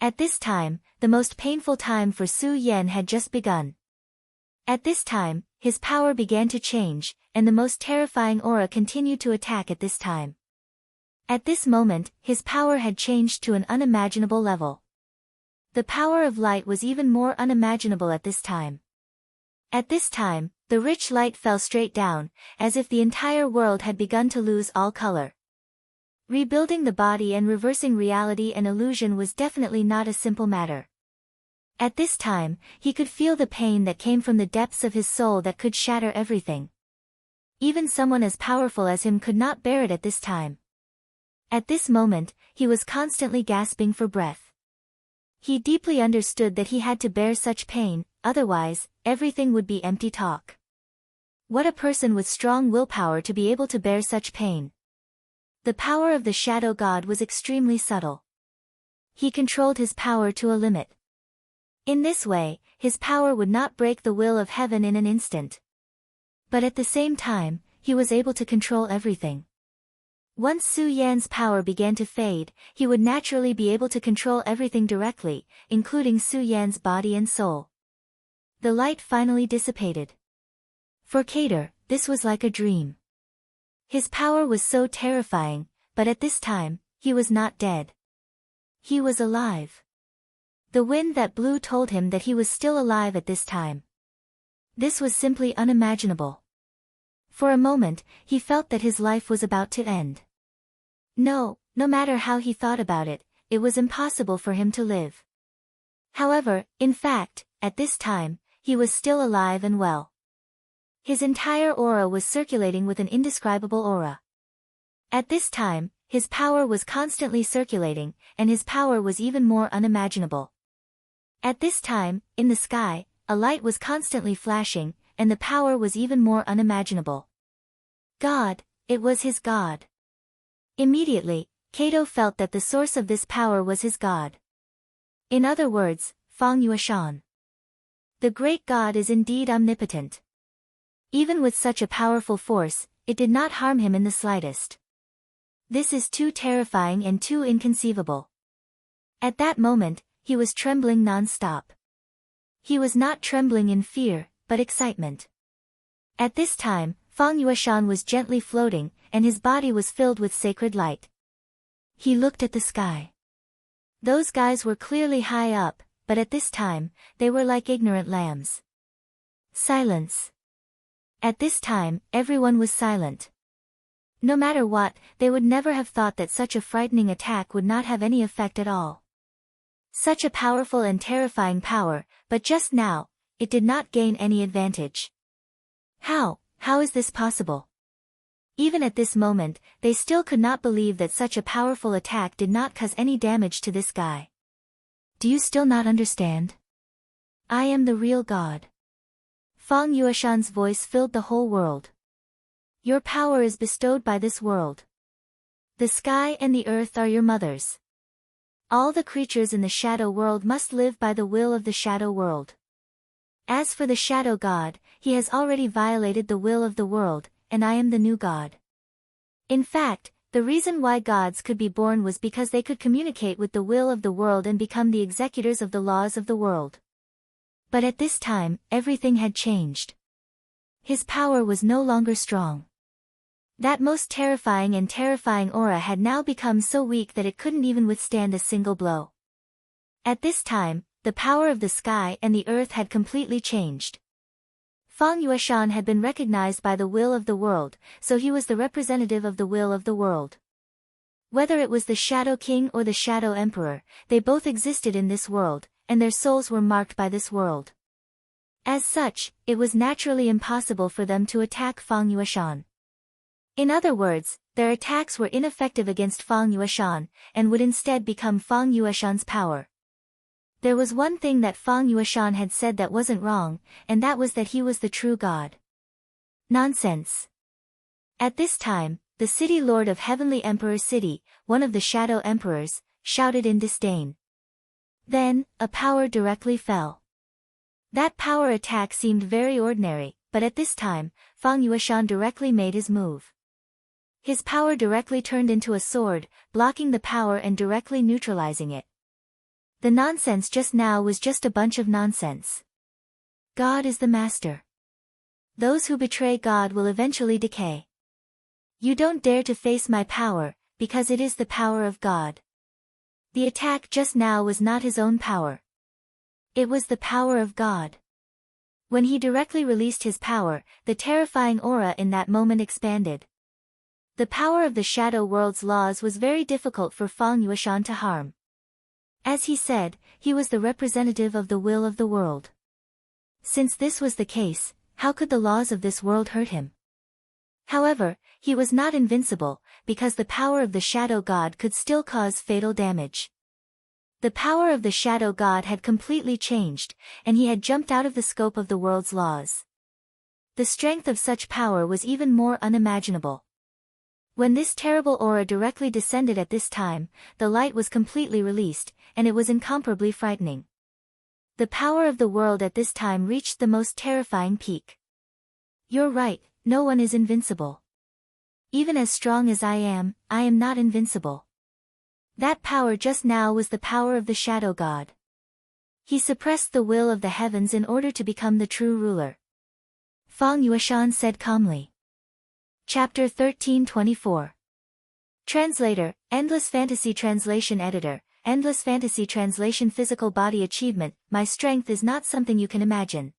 At this time, the most painful time for Su Yan had just begun. At this time, his power began to change, and the most terrifying aura continued to attack at this time. At this moment, his power had changed to an unimaginable level. The power of light was even more unimaginable at this time. At this time, the rich light fell straight down, as if the entire world had begun to lose all color. Rebuilding the body and reversing reality and illusion was definitely not a simple matter. At this time, he could feel the pain that came from the depths of his soul that could shatter everything. Even someone as powerful as him could not bear it at this time. At this moment, he was constantly gasping for breath. He deeply understood that he had to bear such pain, otherwise, everything would be empty talk. What a person with strong willpower to be able to bear such pain. The power of the shadow god was extremely subtle. He controlled his power to a limit. In this way, his power would not break the will of heaven in an instant. But at the same time, he was able to control everything. Once Su Yan's power began to fade, he would naturally be able to control everything directly, including Su Yan's body and soul. The light finally dissipated. For Kader, this was like a dream. His power was so terrifying, but at this time, he was not dead. He was alive. The wind that blew told him that he was still alive at this time. This was simply unimaginable. For a moment, he felt that his life was about to end. No matter how he thought about it, it was impossible for him to live. However, in fact, at this time, he was still alive and well. His entire aura was circulating with an indescribable aura. At this time, his power was constantly circulating, and his power was even more unimaginable. At this time, in the sky, a light was constantly flashing, and the power was even more unimaginable. God, it was his God. Immediately, Kato felt that the source of this power was his God. In other words, Fang Yueshan. The great God is indeed omnipotent. Even with such a powerful force, it did not harm him in the slightest. This is too terrifying and too inconceivable. At that moment, he was trembling non-stop. He was not trembling in fear, but excitement. At this time, Fang Yueshan was gently floating, and his body was filled with sacred light. He looked at the sky. Those guys were clearly high up, but at this time, they were like ignorant lambs. Silence. At this time, everyone was silent. No matter what, they would never have thought that such a frightening attack would not have any effect at all. Such a powerful and terrifying power, but just now, it did not gain any advantage. How is this possible? Even at this moment, they still could not believe that such a powerful attack did not cause any damage to this guy. Do you still not understand? I am the real God. Fang Yueshan's voice filled the whole world. Your power is bestowed by this world. The sky and the earth are your mothers. All the creatures in the shadow world must live by the will of the shadow world. As for the shadow god, he has already violated the will of the world, and I am the new god. In fact, the reason why gods could be born was because they could communicate with the will of the world and become the executors of the laws of the world. But at this time, everything had changed. His power was no longer strong. That most terrifying aura had now become so weak that it couldn't even withstand a single blow. At this time, the power of the sky and the earth had completely changed. Fang Yueshan had been recognized by the will of the world, so he was the representative of the will of the world. Whether it was the Shadow King or the Shadow Emperor, they both existed in this world, and their souls were marked by this world. As such, it was naturally impossible for them to attack Fang Yueshan. In other words, their attacks were ineffective against Fang Yueshan, and would instead become Fang Yueshan's power. There was one thing that Fang Yueshan had said that wasn't wrong, and that was that he was the true god. Nonsense. At this time, the city lord of Heavenly Emperor City, one of the Shadow Emperors, shouted in disdain. Then, a power directly fell. That power attack seemed very ordinary, but at this time, Fang Yueshan directly made his move. His power directly turned into a sword, blocking the power and directly neutralizing it. The nonsense just now was just a bunch of nonsense. God is the master. Those who betray God will eventually decay. You don't dare to face my power, because it is the power of God. The attack just now was not his own power. It was the power of God. When he directly released his power, the terrifying aura in that moment expanded. The power of the shadow world's laws was very difficult for Fang Yueshan to harm. As he said, he was the representative of the will of the world. Since this was the case, how could the laws of this world hurt him? However, he was not invincible, because the power of the shadow god could still cause fatal damage. The power of the shadow god had completely changed, and he had jumped out of the scope of the world's laws. The strength of such power was even more unimaginable. When this terrible aura directly descended at this time, the light was completely released, and it was incomparably frightening. The power of the world at this time reached the most terrifying peak. You're right, no one is invincible. Even as strong as I am not invincible. That power just now was the power of the shadow god. He suppressed the will of the heavens in order to become the true ruler. Fang Yueshan said calmly. Chapter 1324. Translator, Endless Fantasy Translation Editor, Endless Fantasy Translation Physical Body Achievement. My strength is not something you can imagine.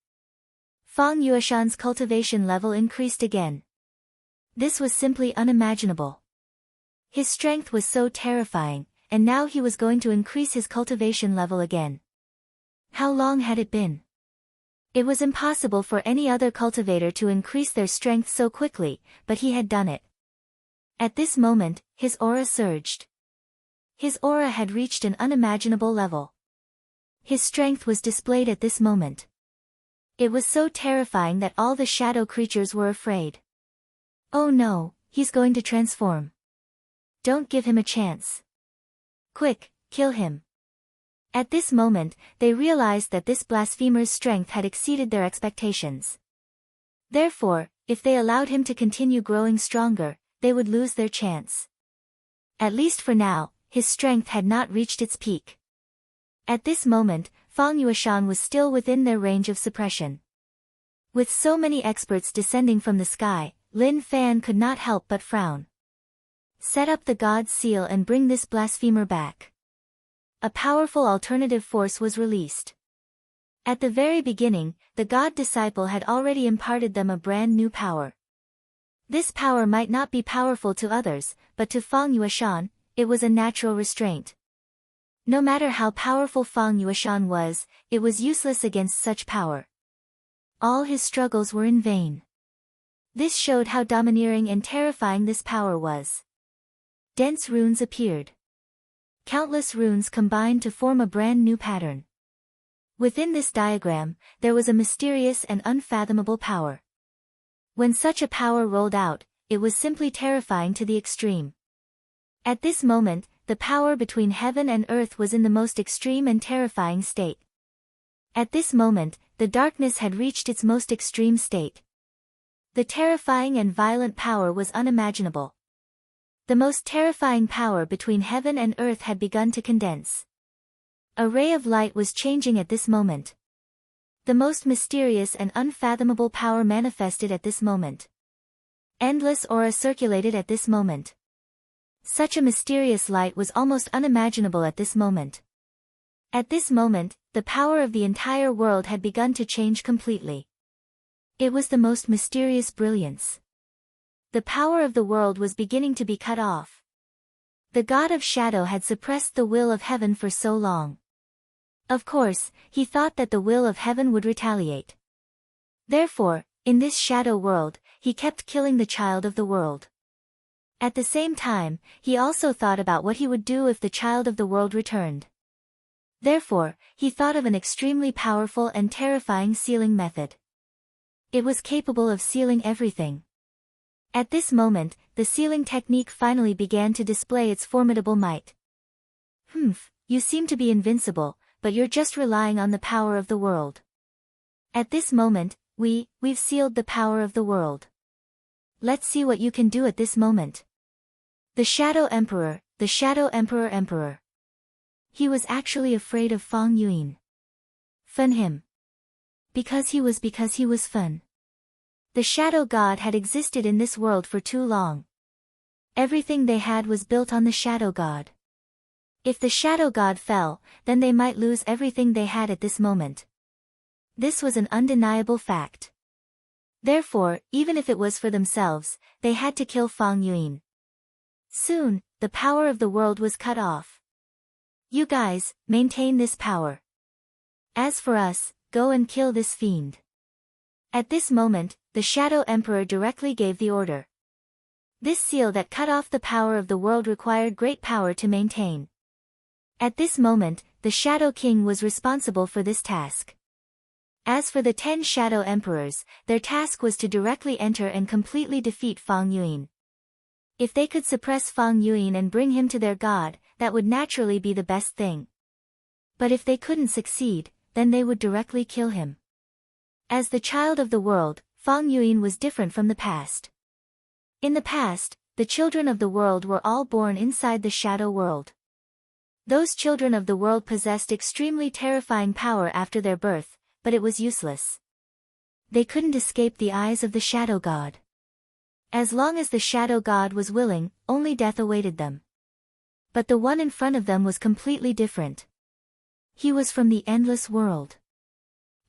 Fang Yueshan's cultivation level increased again. This was simply unimaginable. His strength was so terrifying, and now he was going to increase his cultivation level again. How long had it been? It was impossible for any other cultivator to increase their strength so quickly, but he had done it. At this moment, his aura surged. His aura had reached an unimaginable level. His strength was displayed at this moment. It was so terrifying that all the shadow creatures were afraid. Oh no, he's going to transform. Don't give him a chance. Quick, kill him. At this moment, they realized that this blasphemer's strength had exceeded their expectations. Therefore, if they allowed him to continue growing stronger, they would lose their chance. At least for now, his strength had not reached its peak. At this moment, Fang Yueshan was still within their range of suppression. With so many experts descending from the sky, Lin Fan could not help but frown. Set up the God's seal and bring this blasphemer back. A powerful alternative force was released. At the very beginning, the God disciple had already imparted them a brand new power. This power might not be powerful to others, but to Fang Yueshan, it was a natural restraint. No matter how powerful Fang Yueshan was, it was useless against such power. All his struggles were in vain. This showed how domineering and terrifying this power was. Dense runes appeared. Countless runes combined to form a brand new pattern. Within this diagram, there was a mysterious and unfathomable power. When such a power rolled out, it was simply terrifying to the extreme. At this moment, the power between heaven and earth was in the most extreme and terrifying state. At this moment, the darkness had reached its most extreme state. The terrifying and violent power was unimaginable. The most terrifying power between heaven and earth had begun to condense. A ray of light was changing at this moment. The most mysterious and unfathomable power manifested at this moment. Endless aura circulated at this moment. Such a mysterious light was almost unimaginable at this moment. At this moment, the power of the entire world had begun to change completely. It was the most mysterious brilliance. The power of the world was beginning to be cut off. The God of Shadow had suppressed the will of heaven for so long. Of course, he thought that the will of heaven would retaliate. Therefore, in this shadow world, he kept killing the child of the world. At the same time, he also thought about what he would do if the child of the world returned. Therefore, he thought of an extremely powerful and terrifying sealing method. It was capable of sealing everything. At this moment, the sealing technique finally began to display its formidable might. You seem to be invincible, but you're just relying on the power of the world. At this moment, we've sealed the power of the world. Let's see what you can do at this moment. The Shadow Emperor, the Shadow Emperor. He was actually afraid of Fang Yuan. Fun him. Because he was fun. The Shadow God had existed in this world for too long. Everything they had was built on the Shadow God. If the Shadow God fell, then they might lose everything they had at this moment. This was an undeniable fact. Therefore, even if it was for themselves, they had to kill Fang Yuan. Soon, the power of the world was cut off. You guys, maintain this power. As for us, go and kill this fiend. At this moment, the Shadow Emperor directly gave the order. This seal that cut off the power of the world required great power to maintain. At this moment, the Shadow King was responsible for this task. As for the 10 Shadow Emperors, their task was to directly enter and completely defeat Fang Yuan. If they could suppress Fang Yuan and bring him to their god, that would naturally be the best thing. But if they couldn't succeed, then they would directly kill him. As the child of the world, Fang Yuan was different from the past. In the past, the children of the world were all born inside the shadow world. Those children of the world possessed extremely terrifying power after their birth, but it was useless. They couldn't escape the eyes of the Shadow God. As long as the Shadow God was willing, only death awaited them. But the one in front of them was completely different. He was from the endless world.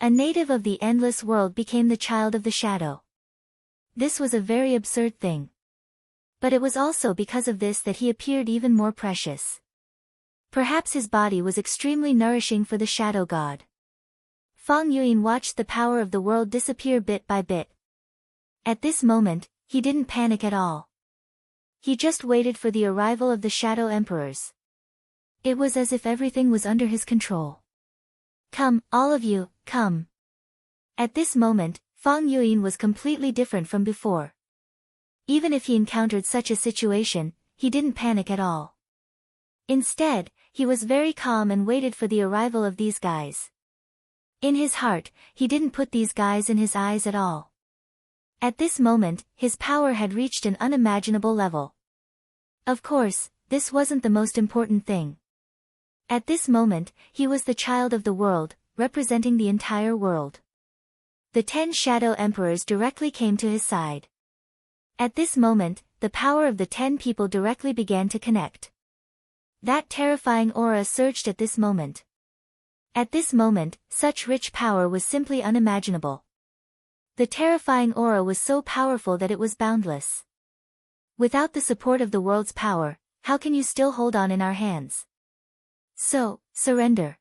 A native of the endless world became the child of the shadow. This was a very absurd thing. But it was also because of this that he appeared even more precious. Perhaps his body was extremely nourishing for the shadow god. Fang Yuan watched the power of the world disappear bit by bit. At this moment, he didn't panic at all. He just waited for the arrival of the shadow emperors. It was as if everything was under his control. Come, all of you, come. At this moment, Fang Yuan was completely different from before. Even if he encountered such a situation, he didn't panic at all. Instead, he was very calm and waited for the arrival of these guys. In his heart, he didn't put these guys in his eyes at all. At this moment, his power had reached an unimaginable level. Of course, this wasn't the most important thing. At this moment, he was the child of the world, representing the entire world. The 10 shadow emperors directly came to his side. At this moment, the power of the 10 people directly began to connect. That terrifying aura surged at this moment. At this moment, such rich power was simply unimaginable. The terrifying aura was so powerful that it was boundless. Without the support of the world's power, how can you still hold on in our hands? So, surrender.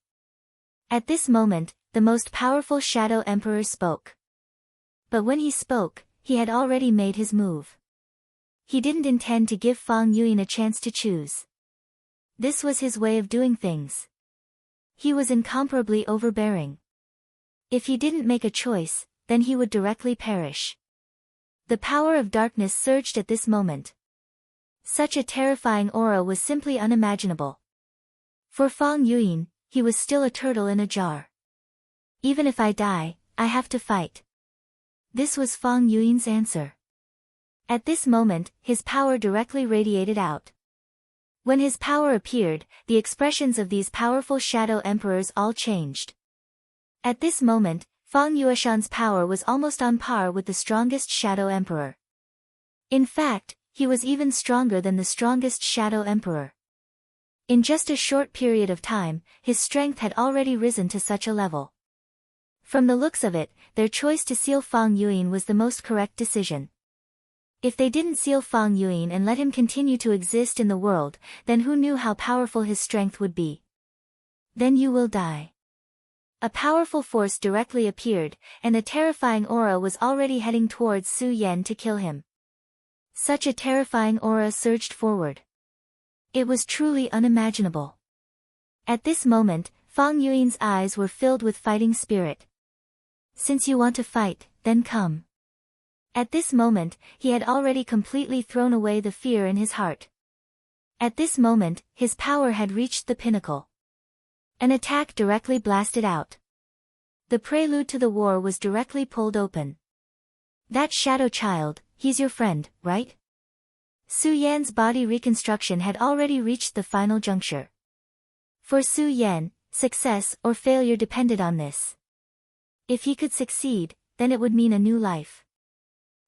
At this moment, the most powerful shadow emperor spoke. But when he spoke, he had already made his move. He didn't intend to give Fang Yuan a chance to choose. This was his way of doing things. He was incomparably overbearing. If he didn't make a choice, then he would directly perish. The power of darkness surged at this moment. Such a terrifying aura was simply unimaginable. For Fang Yuan, he was still a turtle in a jar. Even if I die, I have to fight. This was Fang Yuan's answer. At this moment, his power directly radiated out. When his power appeared, the expressions of these powerful shadow emperors all changed. At this moment, Fang Yuashan's power was almost on par with the strongest shadow emperor. In fact, he was even stronger than the strongest shadow emperor. In just a short period of time, his strength had already risen to such a level. From the looks of it, their choice to seal Fang Yuan was the most correct decision. If they didn't seal Fang Yuan and let him continue to exist in the world, then who knew how powerful his strength would be? Then you will die. A powerful force directly appeared, and a terrifying aura was already heading towards Su Yan to kill him. Such a terrifying aura surged forward. It was truly unimaginable. At this moment, Fang Yuan's eyes were filled with fighting spirit. Since you want to fight, then come. At this moment, he had already completely thrown away the fear in his heart. At this moment, his power had reached the pinnacle. An attack directly blasted out. The prelude to the war was directly pulled open. That shadow child, he's your friend, right? Su Yan's body reconstruction had already reached the final juncture. For Su Yan, success or failure depended on this. If he could succeed, then it would mean a new life.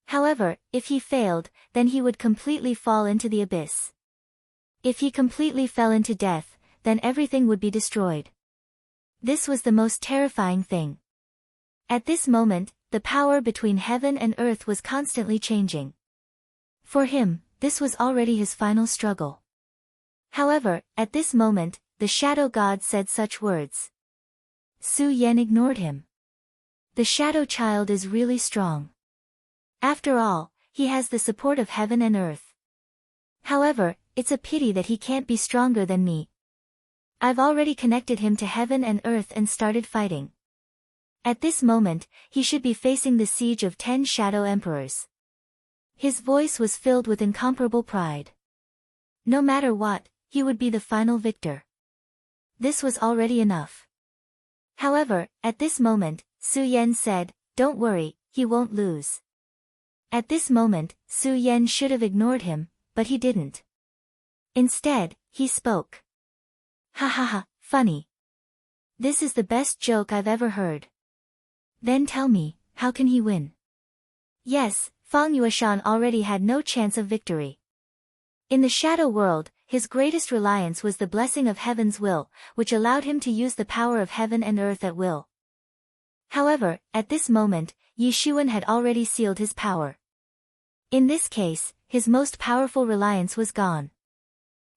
However, if he failed, then he would completely fall into the abyss. If he completely fell into death, then everything would be destroyed. This was the most terrifying thing. At this moment, the power between heaven and earth was constantly changing. For him, this was already his final struggle. However, at this moment, the shadow god said such words. Su Yan ignored him. The shadow child is really strong. After all, he has the support of heaven and earth. However, it's a pity that he can't be stronger than me. I've already connected him to heaven and earth and started fighting. At this moment, he should be facing the siege of 10 shadow emperors. His voice was filled with incomparable pride. No matter what, he would be the final victor. This was already enough. However, at this moment, Su Yan said, "Don't worry, he won't lose." At this moment, Su Yan should have ignored him, but he didn't. Instead, he spoke. Ha ha ha, funny. This is the best joke I've ever heard. Then tell me, how can he win? Yes, Fang Yuashan already had no chance of victory. In the shadow world, his greatest reliance was the blessing of heaven's will, which allowed him to use the power of heaven and earth at will. However, at this moment, Yi Xuan had already sealed his power. In this case, his most powerful reliance was gone.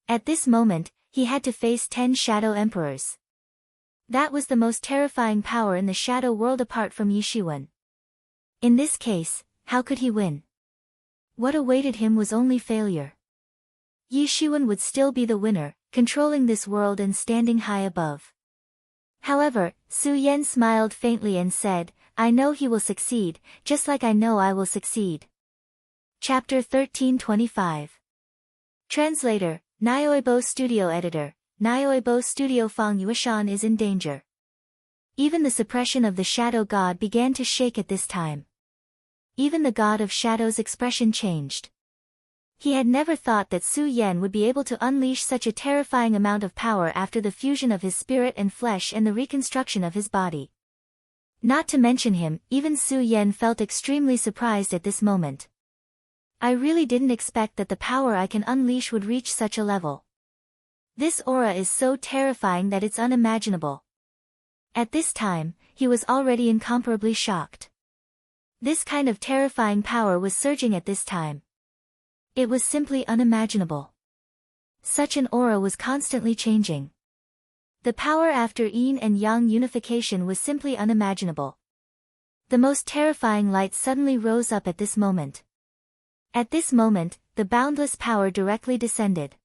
At this moment, he had to face 10 Shadow Emperors. That was the most terrifying power in the Shadow world apart from Yishuan. In this case, how could he win? What awaited him was only failure. Yishuan would still be the winner, controlling this world and standing high above. However, Su Yan smiled faintly and said, I know he will succeed, just like I know I will succeed. Chapter 1325. Translator, Nyoibo Studio Editor, Nyoibo Studio Fang Yuishan is in danger. Even the suppression of the Shadow God began to shake at this time. Even the God of Shadow's expression changed. He had never thought that Su Yan would be able to unleash such a terrifying amount of power after the fusion of his spirit and flesh and the reconstruction of his body. Not to mention him, even Su Yan felt extremely surprised at this moment. I really didn't expect that the power I can unleash would reach such a level. This aura is so terrifying that it's unimaginable. At this time, he was already incomparably shocked. This kind of terrifying power was surging at this time. It was simply unimaginable. Such an aura was constantly changing. The power after yin and yang unification was simply unimaginable. The most terrifying light suddenly rose up at this moment. At this moment, the boundless power directly descended.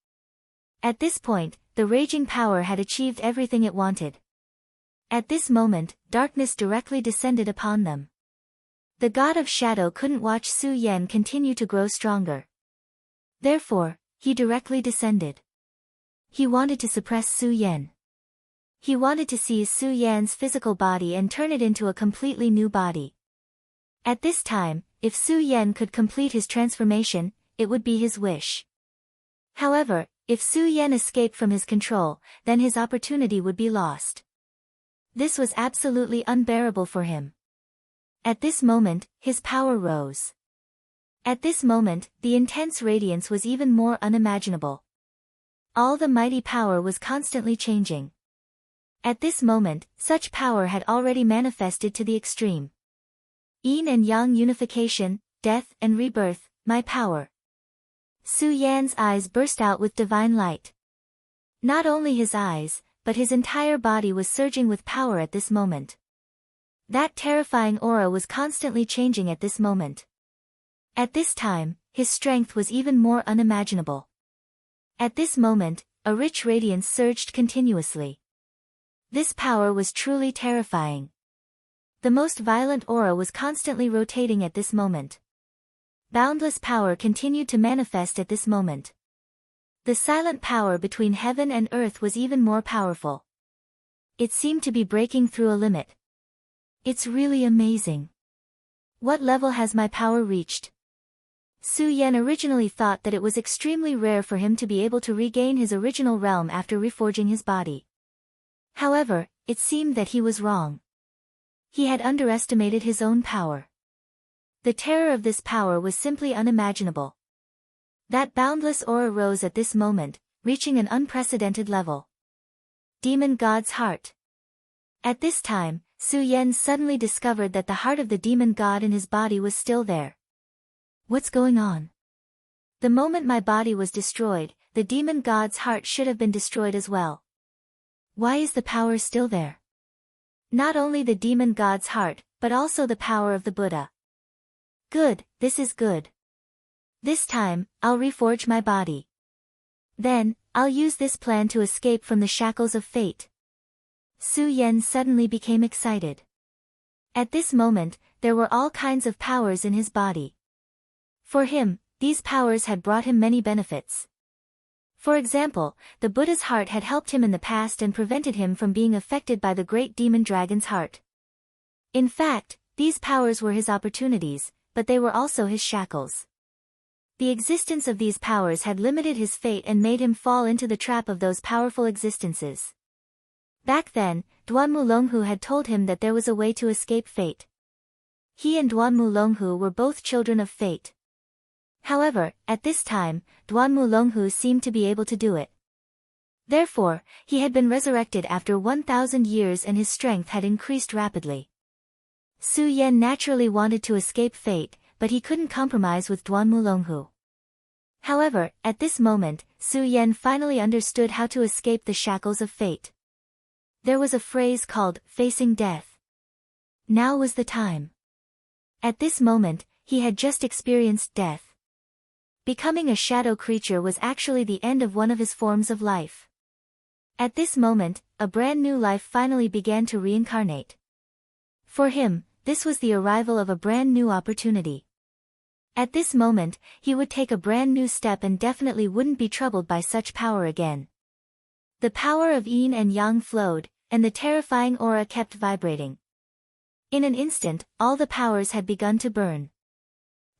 At this point, the raging power had achieved everything it wanted. At this moment, darkness directly descended upon them. The God of Shadow couldn't watch Su Yan continue to grow stronger. Therefore, he directly descended. He wanted to suppress Su Yan. He wanted to seize Su Yan's physical body and turn it into a completely new body. At this time, if Su Yan could complete his transformation, it would be his wish. However, if Su Yan escaped from his control, then his opportunity would be lost. This was absolutely unbearable for him. At this moment, his power rose. At this moment, the intense radiance was even more unimaginable. All the mighty power was constantly changing. At this moment, such power had already manifested to the extreme. Yin and yang unification, death and rebirth, my power. Su Yan's eyes burst out with divine light. Not only his eyes, but his entire body was surging with power at this moment. That terrifying aura was constantly changing at this moment. At this time, his strength was even more unimaginable. At this moment, a rich radiance surged continuously. This power was truly terrifying. The most violent aura was constantly rotating at this moment. Boundless power continued to manifest at this moment. The silent power between heaven and earth was even more powerful. It seemed to be breaking through a limit. It's really amazing. What level has my power reached? Su Yan originally thought that it was extremely rare for him to be able to regain his original realm after reforging his body. However, it seemed that he was wrong. He had underestimated his own power. The terror of this power was simply unimaginable. That boundless aura rose at this moment, reaching an unprecedented level. Demon God's heart. At this time, Su Yan suddenly discovered that the heart of the demon god in his body was still there. What's going on? The moment my body was destroyed, the demon god's heart should have been destroyed as well. Why is the power still there? Not only the demon god's heart, but also the power of the Buddha. Good, this is good. This time, I'll reforge my body. Then, I'll use this plan to escape from the shackles of fate. Su Yan suddenly became excited. At this moment, there were all kinds of powers in his body. For him, these powers had brought him many benefits. For example, the Buddha's heart had helped him in the past and prevented him from being affected by the great demon dragon's heart. In fact, these powers were his opportunities, but they were also his shackles. The existence of these powers had limited his fate and made him fall into the trap of those powerful existences. Back then, Duan Mulonghu had told him that there was a way to escape fate. He and Duan Mulonghu were both children of fate. However, at this time, Duan Mulonghu seemed to be able to do it. Therefore, he had been resurrected after 1,000 years and his strength had increased rapidly. Su Yan naturally wanted to escape fate, but he couldn't compromise with Duan Mulonghu. However, at this moment, Su Yan finally understood how to escape the shackles of fate. There was a phrase called, facing death. Now was the time. At this moment, he had just experienced death. Becoming a shadow creature was actually the end of one of his forms of life. At this moment, a brand new life finally began to reincarnate. For him, this was the arrival of a brand new opportunity. At this moment, he would take a brand new step and definitely wouldn't be troubled by such power again. The power of yin and yang flowed, and the terrifying aura kept vibrating. In an instant, all the powers had begun to burn.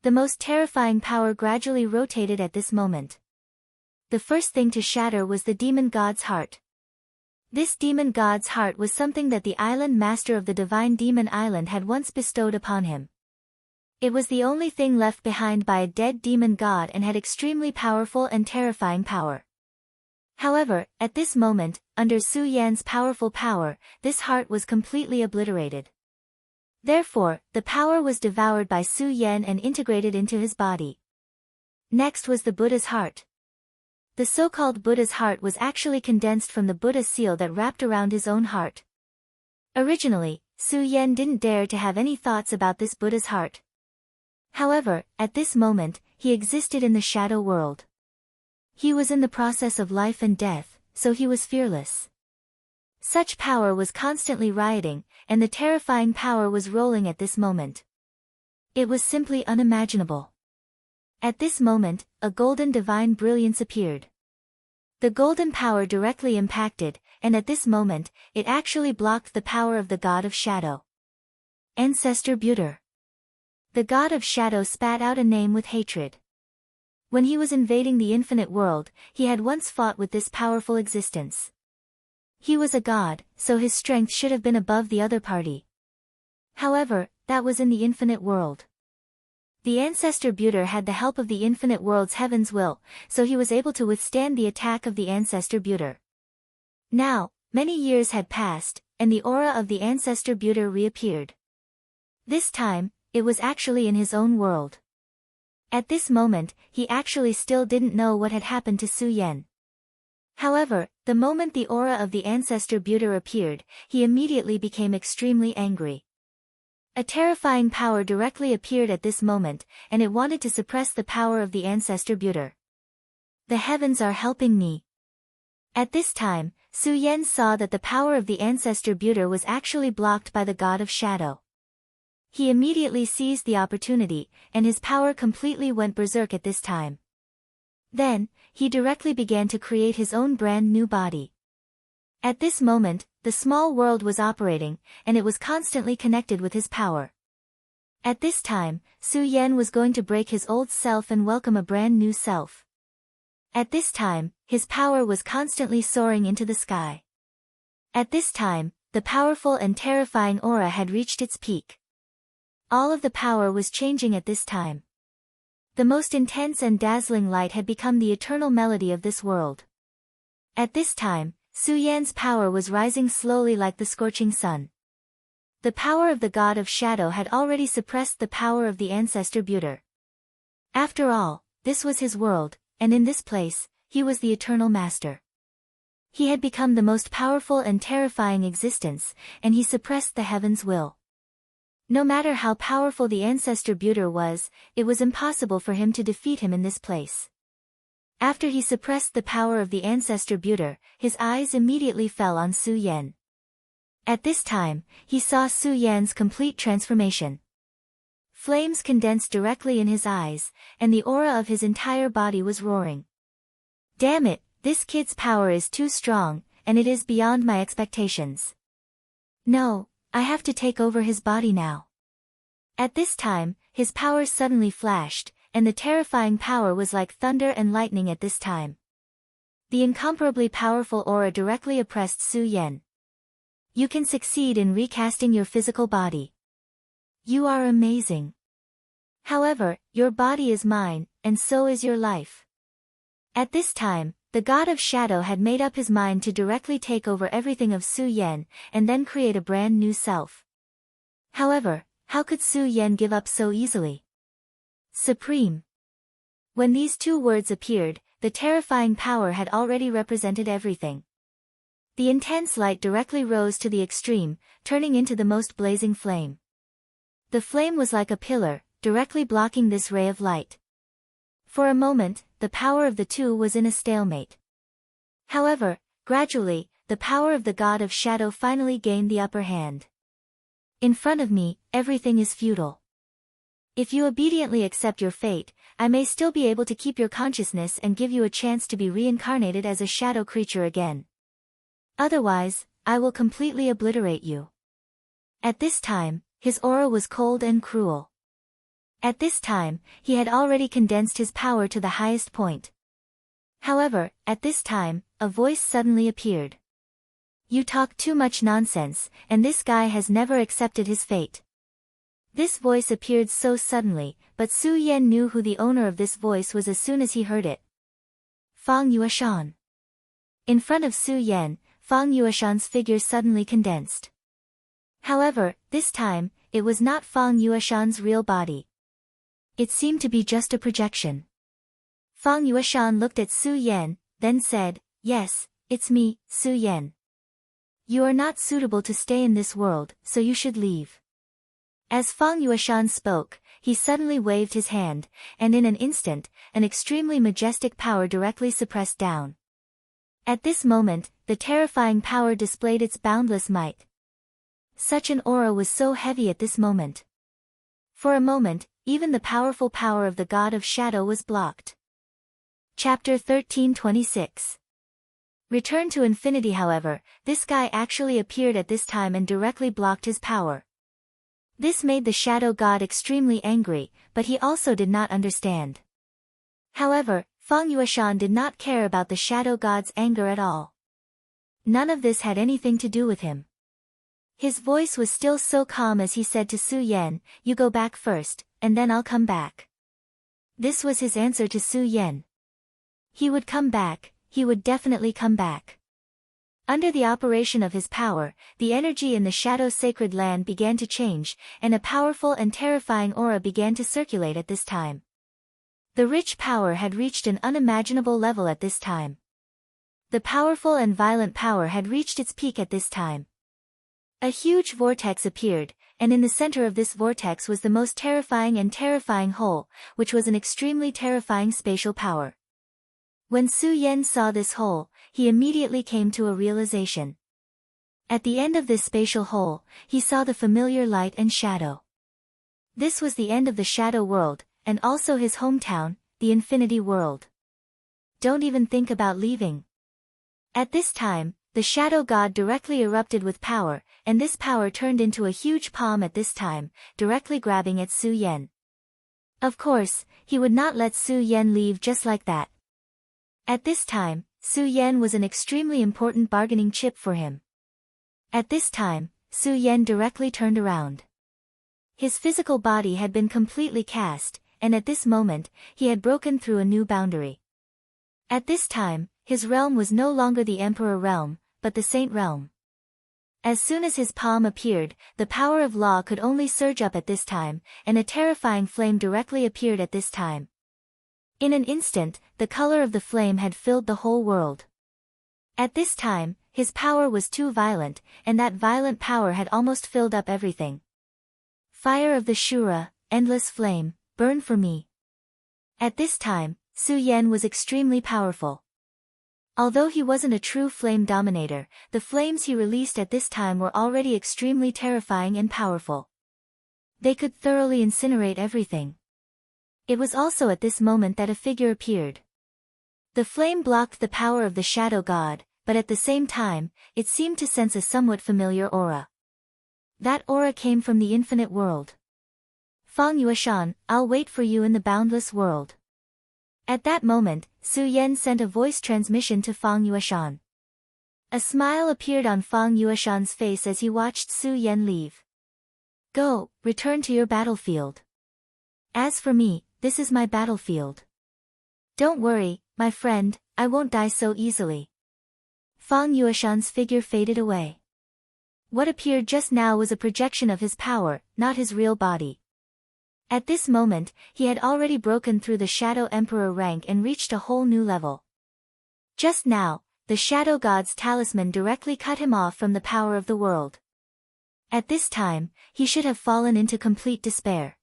The most terrifying power gradually rotated at this moment. The first thing to shatter was the demon god's heart. This demon god's heart was something that the island master of the divine demon island had once bestowed upon him. It was the only thing left behind by a dead demon god and had extremely powerful and terrifying power. However, at this moment, under Su Yan's powerful power, this heart was completely obliterated. Therefore, the power was devoured by Su Yan and integrated into his body. Next was the Buddha's heart. The so-called Buddha's heart was actually condensed from the Buddha seal that wrapped around his own heart. Originally, Su Yan didn't dare to have any thoughts about this Buddha's heart. However, at this moment, he existed in the shadow world. He was in the process of life and death, so he was fearless. Such power was constantly rioting, and the terrifying power was rolling at this moment. It was simply unimaginable. At this moment, a golden divine brilliance appeared. The golden power directly impacted, and at this moment, it actually blocked the power of the god of shadow. Ancestor Buter. The god of shadow spat out a name with hatred. When he was invading the infinite world, he had once fought with this powerful existence. He was a god, so his strength should have been above the other party. However, that was in the infinite world. The ancestor Buter had the help of the infinite world's heaven's will, so he was able to withstand the attack of the ancestor Buter. Now, many years had passed, and the aura of the ancestor Buter reappeared. This time, it was actually in his own world. At this moment, he actually still didn't know what had happened to Su Yan. However, the moment the aura of the ancestor Buter appeared, he immediately became extremely angry. A terrifying power directly appeared at this moment, and it wanted to suppress the power of the ancestor Buter. The heavens are helping me. At this time, Su Yan saw that the power of the ancestor Buter was actually blocked by the god of shadow. He immediately seized the opportunity, and his power completely went berserk at this time. Then, he directly began to create his own brand new body. At this moment, the small world was operating, and it was constantly connected with his power. At this time, Su Yan was going to break his old self and welcome a brand new self. At this time, his power was constantly soaring into the sky. At this time, the powerful and terrifying aura had reached its peak. All of the power was changing at this time. The most intense and dazzling light had become the eternal melody of this world. At this time, Su Yan's power was rising slowly like the scorching sun. The power of the god of shadow had already suppressed the power of the ancestor Buter. After all, this was his world, and in this place, he was the eternal master. He had become the most powerful and terrifying existence, and he suppressed the heaven's will. No matter how powerful the ancestor Buter was, it was impossible for him to defeat him in this place. After he suppressed the power of the ancestor Buter, his eyes immediately fell on Su Yan. At this time, he saw Su Yan's complete transformation. Flames condensed directly in his eyes, and the aura of his entire body was roaring. Damn it, this kid's power is too strong, and it is beyond my expectations. No, I have to take over his body now. At this time, his power suddenly flashed, and the terrifying power was like thunder and lightning at this time. The incomparably powerful aura directly oppressed Su Yan. You can succeed in recasting your physical body. You are amazing. However, your body is mine, and so is your life. At this time, the god of shadow had made up his mind to directly take over everything of Su Yan, and then create a brand new self. However, how could Su Yan give up so easily? Supreme. When these two words appeared, the terrifying power had already represented everything. The intense light directly rose to the extreme, turning into the most blazing flame. The flame was like a pillar, directly blocking this ray of light. For a moment, the power of the two was in a stalemate. However, gradually, the power of the god of shadow finally gained the upper hand. In front of me, everything is futile. If you obediently accept your fate, I may still be able to keep your consciousness and give you a chance to be reincarnated as a shadow creature again. Otherwise, I will completely obliterate you. At this time, his aura was cold and cruel. At this time, he had already condensed his power to the highest point. However, at this time, a voice suddenly appeared. You talk too much nonsense, and this guy has never accepted his fate. This voice appeared so suddenly, but Su Yan knew who the owner of this voice was as soon as he heard it. Fang Yueshan. In front of Su Yan, Fang Yueshan's figure suddenly condensed. However, this time, it was not Fang Yueshan's real body. It seemed to be just a projection. Fang Yueshan looked at Su Yan, then said, "Yes, it's me, Su Yan. You are not suitable to stay in this world, so you should leave." As Fang Yueshan spoke, he suddenly waved his hand, and in an instant, an extremely majestic power directly suppressed down. At this moment, the terrifying power displayed its boundless might. Such an aura was so heavy at this moment. For a moment, even the powerful power of the god of shadow was blocked. Chapter 13:26. Return to infinity. However, this guy actually appeared at this time and directly blocked his power. This made the shadow god extremely angry, but he also did not understand. However, Fang Yueshan did not care about the shadow god's anger at all. None of this had anything to do with him. His voice was still so calm as he said to Su Yan, "You go back first, and then I'll come back." This was his answer to Su Yan. He would come back, he would definitely come back. Under the operation of his power, the energy in the shadow sacred land began to change, and a powerful and terrifying aura began to circulate at this time. The rich power had reached an unimaginable level at this time. The powerful and violent power had reached its peak at this time. A huge vortex appeared, and in the center of this vortex was the most terrifying hole, which was an extremely terrifying spatial power. When Su Yan saw this hole, he immediately came to a realization. At the end of this spatial hole, he saw the familiar light and shadow. This was the end of the shadow world, and also his hometown, the infinity world. Don't even think about leaving. At this time, the shadow god directly erupted with power, and this power turned into a huge palm at this time, directly grabbing at Su Yan. Of course, he would not let Su Yan leave just like that. At this time, Su Yan was an extremely important bargaining chip for him. At this time, Su Yan directly turned around. His physical body had been completely cast, and at this moment, he had broken through a new boundary. At this time, his realm was no longer the Emperor realm, but the Saint realm. As soon as his palm appeared, the power of law could only surge up at this time, and a terrifying flame directly appeared at this time. In an instant, the color of the flame had filled the whole world. At this time, his power was too violent, and that violent power had almost filled up everything. Fire of the Shura, endless flame, burn for me. At this time, Su Yan was extremely powerful. Although he wasn't a true flame dominator, the flames he released at this time were already extremely terrifying and powerful. They could thoroughly incinerate everything. It was also at this moment that a figure appeared. The flame blocked the power of the shadow god, but at the same time, it seemed to sense a somewhat familiar aura. That aura came from the infinite world. Fang Yueshan, I'll wait for you in the boundless world. At that moment, Su Yan sent a voice transmission to Fang Yueshan. A smile appeared on Fang Yueshan's face as he watched Su Yan leave. Go, return to your battlefield. As for me, this is my battlefield. Don't worry, my friend, I won't die so easily. Fang Yueshan's figure faded away. What appeared just now was a projection of his power, not his real body. At this moment, he had already broken through the Shadow Emperor rank and reached a whole new level. Just now, the Shadow God's talisman directly cut him off from the power of the world. At this time, he should have fallen into complete despair.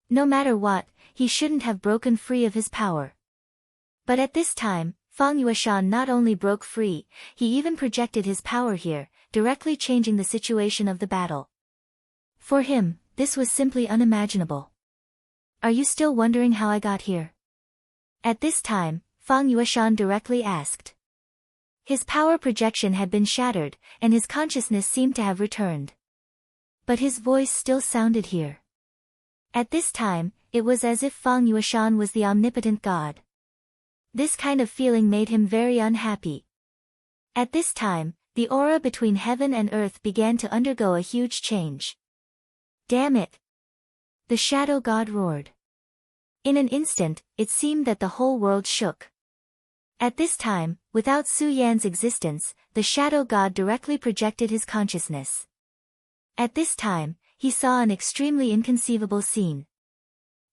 No matter what, he shouldn't have broken free of his power. But at this time, Fang Yueshan not only broke free, he even projected his power here, directly changing the situation of the battle. For him, this was simply unimaginable. Are you still wondering how I got here? At this time, Fang Yueshan directly asked. His power projection had been shattered, and his consciousness seemed to have returned. But his voice still sounded here. At this time, it was as if Fang Yueshan was the omnipotent god. This kind of feeling made him very unhappy. At this time, the aura between heaven and earth began to undergo a huge change. Damn it! The shadow god roared. In an instant, it seemed that the whole world shook. At this time, without Su Yan's existence, the shadow god directly projected his consciousness. At this time, he saw an extremely inconceivable scene.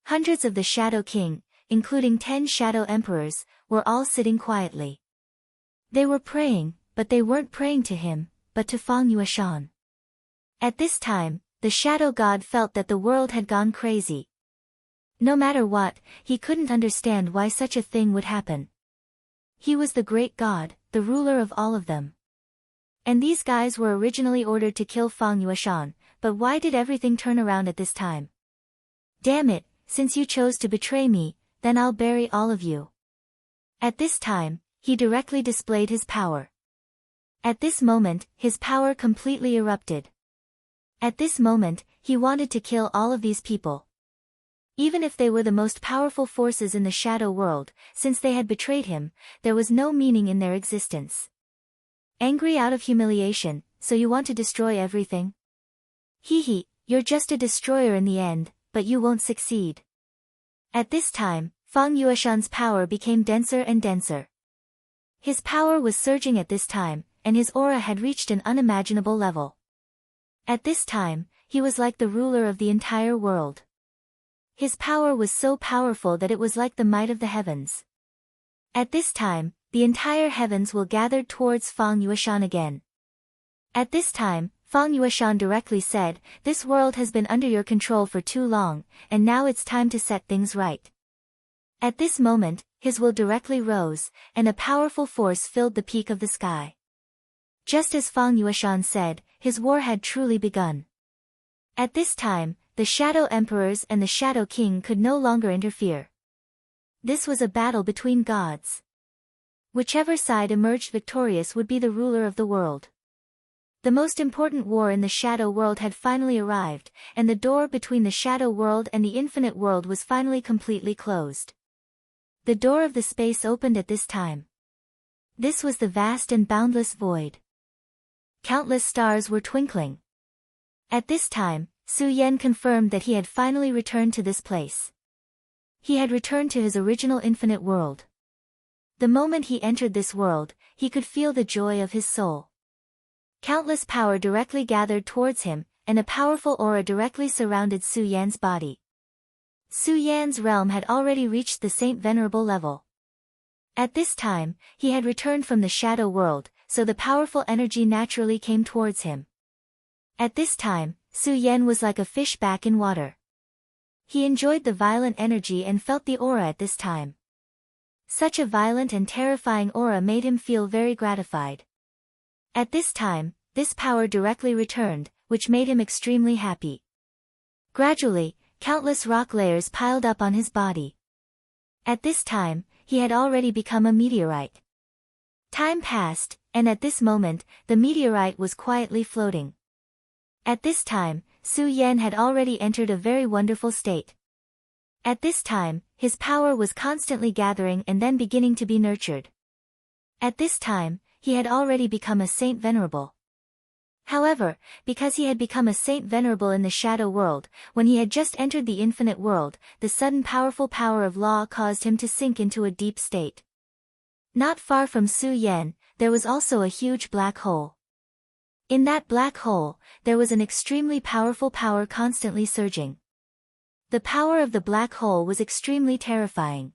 Hundreds of the Shadow King, including 10 Shadow Emperors, were all sitting quietly. They were praying, but they weren't praying to him, but to Fang Yueshan. At this time, the Shadow God felt that the world had gone crazy. No matter what, he couldn't understand why such a thing would happen. He was the great god, the ruler of all of them. And these guys were originally ordered to kill Fang Yueshan, but why did everything turn around at this time? Damn it, since you chose to betray me, then I'll bury all of you. At this time, he directly displayed his power. At this moment, his power completely erupted. At this moment, he wanted to kill all of these people. Even if they were the most powerful forces in the shadow world, since they had betrayed him, there was no meaning in their existence. Angry out of humiliation, so you want to destroy everything? Hee, you're just a destroyer in the end, but you won't succeed. At this time, Fang Yueshan's power became denser and denser. His power was surging at this time, and his aura had reached an unimaginable level. At this time, he was like the ruler of the entire world. His power was so powerful that it was like the might of the heavens. At this time, the entire heavens will gather towards Fang Yueshan again. At this time, Fang Yueshan directly said, "This world has been under your control for too long, and now it's time to set things right." At this moment, his will directly rose, and a powerful force filled the peak of the sky. Just as Fang Yueshan said, his war had truly begun. At this time, the Shadow Emperors and the Shadow King could no longer interfere. This was a battle between gods. Whichever side emerged victorious would be the ruler of the world. The most important war in the Shadow World had finally arrived, and the door between the Shadow World and the Infinite World was finally completely closed. The door of the space opened at this time. This was the vast and boundless void. Countless stars were twinkling. At this time, Su Yan confirmed that he had finally returned to this place. He had returned to his original infinite world. The moment he entered this world, he could feel the joy of his soul. Countless power directly gathered towards him, and a powerful aura directly surrounded Su Yan's body. Su Yan's realm had already reached the Saint Venerable level. At this time, he had returned from the shadow world, so the powerful energy naturally came towards him. At this time, Su Yan was like a fish back in water. He enjoyed the violent energy and felt the aura at this time. Such a violent and terrifying aura made him feel very gratified. At this time, this power directly returned, which made him extremely happy. Gradually, countless rock layers piled up on his body. At this time, he had already become a meteorite. Time passed, and at this moment, the meteorite was quietly floating. At this time, Su Yan had already entered a very wonderful state. At this time, his power was constantly gathering and then beginning to be nurtured. At this time, he had already become a Saint Venerable. However, because he had become a Saint Venerable in the Shadow World, when he had just entered the Infinite World, the sudden powerful power of law caused him to sink into a deep state. Not far from Su Yan, there was also a huge black hole. In that black hole, there was an extremely powerful power constantly surging. The power of the black hole was extremely terrifying.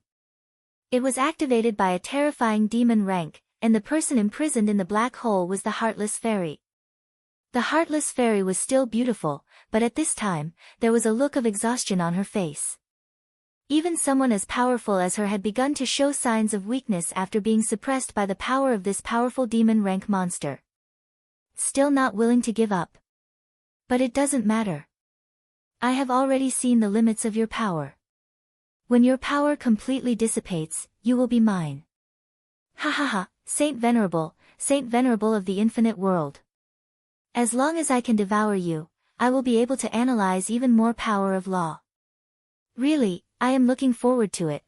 It was activated by a terrifying demon rank, and the person imprisoned in the black hole was the Heartless Fairy. The Heartless Fairy was still beautiful, but at this time, there was a look of exhaustion on her face. Even someone as powerful as her had begun to show signs of weakness after being suppressed by the power of this powerful demon rank monster. Still not willing to give up. But it doesn't matter. I have already seen the limits of your power. When your power completely dissipates, you will be mine. Ha ha ha, Saint Venerable of the infinite world. As long as I can devour you, I will be able to analyze even more power of law. Really, I am looking forward to it.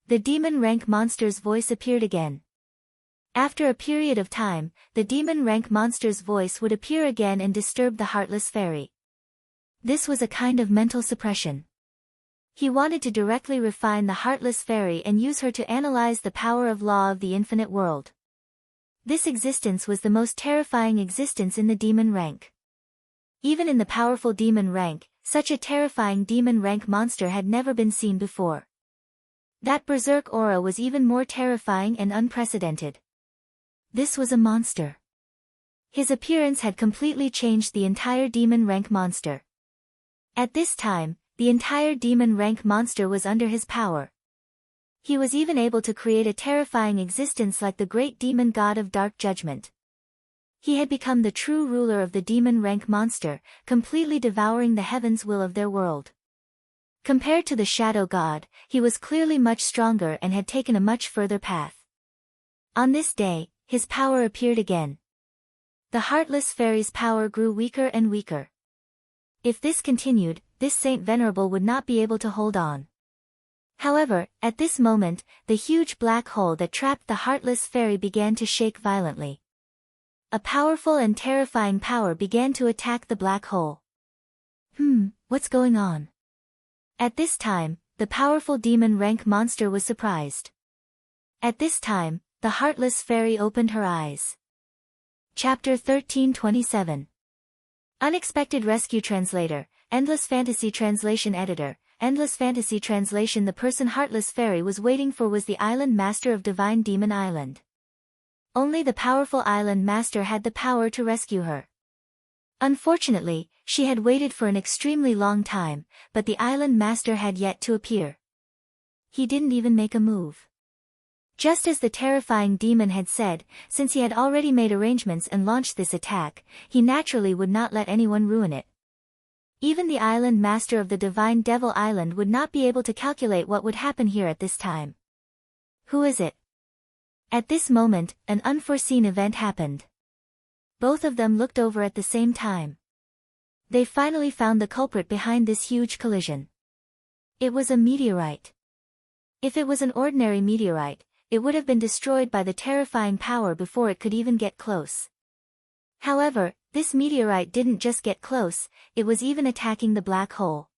The demon rank monster's voice appeared again. After a period of time, the demon rank monster's voice would appear again and disturb the Heartless Fairy. This was a kind of mental suppression. He wanted to directly refine the Heartless Fairy and use her to analyze the power of law of the infinite world. This existence was the most terrifying existence in the demon rank. Even in the powerful demon rank, such a terrifying demon rank monster had never been seen before. That berserk aura was even more terrifying and unprecedented. This was a monster. His appearance had completely changed the entire demon rank monster. At this time, the entire demon rank monster was under his power. He was even able to create a terrifying existence like the great demon god of dark judgment. He had become the true ruler of the demon rank monster, completely devouring the heavens will of their world. Compared to the shadow god, he was clearly much stronger and had taken a much further path. On this day, his power appeared again. The Heartless Fairy's power grew weaker and weaker. If this continued, this Saint Venerable would not be able to hold on. However, at this moment, the huge black hole that trapped the Heartless Fairy began to shake violently. A powerful and terrifying power began to attack the black hole. What's going on? At this time, the powerful demon rank monster was surprised. At this time, the Heartless Fairy opened her eyes. Chapter 1327. Unexpected Rescue Translator, Endless Fantasy Translation Editor, Endless Fantasy Translation. The person Heartless Fairy was waiting for was the Island Master of Divine Demon Island. Only the powerful Island Master had the power to rescue her. Unfortunately, she had waited for an extremely long time, but the Island Master had yet to appear. He didn't even make a move. Just as the terrifying demon had said, since he had already made arrangements and launched this attack, he naturally would not let anyone ruin it. Even the Island Master of the Divine Devil Island would not be able to calculate what would happen here at this time. Who is it? At this moment, an unforeseen event happened. Both of them looked over at the same time. They finally found the culprit behind this huge collision. It was a meteorite. If it was an ordinary meteorite, it would have been destroyed by the terrifying power before it could even get close. However, this meteorite didn't just get close, it was even attacking the black hole.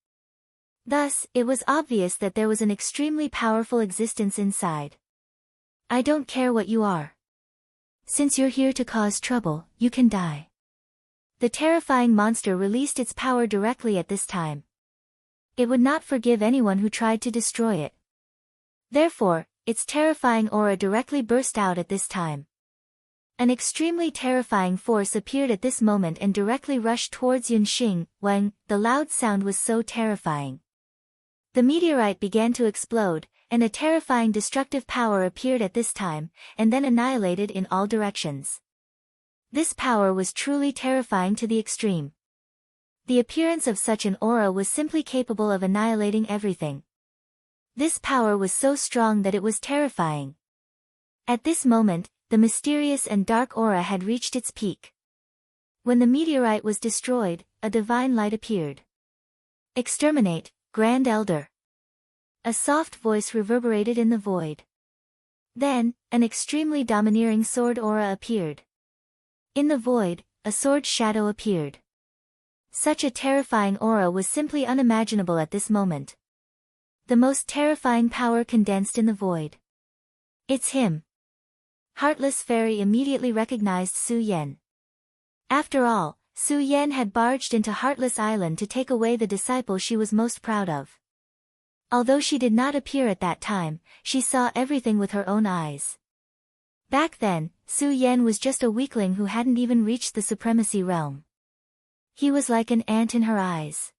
Thus, it was obvious that there was an extremely powerful existence inside. I don't care what you are. Since you're here to cause trouble, you can die. The terrifying monster released its power directly at this time. It would not forgive anyone who tried to destroy it. Therefore, its terrifying aura directly burst out at this time. An extremely terrifying force appeared at this moment and directly rushed towards Yunxing, when the loud sound was so terrifying. The meteorite began to explode, and a terrifying destructive power appeared at this time, and then annihilated in all directions. This power was truly terrifying to the extreme. The appearance of such an aura was simply capable of annihilating everything. This power was so strong that it was terrifying. At this moment, the mysterious and dark aura had reached its peak. When the meteorite was destroyed, a divine light appeared. Exterminate, Grand Elder. A soft voice reverberated in the void. Then, an extremely domineering sword aura appeared. In the void, a sword shadow appeared. Such a terrifying aura was simply unimaginable at this moment. The most terrifying power condensed in the void. It's him. Heartless Fairy immediately recognized Su Yan. After all, Su Yan had barged into Heartless Island to take away the disciple she was most proud of. Although she did not appear at that time, she saw everything with her own eyes. Back then, Su Yan was just a weakling who hadn't even reached the supremacy realm. He was like an ant in her eyes.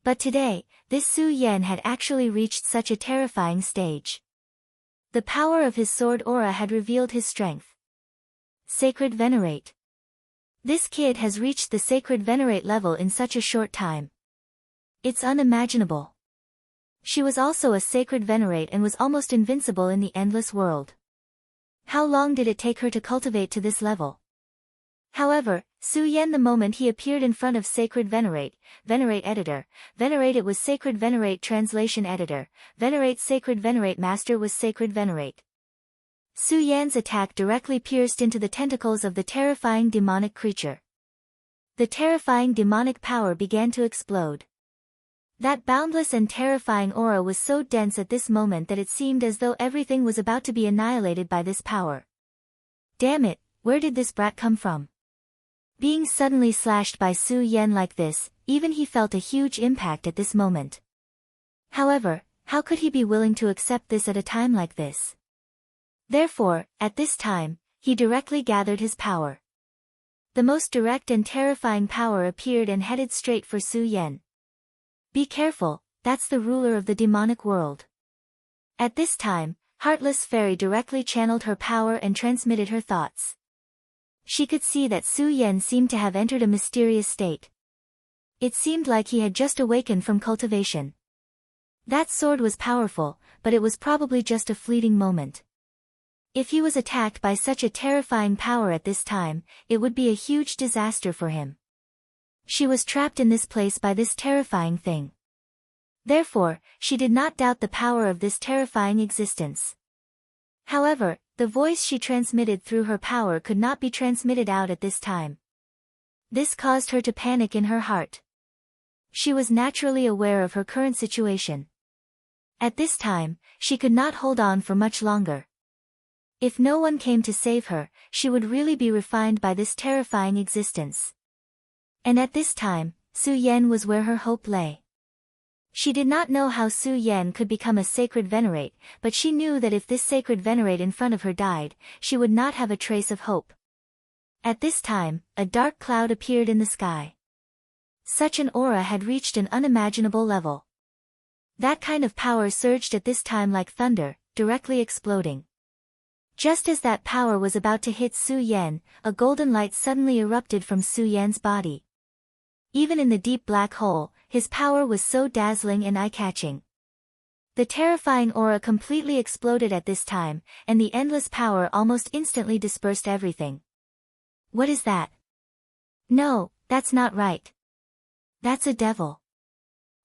But today, this Su Yan had actually reached such a terrifying stage. The power of his sword aura had revealed his strength. Sacred Venerate. This kid has reached the Sacred Venerate level in such a short time. It's unimaginable. She was also a Sacred Venerate and was almost invincible in the endless world. How long did it take her to cultivate to this level? However, Su Yan, the moment he appeared in front of Sacred Venerate, Venerate Editor, Venerate, it was Sacred Venerate Translation Editor, Venerate Sacred Venerate Master was Sacred Venerate. Su Yan's attack directly pierced into the tentacles of the terrifying demonic creature. The terrifying demonic power began to explode. That boundless and terrifying aura was so dense at this moment that it seemed as though everything was about to be annihilated by this power. Damn it, where did this brat come from? Being suddenly slashed by Su Yan like this, even he felt a huge impact at this moment. However, how could he be willing to accept this at a time like this? Therefore, at this time, he directly gathered his power. The most direct and terrifying power appeared and headed straight for Su Yan. Be careful, that's the ruler of the demonic world. At this time, Heartless Fairy directly channeled her power and transmitted her thoughts. She could see that Su Yan seemed to have entered a mysterious state. It seemed like he had just awakened from cultivation. That sword was powerful, but it was probably just a fleeting moment. If he was attacked by such a terrifying power at this time, it would be a huge disaster for him. She was trapped in this place by this terrifying thing. Therefore, she did not doubt the power of this terrifying existence. However, the voice she transmitted through her power could not be transmitted out at this time. This caused her to panic in her heart. She was naturally aware of her current situation. At this time, she could not hold on for much longer. If no one came to save her, she would really be refined by this terrifying existence. And at this time, Su Yan was where her hope lay. She did not know how Su Yan could become a Sacred Venerate, but she knew that if this Sacred Venerate in front of her died, she would not have a trace of hope. At this time, a dark cloud appeared in the sky. Such an aura had reached an unimaginable level. That kind of power surged at this time like thunder, directly exploding. Just as that power was about to hit Su Yan, a golden light suddenly erupted from Su Yan's body. Even in the deep black hole, his power was so dazzling and eye-catching. The terrifying aura completely exploded at this time, and the endless power almost instantly dispersed everything. What is that? No, that's not right. That's a devil.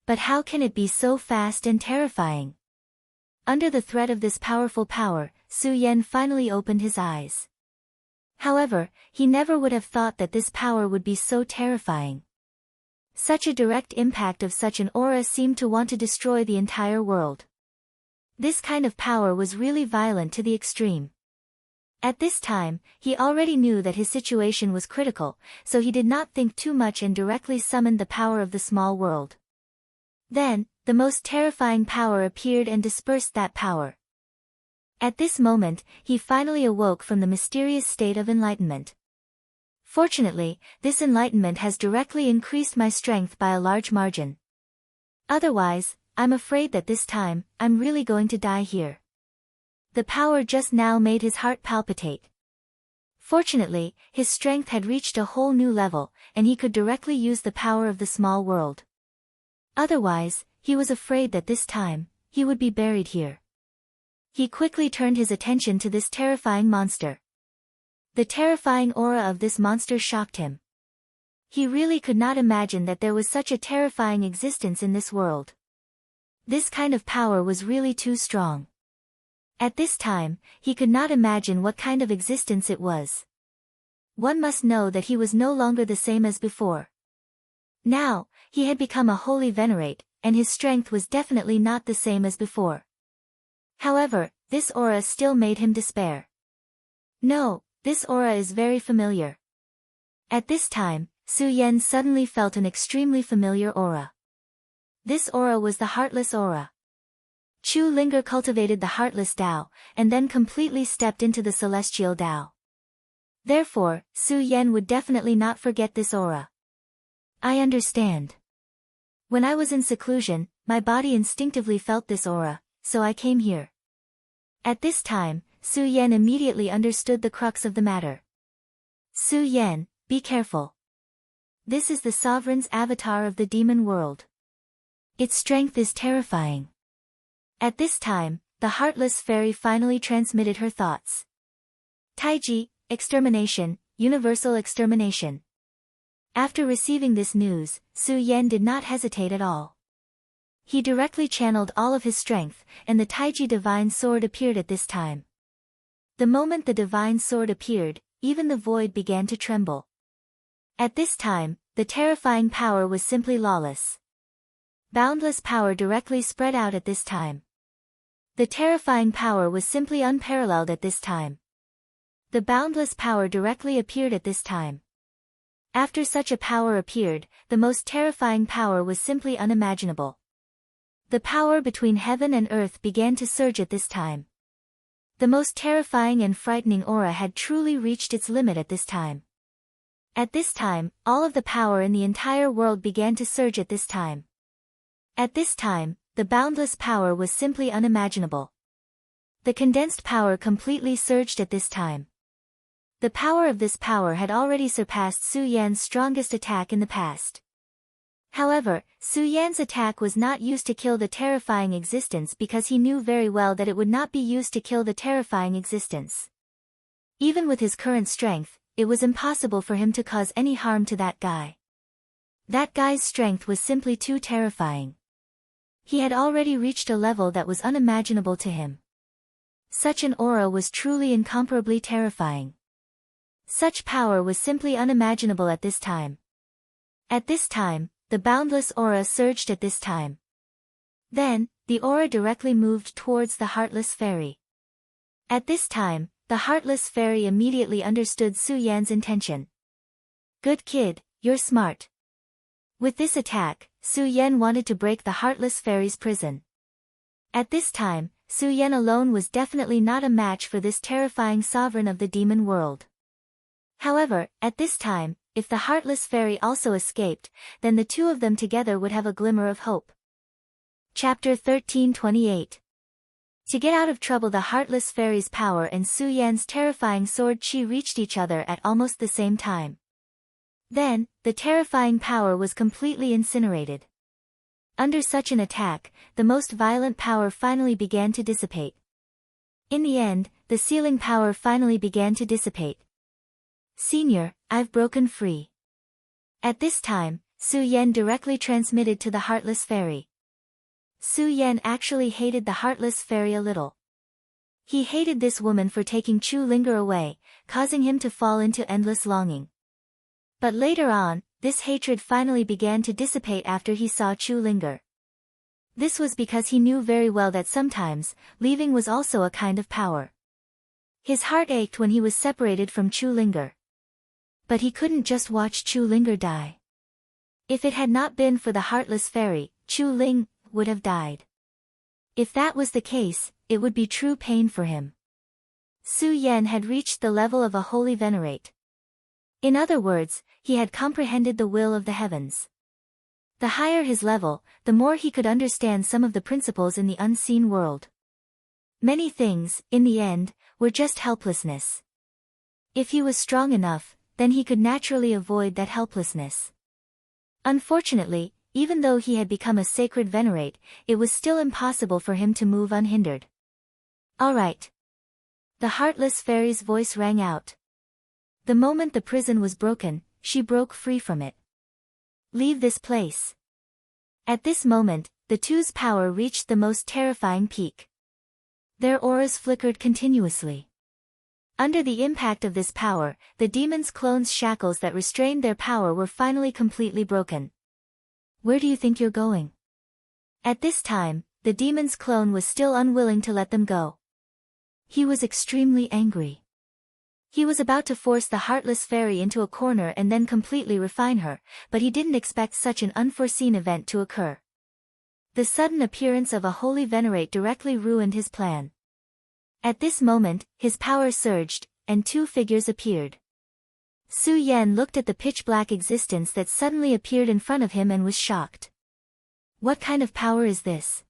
But how can it be so fast and terrifying? Under the threat of this powerful power, Su Yan finally opened his eyes. However, he never would have thought that this power would be so terrifying. Such a direct impact of such an aura seemed to want to destroy the entire world. This kind of power was really violent to the extreme. At this time, he already knew that his situation was critical, so he did not think too much and directly summoned the power of the small world. Then, the most terrifying power appeared and dispersed that power. At this moment, he finally awoke from the mysterious state of enlightenment. Fortunately, this enlightenment has directly increased my strength by a large margin. Otherwise, I'm afraid that this time, I'm really going to die here. The power just now made his heart palpitate. Fortunately, his strength had reached a whole new level, and he could directly use the power of the small world. Otherwise, he was afraid that this time, he would be buried here. He quickly turned his attention to this terrifying monster. The terrifying aura of this monster shocked him. He really could not imagine that there was such a terrifying existence in this world. This kind of power was really too strong. At this time, he could not imagine what kind of existence it was. One must know that he was no longer the same as before. Now, he had become a holy venerate, and his strength was definitely not the same as before. However, this aura still made him despair. No, this aura is very familiar. At this time, Su Yan suddenly felt an extremely familiar aura. This aura was the Heartless aura. Chu Linger cultivated the Heartless Tao, and then completely stepped into the Celestial Tao. Therefore, Su Yan would definitely not forget this aura. I understand. When I was in seclusion, my body instinctively felt this aura, so I came here. At this time, Su Yan immediately understood the crux of the matter. Su Yan, be careful. This is the sovereign's avatar of the demon world. Its strength is terrifying. At this time, the Heartless Fairy finally transmitted her thoughts. Taiji, extermination, universal extermination. After receiving this news, Su Yan did not hesitate at all. He directly channeled all of his strength, and the Taiji Divine Sword appeared at this time. The moment the Divine Sword appeared, even the void began to tremble. At this time, the terrifying power was simply lawless. Boundless power directly spread out at this time. The terrifying power was simply unparalleled at this time. The boundless power directly appeared at this time. After such a power appeared, the most terrifying power was simply unimaginable. The power between heaven and earth began to surge at this time. The most terrifying and frightening aura had truly reached its limit at this time. At this time, all of the power in the entire world began to surge at this time. At this time, the boundless power was simply unimaginable. The condensed power completely surged at this time. The power of this power had already surpassed Su Yan's strongest attack in the past. However, Su Yan's attack was not used to kill the terrifying existence because he knew very well that it would not be used to kill the terrifying existence. Even with his current strength, it was impossible for him to cause any harm to that guy. That guy's strength was simply too terrifying. He had already reached a level that was unimaginable to him. Such an aura was truly incomparably terrifying. Such power was simply unimaginable at this time. At this time, the boundless aura surged at this time. Then, the aura directly moved towards the Heartless Fairy. At this time, the Heartless Fairy immediately understood Su Yan's intention. Good kid, you're smart. With this attack, Su Yan wanted to break the Heartless Fairy's prison. At this time, Su Yan alone was definitely not a match for this terrifying sovereign of the demon world. However, at this time, if the Heartless Fairy also escaped, then the two of them together would have a glimmer of hope. Chapter 1328. To get out of trouble, the Heartless Fairy's power and Su Yan's terrifying sword chi reached each other at almost the same time. Then, the terrifying power was completely incinerated. Under such an attack, the most violent power finally began to dissipate. In the end, the sealing power finally began to dissipate. Senior, I've broken free. At this time, Su Yan directly transmitted to the Heartless Fairy. Su Yan actually hated the Heartless Fairy a little. He hated this woman for taking Chu Linger away, causing him to fall into endless longing. But later on, this hatred finally began to dissipate after he saw Chu Linger. This was because he knew very well that sometimes, leaving was also a kind of power. His heart ached when he was separated from Chu Linger. But he couldn't just watch Chu Linger die. If it had not been for the Heartless Fairy, Chu Ling would have died. If that was the case, it would be true pain for him. Su Yan had reached the level of a holy venerate. In other words, he had comprehended the will of the heavens. The higher his level, the more he could understand some of the principles in the unseen world. Many things, in the end, were just helplessness. If he was strong enough, then he could naturally avoid that helplessness. Unfortunately, even though he had become a sacred venerate, it was still impossible for him to move unhindered. All right. The Heartless Fairy's voice rang out. The moment the prison was broken, she broke free from it. Leave this place. At this moment, the two's power reached the most terrifying peak. Their auras flickered continuously. Under the impact of this power, the demon's clone's shackles that restrained their power were finally completely broken. Where do you think you're going? At this time, the demon's clone was still unwilling to let them go. He was extremely angry. He was about to force the heartless fairy into a corner and then completely refine her, but he didn't expect such an unforeseen event to occur. The sudden appearance of a holy venerate directly ruined his plan. At this moment, his power surged, and two figures appeared. Su Yan looked at the pitch-black existence that suddenly appeared in front of him and was shocked. What kind of power is this?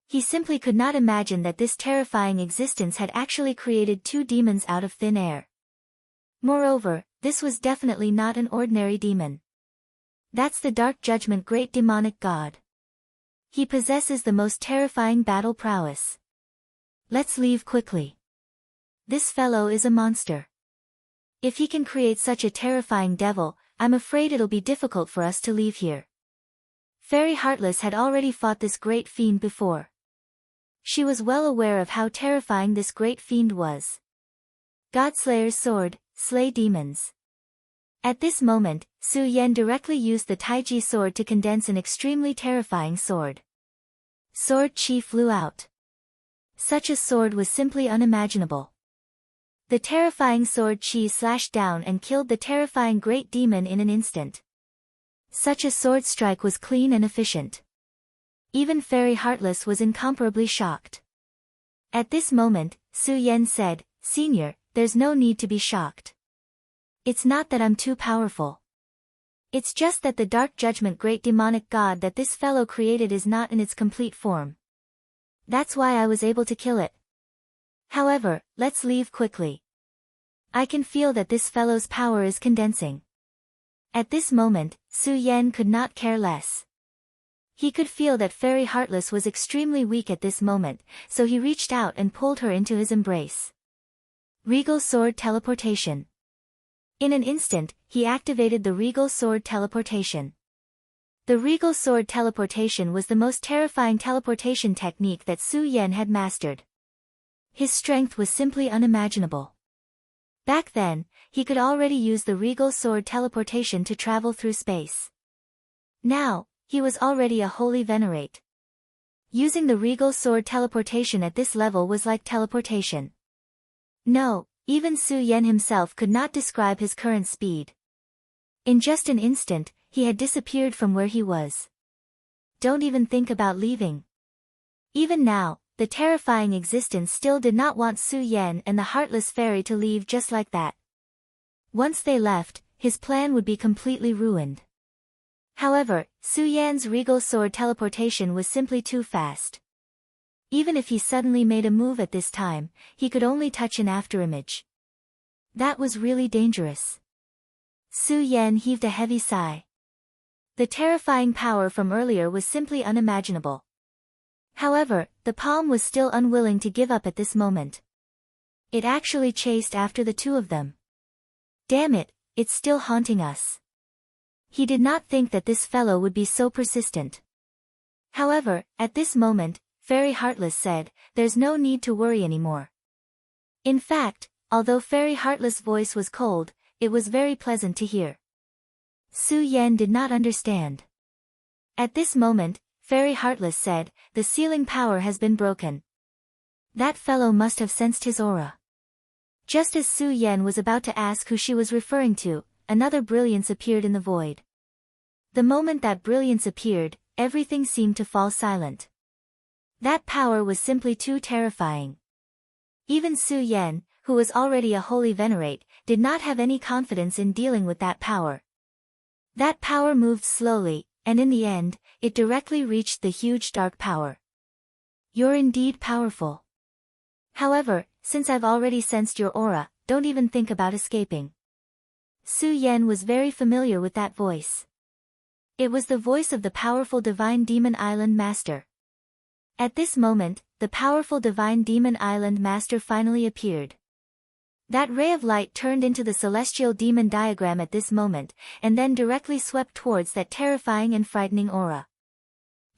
He simply could not imagine that this terrifying existence had actually created two demons out of thin air. Moreover, this was definitely not an ordinary demon. That's the Dark Judgment Great Demonic God. He possesses the most terrifying battle prowess. Let's leave quickly. This fellow is a monster. If he can create such a terrifying devil, I'm afraid it'll be difficult for us to leave here. Fairy Heartless had already fought this great fiend before. She was well aware of how terrifying this great fiend was. Godslayer's sword, slay demons. At this moment, Su Yan directly used the Taiji sword to condense an extremely terrifying sword. Sword chi flew out. Such a sword was simply unimaginable. The terrifying sword chi slashed down and killed the terrifying great demon in an instant. Such a sword strike was clean and efficient. Even Fairy Heartless was incomparably shocked. At this moment, Su Yan said, "Senior, there's no need to be shocked. It's not that I'm too powerful. It's just that the Dark Judgment Great Demonic God that this fellow created is not in its complete form. That's why I was able to kill it. However, let's leave quickly. I can feel that this fellow's power is condensing." At this moment, Su Yan could not care less. He could feel that Fairy Heartless was extremely weak at this moment, so he reached out and pulled her into his embrace. Regal Sword Teleportation. In an instant, he activated the Regal Sword Teleportation. The Regal Sword Teleportation was the most terrifying teleportation technique that Su Yan had mastered. His strength was simply unimaginable. Back then, he could already use the Regal Sword Teleportation to travel through space. Now, he was already a holy venerate. Using the Regal Sword Teleportation at this level was like teleportation. No, even Su Yan himself could not describe his current speed. In just an instant, he had disappeared from where he was. Don't even think about leaving. Even now, the terrifying existence still did not want Su Yan and the Heartless Fairy to leave just like that. Once they left, his plan would be completely ruined. However, Su Yan's Regal Sword Teleportation was simply too fast. Even if he suddenly made a move at this time, he could only touch an afterimage. That was really dangerous. Su Yan heaved a heavy sigh. The terrifying power from earlier was simply unimaginable. However, the palm was still unwilling to give up at this moment. It actually chased after the two of them. Damn it, it's still haunting us. He did not think that this fellow would be so persistent. However, at this moment, Fairy Heartless said, "There's no need to worry anymore." In fact, although Fairy Heartless' voice was cold, it was very pleasant to hear. Su Yan did not understand. At this moment, Fairy Heartless said, "The sealing power has been broken." That fellow must have sensed his aura. Just as Su Yan was about to ask who she was referring to, another brilliance appeared in the void. The moment that brilliance appeared, everything seemed to fall silent. That power was simply too terrifying. Even Su Yan, who was already a holy venerate, did not have any confidence in dealing with that power. That power moved slowly, and in the end, it directly reached the huge dark power. "You're indeed powerful. However, since I've already sensed your aura, don't even think about escaping." Su Yan was very familiar with that voice. It was the voice of the powerful Divine Demon Island Master. At this moment, the powerful Divine Demon Island Master finally appeared. That ray of light turned into the celestial demon diagram at this moment, and then directly swept towards that terrifying and frightening aura.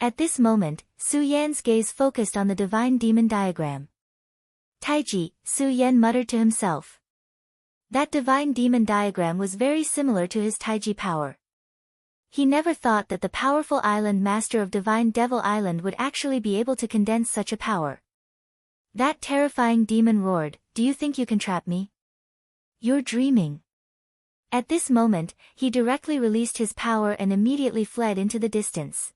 At this moment, Su Yan's gaze focused on the divine demon diagram. "Taiji," Su Yan muttered to himself. That divine demon diagram was very similar to his Taiji power. He never thought that the powerful island master of Divine Devil Island would actually be able to condense such a power. That terrifying demon roared, "Do you think you can trap me? You're dreaming. At this moment, he directly released his power and immediately fled into the distance.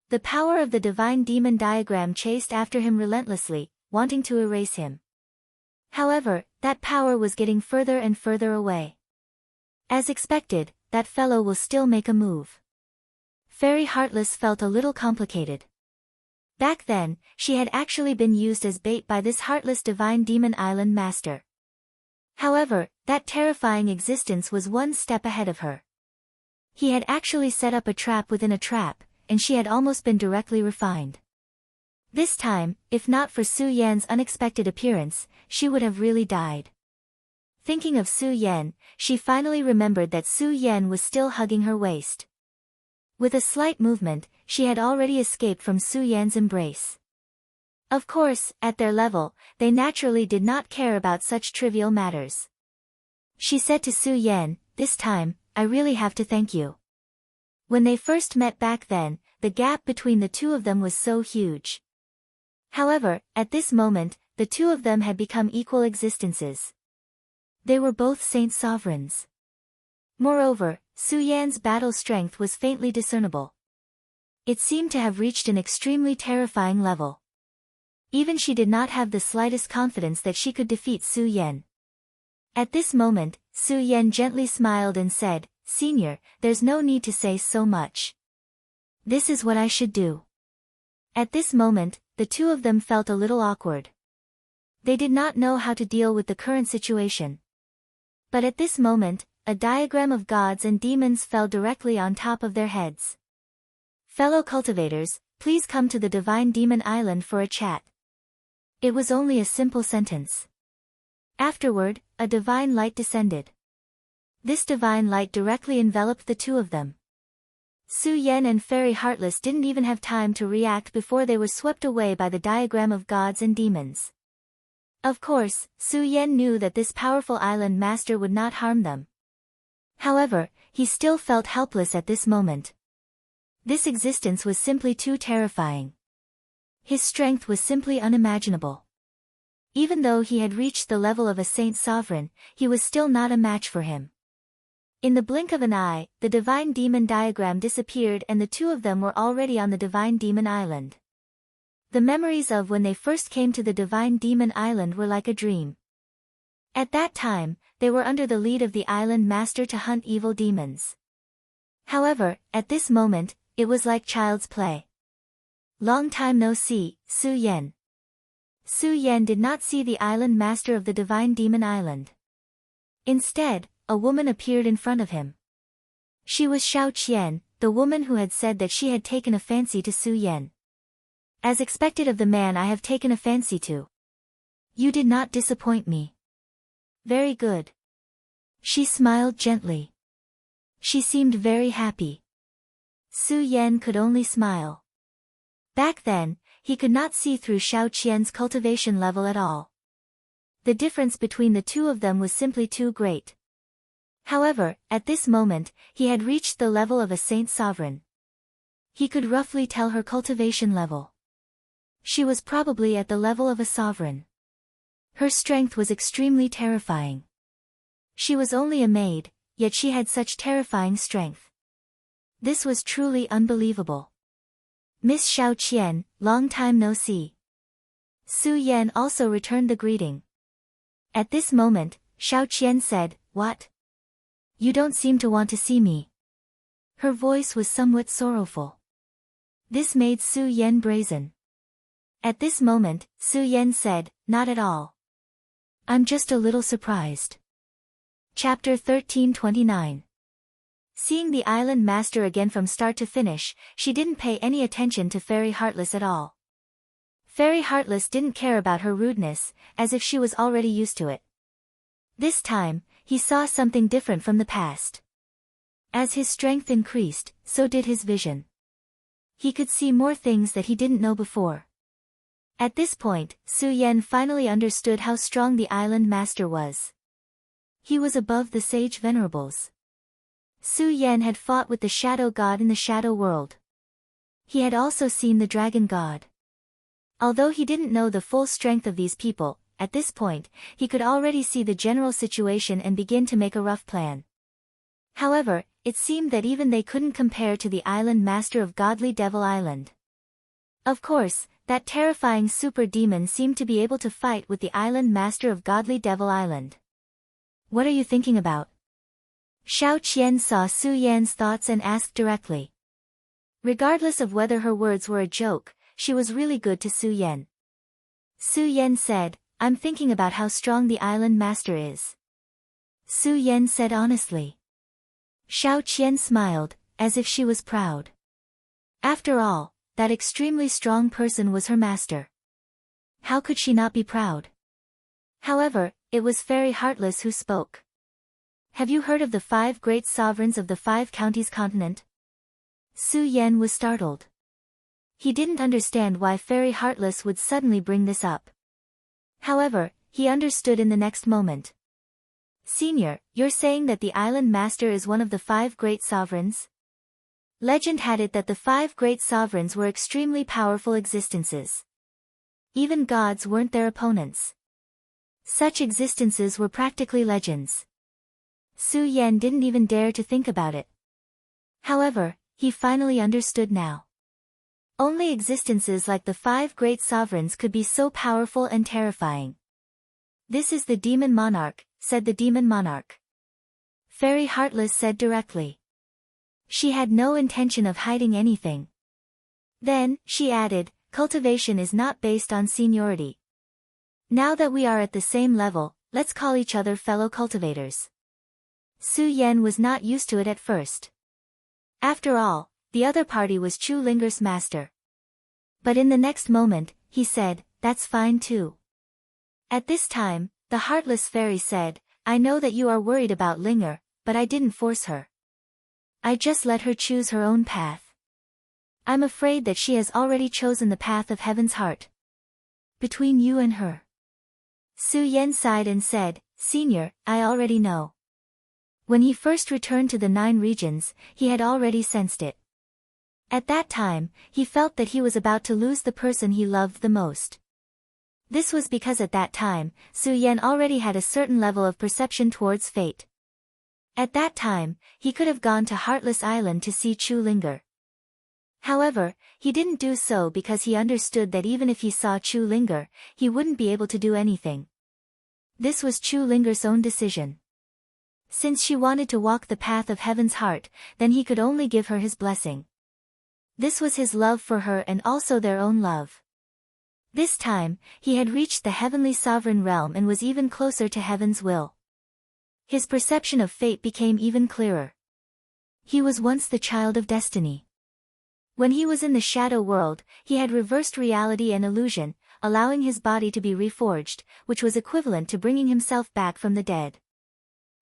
The power of the divine demon diagram chased after him relentlessly, wanting to erase him. However, that power was getting further and further away. As expected, that fellow will still make a move. Fairy Heartless felt a little complicated. Back then, she had actually been used as bait by this heartless divine demon island master. However, that terrifying existence was one step ahead of her. He had actually set up a trap within a trap, and she had almost been directly refined. This time, if not for Su Yan's unexpected appearance, she would have really died. Thinking of Su Yan, she finally remembered that Su Yan was still hugging her waist. With a slight movement, she had already escaped from Su Yan's embrace. Of course, at their level, they naturally did not care about such trivial matters. She said to Su Yan, "This time, I really have to thank you." When they first met back then, the gap between the two of them was so huge. However, at this moment, the two of them had become equal existences. They were both saint sovereigns. Moreover, Su Yan's battle strength was faintly discernible. It seemed to have reached an extremely terrifying level. Even she did not have the slightest confidence that she could defeat Su Yan. At this moment, Su Yan gently smiled and said, "Senior, there's no need to say so much. This is what I should do." At this moment, the two of them felt a little awkward. They did not know how to deal with the current situation. But at this moment, a diagram of gods and demons fell directly on top of their heads. "Fellow cultivators, please come to the Divine Demon Island for a chat." It was only a simple sentence. Afterward, a divine light descended. This divine light directly enveloped the two of them. Su Yan and Fairy Heartless didn't even have time to react before they were swept away by the diagram of gods and demons. Of course, Su Yan knew that this powerful island master would not harm them. However, he still felt helpless at this moment. This existence was simply too terrifying. His strength was simply unimaginable. Even though he had reached the level of a saint sovereign, he was still not a match for him. In the blink of an eye, the divine demon diagram disappeared and the two of them were already on the divine demon island. The memories of when they first came to the divine demon island were like a dream. At that time, they were under the lead of the island master to hunt evil demons. However, at this moment, it was like child's play. Long time no see, Su Yan. Su Yan did not see the island master of the divine demon island. Instead, a woman appeared in front of him. She was Xiao Qian, the woman who had said that she had taken a fancy to Su Yan. "As expected of the man I have taken a fancy to. You did not disappoint me." "Very good." She smiled gently. She seemed very happy. Su Yan could only smile. Back then, he could not see through Xiao Qian's cultivation level at all. The difference between the two of them was simply too great. However, at this moment, he had reached the level of a saint sovereign. He could roughly tell her cultivation level. She was probably at the level of a sovereign. Her strength was extremely terrifying. She was only a maid, yet she had such terrifying strength. This was truly unbelievable. "Miss Xiao Qian, long time no see." Su Yan also returned the greeting. At this moment, Xiao Qian said, "What? You don't seem to want to see me." Her voice was somewhat sorrowful. This made Su Yan brazen. At this moment, Su Yan said, "Not at all. I'm just a little surprised." Chapter 1329. Seeing the island master again from start to finish, she didn't pay any attention to Fairy Heartless at all. Fairy Heartless didn't care about her rudeness, as if she was already used to it. This time, he saw something different from the past. As his strength increased, so did his vision. He could see more things that he didn't know before. At this point, Su Yan finally understood how strong the island master was. He was above the sage venerables. Su Yan had fought with the shadow god in the shadow world. He had also seen the dragon god. Although he didn't know the full strength of these people, at this point, he could already see the general situation and begin to make a rough plan. However, it seemed that even they couldn't compare to the island master of Godly Devil Island. Of course, that terrifying super demon seemed to be able to fight with the island master of Godly Devil Island. What are you thinking about? Xiao Qian saw Su Yan's thoughts and asked directly. Regardless of whether her words were a joke, she was really good to Su Yan. Su Yan said, I'm thinking about how strong the island master is. Su Yan said honestly. Xiao Qian smiled, as if she was proud. After all, that extremely strong person was her master. How could she not be proud? However, it was Fairy Heartless who spoke. Have you heard of the 5 great sovereigns of the 5 counties continent? Su Yan was startled. He didn't understand why Fairy Heartless would suddenly bring this up. However, he understood in the next moment. Senior, you're saying that the island master is one of the 5 great sovereigns? Legend had it that the 5 great sovereigns were extremely powerful existences. Even gods weren't their opponents. Such existences were practically legends. Su Yan didn't even dare to think about it. However, he finally understood now. Only existences like the 5 great sovereigns could be so powerful and terrifying. This is the demon monarch, said the demon monarch. Fairy Heartless said directly. She had no intention of hiding anything. Then, she added, cultivation is not based on seniority. Now that we are at the same level, let's call each other fellow cultivators. Su Yan was not used to it at first. After all, the other party was Chu Linger's master. But in the next moment, he said, that's fine too. At this time, the Heartless Fairy said, I know that you are worried about Linger, but I didn't force her. I just let her choose her own path. I'm afraid that she has already chosen the path of Heaven's heart. Between you and her. Su Yan sighed and said, Senior, I already know. When he first returned to the 9 regions, he had already sensed it. At that time, he felt that he was about to lose the person he loved the most. This was because at that time, Su Yan already had a certain level of perception towards fate. At that time, he could have gone to Heartless Island to see Chu Linger. However, he didn't do so because he understood that even if he saw Chu Linger, he wouldn't be able to do anything. This was Chu Linger's own decision. Since she wanted to walk the path of Heaven's heart, then he could only give her his blessing. This was his love for her and also their own love. This time, he had reached the heavenly sovereign realm and was even closer to Heaven's will. His perception of fate became even clearer. He was once the child of destiny. When he was in the shadow world, he had reversed reality and illusion, allowing his body to be reforged, which was equivalent to bringing himself back from the dead.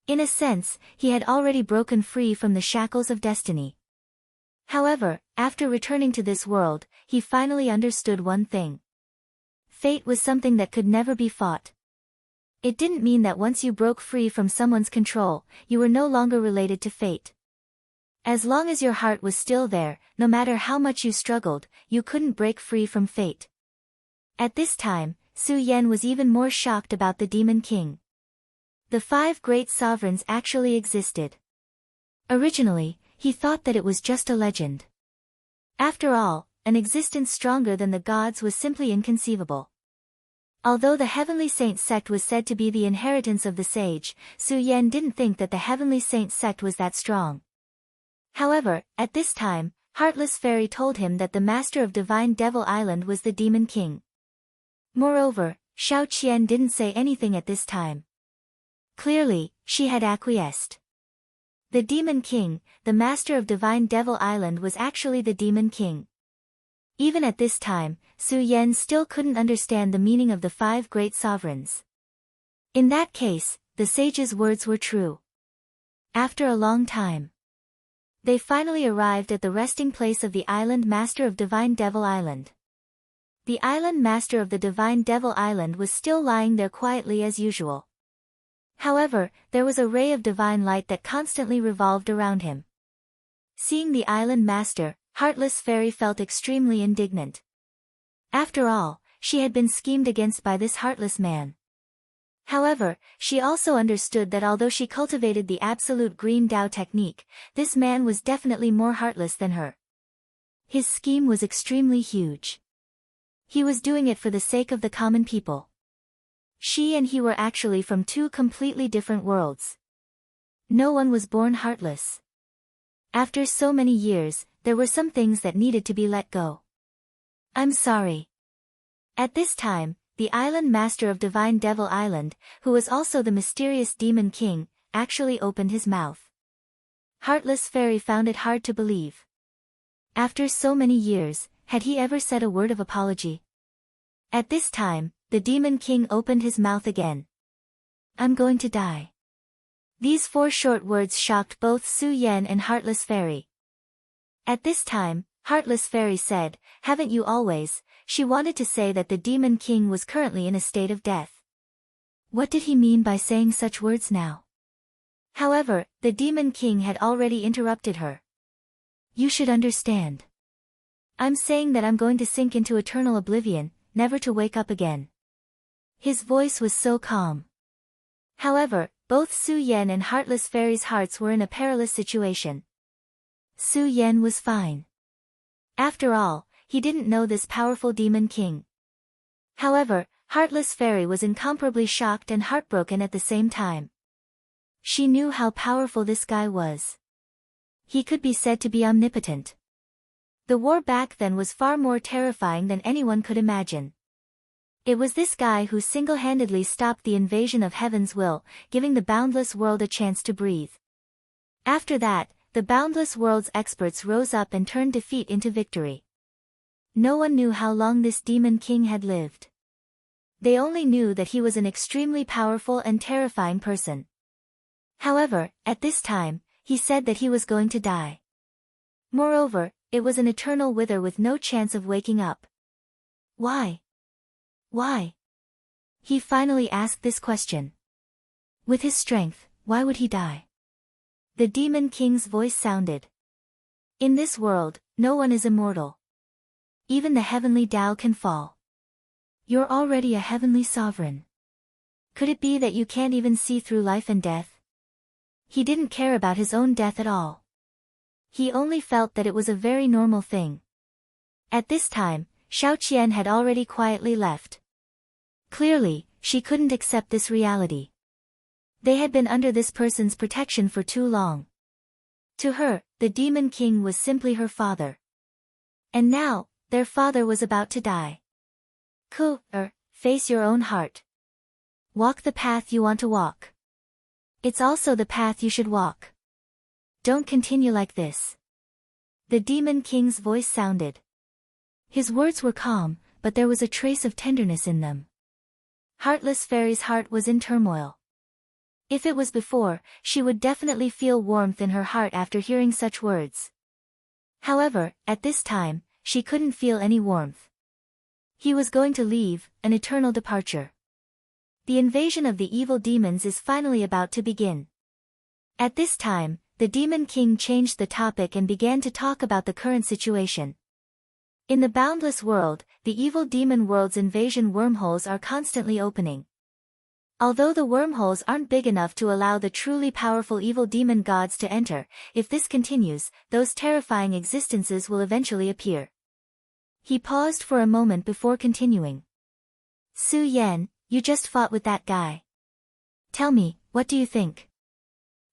In a sense, he had already broken free from the shackles of destiny. However, after returning to this world, he finally understood one thing. Fate was something that could never be fought. It didn't mean that once you broke free from someone's control, you were no longer related to fate. As long as your heart was still there, no matter how much you struggled, you couldn't break free from fate. At this time, Su Yan was even more shocked about the Demon King. The 5 great sovereigns actually existed. Originally, he thought that it was just a legend. After all, an existence stronger than the gods was simply inconceivable. Although the Heavenly Saint sect was said to be the inheritance of the sage, Su Yan didn't think that the Heavenly Saint sect was that strong. However, at this time, Heartless Fairy told him that the master of Divine Devil Island was the Demon King. Moreover, Xiao Qian didn't say anything at this time. Clearly, she had acquiesced. The Demon King, the master of Divine Devil Island, was actually the Demon King. Even at this time, Su Yan still couldn't understand the meaning of the 5 great sovereigns. In that case, the sage's words were true. After a long time, they finally arrived at the resting place of the island master of Divine Devil Island. The island master of the Divine Devil Island was still lying there quietly as usual. However, there was a ray of divine light that constantly revolved around him. Seeing the island master, Heartless Fairy felt extremely indignant. After all, she had been schemed against by this heartless man. However, she also understood that although she cultivated the absolute green Tao technique, this man was definitely more heartless than her. His scheme was extremely huge. He was doing it for the sake of the common people. She and he were actually from two completely different worlds. No one was born heartless. After so many years, there were some things that needed to be let go. I'm sorry. At this time, the island master of Divine Devil Island, who was also the mysterious demon king, actually opened his mouth. Heartless Fairy found it hard to believe. After so many years, had he ever said a word of apology? At this time, the demon king opened his mouth again. I'm going to die. These 4 short words shocked both Su Yan and Heartless Fairy. At this time, Heartless Fairy said, haven't you always? She wanted to say that the demon king was currently in a state of death. What did he mean by saying such words now? However, the demon king had already interrupted her. You should understand. I'm saying that I'm going to sink into eternal oblivion, never to wake up again. His voice was so calm. However, both Su Yan and Heartless Fairy's hearts were in a perilous situation. Su Yan was fine. After all, he didn't know this powerful demon king. However, Heartless Fairy was incomparably shocked and heartbroken at the same time. She knew how powerful this guy was. He could be said to be omnipotent. The war back then was far more terrifying than anyone could imagine. It was this guy who single-handedly stopped the invasion of Heaven's will, giving the boundless world a chance to breathe. After that, the boundless world's experts rose up and turned defeat into victory. No one knew how long this demon king had lived. They only knew that he was an extremely powerful and terrifying person. However, at this time, he said that he was going to die. Moreover, it was an eternal wither with no chance of waking up. Why? Why? He finally asked this question. With his strength, why would he die? The demon king's voice sounded. In this world, no one is immortal. Even the heavenly Tao can fall. You're already a heavenly sovereign. Could it be that you can't even see through life and death? He didn't care about his own death at all. He only felt that it was a very normal thing. At this time, Xiaoqian had already quietly left. Clearly, she couldn't accept this reality. They had been under this person's protection for too long. To her, the demon king was simply her father. And now, their father was about to die. Face your own heart. Walk the path you want to walk. It's also the path you should walk. Don't continue like this. The demon king's voice sounded. His words were calm, but there was a trace of tenderness in them. Heartless Fairy's heart was in turmoil. If it was before, she would definitely feel warmth in her heart after hearing such words. However, at this time, she couldn't feel any warmth. He was going to leave, an eternal departure. The invasion of the evil demons is finally about to begin. At this time, the demon king changed the topic and began to talk about the current situation. In the boundless world, the evil demon world's invasion wormholes are constantly opening. Although the wormholes aren't big enough to allow the truly powerful evil demon gods to enter, if this continues, those terrifying existences will eventually appear. He paused for a moment before continuing. Su Yan, you just fought with that guy. Tell me, what do you think?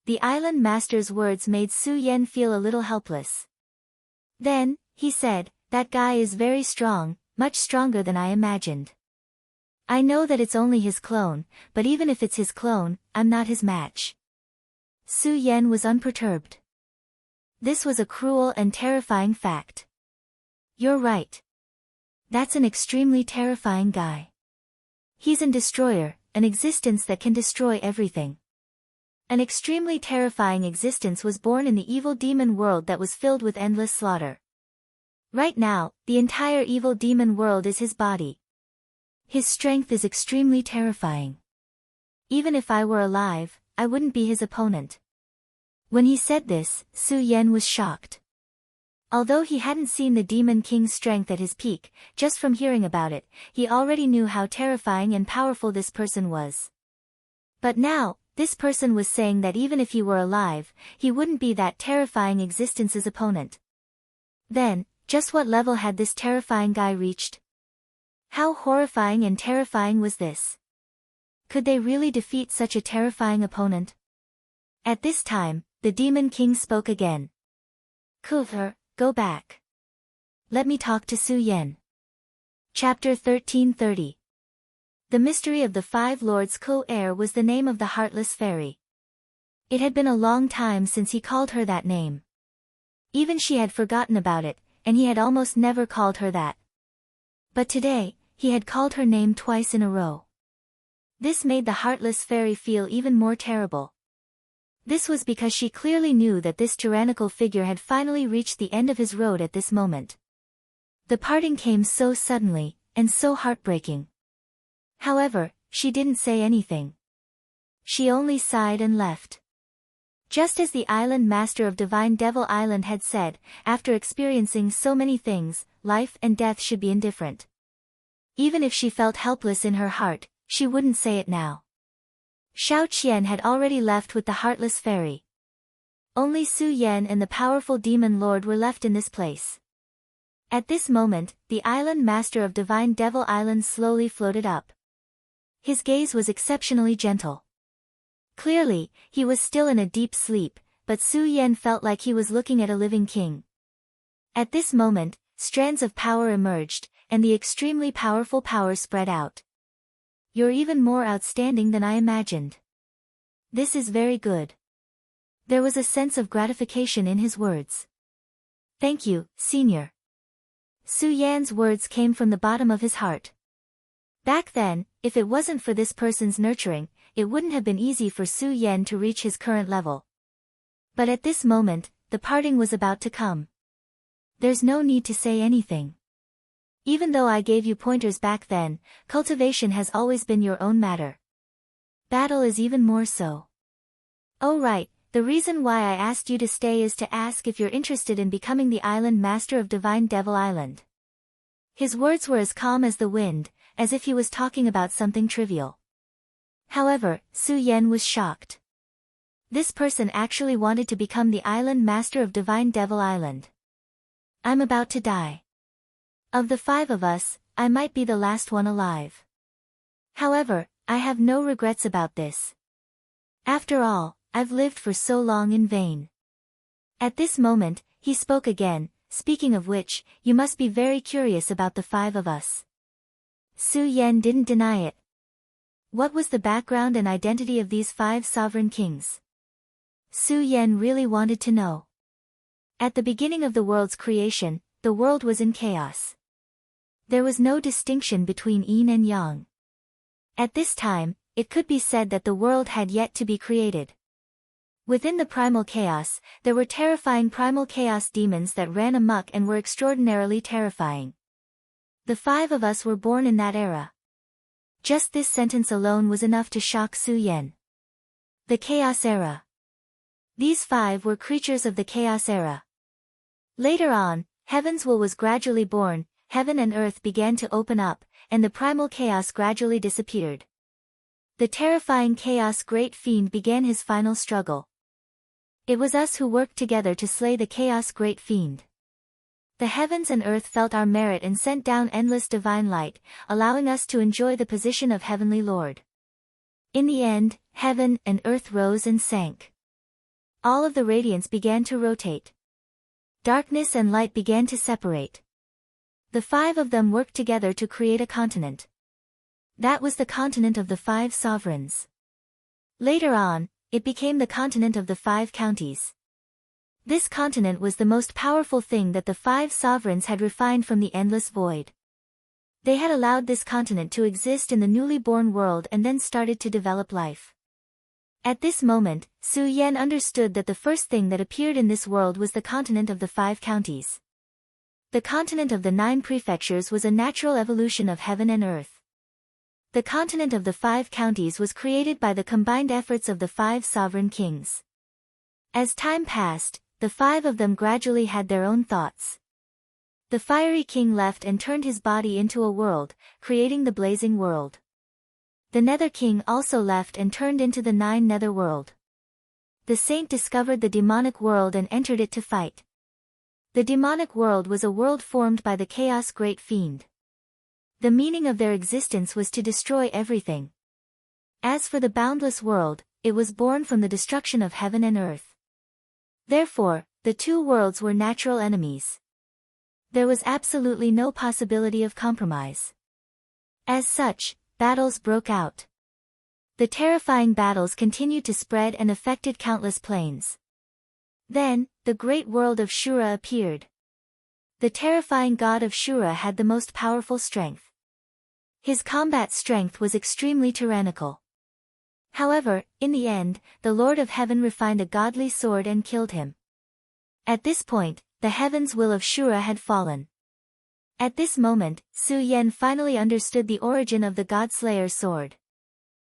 The island master's words made Su Yan feel a little helpless. Then, he said, that guy is very strong, much stronger than I imagined. I know that it's only his clone, but even if it's his clone, I'm not his match. Su Yan was unperturbed. This was a cruel and terrifying fact. You're right. That's an extremely terrifying guy. He's an destroyer, an existence that can destroy everything. An extremely terrifying existence was born in the evil demon world that was filled with endless slaughter. Right now, the entire evil demon world is his body. His strength is extremely terrifying. Even if I were alive, I wouldn't be his opponent. When he said this, Su Yan was shocked. Although he hadn't seen the demon king's strength at his peak, just from hearing about it, he already knew how terrifying and powerful this person was. But now, this person was saying that even if he were alive, he wouldn't be that terrifying existence's opponent. Then, just what level had this terrifying guy reached? How horrifying and terrifying was this? Could they really defeat such a terrifying opponent? At this time, the Demon King spoke again. Kuthar, go back. Let me talk to Su Yen. Chapter 1330. The Mystery of the Five Lords Ko-air was the name of the Heartless Fairy. It had been a long time since he called her that name. Even she had forgotten about it, and he had almost never called her that. But today, he had called her name twice in a row. This made the Heartless Fairy feel even more terrible. This was because she clearly knew that this tyrannical figure had finally reached the end of his road at this moment. The parting came so suddenly, and so heartbreaking. However, she didn't say anything. She only sighed and left. Just as the island master of Divine Devil Island had said, after experiencing so many things, life and death should be indifferent. Even if she felt helpless in her heart, she wouldn't say it now. Xiao Qian had already left with the Heartless Fairy. Only Su Yen and the powerful Demon Lord were left in this place. At this moment, the island master of Divine Devil Island slowly floated up. His gaze was exceptionally gentle. Clearly, he was still in a deep sleep, but Su Yen felt like he was looking at a living king. At this moment, strands of power emerged, and the extremely powerful power spread out. You're even more outstanding than I imagined. This is very good. There was a sense of gratification in his words. Thank you, Senior. Su Yan's words came from the bottom of his heart. Back then, if it wasn't for this person's nurturing, it wouldn't have been easy for Su Yen to reach his current level. But at this moment, the parting was about to come. There's no need to say anything. Even though I gave you pointers back then, cultivation has always been your own matter. Battle is even more so. Oh right, the reason why I asked you to stay is to ask if you're interested in becoming the island master of Divine Devil Island. His words were as calm as the wind, as if he was talking about something trivial. However, Su Yen was shocked. This person actually wanted to become the island master of Divine Devil Island. I'm about to die. Of the five of us, I might be the last one alive. However, I have no regrets about this. After all, I've lived for so long in vain. At this moment, he spoke again, speaking of which, you must be very curious about the five of us. Su Yen didn't deny it. What was the background and identity of these five sovereign kings? Su Yen really wanted to know. At the beginning of the world's creation, the world was in chaos. There was no distinction between yin and yang. At this time, it could be said that the world had yet to be created. Within the primal chaos, there were terrifying primal chaos demons that ran amok and were extraordinarily terrifying. The five of us were born in that era. Just this sentence alone was enough to shock Su Yen. The Chaos Era. These five were creatures of the Chaos Era. Later on, Heaven's will was gradually born, heaven and earth began to open up, and the primal chaos gradually disappeared. The terrifying Chaos Great Fiend began his final struggle. It was us who worked together to slay the Chaos Great Fiend. The heavens and earth felt our merit and sent down endless divine light, allowing us to enjoy the position of Heavenly Lord. In the end, heaven and earth rose and sank. All of the radiance began to rotate. Darkness and light began to separate. The five of them worked together to create a continent. That was the continent of the five sovereigns. Later on, it became the continent of the five counties. This continent was the most powerful thing that the five sovereigns had refined from the endless void. They had allowed this continent to exist in the newly born world and then started to develop life. At this moment, Su Yen understood that the first thing that appeared in this world was the continent of the five counties. The continent of the 9 prefectures was a natural evolution of heaven and earth. The continent of the 5 counties was created by the combined efforts of the 5 sovereign kings. As time passed, the 5 of them gradually had their own thoughts. The fiery king left and turned his body into a world, creating the blazing world. The Nether King also left and turned into the 9 Nether World. The saint discovered the demonic world and entered it to fight. The demonic world was a world formed by the Chaos Great Fiend. The meaning of their existence was to destroy everything. As for the boundless world, it was born from the destruction of heaven and earth. Therefore, the two worlds were natural enemies. There was absolutely no possibility of compromise. As such, battles broke out. The terrifying battles continued to spread and affected countless planes. Then, the great world of Shura appeared. The terrifying god of Shura had the most powerful strength. His combat strength was extremely tyrannical. However, in the end, the Lord of Heaven refined a godly sword and killed him. At this point, the heaven's will of Shura had fallen. At this moment, Su Yan finally understood the origin of the Godslayer sword.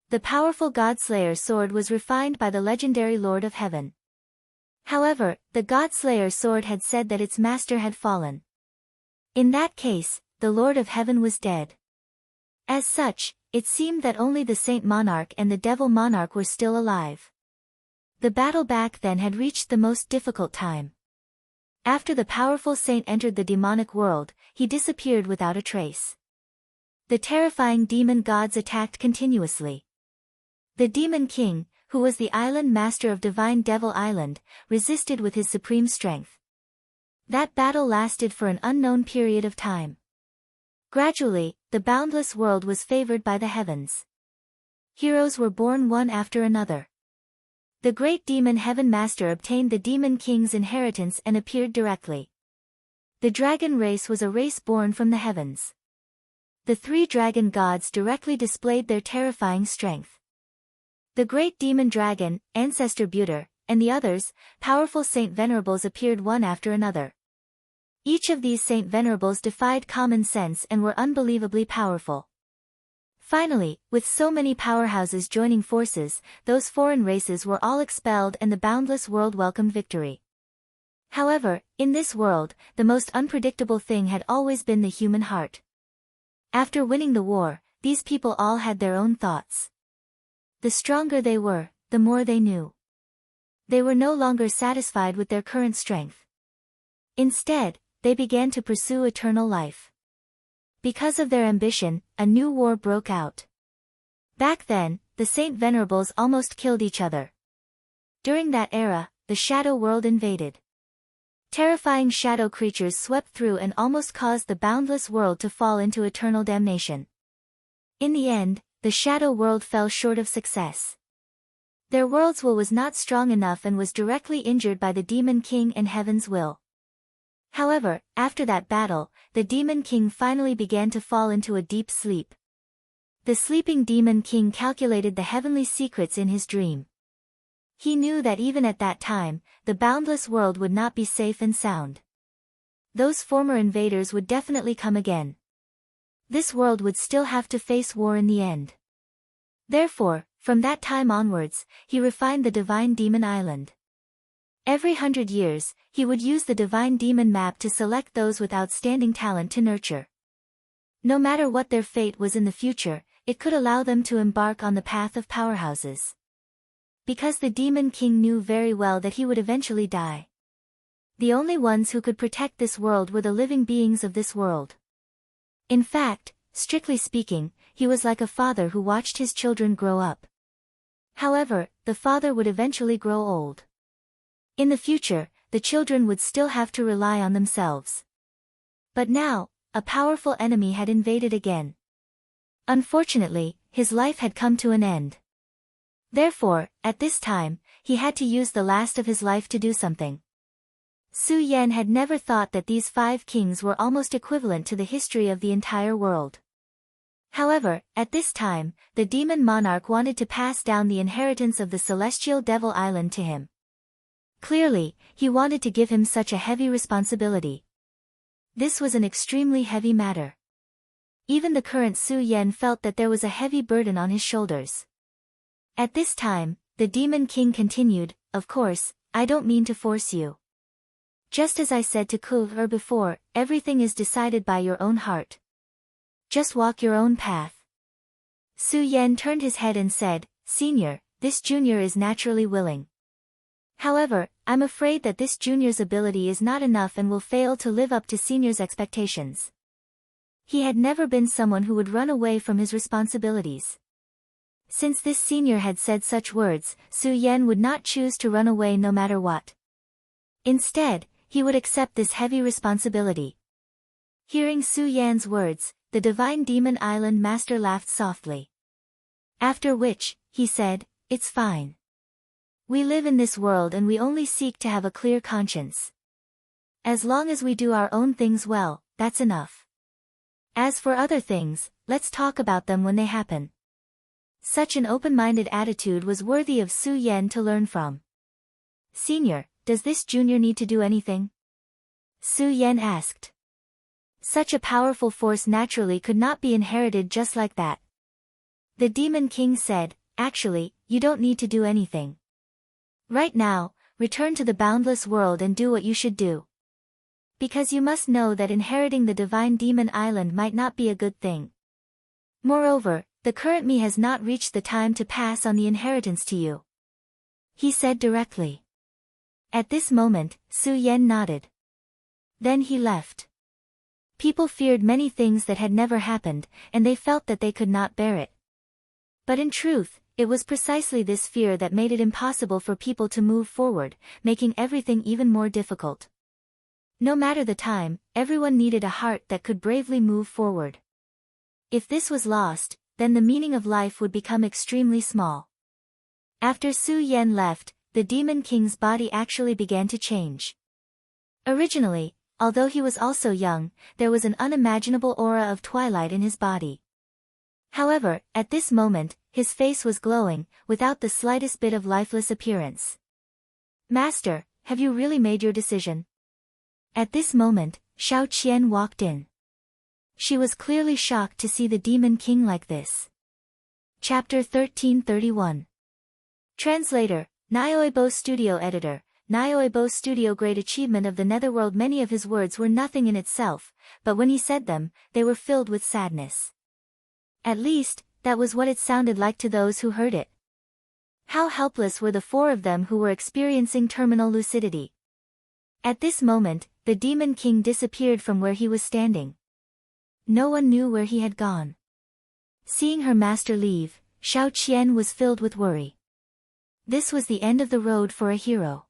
The powerful Godslayer sword was refined by the legendary Lord of Heaven. However, the Godslayer sword had said that its master had fallen. In that case, the Lord of Heaven was dead. As such, it seemed that only the Saint Monarch and the Devil Monarch were still alive. The battle back then had reached the most difficult time. After the powerful saint entered the demonic world, he disappeared without a trace. The terrifying demon gods attacked continuously. The Demon King, who was the island master of Divine Devil Island, resisted with his supreme strength. That battle lasted for an unknown period of time. Gradually, the boundless world was favored by the heavens. Heroes were born one after another. The great demon Heaven Master obtained the Demon King's inheritance and appeared directly. The dragon race was a race born from the heavens. The 3 dragon gods directly displayed their terrifying strength. The great demon dragon, Ancestor Buter, and the others, powerful Saint Venerables appeared one after another. Each of these Saint Venerables defied common sense and were unbelievably powerful. Finally, with so many powerhouses joining forces, those foreign races were all expelled and the boundless world welcomed victory. However, in this world, the most unpredictable thing had always been the human heart. After winning the war, these people all had their own thoughts. The stronger they were, the more they knew. They were no longer satisfied with their current strength. Instead, they began to pursue eternal life. Because of their ambition, a new war broke out. Back then, the Saint Venerables almost killed each other. During that era, the shadow world invaded. Terrifying shadow creatures swept through and almost caused the boundless world to fall into eternal damnation. In the end, the shadow world fell short of success. Their world's will was not strong enough and was directly injured by the Demon King and Heaven's will. However, after that battle, the Demon King finally began to fall into a deep sleep. The sleeping Demon King calculated the heavenly secrets in his dream. He knew that even at that time, the boundless world would not be safe and sound. Those former invaders would definitely come again. This world would still have to face war in the end. Therefore, from that time onwards, he refined the Divine Demon Island. Every 100 years, he would use the Divine Demon map to select those with outstanding talent to nurture. No matter what their fate was in the future, it could allow them to embark on the path of powerhouses. Because the Demon King knew very well that he would eventually die. The only ones who could protect this world were the living beings of this world. In fact, strictly speaking, he was like a father who watched his children grow up. However, the father would eventually grow old. In the future, the children would still have to rely on themselves. But now, a powerful enemy had invaded again. Unfortunately, his life had come to an end. Therefore, at this time, he had to use the last of his life to do something. Su Yan had never thought that these 5 kings were almost equivalent to the history of the entire world. However, at this time, the demon monarch wanted to pass down the inheritance of the celestial Devil Island to him. Clearly, he wanted to give him such a heavy responsibility. This was an extremely heavy matter. Even the current Su Yan felt that there was a heavy burden on his shoulders. At this time, the Demon King continued, "Of course, I don't mean to force you. Just as I said to Ku before, everything is decided by your own heart. Just walk your own path. Su Yan turned his head and said, "Senior, this junior is naturally willing. However, I'm afraid that this junior's ability is not enough and will fail to live up to senior's expectations." He had never been someone who would run away from his responsibilities. Since this senior had said such words, Su Yan would not choose to run away no matter what. Instead, he would accept this heavy responsibility. Hearing Su Yan's words, the Divine Demon Island Master laughed softly. After which, he said, "It's fine. We live in this world and we only seek to have a clear conscience. As long as we do our own things well, that's enough. As for other things, let's talk about them when they happen." Such an open-minded attitude was worthy of Su Yan to learn from. "Senior, does this junior need to do anything?" Su Yan asked. Such a powerful force naturally could not be inherited just like that. The Demon King said, "Actually, you don't need to do anything. Right now, return to the boundless world and do what you should do. Because you must know that inheriting the Divine Demon Island might not be a good thing. Moreover, the current me has not reached the time to pass on the inheritance to you," he said directly. At this moment, Su Yan nodded. Then he left. People feared many things that had never happened, and they felt that they could not bear it. But in truth, it was precisely this fear that made it impossible for people to move forward, making everything even more difficult. No matter the time, everyone needed a heart that could bravely move forward. If this was lost, then the meaning of life would become extremely small. After Su Yan left, the Demon King's body actually began to change. Originally, although he was also young, there was an unimaginable aura of twilight in his body. However, at this moment, his face was glowing, without the slightest bit of lifeless appearance. "Master, have you really made your decision?" At this moment, Xiao Qian walked in. She was clearly shocked to see the Demon King like this. Chapter 1331. Translator, Nyoebo Studio Editor, Nyoebo Studio. Great achievement of the Netherworld. Many of his words were nothing in itself, but when he said them, they were filled with sadness. At least, that was what it sounded like to those who heard it. How helpless were the four of them who were experiencing terminal lucidity. At this moment, the Demon King disappeared from where he was standing. No one knew where he had gone. Seeing her master leave, Xiao Qian was filled with worry. This was the end of the road for a hero.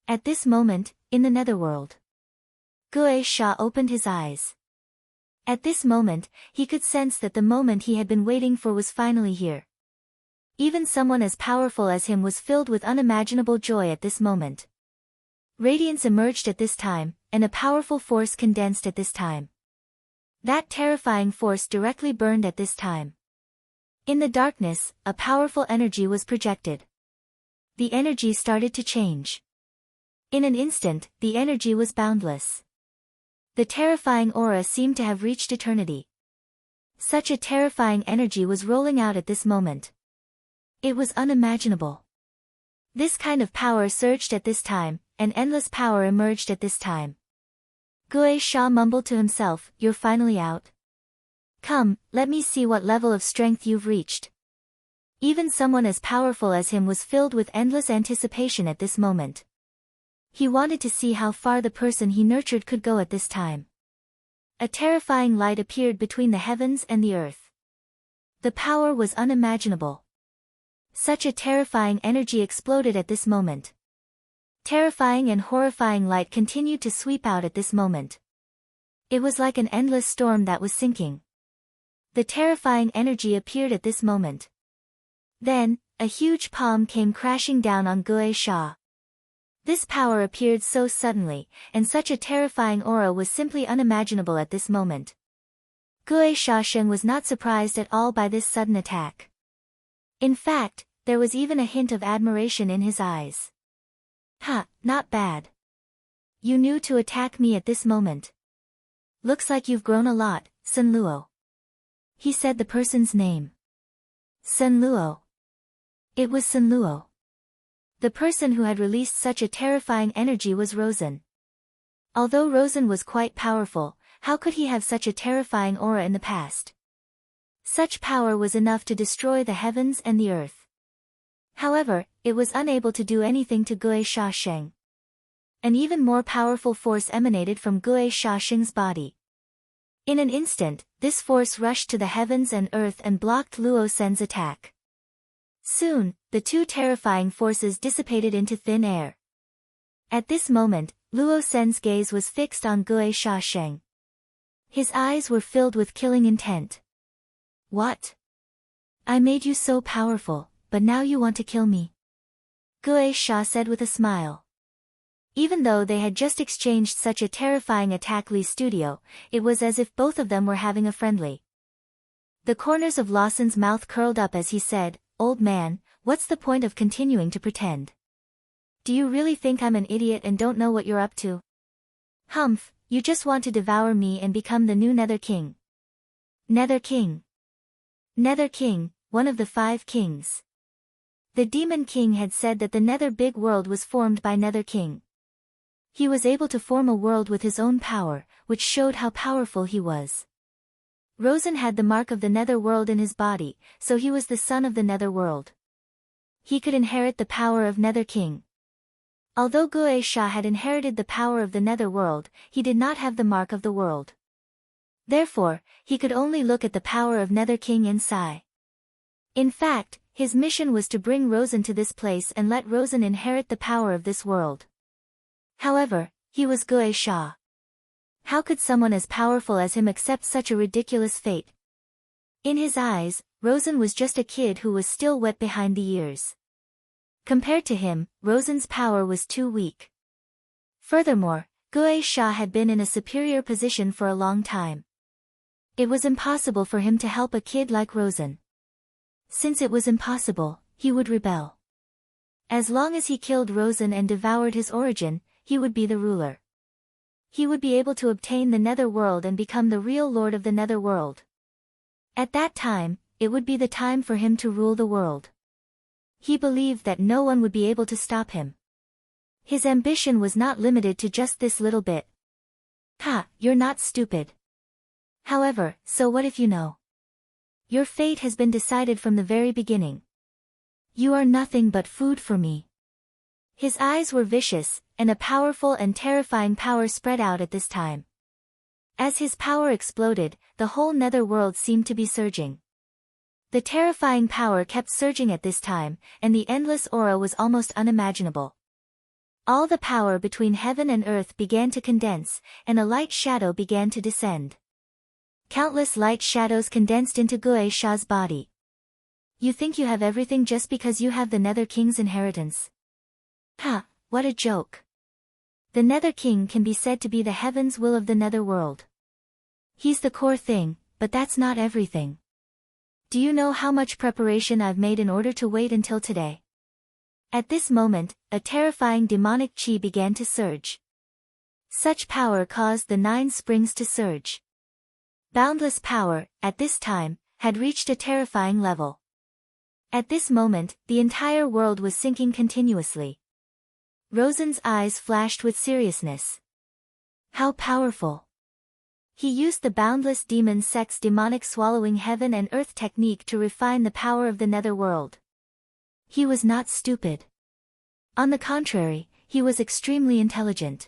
At this moment, in the Netherworld, Gue Sha opened his eyes. At this moment, he could sense that the moment he had been waiting for was finally here. Even someone as powerful as him was filled with unimaginable joy at this moment. Radiance emerged at this time, and a powerful force condensed at this time. That terrifying force directly burned at this time. In the darkness, a powerful energy was projected. The energy started to change. In an instant, the energy was boundless. The terrifying aura seemed to have reached eternity. Such a terrifying energy was rolling out at this moment. It was unimaginable. This kind of power surged at this time, and endless power emerged at this time. Gue Sha mumbled to himself, "You're finally out. Come, let me see what level of strength you've reached." Even someone as powerful as him was filled with endless anticipation at this moment. He wanted to see how far the person he nurtured could go at this time. A terrifying light appeared between the heavens and the earth. The power was unimaginable. Such a terrifying energy exploded at this moment. Terrifying and horrifying light continued to sweep out at this moment. It was like an endless storm that was sinking. The terrifying energy appeared at this moment. Then, a huge palm came crashing down on Gue Sha. This power appeared so suddenly, and such a terrifying aura was simply unimaginable at this moment. Gue Sha Sheng was not surprised at all by this sudden attack. In fact, there was even a hint of admiration in his eyes. "Ha, not bad. You knew to attack me at this moment. Looks like you've grown a lot, Sun Luo." He said the person's name. Sun Luo. It was Sun Luo. The person who had released such a terrifying energy was Rosen. Although Rosen was quite powerful, how could he have such a terrifying aura in the past? Such power was enough to destroy the heavens and the earth. However, it was unable to do anything to Gui Sha Sheng. An even more powerful force emanated from Gui Sha Sheng's body. In an instant, this force rushed to the heavens and earth and blocked Luo Sen's attack. Soon, the two terrifying forces dissipated into thin air. At this moment, Luo Sen's gaze was fixed on Gui Sha Sheng. His eyes were filled with killing intent. What? I made you so powerful, but now you want to kill me? Gui Sha said with a smile. Even though they had just exchanged such a terrifying attack Li's studio, it was as if both of them were having a friendly. The corners of Lawson's mouth curled up as he said, "Old man, what's the point of continuing to pretend? Do you really think I'm an idiot and don't know what you're up to? Humph, you just want to devour me and become the new Nether King." Nether King. Nether King, one of the 5 kings. The Demon King had said that the Nether Big World was formed by Nether King. He was able to form a world with his own power, which showed how powerful he was. Rosen had the mark of the Nether World in his body, so he was the son of the Nether World. He could inherit the power of Nether King. Although Gui Sha had inherited the power of the Nether World, he did not have the mark of the world. Therefore, he could only look at the power of Nether King and sigh. In fact, his mission was to bring Rosen to this place and let Rosen inherit the power of this world. However, he was Gui Sha. How could someone as powerful as him accept such a ridiculous fate? In his eyes, Rosen was just a kid who was still wet behind the ears. Compared to him, Rosen's power was too weak. Furthermore, Gui Sha had been in a superior position for a long time. It was impossible for him to help a kid like Rosen. Since it was impossible, he would rebel. As long as he killed Rosen and devoured his origin, he would be the ruler. He would be able to obtain the Nether World and become the real lord of the Nether World. At that time, it would be the time for him to rule the world. He believed that no one would be able to stop him. His ambition was not limited to just this little bit. Ha, you're not stupid. However, so what if you know? Your fate has been decided from the very beginning. You are nothing but food for me. His eyes were vicious, and a powerful and terrifying power spread out at this time. As his power exploded, the whole Nether World seemed to be surging. The terrifying power kept surging at this time, and the endless aura was almost unimaginable. All the power between heaven and earth began to condense, and a light shadow began to descend. Countless light shadows condensed into Gui Sha's body. You think you have everything just because you have the Nether King's inheritance? Ha, what a joke. The Nether King can be said to be the heaven's will of the Nether World. He's the core thing, but that's not everything. Do you know how much preparation I've made in order to wait until today? At this moment, a terrifying demonic chi began to surge. Such power caused the 9 springs to surge. Boundless power, at this time, had reached a terrifying level. At this moment, the entire world was sinking continuously. Rosen's eyes flashed with seriousness. How powerful! He used the boundless demon sex demonic swallowing heaven and earth technique to refine the power of the Nether World. He was not stupid. On the contrary, he was extremely intelligent.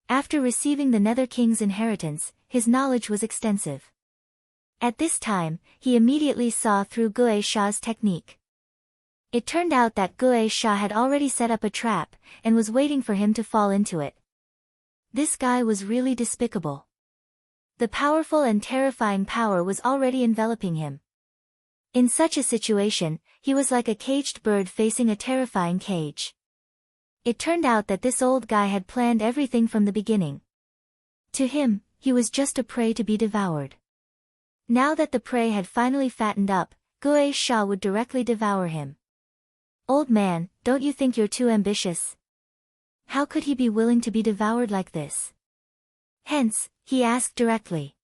After receiving the Nether King's inheritance, his knowledge was extensive. At this time, he immediately saw through Gui Sha's technique. It turned out that Gui Sha had already set up a trap, and was waiting for him to fall into it. This guy was really despicable. The powerful and terrifying power was already enveloping him. In such a situation, he was like a caged bird facing a terrifying cage. It turned out that this old guy had planned everything from the beginning. To him, he was just a prey to be devoured. Now that the prey had finally fattened up, Gui Sha would directly devour him. Old man, don't you think you're too ambitious? How could he be willing to be devoured like this? Hence, he asked directly.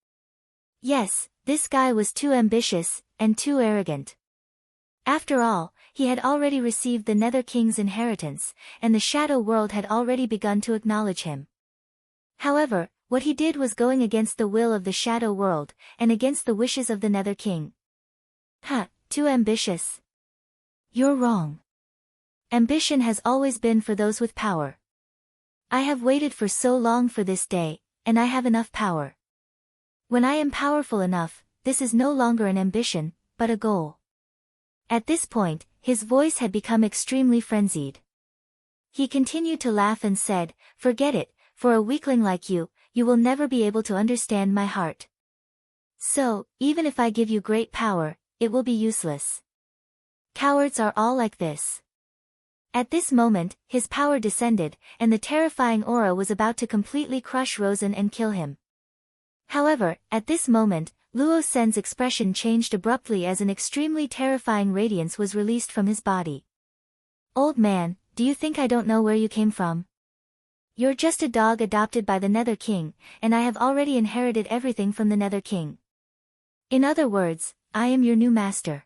Yes, this guy was too ambitious, and too arrogant. After all, he had already received the Nether King's inheritance, and the Shadow World had already begun to acknowledge him. However, what he did was going against the will of the Shadow World, and against the wishes of the Nether King. Ha, too ambitious. You're wrong. Ambition has always been for those with power. I have waited for so long for this day, and I have enough power. When I am powerful enough, this is no longer an ambition, but a goal. At this point, his voice had become extremely frenzied. He continued to laugh and said, "Forget it, for a weakling like you, you will never be able to understand my heart. So, even if I give you great power, it will be useless. Cowards are all like this." At this moment, his power descended, and the terrifying aura was about to completely crush Rosen and kill him. However, at this moment, Luo Sen's expression changed abruptly as an extremely terrifying radiance was released from his body. "Old man, do you think I don't know where you came from? You're just a dog adopted by the Nether King, and I have already inherited everything from the Nether King. In other words, I am your new master.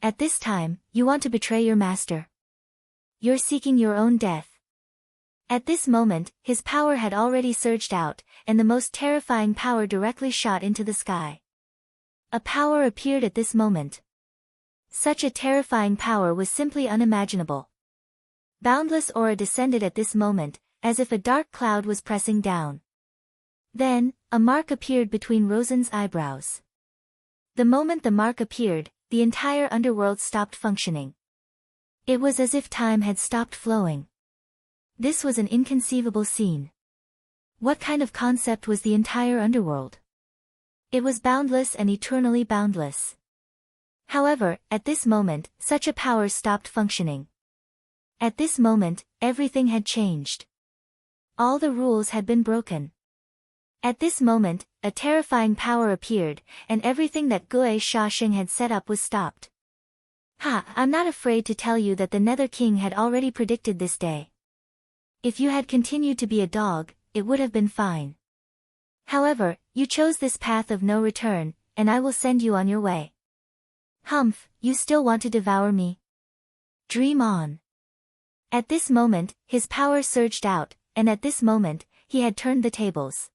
At this time, you want to betray your master. You're seeking your own death." At this moment, his power had already surged out, and the most terrifying power directly shot into the sky. A power appeared at this moment. Such a terrifying power was simply unimaginable. Boundless aura descended at this moment, as if a dark cloud was pressing down. Then, a mark appeared between Rosen's eyebrows. The moment the mark appeared, the entire underworld stopped functioning. It was as if time had stopped flowing. This was an inconceivable scene. What kind of concept was the entire underworld? It was boundless and eternally boundless. However, at this moment, such a power stopped functioning. At this moment, everything had changed. All the rules had been broken. At this moment, a terrifying power appeared, and everything that Gue Shaoxing had set up was stopped. Ha, I'm not afraid to tell you that the Nether King had already predicted this day. If you had continued to be a dog, it would have been fine. However, you chose this path of no return, and I will send you on your way. Humph, you still want to devour me? Dream on. At this moment, his power surged out, and at this moment, he had turned the tables.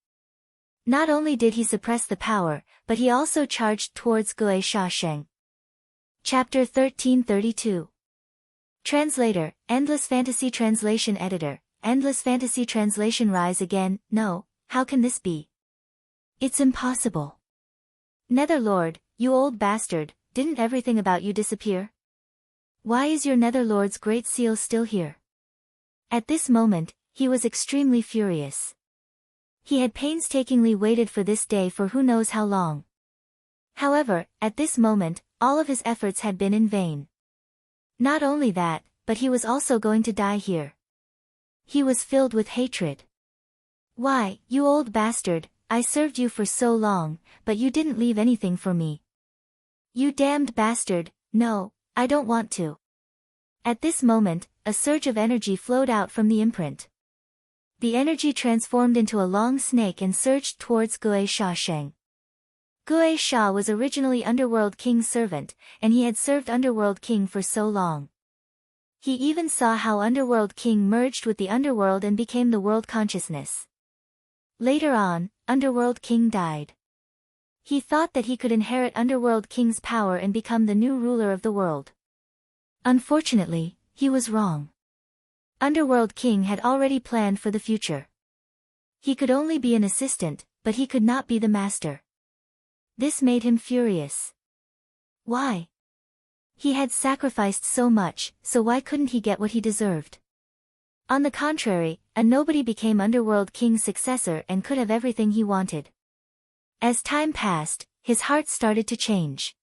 Not only did he suppress the power, but he also charged towards Gue Shaoxing. Chapter 1332. Translator, Endless Fantasy Translation Editor. Endless Fantasy Translation. Rise again. No, how can this be? It's impossible. Netherlord, you old bastard, didn't everything about you disappear? Why is your Netherlord's great seal still here? At this moment, he was extremely furious. He had painstakingly waited for this day for who knows how long. However, at this moment, all of his efforts had been in vain. Not only that, but he was also going to die here. He was filled with hatred. Why, you old bastard, I served you for so long, but you didn't leave anything for me. You damned bastard, no, I don't want to. At this moment, a surge of energy flowed out from the imprint. The energy transformed into a long snake and surged towards Gue Shaoxing. Gue Sha was originally Underworld King's servant, and he had served Underworld King for so long. He even saw how Underworld King merged with the Underworld and became the world consciousness. Later on, Underworld King died. He thought that he could inherit Underworld King's power and become the new ruler of the world. Unfortunately, he was wrong. Underworld King had already planned for the future. He could only be an assistant, but he could not be the master. This made him furious. Why? He had sacrificed so much, so why couldn't he get what he deserved? On the contrary, a nobody became Underworld King's successor and could have everything he wanted. As time passed, his heart started to change.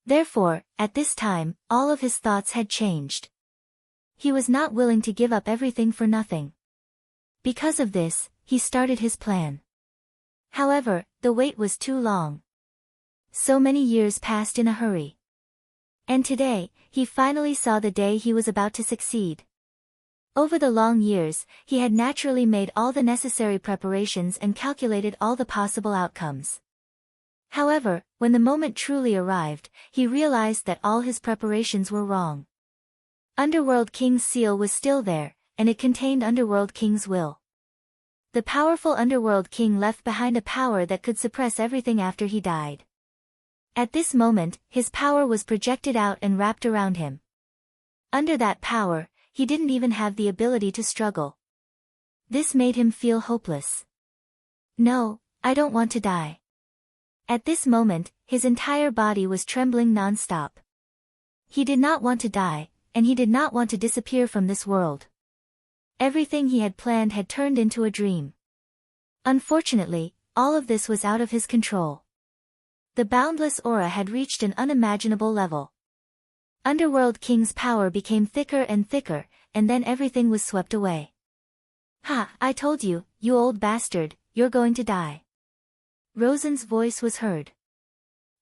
Therefore, at this time, all of his thoughts had changed. He was not willing to give up everything for nothing. Because of this, he started his plan. However, the wait was too long. So many years passed in a hurry. And today, he finally saw the day he was about to succeed. Over the long years, he had naturally made all the necessary preparations and calculated all the possible outcomes. However, when the moment truly arrived, he realized that all his preparations were wrong. Underworld King's seal was still there, and it contained Underworld King's will. The powerful Underworld King left behind a power that could suppress everything after he died. At this moment, his power was projected out and wrapped around him. Under that power, he didn't even have the ability to struggle. This made him feel hopeless. No, I don't want to die. At this moment, his entire body was trembling non-stop. He did not want to die, and he did not want to disappear from this world. Everything he had planned had turned into a dream. Unfortunately, all of this was out of his control. The boundless aura had reached an unimaginable level. Underworld King's power became thicker and thicker, and then everything was swept away. Ha, I told you, you old bastard, you're going to die. Rosen's voice was heard.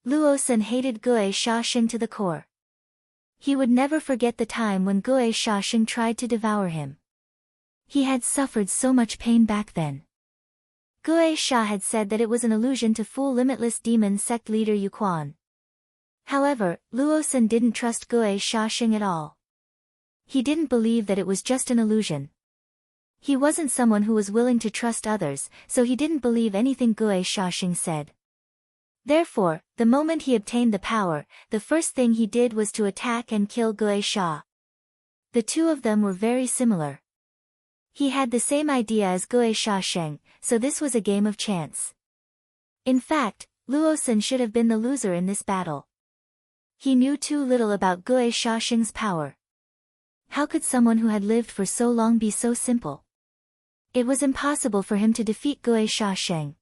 Luosen hated Gue Shaoxing to the core. He would never forget the time when Gue Shaoxing tried to devour him. He had suffered so much pain back then. Gue Sha had said that it was an illusion to fool limitless demon sect leader Yu Quan. However, Luosen didn't trust Gue Shaoxing at all. He didn't believe that it was just an illusion. He wasn't someone who was willing to trust others, so he didn't believe anything Gue Shaoxing said. Therefore, the moment he obtained the power, the first thing he did was to attack and kill Gue Sha. The two of them were very similar. He had the same idea as Gue Shaoxing, so this was a game of chance. In fact, Luosen should have been the loser in this battle. He knew too little about Gue Shaoxing's power. How could someone who had lived for so long be so simple? It was impossible for him to defeat Gue Shaoxing.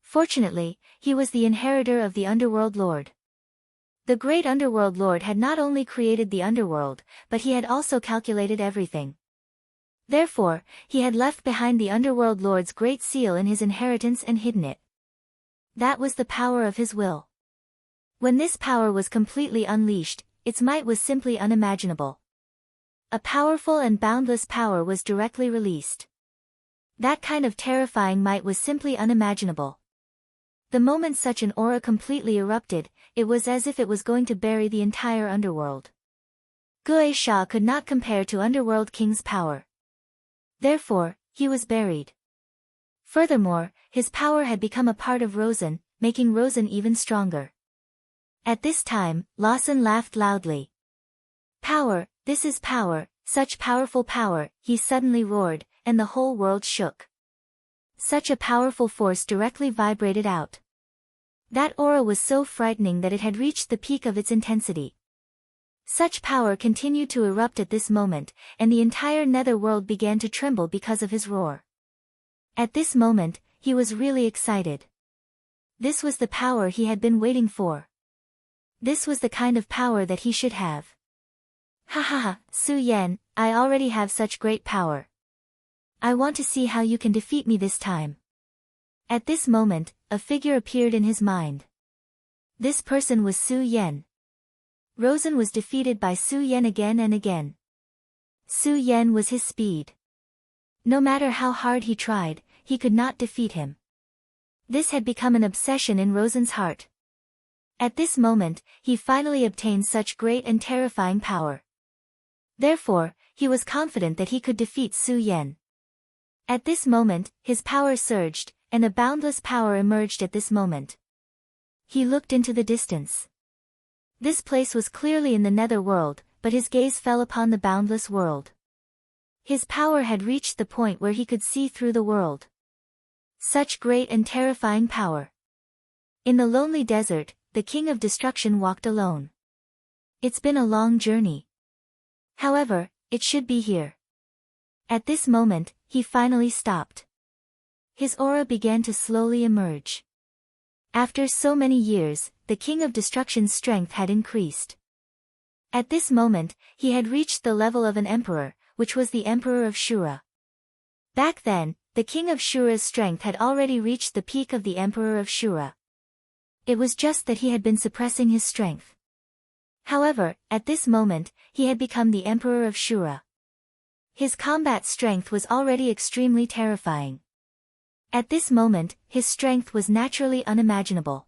Fortunately, he was the inheritor of the Underworld Lord. The great Underworld Lord had not only created the Underworld, but he had also calculated everything. Therefore, he had left behind the Underworld Lord's great seal in his inheritance and hidden it. That was the power of his will. When this power was completely unleashed, its might was simply unimaginable. A powerful and boundless power was directly released. That kind of terrifying might was simply unimaginable. The moment such an aura completely erupted, it was as if it was going to bury the entire underworld. Gue Sha could not compare to Underworld King's power. Therefore, he was buried. Furthermore, his power had become a part of Rosen, making Rosen even stronger. At this time, Lawson laughed loudly. Power, this is power, such powerful power, he suddenly roared, and the whole world shook. Such a powerful force directly vibrated out. That aura was so frightening that it had reached the peak of its intensity. Such power continued to erupt at this moment, and the entire netherworld began to tremble because of his roar. At this moment, he was really excited. This was the power he had been waiting for. This was the kind of power that he should have. Ha ha ha, Su Yan, I already have such great power. I want to see how you can defeat me this time. At this moment, a figure appeared in his mind. This person was Su Yan. Rosen was defeated by Su Yan again and again. Su Yan was his speed. No matter how hard he tried, he could not defeat him. This had become an obsession in Rosen's heart. At this moment, he finally obtained such great and terrifying power. Therefore, he was confident that he could defeat Su Yan. At this moment, his power surged, and a boundless power emerged at this moment. He looked into the distance. This place was clearly in the nether world, but his gaze fell upon the boundless world. His power had reached the point where he could see through the world. Such great and terrifying power. In the lonely desert, the King of Destruction walked alone. It's been a long journey. However, it should be here. At this moment, he finally stopped. His aura began to slowly emerge. After so many years, the King of Destruction's strength had increased. At this moment, he had reached the level of an emperor, which was the Emperor of Shura. Back then, the King of Shura's strength had already reached the peak of the Emperor of Shura. It was just that he had been suppressing his strength. However, at this moment, he had become the Emperor of Shura. His combat strength was already extremely terrifying. At this moment, his strength was naturally unimaginable.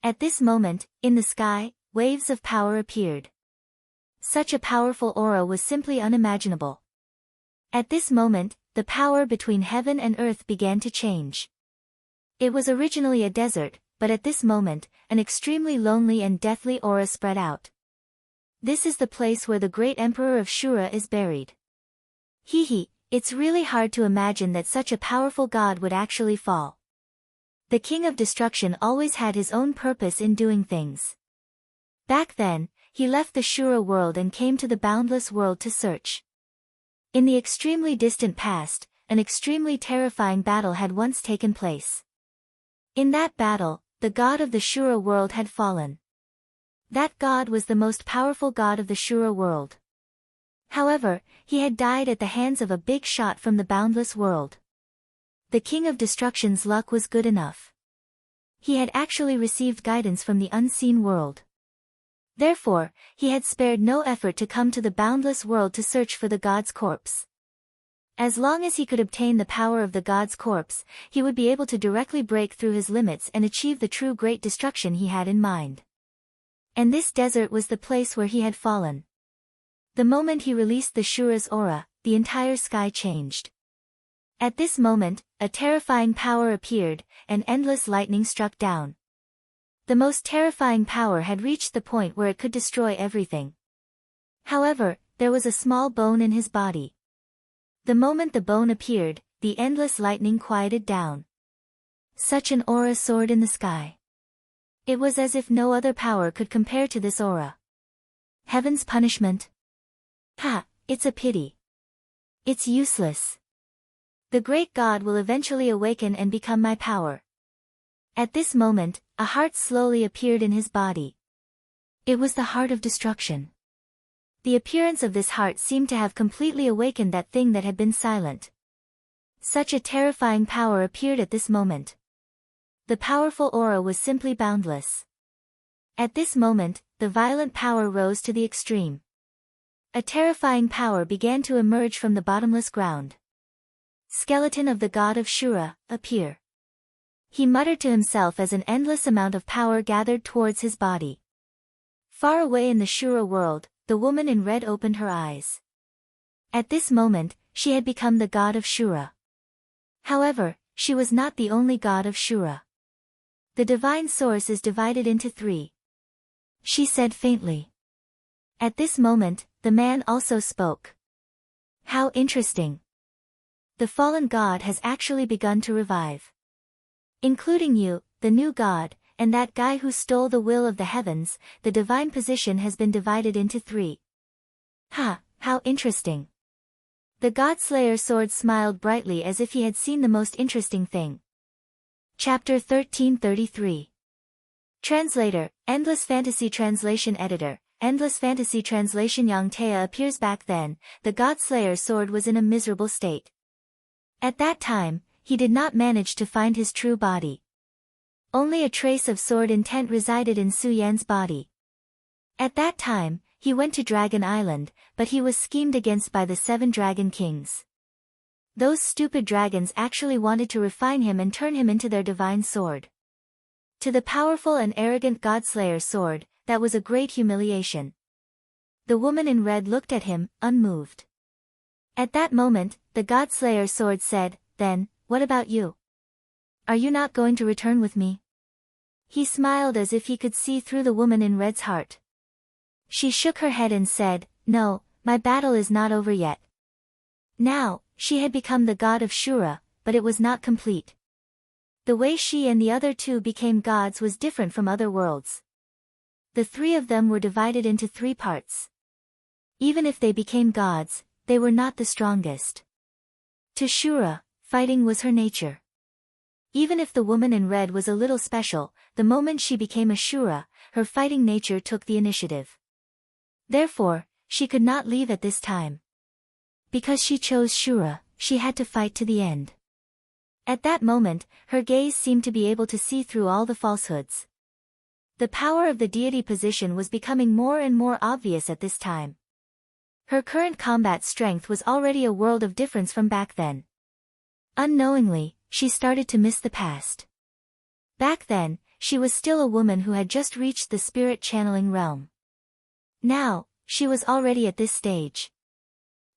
At this moment, in the sky, waves of power appeared. Such a powerful aura was simply unimaginable. At this moment, the power between heaven and earth began to change. It was originally a desert, but at this moment, an extremely lonely and deathly aura spread out. This is the place where the great emperor of Shura is buried. It's really hard to imagine that such a powerful god would actually fall. The king of destruction always had his own purpose in doing things. Back then, he left the Shura world and came to the boundless world to search. In the extremely distant past, an extremely terrifying battle had once taken place. In that battle, the god of the Shura world had fallen. That god was the most powerful god of the Shura world. However, he had died at the hands of a big shot from the boundless world. The king of destruction's luck was good enough. He had actually received guidance from the unseen world. Therefore, he had spared no effort to come to the boundless world to search for the god's corpse. As long as he could obtain the power of the god's corpse, he would be able to directly break through his limits and achieve the true great destruction he had in mind. And this desert was the place where he had fallen. The moment he released the Shura's aura, the entire sky changed. At this moment, a terrifying power appeared, and endless lightning struck down. The most terrifying power had reached the point where it could destroy everything. However, there was a small bone in his body. The moment the bone appeared, the endless lightning quieted down. Such an aura soared in the sky. It was as if no other power could compare to this aura. Heaven's punishment? It's a pity. It's useless. The great god will eventually awaken and become my power. At this moment, a heart slowly appeared in his body. It was the heart of destruction. The appearance of this heart seemed to have completely awakened that thing that had been silent. Such a terrifying power appeared at this moment. The powerful aura was simply boundless. At this moment, the violent power rose to the extreme. A terrifying power began to emerge from the bottomless ground. Skeleton of the god of Shura, appear. He muttered to himself as an endless amount of power gathered towards his body. Far away in the Shura world, the woman in red opened her eyes. At this moment, she had become the god of Shura. However, she was not the only god of Shura. The divine source is divided into three. She said faintly. At this moment, the man also spoke. How interesting. The fallen god has actually begun to revive. Including you, the new god, and that guy who stole the will of the heavens, the divine position has been divided into three. How interesting. The God-Slayer sword smiled brightly as if he had seen the most interesting thing. Chapter 1333. Translator, Endless Fantasy Translation Editor, Endless Fantasy Translation. Yang Tea appears. Back then, the God-Slayer sword was in a miserable state. At that time, he did not manage to find his true body. Only a trace of sword intent resided in Su Yan's body. At that time, he went to Dragon Island, but he was schemed against by the 7 Dragon Kings. Those stupid dragons actually wanted to refine him and turn him into their divine sword. To the powerful and arrogant God-Slayer sword, that was a great humiliation. The woman in red looked at him, unmoved. At that moment, the God-Slayer sword said, "Then, what about you? Are you not going to return with me?" He smiled as if he could see through the woman in red's heart. She shook her head and said, "No, my battle is not over yet." Now, she had become the god of Shura, but it was not complete. The way she and the other 2 became gods was different from other worlds. The 3 of them were divided into 3 parts. Even if they became gods, they were not the strongest. To Shura, fighting was her nature. Even if the woman in red was a little special, the moment she became a Shura, her fighting nature took the initiative. Therefore, she could not leave at this time. Because she chose Shura, she had to fight to the end. At that moment, her gaze seemed to be able to see through all the falsehoods. The power of the deity position was becoming more and more obvious at this time. Her current combat strength was already a world of difference from back then. Unknowingly, she started to miss the past. Back then, she was still a woman who had just reached the spirit channeling realm. Now, she was already at this stage.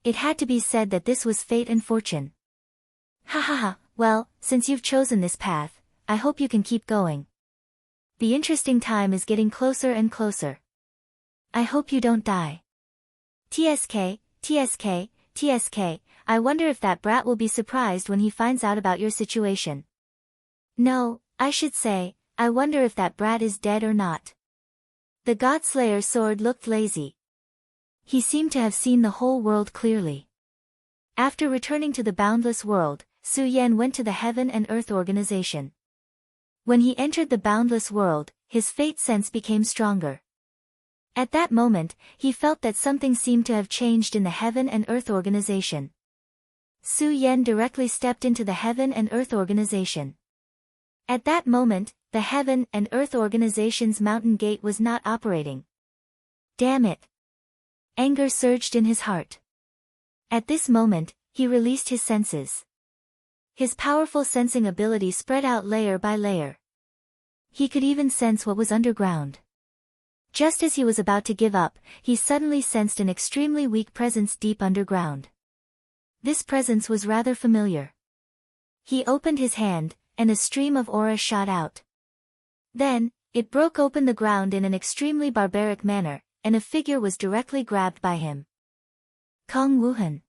It had to be said that this was fate and fortune. Well, since you've chosen this path, I hope you can keep going. The interesting time is getting closer and closer. I hope you don't die. TSK, TSK, TSK, I wonder if that brat will be surprised when he finds out about your situation. No, I should say, I wonder if that brat is dead or not. The Godslayer's sword looked lazy. He seemed to have seen the whole world clearly. After returning to the boundless world, Su Yan went to the Heaven and Earth organization. When he entered the boundless world, his fate sense became stronger. At that moment, he felt that something seemed to have changed in the Heaven and Earth organization. Su Yan directly stepped into the Heaven and Earth organization. At that moment, the Heaven and Earth organization's mountain gate was not operating. Damn it! Anger surged in his heart. At this moment, he released his senses. His powerful sensing ability spread out layer by layer. He could even sense what was underground. Just as he was about to give up, he suddenly sensed an extremely weak presence deep underground. This presence was rather familiar. He opened his hand, and a stream of aura shot out. Then, it broke open the ground in an extremely barbaric manner, and a figure was directly grabbed by him. Kong Wuhan.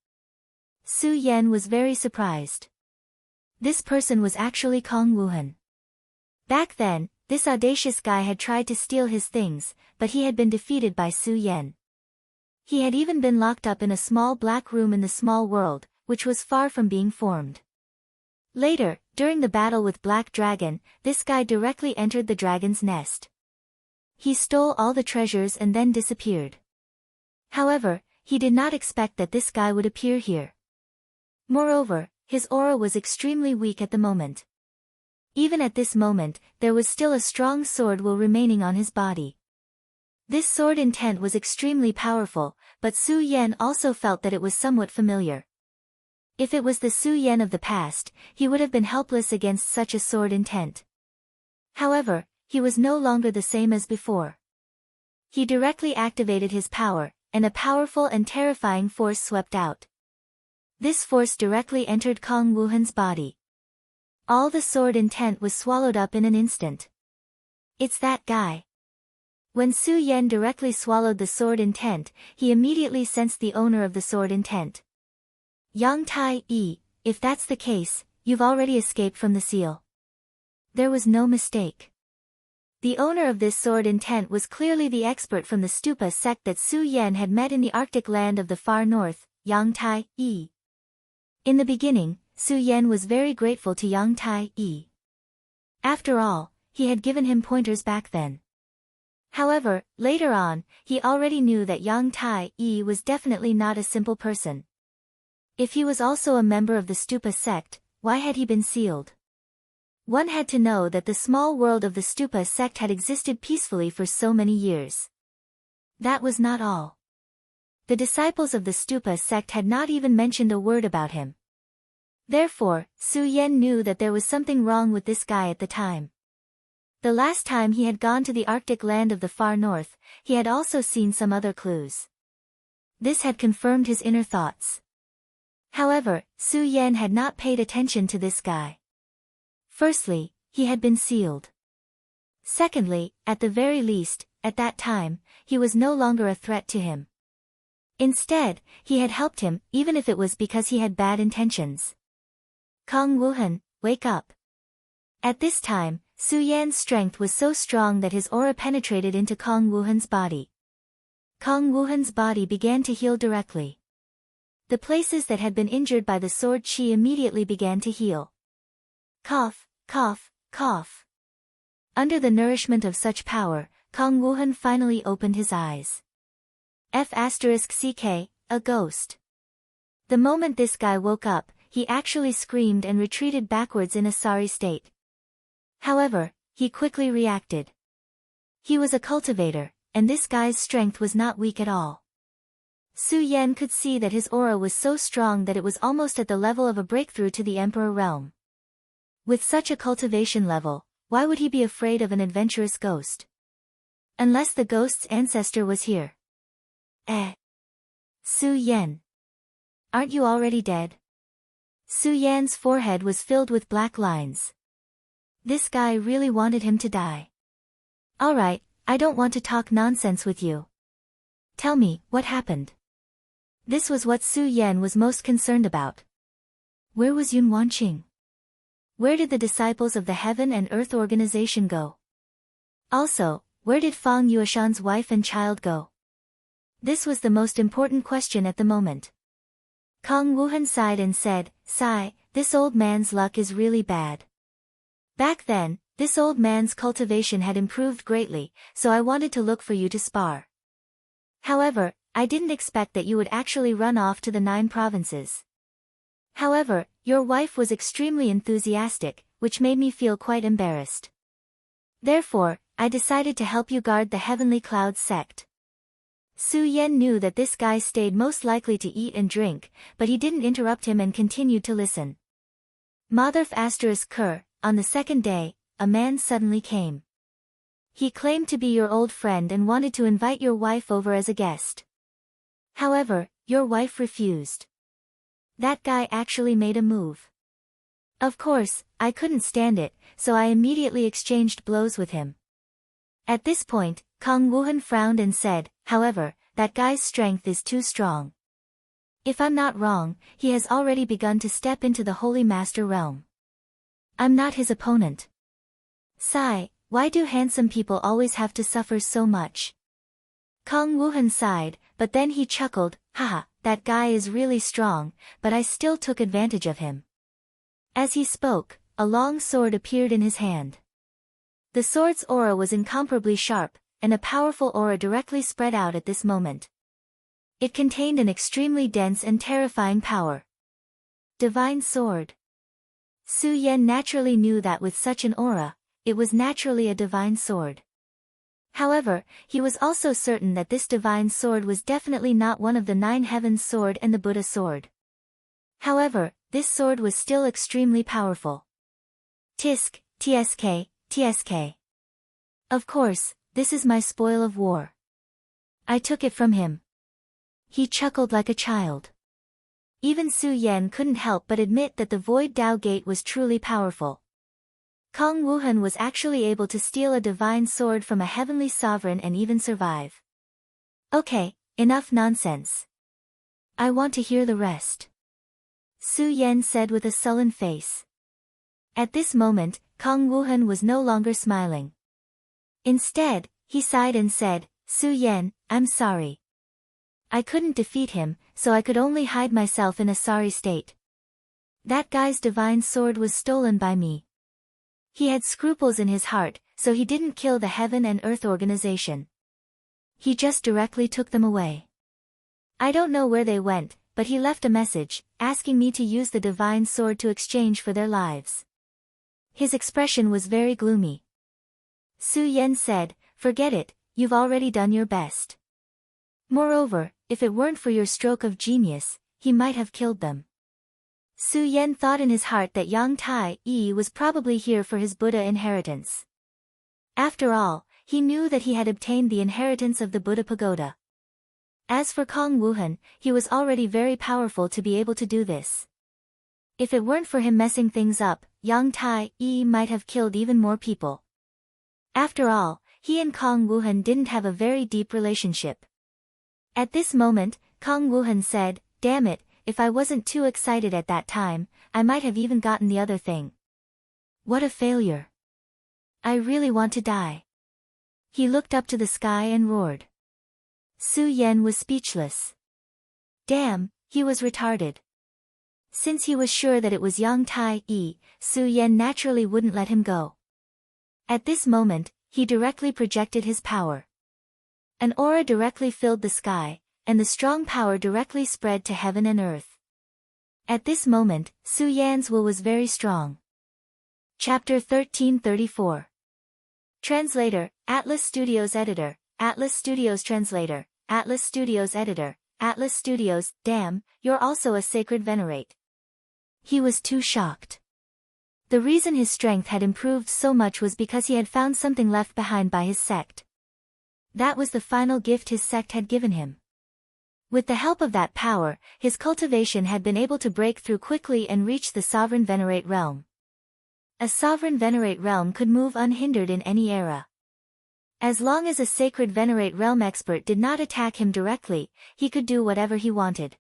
Su Yan was very surprised. This person was actually Kong Wuhan. Back then, this audacious guy had tried to steal his things, but he had been defeated by Su Yan. He had even been locked up in a small black room in the small world, which was far from being formed. Later, during the battle with Black Dragon, this guy directly entered the dragon's nest. He stole all the treasures and then disappeared. However, he did not expect that this guy would appear here. Moreover, his aura was extremely weak at the moment. Even at this moment, there was still a strong sword will remaining on his body. This sword intent was extremely powerful, but Su Yan also felt that it was somewhat familiar. If it was the Su Yan of the past, he would have been helpless against such a sword intent. However, he was no longer the same as before. He directly activated his power, and a powerful and terrifying force swept out. This force directly entered Kong Wuhan's body. All the sword intent was swallowed up in an instant. It's that guy. When Su Yan directly swallowed the sword intent, he immediately sensed the owner of the sword intent. Yang Tai Yi, if that's the case, you've already escaped from the seal. There was no mistake. The owner of this sword intent was clearly the expert from the Stupa sect that Su Yan had met in the Arctic land of the far north, Yang Tai Yi. In the beginning, Su Yan was very grateful to Yang Tai Yi. After all, he had given him pointers back then. However, later on, he already knew that Yang Tai Yi was definitely not a simple person. If he was also a member of the Stupa sect, why had he been sealed? One had to know that the small world of the Stupa sect had existed peacefully for so many years. That was not all. The disciples of the Stupa sect had not even mentioned a word about him. Therefore, Su Yan knew that there was something wrong with this guy at the time. The last time he had gone to the Arctic land of the far north, he had also seen some other clues. This had confirmed his inner thoughts. However, Su Yan had not paid attention to this guy. Firstly, he had been sealed. Secondly, at the very least, at that time, he was no longer a threat to him. Instead, he had helped him, even if it was because he had bad intentions. Kong Wuhan, wake up. At this time, Su Yan's strength was so strong that his aura penetrated into Kong Wuhan's body. Kong Wuhan's body began to heal directly. The places that had been injured by the sword chi immediately began to heal. Cough, cough, cough. Under the nourishment of such power, Kong Wuhan finally opened his eyes. F***CK, a ghost. The moment this guy woke up, he actually screamed and retreated backwards in a sorry state. However, he quickly reacted. He was a cultivator, and this guy's strength was not weak at all. Su Yan could see that his aura was so strong that it was almost at the level of a breakthrough to the Emperor realm. With such a cultivation level, why would he be afraid of an adventurous ghost? Unless the ghost's ancestor was here. Su Yan. Aren't you already dead? Su Yan's forehead was filled with black lines. This guy really wanted him to die. Alright, I don't want to talk nonsense with you. Tell me, what happened? This was what Su Yan was most concerned about. Where was Yun Wanqing? Where did the disciples of the Heaven and Earth organization go? Also, where did Fang Yueshan's wife and child go? This was the most important question at the moment. Kang Wuhan sighed and said, "Sigh, this old man's luck is really bad. Back then, this old man's cultivation had improved greatly, so I wanted to look for you to spar. However, I didn't expect that you would actually run off to the 9 provinces. However, your wife was extremely enthusiastic, which made me feel quite embarrassed. Therefore, I decided to help you guard the Heavenly Clouds sect." Su Yan knew that this guy stayed most likely to eat and drink, but he didn't interrupt him and continued to listen. Motherf *Ker, on the second day, a man suddenly came. He claimed to be your old friend and wanted to invite your wife over as a guest. However, your wife refused. That guy actually made a move. Of course, I couldn't stand it, so I immediately exchanged blows with him. At this point, Kang Wuhan frowned and said, "However, that guy's strength is too strong. If I'm not wrong, he has already begun to step into the Holy Master realm. I'm not his opponent. Sigh, why do handsome people always have to suffer so much?" Kang Wuhan sighed, but then he chuckled, "Haha, that guy is really strong, but I still took advantage of him." As he spoke, a long sword appeared in his hand. The sword's aura was incomparably sharp, and a powerful aura directly spread out at this moment. It contained an extremely dense and terrifying power. Divine Sword. Su Yan naturally knew that with such an aura, it was naturally a divine sword. However, he was also certain that this divine sword was definitely not one of the 9 heavens sword and the Buddha sword. However, this sword was still extremely powerful. Tisk, tsk, tsk. Of course, this is my spoil of war. I took it from him. He chuckled like a child. Even Su Yan couldn't help but admit that the Void Dao Gate was truly powerful. Kang Wuhan was actually able to steal a divine sword from a heavenly sovereign and even survive. Okay, enough nonsense. I want to hear the rest. Su Yan said with a sullen face. At this moment, Kang Wuhan was no longer smiling. Instead, he sighed and said, "Su Yan, I'm sorry. I couldn't defeat him, so I could only hide myself in a sorry state. That guy's divine sword was stolen by me. He had scruples in his heart, so he didn't kill the Heaven and Earth organization. He just directly took them away. I don't know where they went, but he left a message, asking me to use the divine sword to exchange for their lives." His expression was very gloomy. Su Yan said, "Forget it, you've already done your best. Moreover, if it weren't for your stroke of genius, he might have killed them." Su Yan thought in his heart that Yang Tai Yi was probably here for his Buddha inheritance. After all, he knew that he had obtained the inheritance of the Buddha pagoda. As for Kang Wuhan, he was already very powerful to be able to do this. If it weren't for him messing things up, Yang Tai Yi might have killed even more people. After all, he and Kang Wuhan didn't have a very deep relationship. At this moment, Kang Wuhan said, "Damn it, if I wasn't too excited at that time, I might have even gotten the other thing. What a failure. I really want to die." He looked up to the sky and roared. Su Yan was speechless. Damn, he was retarded. Since he was sure that it was Yang Tai Yi, Su Yan naturally wouldn't let him go. At this moment, he directly projected his power. An aura directly filled the sky, and the strong power directly spread to heaven and earth. At this moment, Su Yan's will was very strong. Chapter 1334. Translator, Atlas Studios Editor, Atlas Studios Translator, Atlas Studios Editor, Atlas Studios, damn, you're also a sacred venerate. He was too shocked. The reason his strength had improved so much was because he had found something left behind by his sect. That was the final gift his sect had given him. With the help of that power, his cultivation had been able to break through quickly and reach the Sovereign Venerate realm. A Sovereign Venerate realm could move unhindered in any era. As long as a sacred venerate realm expert did not attack him directly, he could do whatever he wanted.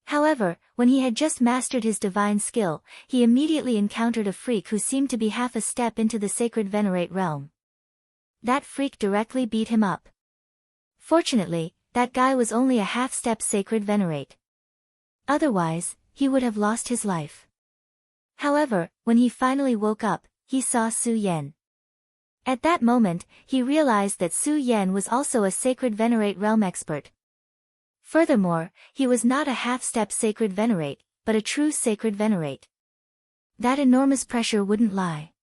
However, when he had just mastered his divine skill, he immediately encountered a freak who seemed to be half a step into the sacred venerate realm. That freak directly beat him up. Fortunately, that guy was only a half-step sacred venerate. Otherwise, he would have lost his life. However, when he finally woke up, he saw Su Yan. At that moment, he realized that Su Yan was also a sacred venerate realm expert. Furthermore, he was not a half-step sacred venerate, but a true sacred venerate. That enormous pressure wouldn't lie.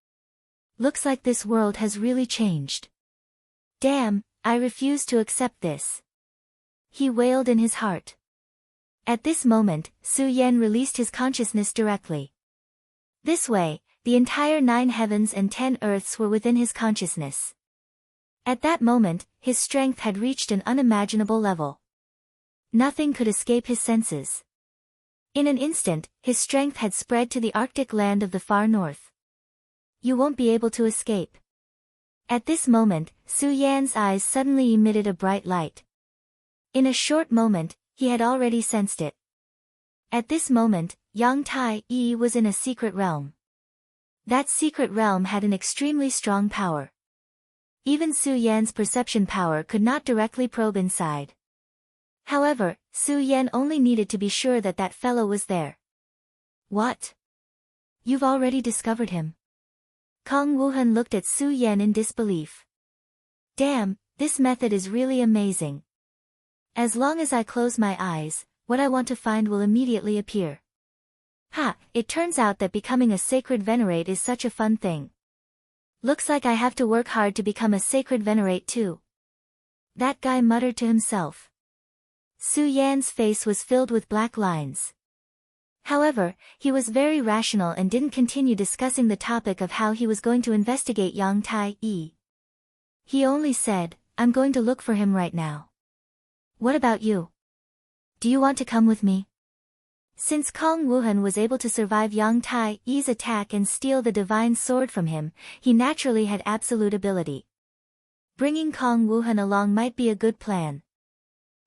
Looks like this world has really changed. Damn, I refuse to accept this. He wailed in his heart. At this moment, Su Yan released his consciousness directly. This way, the entire 9 heavens and 10 earths were within his consciousness. At that moment, his strength had reached an unimaginable level. Nothing could escape his senses. In an instant, his strength had spread to the Arctic land of the far north. You won't be able to escape. At this moment, Su Yan's eyes suddenly emitted a bright light. In a short moment, he had already sensed it. At this moment, Yang Tai Yi was in a secret realm. That secret realm had an extremely strong power. Even Su Yan's perception power could not directly probe inside. However, Su Yan only needed to be sure that that fellow was there. What? You've already discovered him? Kong Wuhan looked at Su Yan in disbelief. Damn, this method is really amazing. As long as I close my eyes, what I want to find will immediately appear. Ha, it turns out that becoming a sacred venerate is such a fun thing. Looks like I have to work hard to become a sacred venerate too. That guy muttered to himself. Su Yan's face was filled with black lines. However, he was very rational and didn't continue discussing the topic of how he was going to investigate Yang Tai Yi. He only said, I'm going to look for him right now. What about you? Do you want to come with me? Since Kong Wuhan was able to survive Yang Tai Yi's attack and steal the divine sword from him, he naturally had absolute ability. Bringing Kong Wuhan along might be a good plan.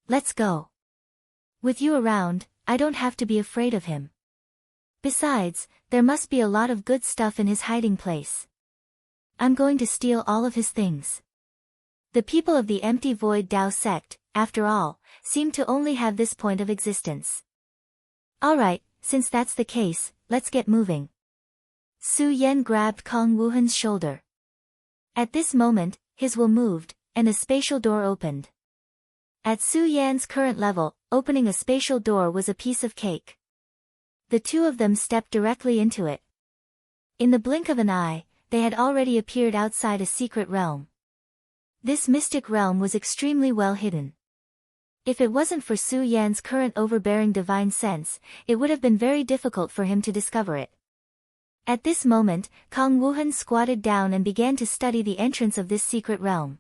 Let's go. With you around, I don't have to be afraid of him. Besides, there must be a lot of good stuff in his hiding place. I'm going to steal all of his things. The people of the Empty Void Dao sect, after all, seem to only have this point of existence. Alright, since that's the case, let's get moving. Su Yan grabbed Kong Wuhan's shoulder. At this moment, his will moved, and a spatial door opened. At Su Yan's current level, opening a spatial door was a piece of cake. The two of them stepped directly into it. In the blink of an eye, they had already appeared outside a secret realm. This mystic realm was extremely well hidden. If it wasn't for Su Yan's current overbearing divine sense, it would have been very difficult for him to discover it. At this moment, Kong Wuhan squatted down and began to study the entrance of this secret realm.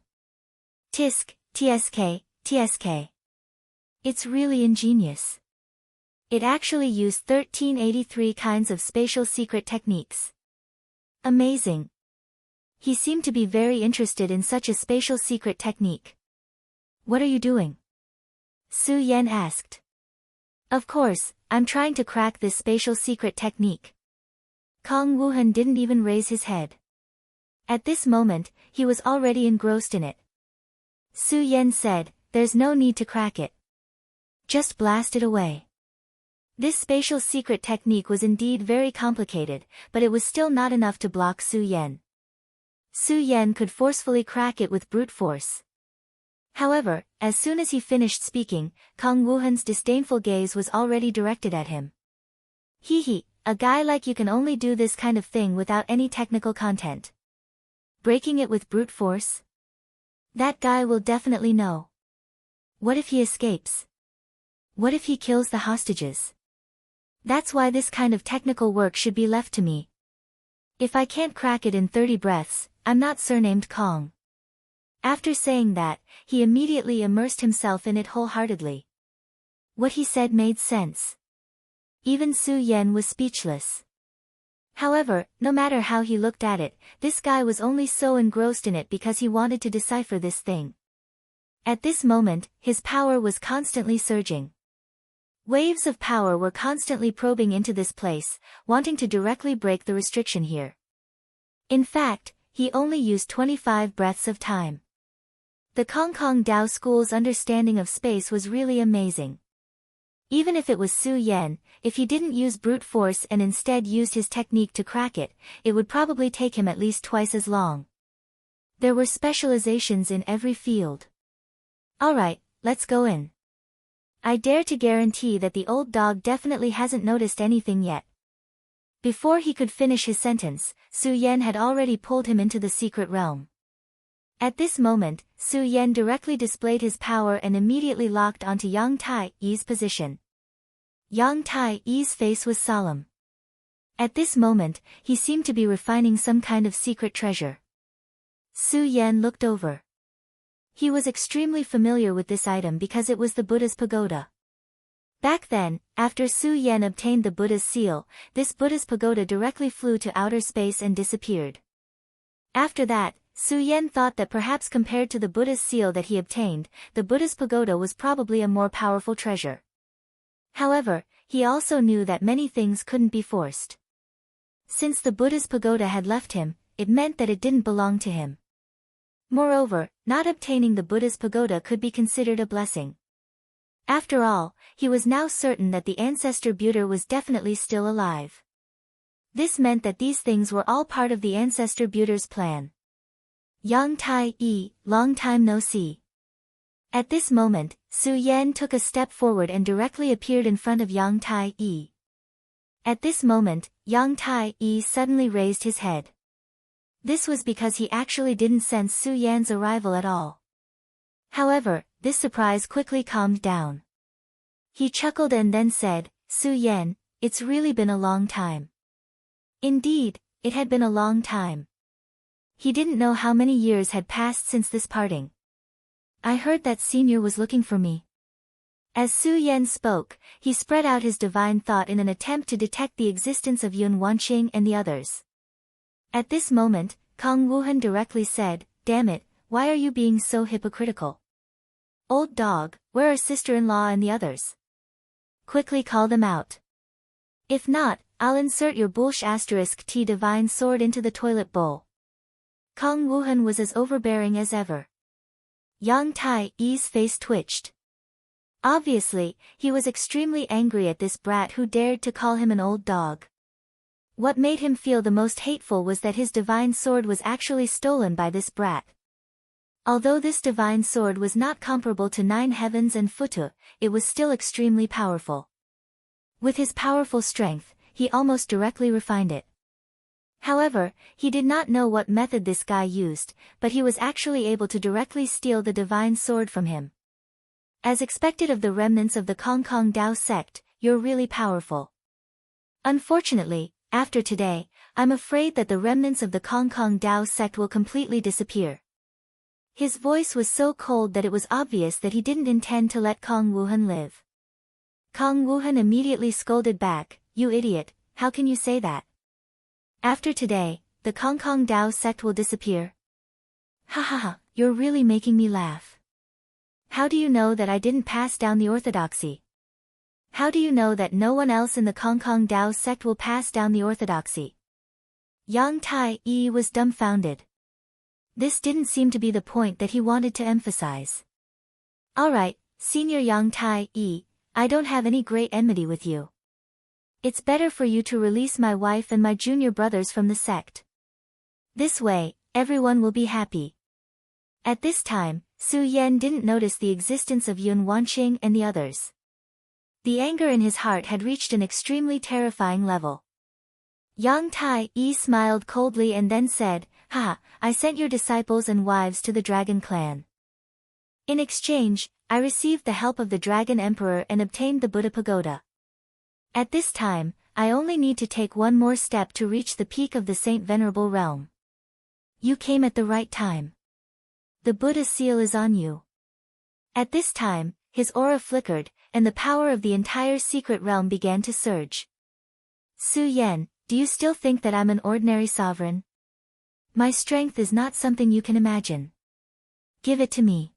Tisk, TSK, TSK. It's really ingenious. It actually used 1383 kinds of spatial secret techniques. Amazing. He seemed to be very interested in such a spatial secret technique. What are you doing? Su Yan asked. Of course, I'm trying to crack this spatial secret technique. Kong Wuhan didn't even raise his head. At this moment, he was already engrossed in it. Su Yan said, there's no need to crack it. Just blast it away. This spatial secret technique was indeed very complicated, but it was still not enough to block Su Yan. Su Yan could forcefully crack it with brute force. However, as soon as he finished speaking, Kong Wuhan's disdainful gaze was already directed at him. Hee, a guy like you can only do this kind of thing without any technical content. Breaking it with brute force? That guy will definitely know. What if he escapes? What if he kills the hostages? That's why this kind of technical work should be left to me. If I can't crack it in 30 breaths, I'm not surnamed Kong. After saying that, he immediately immersed himself in it wholeheartedly. What he said made sense. Even Su Yan was speechless. However, no matter how he looked at it, this guy was only so engrossed in it because he wanted to decipher this thing. At this moment, his power was constantly surging. Waves of power were constantly probing into this place, wanting to directly break the restriction here. In fact, he only used 25 breaths of time. The Kong Kong Dao School's understanding of space was really amazing. Even if it was Su Yan, if he didn't use brute force and instead used his technique to crack it, it would probably take him at least twice as long. There were specializations in every field. Alright, let's go in. I dare to guarantee that the old dog definitely hasn't noticed anything yet. Before he could finish his sentence, Su Yan had already pulled him into the secret realm. At this moment, Su Yan directly displayed his power and immediately locked onto Yang Tai-Yi's position. Yang Tai-Yi's face was solemn. At this moment, he seemed to be refining some kind of secret treasure. Su Yan looked over. He was extremely familiar with this item because it was the Buddha's pagoda. Back then, after Su Yan obtained the Buddha's seal, this Buddha's pagoda directly flew to outer space and disappeared. After that, Su Yan thought that perhaps compared to the Buddha's seal that he obtained, the Buddha's pagoda was probably a more powerful treasure. However, he also knew that many things couldn't be forced. Since the Buddha's pagoda had left him, it meant that it didn't belong to him. Moreover, not obtaining the Buddha's pagoda could be considered a blessing. After all, he was now certain that the ancestor Buddha was definitely still alive. This meant that these things were all part of the ancestor Buddha's plan. Yang Tai-Yi, long time no see. At this moment, Su Yan took a step forward and directly appeared in front of Yang Tai-Yi. At this moment, Yang Tai-Yi suddenly raised his head. This was because he actually didn't sense Su Yan's arrival at all. However, this surprise quickly calmed down. He chuckled and then said, "Su Yan, it's really been a long time." Indeed, it had been a long time. He didn't know how many years had passed since this parting. "I heard that senior was looking for me." As Su Yan spoke, he spread out his divine thought in an attempt to detect the existence of Yun Wanqing and the others. At this moment, Kong Wuhan directly said, "Damn it, why are you being so hypocritical? Old dog, where are sister-in-law and the others? Quickly call them out. If not, I'll insert your **T divine sword into the toilet bowl." Kong Wuhan was as overbearing as ever. Yang Tai-Yi's face twitched. Obviously, he was extremely angry at this brat who dared to call him an old dog. What made him feel the most hateful was that his divine sword was actually stolen by this brat. Although this divine sword was not comparable to Nine Heavens and Futu, it was still extremely powerful. With his powerful strength, he almost directly refined it. However, he did not know what method this guy used, but he was actually able to directly steal the divine sword from him. As expected of the remnants of the Kong Kong Dao sect, you're really powerful. Unfortunately, after today, I'm afraid that the remnants of the Kong Kong Dao sect will completely disappear. His voice was so cold that it was obvious that he didn't intend to let Kong Wuhan live. Kong Wuhan immediately scolded back, "You idiot, how can you say that? After today, the Kong Kong Dao sect will disappear." "Ha ha ha, you're really making me laugh. How do you know that I didn't pass down the orthodoxy? How do you know that no one else in the Kong Kong Dao sect will pass down the orthodoxy?" Yang Tai-Yi was dumbfounded. This didn't seem to be the point that he wanted to emphasize. "Alright, Senior Yang Tai-Yi, I don't have any great enmity with you. It's better for you to release my wife and my junior brothers from the sect. This way, everyone will be happy." At this time, Su Yan didn't notice the existence of Yun Wanqing and the others. The anger in his heart had reached an extremely terrifying level. Yang Tai-Yi smiled coldly and then said, "Ha, I sent your disciples and wives to the Dragon Clan. In exchange, I received the help of the Dragon Emperor and obtained the Buddha Pagoda. At this time, I only need to take one more step to reach the peak of the Saint Venerable Realm. You came at the right time. The Buddha seal is on you." At this time, his aura flickered, and the power of the entire secret realm began to surge. "Su Yan, do you still think that I'm an ordinary sovereign? My strength is not something you can imagine. Give it to me.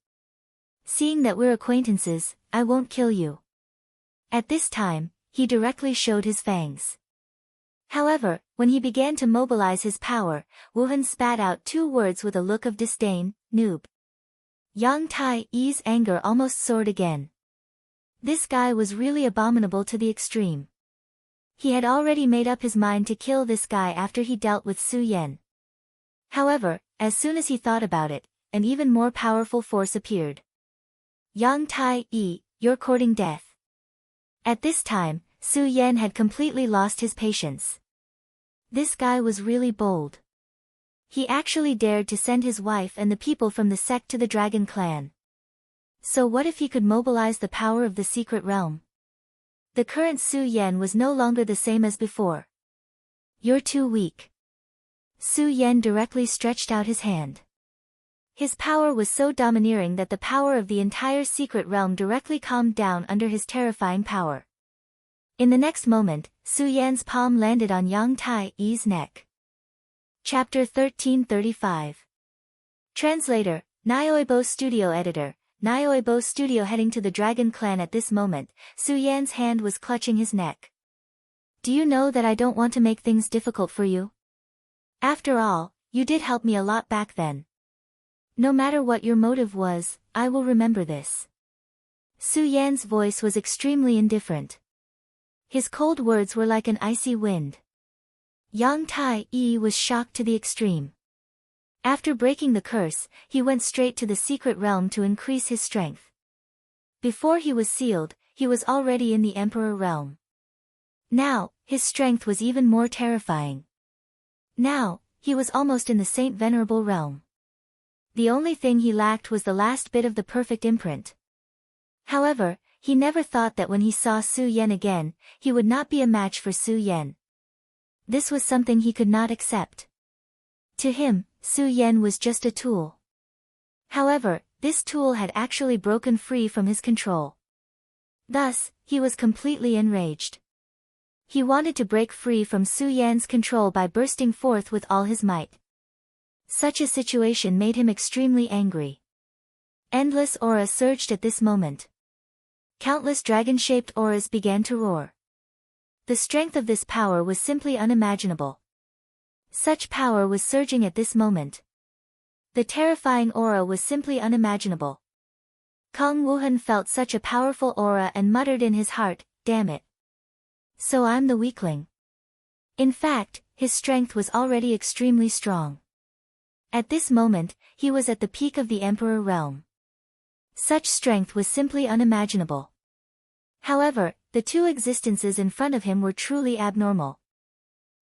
Seeing that we're acquaintances, I won't kill you. At this time, he directly showed his fangs. However, when he began to mobilize his power, Wuhan spat out 2 words with a look of disdain, noob. Yang Tai-Yi's anger almost soared again. This guy was really abominable to the extreme. He had already made up his mind to kill this guy after he dealt with Su Yan. However, as soon as he thought about it, an even more powerful force appeared. Yang Tai-Yi, you're courting death. At this time, Su Yan had completely lost his patience. This guy was really bold. He actually dared to send his wife and the people from the sect to the Dragon Clan. So what if he could mobilize the power of the secret realm? The current Su Yan was no longer the same as before. You're too weak. Su Yan directly stretched out his hand. His power was so domineering that the power of the entire secret realm directly calmed down under his terrifying power. In the next moment, Su Yan's palm landed on Yang Tai-Yi's neck. Chapter 1335. Translator, Nyoibo Studio Editor, Nyoibo Studio. Heading to the Dragon Clan at this moment, Su Yan's hand was clutching his neck. Do you know that I don't want to make things difficult for you? After all, you did help me a lot back then. No matter what your motive was, I will remember this. Su Yan's voice was extremely indifferent. His cold words were like an icy wind. Yang Tai-Yi was shocked to the extreme. After breaking the curse, he went straight to the secret realm to increase his strength. Before he was sealed, he was already in the Emperor realm. Now, his strength was even more terrifying. Now, he was almost in the Saint Venerable realm. The only thing he lacked was the last bit of the perfect imprint. However, he never thought that when he saw Su Yan again, he would not be a match for Su Yan. This was something he could not accept. To him, Su Yan was just a tool. However, this tool had actually broken free from his control. Thus, he was completely enraged. He wanted to break free from Su Yan's control by bursting forth with all his might. Such a situation made him extremely angry. Endless aura surged at this moment. Countless dragon-shaped auras began to roar. The strength of this power was simply unimaginable. Such power was surging at this moment. The terrifying aura was simply unimaginable. Kong Wuhan felt such a powerful aura and muttered in his heart, damn it. So I'm the weakling. In fact, his strength was already extremely strong. At this moment, he was at the peak of the Emperor realm. Such strength was simply unimaginable. However, the 2 existences in front of him were truly abnormal.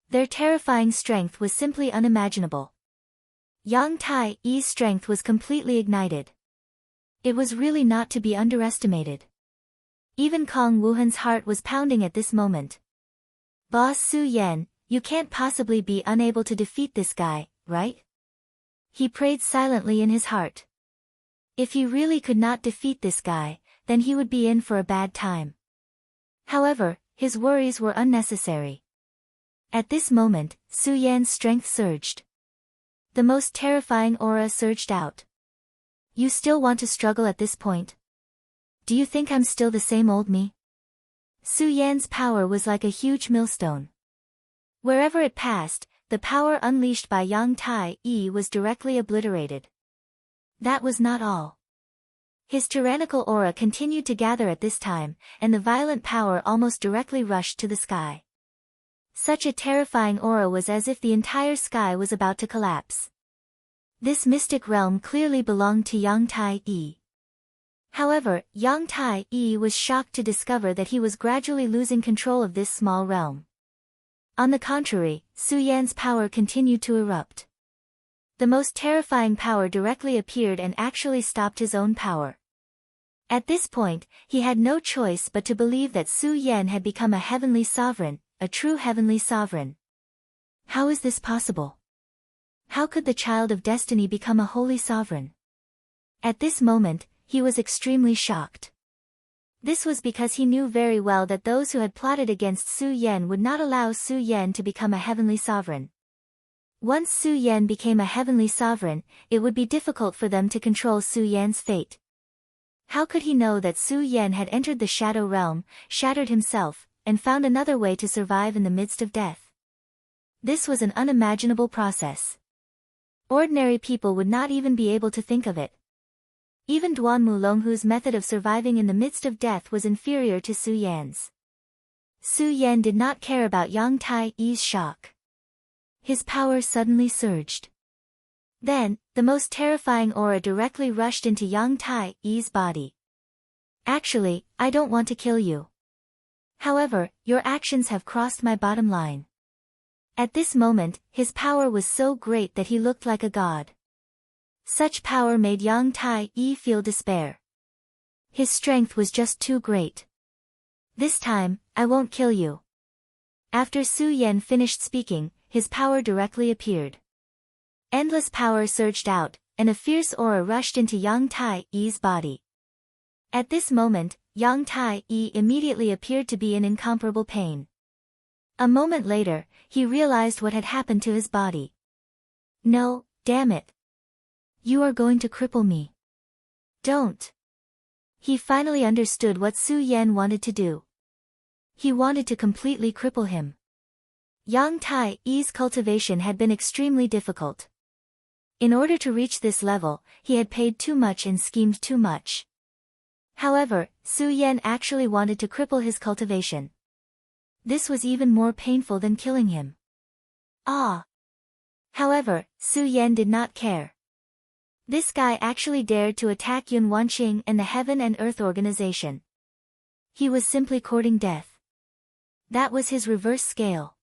Their terrifying strength was simply unimaginable. Yang Tai-Yi's strength was completely ignited. It was really not to be underestimated. Even Kong Wuhan's heart was pounding at this moment. Boss Su Yan, you can't possibly be unable to defeat this guy, right? He prayed silently in his heart. If he really could not defeat this guy, then he would be in for a bad time. However, his worries were unnecessary. At this moment, Su Yan's strength surged. The most terrifying aura surged out. You still want to struggle at this point? Do you think I'm still the same old me? Su Yan's power was like a huge millstone. Wherever it passed, the power unleashed by Yang Tai-Yi was directly obliterated. That was not all. His tyrannical aura continued to gather at this time, and the violent power almost directly rushed to the sky. Such a terrifying aura was as if the entire sky was about to collapse. This mystic realm clearly belonged to Yang Tai-Yi. However, Yang Tai-Yi was shocked to discover that he was gradually losing control of this small realm. On the contrary, Su Yan's power continued to erupt. The most terrifying power directly appeared and actually stopped his own power. At this point, he had no choice but to believe that Su Yan had become a heavenly sovereign, a true heavenly sovereign. How is this possible? How could the child of destiny become a holy sovereign? At this moment, he was extremely shocked. This was because he knew very well that those who had plotted against Su Yan would not allow Su Yan to become a heavenly sovereign. Once Su Yan became a heavenly sovereign, it would be difficult for them to control Su Yan's fate. How could he know that Su Yan had entered the shadow realm, shattered himself, and found another way to survive in the midst of death? This was an unimaginable process. Ordinary people would not even be able to think of it. Even Duan Mulonghu's method of surviving in the midst of death was inferior to Su Yan's. Su Yan did not care about Yang Tai-Yi's shock. His power suddenly surged. Then, the most terrifying aura directly rushed into Yang Tai-Yi's body. Actually, I don't want to kill you. However, your actions have crossed my bottom line. At this moment, his power was so great that he looked like a god. Such power made Yang Tai-Yi feel despair. His strength was just too great. This time, I won't kill you. After Su Yan finished speaking, his power directly appeared. Endless power surged out, and a fierce aura rushed into Yang Tai-Yi's body. At this moment, Yang Tai-Yi immediately appeared to be in incomparable pain. A moment later, he realized what had happened to his body. No, damn it. You are going to cripple me. Don't. He finally understood what Su Yan wanted to do. He wanted to completely cripple him. Yang Tai-Yi's cultivation had been extremely difficult. In order to reach this level, he had paid too much and schemed too much. However, Su Yan actually wanted to cripple his cultivation. This was even more painful than killing him. Ah! However, Su Yan did not care. This guy actually dared to attack Yun Wanqing and the Heaven and Earth Organization. He was simply courting death. That was his reverse scale.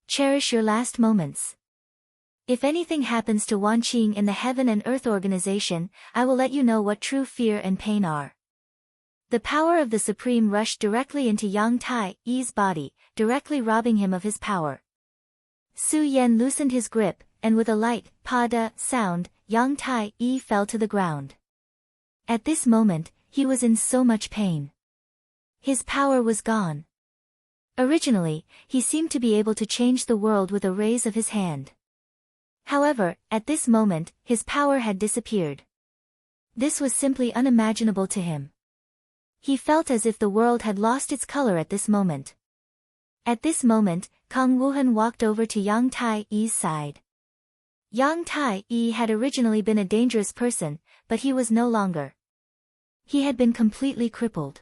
Cherish your last moments. If anything happens to Wanqing and the Heaven and Earth Organization, I will let you know what true fear and pain are. The power of the Supreme rushed directly into Yang Tai-Yi's body, directly robbing him of his power. Su Yan loosened his grip, and with a light, pa-da, sound, Yang Tai-Yi fell to the ground. At this moment, he was in so much pain. His power was gone. Originally, he seemed to be able to change the world with a raise of his hand. However, at this moment, his power had disappeared. This was simply unimaginable to him. He felt as if the world had lost its color at this moment. At this moment, Kang Wuhan walked over to Yang Tai-Yi's side. Yang Tai-Yi had originally been a dangerous person, but he was no longer. He had been completely crippled.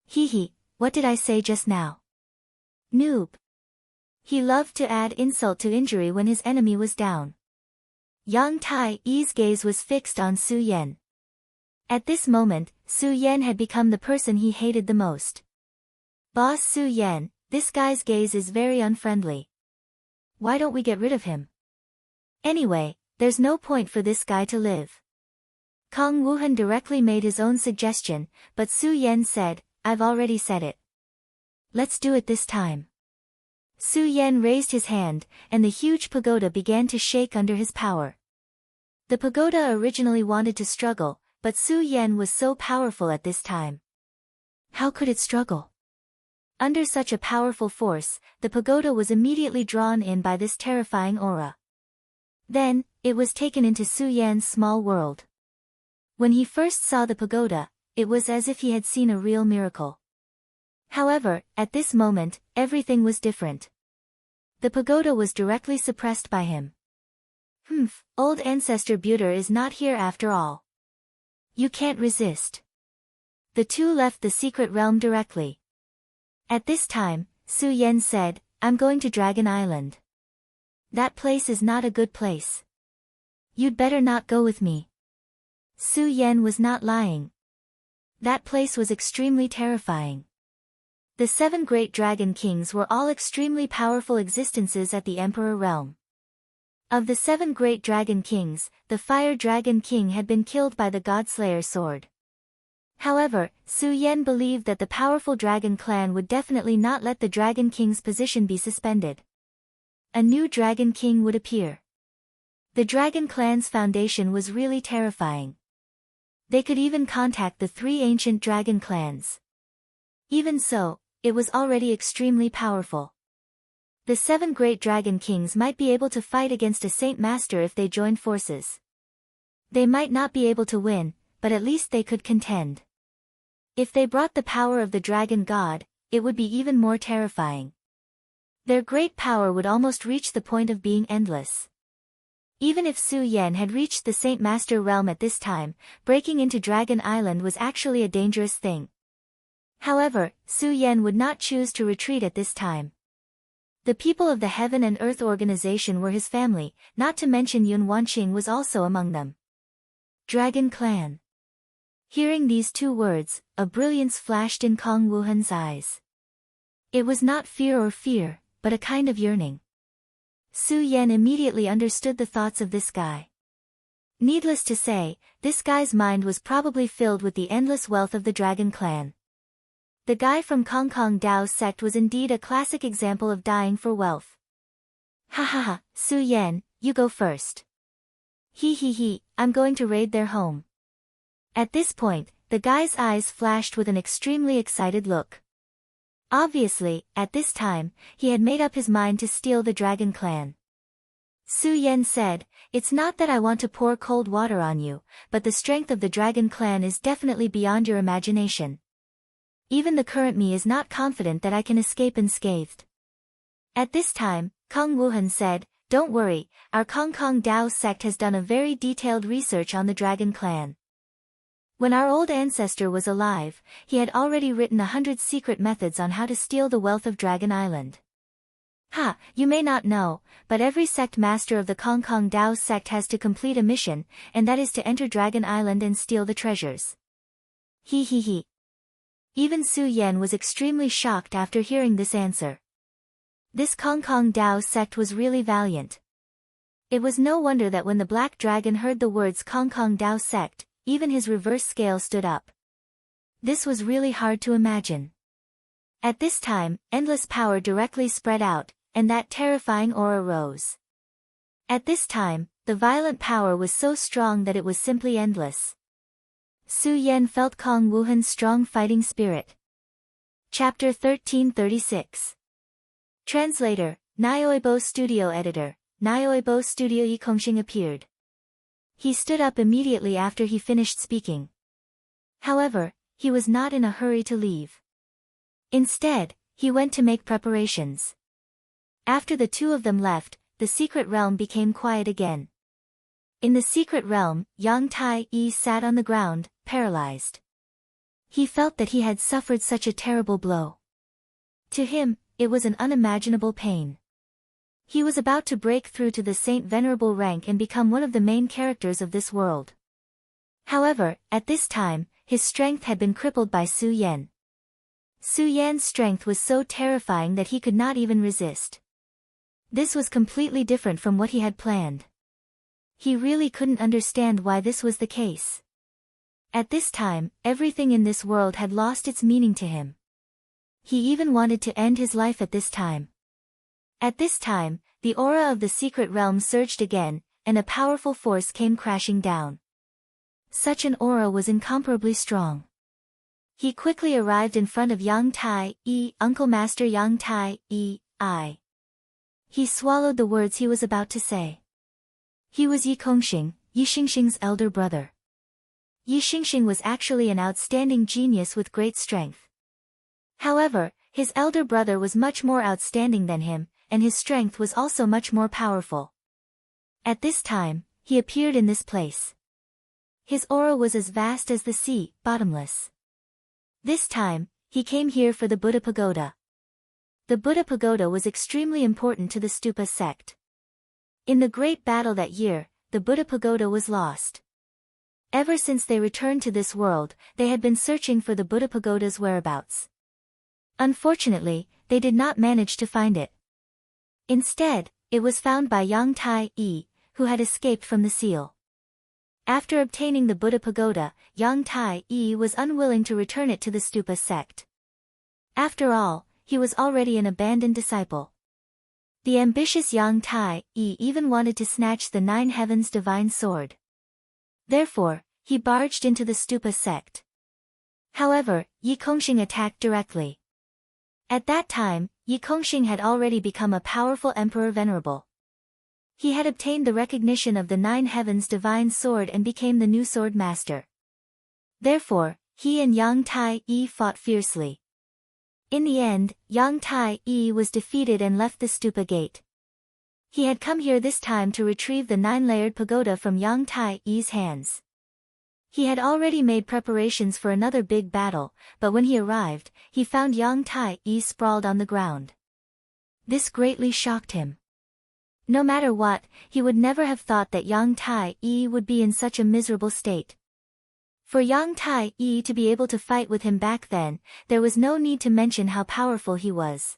Hee, what did I say just now? Noob. He loved to add insult to injury when his enemy was down. Yang Tai-Yi's gaze was fixed on Su Yan. At this moment, Su Yan had become the person he hated the most. Boss Su Yan, this guy's gaze is very unfriendly. Why don't we get rid of him? Anyway, there's no point for this guy to live. Kang Wuhan directly made his own suggestion, but Su Yan said, I've already said it. Let's do it this time. Su Yan raised his hand, and the huge pagoda began to shake under his power. The pagoda originally wanted to struggle, but Su Yan was so powerful at this time. How could it struggle? Under such a powerful force, the pagoda was immediately drawn in by this terrifying aura. Then, it was taken into Su Yan's small world. When he first saw the pagoda, it was as if he had seen a real miracle. However, at this moment, everything was different. The pagoda was directly suppressed by him. Old ancestor Buter is not here after all. You can't resist. The two left the secret realm directly. At this time, Su Yan said, I'm going to Dragon Island. That place is not a good place. You'd better not go with me. Su Yan was not lying. That place was extremely terrifying. The 7 great dragon kings were all extremely powerful existences at the Emperor realm. Of the 7 great dragon kings, the Fire Dragon King had been killed by the Godslayer sword. However, Su Yan believed that the powerful dragon clan would definitely not let the Dragon King's position be suspended. A new Dragon King would appear. The Dragon Clan's foundation was really terrifying. They could even contact the 3 ancient dragon clans. Even so, it was already extremely powerful. The 7 great dragon kings might be able to fight against a Saint Master if they joined forces. They might not be able to win, but at least they could contend. If they brought the power of the dragon god, it would be even more terrifying. Their great power would almost reach the point of being endless. Even if Su Yan had reached the Saint Master realm at this time, breaking into Dragon Island was actually a dangerous thing. However, Su Yan would not choose to retreat at this time. The people of the Heaven and Earth organization were his family, not to mention Yun Wanqing was also among them. Dragon Clan. Hearing these 2 words, a brilliance flashed in Kong Wuhan's eyes. It was not fear, but a kind of yearning. Su Yan immediately understood the thoughts of this guy. Needless to say, this guy's mind was probably filled with the endless wealth of the Dragon Clan. The guy from Kong Dao's sect was indeed a classic example of dying for wealth. Ha ha ha, Su Yan, you go first. He, I'm going to raid their home. At this point, the guy's eyes flashed with an extremely excited look. Obviously, at this time, he had made up his mind to steal the Dragon Clan. Su Yan said, "It's not that I want to pour cold water on you, but the strength of the Dragon Clan is definitely beyond your imagination. Even the current me is not confident that I can escape unscathed." At this time, Kong Wuhan said, "Don't worry, our Kong Dao sect has done a very detailed research on the Dragon Clan. When our old ancestor was alive, he had already written 100 secret methods on how to steal the wealth of Dragon Island. Ha, you may not know, but every sect master of the Kong Dao sect has to complete a mission, and that is to enter Dragon Island and steal the treasures." He. Even Su Yan was extremely shocked after hearing this answer. This Kong Dao sect was really valiant. It was no wonder that when the Black Dragon heard the words Kong Dao sect, even his reverse scale stood up. This was really hard to imagine. At this time, endless power directly spread out, and that terrifying aura rose. At this time, the violent power was so strong that it was simply endless. Su Yan felt Kong Wuhan's strong fighting spirit. Chapter 1336. Translator, Nyoibo Studio Editor, Nyoibo Studio Yikongxing appeared. He stood up immediately after he finished speaking. However, he was not in a hurry to leave. Instead, he went to make preparations. After the 2 of them left, the secret realm became quiet again. In the secret realm, Yang Tai-yi sat on the ground, paralyzed. He felt that he had suffered such a terrible blow. To him, it was an unimaginable pain. He was about to break through to the Saint Venerable rank and become one of the main characters of this world. However, at this time, his strength had been crippled by Su Yan. Su Yan's strength was so terrifying that he could not even resist. This was completely different from what he had planned. He really couldn't understand why this was the case. At this time, everything in this world had lost its meaning to him. He even wanted to end his life at this time. At this time, the aura of the secret realm surged again, and a powerful force came crashing down. Such an aura was incomparably strong. He quickly arrived in front of Yang Tai-yi, Uncle Master Yang Tai-yi. He swallowed the words he was about to say. He was Yi Kongxing, Yi Xingxing's elder brother. Yi Xingxing was actually an outstanding genius with great strength. However, his elder brother was much more outstanding than him, and his strength was also much more powerful. At this time, he appeared in this place. His aura was as vast as the sea, bottomless. This time, he came here for the Buddha Pagoda. The Buddha Pagoda was extremely important to the Stupa sect. In the great battle that year, the Buddha Pagoda was lost. Ever since they returned to this world, they had been searching for the Buddha Pagoda's whereabouts. Unfortunately, they did not manage to find it. Instead, it was found by Yang Tai-yi, who had escaped from the seal. After obtaining the Buddha Pagoda, Yang Tai-yi was unwilling to return it to the Stupa sect. After all, he was already an abandoned disciple. The ambitious Yang Tai-yi even wanted to snatch the 9 heavens divine sword. Therefore, he barged into the stupa sect. However, Yi Kongxing attacked directly. At that time, Yi Kongxing had already become a powerful emperor venerable. He had obtained the recognition of the Nine Heavens divine sword and became the new sword master. Therefore, he and Yang Tai-yi fought fiercely. In the end, Yang Tai-yi was defeated and left the stupa gate. He had come here this time to retrieve the 9-layered pagoda from Yang Tai-yi's hands. He had already made preparations for another big battle, but when he arrived, he found Yang Tai-yi sprawled on the ground. This greatly shocked him. No matter what, he would never have thought that Yang Tai-yi would be in such a miserable state. For Yang Tai-yi to be able to fight with him back then, there was no need to mention how powerful he was.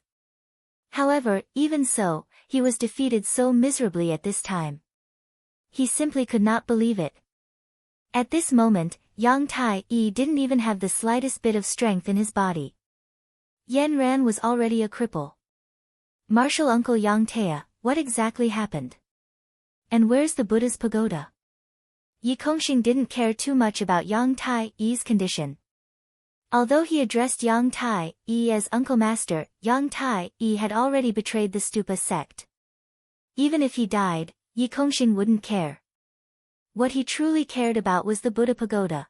However, even so, he was defeated so miserably at this time. He simply could not believe it. At this moment, Yang Tai-yi didn't even have the slightest bit of strength in his body. Yan Ran was already a cripple. Martial Uncle Yang Tea, what exactly happened? And where's the Buddha's pagoda? Yi Kongxing didn't care too much about Yang Tai-yi's condition. Although he addressed Yang Tai-yi as Uncle Master, Yang Tai-yi had already betrayed the stupa sect. Even if he died, Yi Kongxing wouldn't care. What he truly cared about was the Buddha pagoda.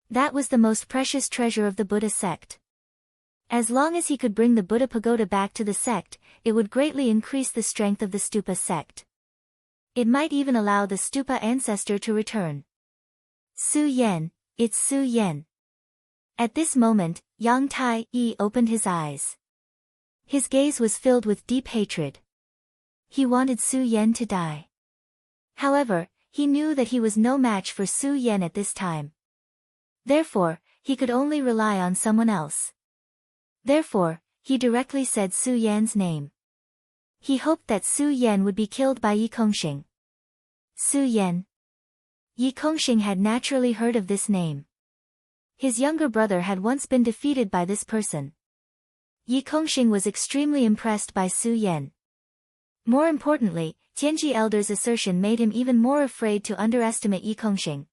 That was the most precious treasure of the Buddha sect. As long as he could bring the Buddha pagoda back to the sect, it would greatly increase the strength of the stupa sect. It might even allow the stupa ancestor to return. Su Yan, it's Su Yan. At this moment, Yang Tai-yi opened his eyes. His gaze was filled with deep hatred. He wanted Su Yan to die. However, he knew that he was no match for Su Yan at this time. Therefore, he could only rely on someone else. Therefore, he directly said Su Yan's name. He hoped that Su Yan would be killed by Yi Kongxing. Su Yan. Yi Kongxing had naturally heard of this name. His younger brother had once been defeated by this person. Yi Kongxing was extremely impressed by Su Yan. More importantly, Tianji Elder's assertion made him even more afraid to underestimate Yi Kongxing.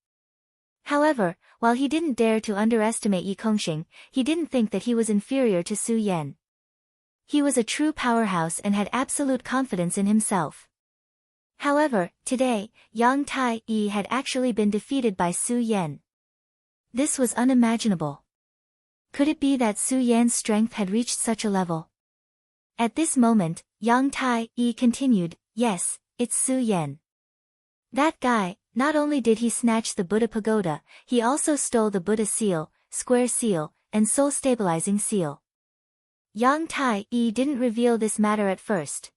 However, while he didn't dare to underestimate Yi Kongxing, he didn't think that he was inferior to Su Yan. He was a true powerhouse and had absolute confidence in himself. However, today, Yang Tai-yi had actually been defeated by Su Yan. This was unimaginable. Could it be that Su Yan's strength had reached such a level? At this moment, Yang Tai-yi continued, yes, it's Su Yan. That guy, not only did he snatch the Buddha pagoda, he also stole the Buddha seal, square seal, and soul stabilizing seal. Yang Tai-yi didn't reveal this matter at first.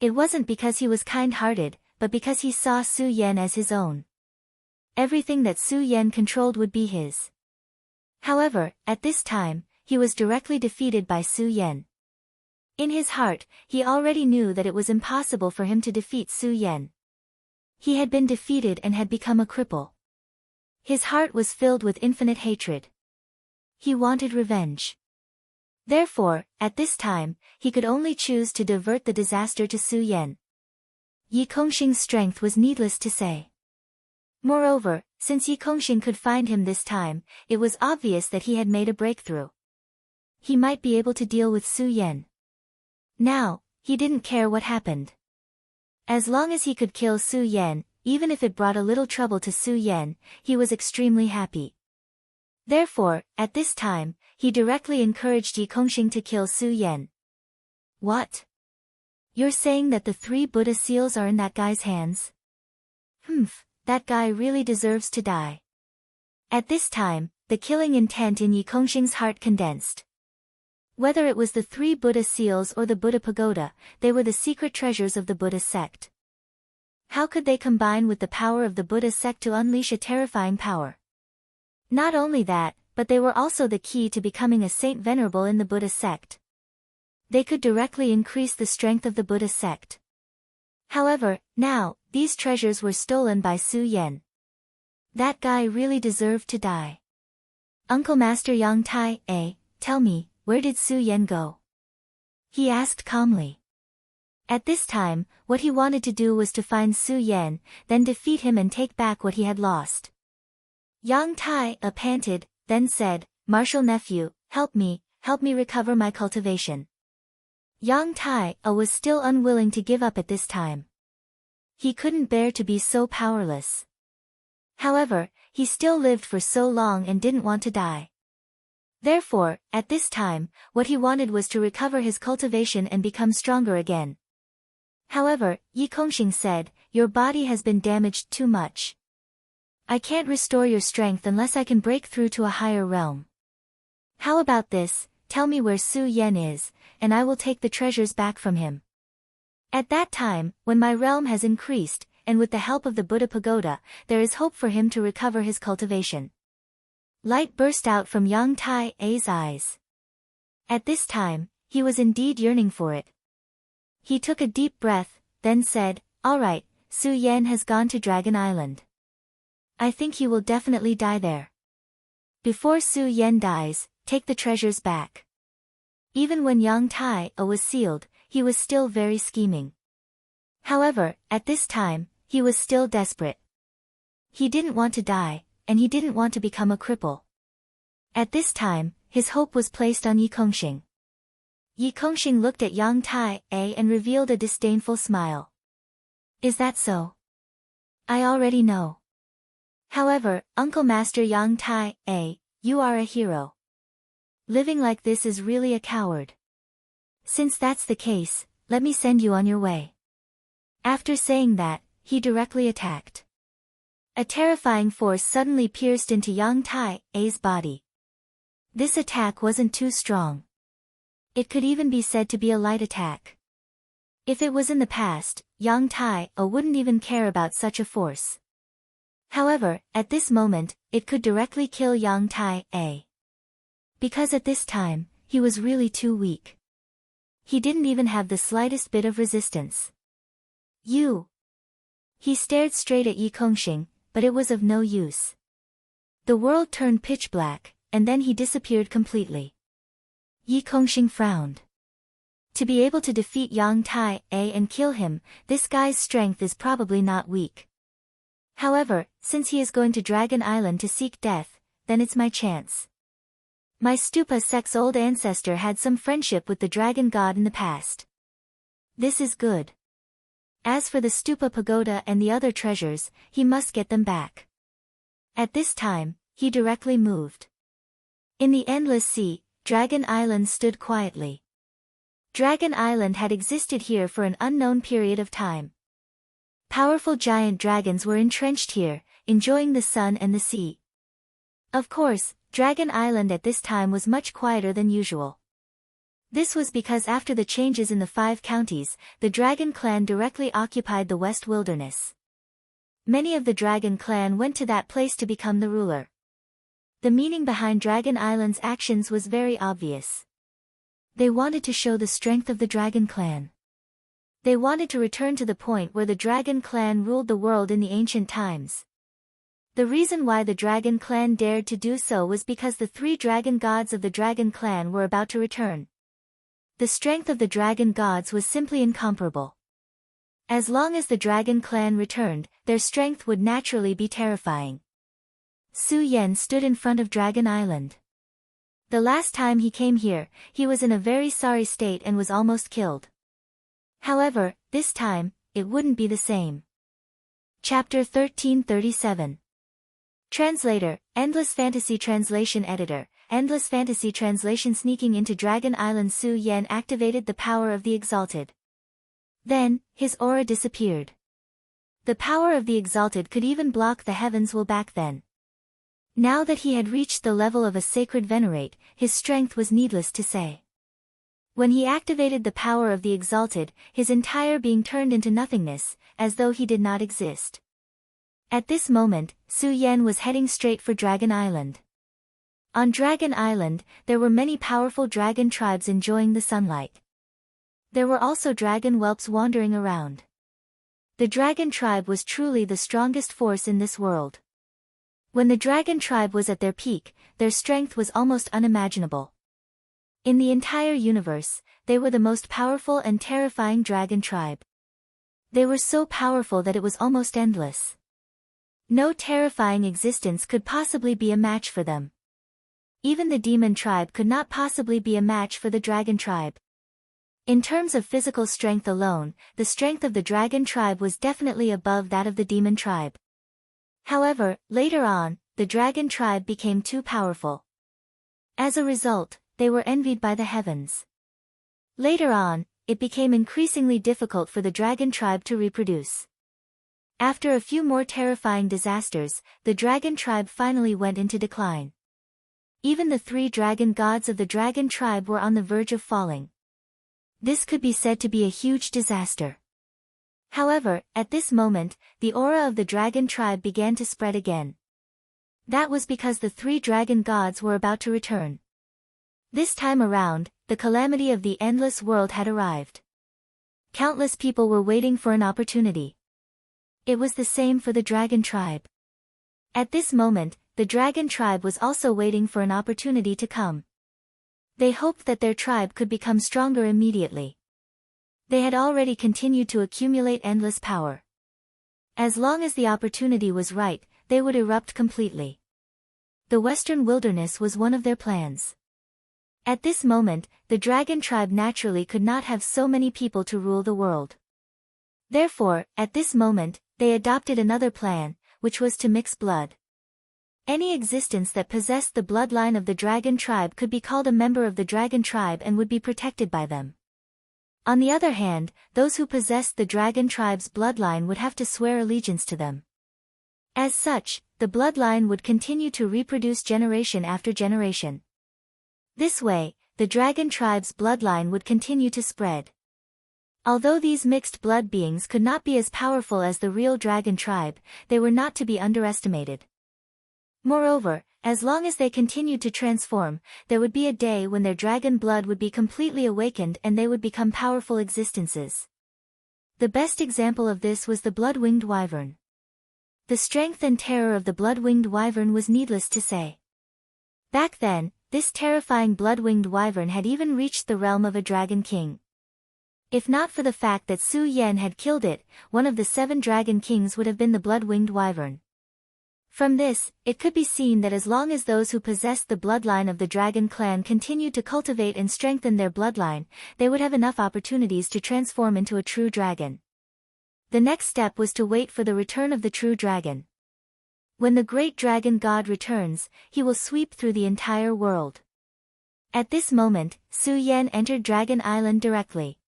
It wasn't because he was kind-hearted, but because he saw Su Yan as his own. Everything that Su Yan controlled would be his. However, at this time, he was directly defeated by Su Yan. In his heart, he already knew that it was impossible for him to defeat Su Yan. He had been defeated and had become a cripple. His heart was filled with infinite hatred. He wanted revenge. Therefore, at this time, he could only choose to divert the disaster to Su Yan. Yi Kongxing's strength was needless to say. Moreover, since Yi Kongxing could find him this time, it was obvious that he had made a breakthrough. He might be able to deal with Su Yan. Now, he didn't care what happened. As long as he could kill Su Yan, even if it brought a little trouble to Su Yan, he was extremely happy. Therefore, at this time, he directly encouraged Yi Kongxing to kill Su Yan. What? You're saying that the 3 Buddha seals are in that guy's hands? That guy really deserves to die. At this time, the killing intent in Yi Kongxing's heart condensed. Whether it was the 3 Buddha seals or the Buddha pagoda, they were the secret treasures of the Buddha sect. How could they combine with the power of the Buddha sect to unleash a terrifying power? Not only that, but they were also the key to becoming a saint venerable in the Buddha sect. They could directly increase the strength of the Buddha sect. However, now, these treasures were stolen by Su Yan. That guy really deserved to die. Uncle Master Yang Tai, tell me, where did Su Yan go? He asked calmly. At this time, what he wanted to do was to find Su Yan, then defeat him and take back what he had lost. Yang Tai panted, then said, "Martial nephew, help me recover my cultivation." Yang Tai was still unwilling to give up at this time. He couldn't bear to be so powerless. However, he still lived for so long and didn't want to die. Therefore, at this time, what he wanted was to recover his cultivation and become stronger again. However, Yi Kongxing said, "Your body has been damaged too much. I can't restore your strength unless I can break through to a higher realm. How about this, tell me where Su Yan is, and I will take the treasures back from him. At that time, when my realm has increased, and with the help of the Buddha Pagoda, there is hope for him to recover his cultivation." Light burst out from Yang Tai's eyes. At this time, he was indeed yearning for it. He took a deep breath, then said, "All right, Su Yan has gone to Dragon Island. I think he will definitely die there. Before Su Yan dies, take the treasures back." Even when Yang Tai was sealed, he was still very scheming. However, at this time, he was still desperate. He didn't want to die, and he didn't want to become a cripple. At this time, his hope was placed on Yi Kongxing. Yi Kongxing looked at Yang Tai and revealed a disdainful smile. "Is that so? I already know. However, Uncle Master Yang Tai, you are a hero. Living like this is really a coward. Since that's the case, let me send you on your way." After saying that, he directly attacked. A terrifying force suddenly pierced into Yang Tai's body. This attack wasn't too strong. It could even be said to be a light attack. If it was in the past, Yang Tai wouldn't even care about such a force. However, at this moment, it could directly kill Yang Tai. Because at this time, he was really too weak. He didn't even have the slightest bit of resistance. "You!" He stared straight at Yi Kongxing, but it was of no use. The world turned pitch black, and then he disappeared completely. Yi Kongxing frowned. To be able to defeat Yang Tai and kill him, this guy's strength is probably not weak. However, since he is going to Dragon Island to seek death, then it's my chance. My Stupa sect's old ancestor had some friendship with the dragon god in the past. This is good. As for the Stupa Pagoda and the other treasures, he must get them back. At this time, he directly moved. In the endless sea, Dragon Island stood quietly. Dragon Island had existed here for an unknown period of time. Powerful giant dragons were entrenched here, enjoying the sun and the sea. Of course, Dragon Island at this time was much quieter than usual. This was because after the changes in the 5 counties, the Dragon Clan directly occupied the West Wilderness. Many of the Dragon Clan went to that place to become the ruler. The meaning behind Dragon Island's actions was very obvious. They wanted to show the strength of the Dragon Clan. They wanted to return to the point where the Dragon Clan ruled the world in the ancient times. The reason why the Dragon Clan dared to do so was because the 3 dragon gods of the Dragon Clan were about to return. The strength of the dragon gods was simply incomparable. As long as the Dragon Clan returned, their strength would naturally be terrifying. Su Yan stood in front of Dragon Island. The last time he came here, he was in a very sorry state and was almost killed. However, this time, it wouldn't be the same. Chapter 1337. Translator, Endless Fantasy Translation Editor, Endless Fantasy Translation. Sneaking into Dragon Island, Su Yan activated the power of the Exalted. Then, his aura disappeared. The power of the Exalted could even block the heavens will back then. Now that he had reached the level of a sacred venerate, his strength was needless to say. When he activated the power of the Exalted, his entire being turned into nothingness, as though he did not exist. At this moment, Su Yan was heading straight for Dragon Island. On Dragon Island, there were many powerful dragon tribes enjoying the sunlight. There were also dragon whelps wandering around. The dragon tribe was truly the strongest force in this world. When the dragon tribe was at their peak, their strength was almost unimaginable. In the entire universe, they were the most powerful and terrifying dragon tribe. They were so powerful that it was almost endless. No terrifying existence could possibly be a match for them. Even the demon tribe could not possibly be a match for the dragon tribe. In terms of physical strength alone, the strength of the dragon tribe was definitely above that of the demon tribe. However, later on, the dragon tribe became too powerful. As a result, they were envied by the heavens. Later on, it became increasingly difficult for the dragon tribe to reproduce. After a few more terrifying disasters, the dragon tribe finally went into decline. Even the 3 dragon gods of the dragon tribe were on the verge of falling. This could be said to be a huge disaster. However, at this moment, the aura of the dragon tribe began to spread again. That was because the 3 dragon gods were about to return. This time around, the calamity of the endless world had arrived. Countless people were waiting for an opportunity. It was the same for the dragon tribe. At this moment, the dragon tribe was also waiting for an opportunity to come. They hoped that their tribe could become stronger immediately. They had already continued to accumulate endless power. As long as the opportunity was right, they would erupt completely. The Western Wilderness was one of their plans. At this moment, the dragon tribe naturally could not have so many people to rule the world. Therefore, at this moment, they adopted another plan, which was to mix blood. Any existence that possessed the bloodline of the dragon tribe could be called a member of the dragon tribe and would be protected by them. On the other hand, those who possessed the dragon tribe's bloodline would have to swear allegiance to them. As such, the bloodline would continue to reproduce generation after generation. This way, the dragon tribe's bloodline would continue to spread. Although these mixed blood beings could not be as powerful as the real dragon tribe, they were not to be underestimated. Moreover, as long as they continued to transform, there would be a day when their dragon blood would be completely awakened and they would become powerful existences. The best example of this was the blood-winged wyvern. The strength and terror of the blood-winged wyvern was needless to say. Back then, this terrifying blood-winged wyvern had even reached the realm of a dragon king. If not for the fact that Su Yan had killed it, one of the 7 dragon kings would have been the blood-winged wyvern. From this, it could be seen that as long as those who possessed the bloodline of the dragon clan continued to cultivate and strengthen their bloodline, they would have enough opportunities to transform into a true dragon. The next step was to wait for the return of the true dragon. When the great dragon god returns, he will sweep through the entire world. At this moment, Su Yan entered Dragon Island directly.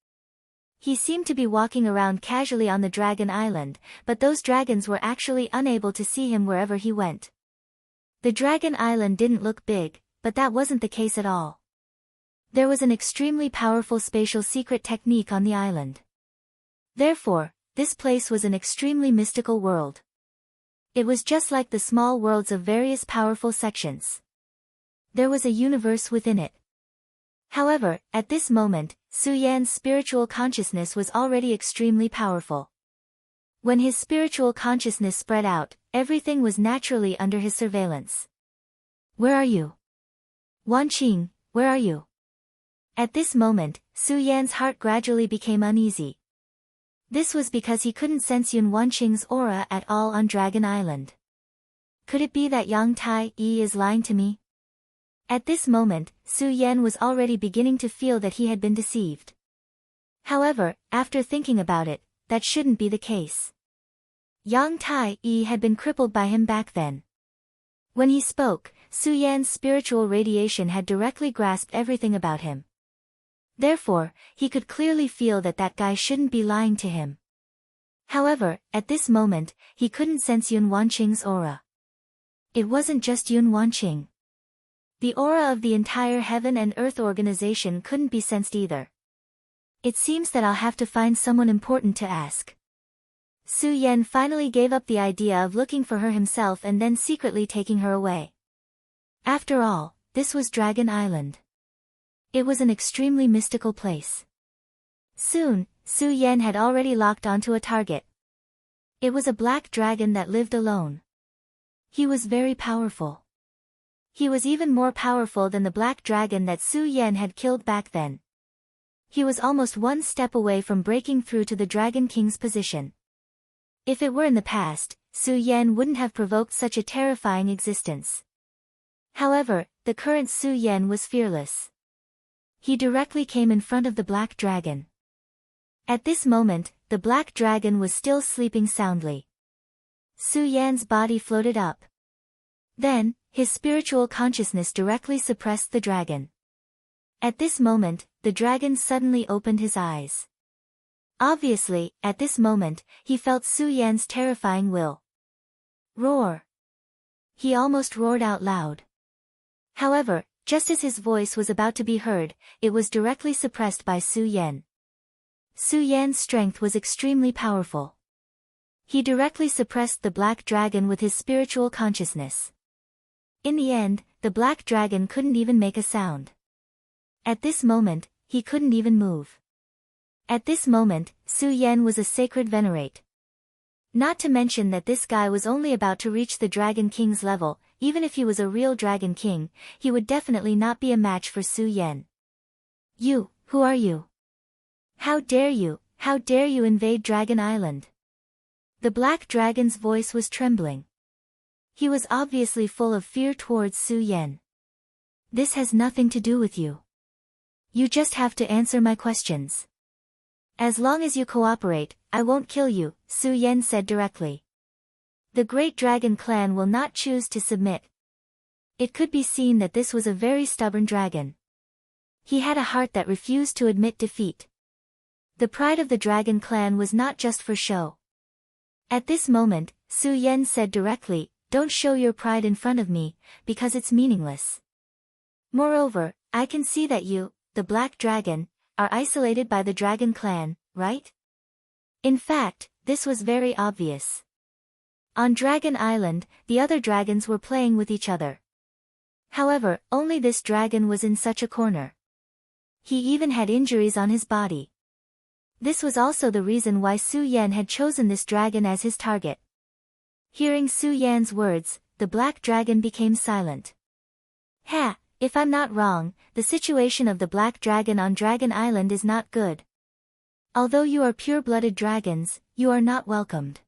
He seemed to be walking around casually on the Dragon Island, but those dragons were actually unable to see him wherever he went. The Dragon Island didn't look big, but that wasn't the case at all. There was an extremely powerful spatial secret technique on the island. Therefore, this place was an extremely mystical world. It was just like the small worlds of various powerful sections. There was a universe within it. However, at this moment, Su Yan's spiritual consciousness was already extremely powerful. When his spiritual consciousness spread out, everything was naturally under his surveillance. "Where are you? Wanqing, where are you?" At this moment, Su Yan's heart gradually became uneasy. This was because he couldn't sense Yun Wanqing's aura at all on Dragon Island. Could it be that Yang Tai Yi is lying to me? At this moment, Su Yan was already beginning to feel that he had been deceived. However, after thinking about it, that shouldn't be the case. Yang Tai Yi had been crippled by him back then. When he spoke, Su Yan's spiritual radiation had directly grasped everything about him. Therefore, he could clearly feel that that guy shouldn't be lying to him. However, at this moment, he couldn't sense Yun Wanqing's aura. It wasn't just Yun Wanqing. The aura of the entire heaven and earth organization couldn't be sensed either. It seems that I'll have to find someone important to ask. Su Yan finally gave up the idea of looking for her himself and then secretly taking her away. After all, this was Dragon Island. It was an extremely mystical place. Soon, Su Yan had already locked onto a target. It was a black dragon that lived alone. He was very powerful. He was even more powerful than the black dragon that Su Yan had killed back then. He was almost one step away from breaking through to the Dragon King's position. If it were in the past, Su Yan wouldn't have provoked such a terrifying existence. However, the current Su Yan was fearless. He directly came in front of the black dragon. At this moment, the black dragon was still sleeping soundly. Su Yan's body floated up. Then, his spiritual consciousness directly suppressed the dragon. At this moment, the dragon suddenly opened his eyes. Obviously, at this moment, he felt Su Yan's terrifying will. Roar! He almost roared out loud. However, just as his voice was about to be heard, it was directly suppressed by Su Yan. Su Yan's strength was extremely powerful. He directly suppressed the black dragon with his spiritual consciousness. In the end, the black dragon couldn't even make a sound. At this moment, he couldn't even move. At this moment, Su Yan was a sacred venerate. Not to mention that this guy was only about to reach the Dragon King's level. Even if he was a real Dragon King, he would definitely not be a match for Su Yan. You, who are you? How dare you invade Dragon Island? The black dragon's voice was trembling. He was obviously full of fear towards Su Yan. This has nothing to do with you. You just have to answer my questions. As long as you cooperate, I won't kill you, Su Yan said directly. The Great Dragon Clan will not choose to submit. It could be seen that this was a very stubborn dragon. He had a heart that refused to admit defeat. The pride of the Dragon Clan was not just for show. At this moment, Su Yan said directly, "Don't show your pride in front of me, because it's meaningless. Moreover, I can see that you, the Black Dragon, are isolated by the Dragon Clan, right?" In fact, this was very obvious. On Dragon Island, the other dragons were playing with each other. However, only this dragon was in such a corner. He even had injuries on his body. This was also the reason why Su Yan had chosen this dragon as his target. Hearing Su Yan's words, the black dragon became silent. "Ha, if I'm not wrong, the situation of the black dragon on Dragon Island is not good. Although you are pure-blooded dragons, you are not welcomed.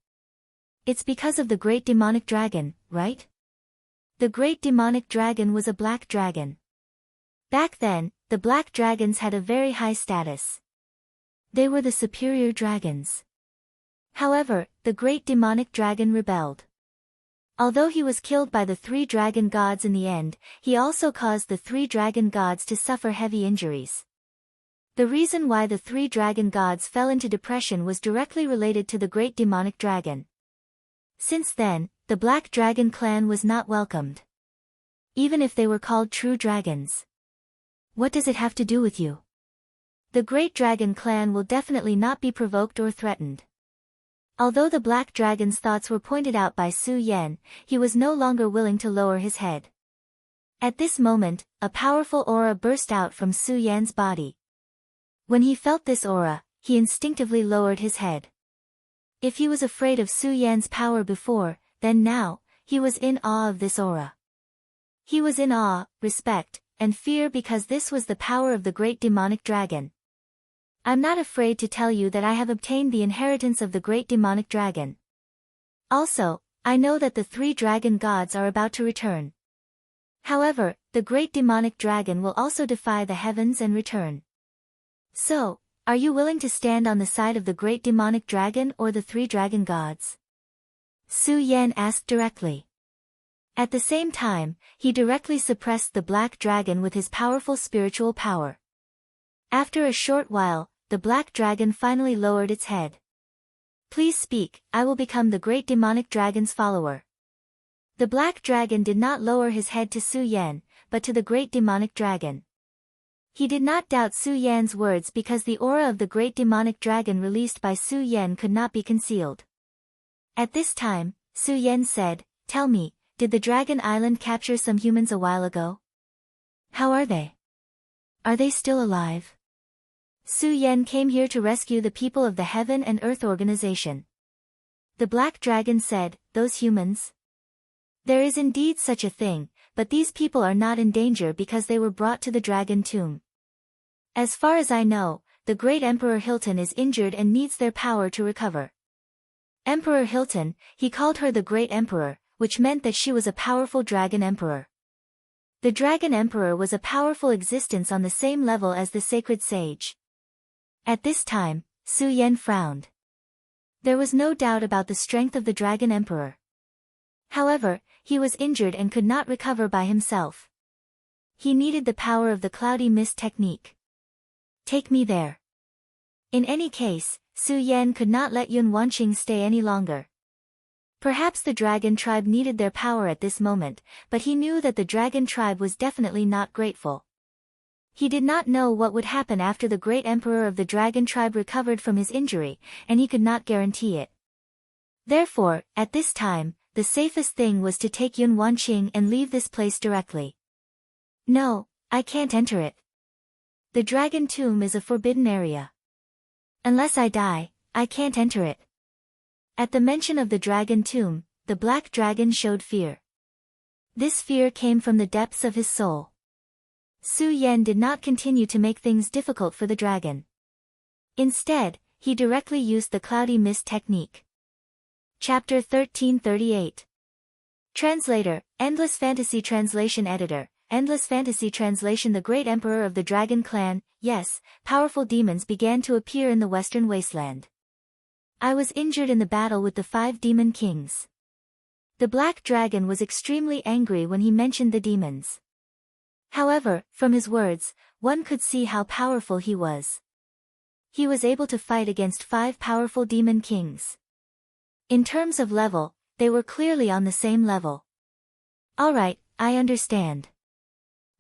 It's because of the great demonic dragon, right?" The great demonic dragon was a black dragon. Back then, the black dragons had a very high status. They were the superior dragons. However, the great demonic dragon rebelled. Although he was killed by the 3 dragon gods in the end, he also caused the 3 dragon gods to suffer heavy injuries. The reason why the 3 dragon gods fell into depression was directly related to the great demonic dragon. Since then, the Black Dragon Clan was not welcomed. Even if they were called true dragons. What does it have to do with you? The Great Dragon Clan will definitely not be provoked or threatened. Although the Black Dragon's thoughts were pointed out by Su Yan, he was no longer willing to lower his head. At this moment, a powerful aura burst out from Su Yan's body. When he felt this aura, he instinctively lowered his head. If he was afraid of Su Yan's power before, then now, he was in awe of this aura. He was in awe, respect, and fear because this was the power of the great demonic dragon. I'm not afraid to tell you that I have obtained the inheritance of the great demonic dragon. Also, I know that the 3 dragon gods are about to return. However, the great demonic dragon will also defy the heavens and return. So, are you willing to stand on the side of the great demonic dragon or the 3 dragon gods? Su Yan asked directly. At the same time, he directly suppressed the black dragon with his powerful spiritual power. After a short while, the black dragon finally lowered its head. "Please speak, I will become the great demonic dragon's follower." The black dragon did not lower his head to Su Yan, but to the great demonic dragon. He did not doubt Su Yan's words because the aura of the great demonic dragon released by Su Yan could not be concealed. At this time, Su Yan said, "Tell me, did the Dragon Island capture some humans a while ago? How are they? Are they still alive?" Su Yan came here to rescue the people of the Heaven and Earth organization. The black dragon said, "Those humans? There is indeed such a thing, but these people are not in danger because they were brought to the dragon tomb. As far as I know, the great Emperor Hilton is injured and needs their power to recover. Emperor Hilton, he called her the Great Emperor, which meant that she was a powerful dragon emperor. The Dragon Emperor was a powerful existence on the same level as the sacred sage. At this time, Su Yan frowned. There was no doubt about the strength of the Dragon Emperor. However, he was injured and could not recover by himself. He needed the power of the cloudy mist technique. Take me there. In any case, Su Yan could not let Yun Wanqing stay any longer. Perhaps the dragon tribe needed their power at this moment, but he knew that the dragon tribe was definitely not grateful. He did not know what would happen after the great emperor of the dragon tribe recovered from his injury, and he could not guarantee it. Therefore, at this time, the safest thing was to take Yun Wanqing and leave this place directly. No, I can't enter it. The dragon tomb is a forbidden area. Unless I die, I can't enter it. At the mention of the dragon tomb, the black dragon showed fear. This fear came from the depths of his soul. Su Yan did not continue to make things difficult for the dragon. Instead, he directly used the cloudy mist technique. Chapter 1338. Translator, Endless Fantasy Translation Editor, Endless Fantasy Translation. The Great Emperor of the Dragon Clan, yes, powerful demons began to appear in the Western Wasteland. I was injured in the battle with the 5 demon kings. The black dragon was extremely angry when he mentioned the demons. However, from his words, one could see how powerful he was. He was able to fight against 5 powerful demon kings. In terms of level, they were clearly on the same level. Alright, I understand.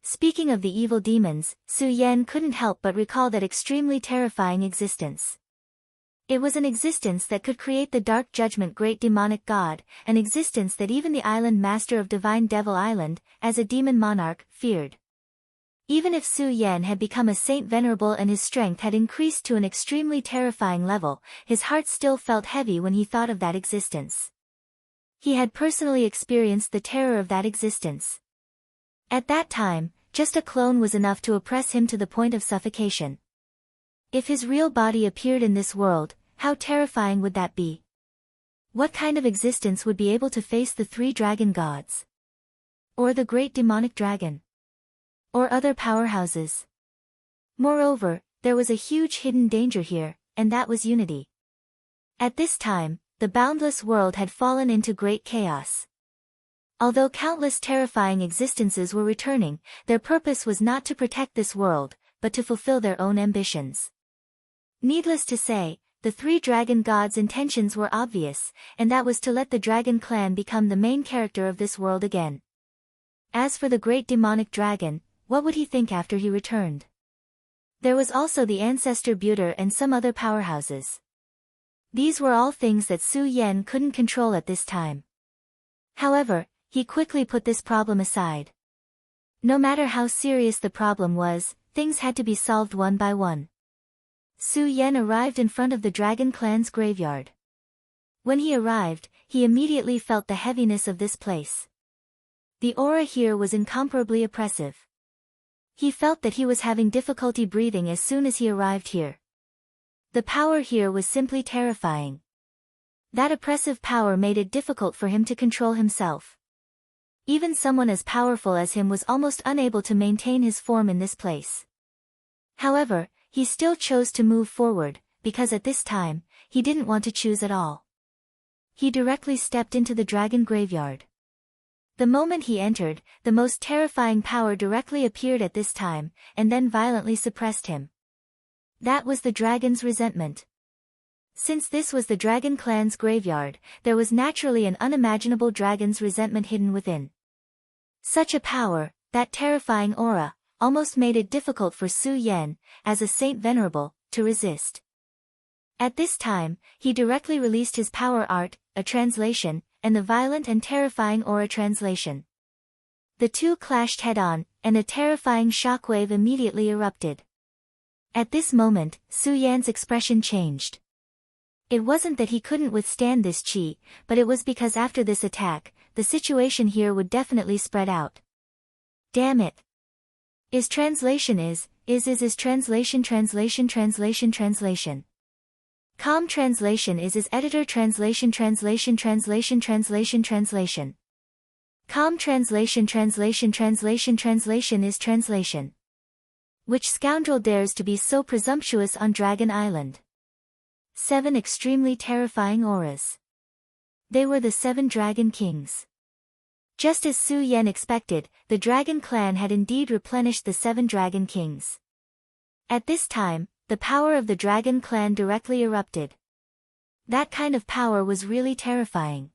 Speaking of the evil demons, Su Yan couldn't help but recall that extremely terrifying existence. It was an existence that could create the Dark Judgment Great Demonic God, an existence that even the island master of Divine Devil Island, as a demon monarch, feared. Even if Su Yan had become a saint venerable and his strength had increased to an extremely terrifying level, his heart still felt heavy when he thought of that existence. He had personally experienced the terror of that existence. At that time, just a clone was enough to oppress him to the point of suffocation. If his real body appeared in this world, how terrifying would that be? What kind of existence would be able to face the 3 dragon gods? Or the great demonic dragon? Or other powerhouses? Moreover, there was a huge hidden danger here, and that was unity. At this time, the boundless world had fallen into great chaos. Although countless terrifying existences were returning, their purpose was not to protect this world, but to fulfill their own ambitions. Needless to say, the 3 dragon gods' intentions were obvious, and that was to let the dragon clan become the main character of this world again. As for the great demonic dragon, what would he think after he returned? There was also the ancestor Buter and some other powerhouses. These were all things that Su Yan couldn't control at this time. However, he quickly put this problem aside. No matter how serious the problem was, things had to be solved one by one. Su Yan arrived in front of the Dragon Clan's graveyard. When he arrived, he immediately felt the heaviness of this place. The aura here was incomparably oppressive. He felt that he was having difficulty breathing as soon as he arrived here. The power here was simply terrifying. That oppressive power made it difficult for him to control himself. Even someone as powerful as him was almost unable to maintain his form in this place. However, he still chose to move forward, because at this time, he didn't want to choose at all. He directly stepped into the dragon graveyard. The moment he entered, the most terrifying power directly appeared at this time, and then violently suppressed him. That was the dragon's resentment. Since this was the dragon clan's graveyard, there was naturally an unimaginable dragon's resentment hidden within. Such a power, that terrifying aura, almost made it difficult for Su Yan, as a saint venerable, to resist. At this time, he directly released his power art, a translation, and the violent and terrifying aura translation. The two clashed head-on, and a terrifying shockwave immediately erupted. At this moment, Su Yan's expression changed. It wasn't that he couldn't withstand this chi, but it was because after this attack, the situation here would definitely spread out. Damn it. Is translation. Calm translation is editor translation. Calm translation is translation. Which scoundrel dares to be so presumptuous on Dragon Island? 7 extremely terrifying auras. They were the 7 Dragon Kings. Just as Su Yan expected, the Dragon Clan had indeed replenished the 7 Dragon Kings. At this time, the power of the Dragon Clan directly erupted. That kind of power was really terrifying.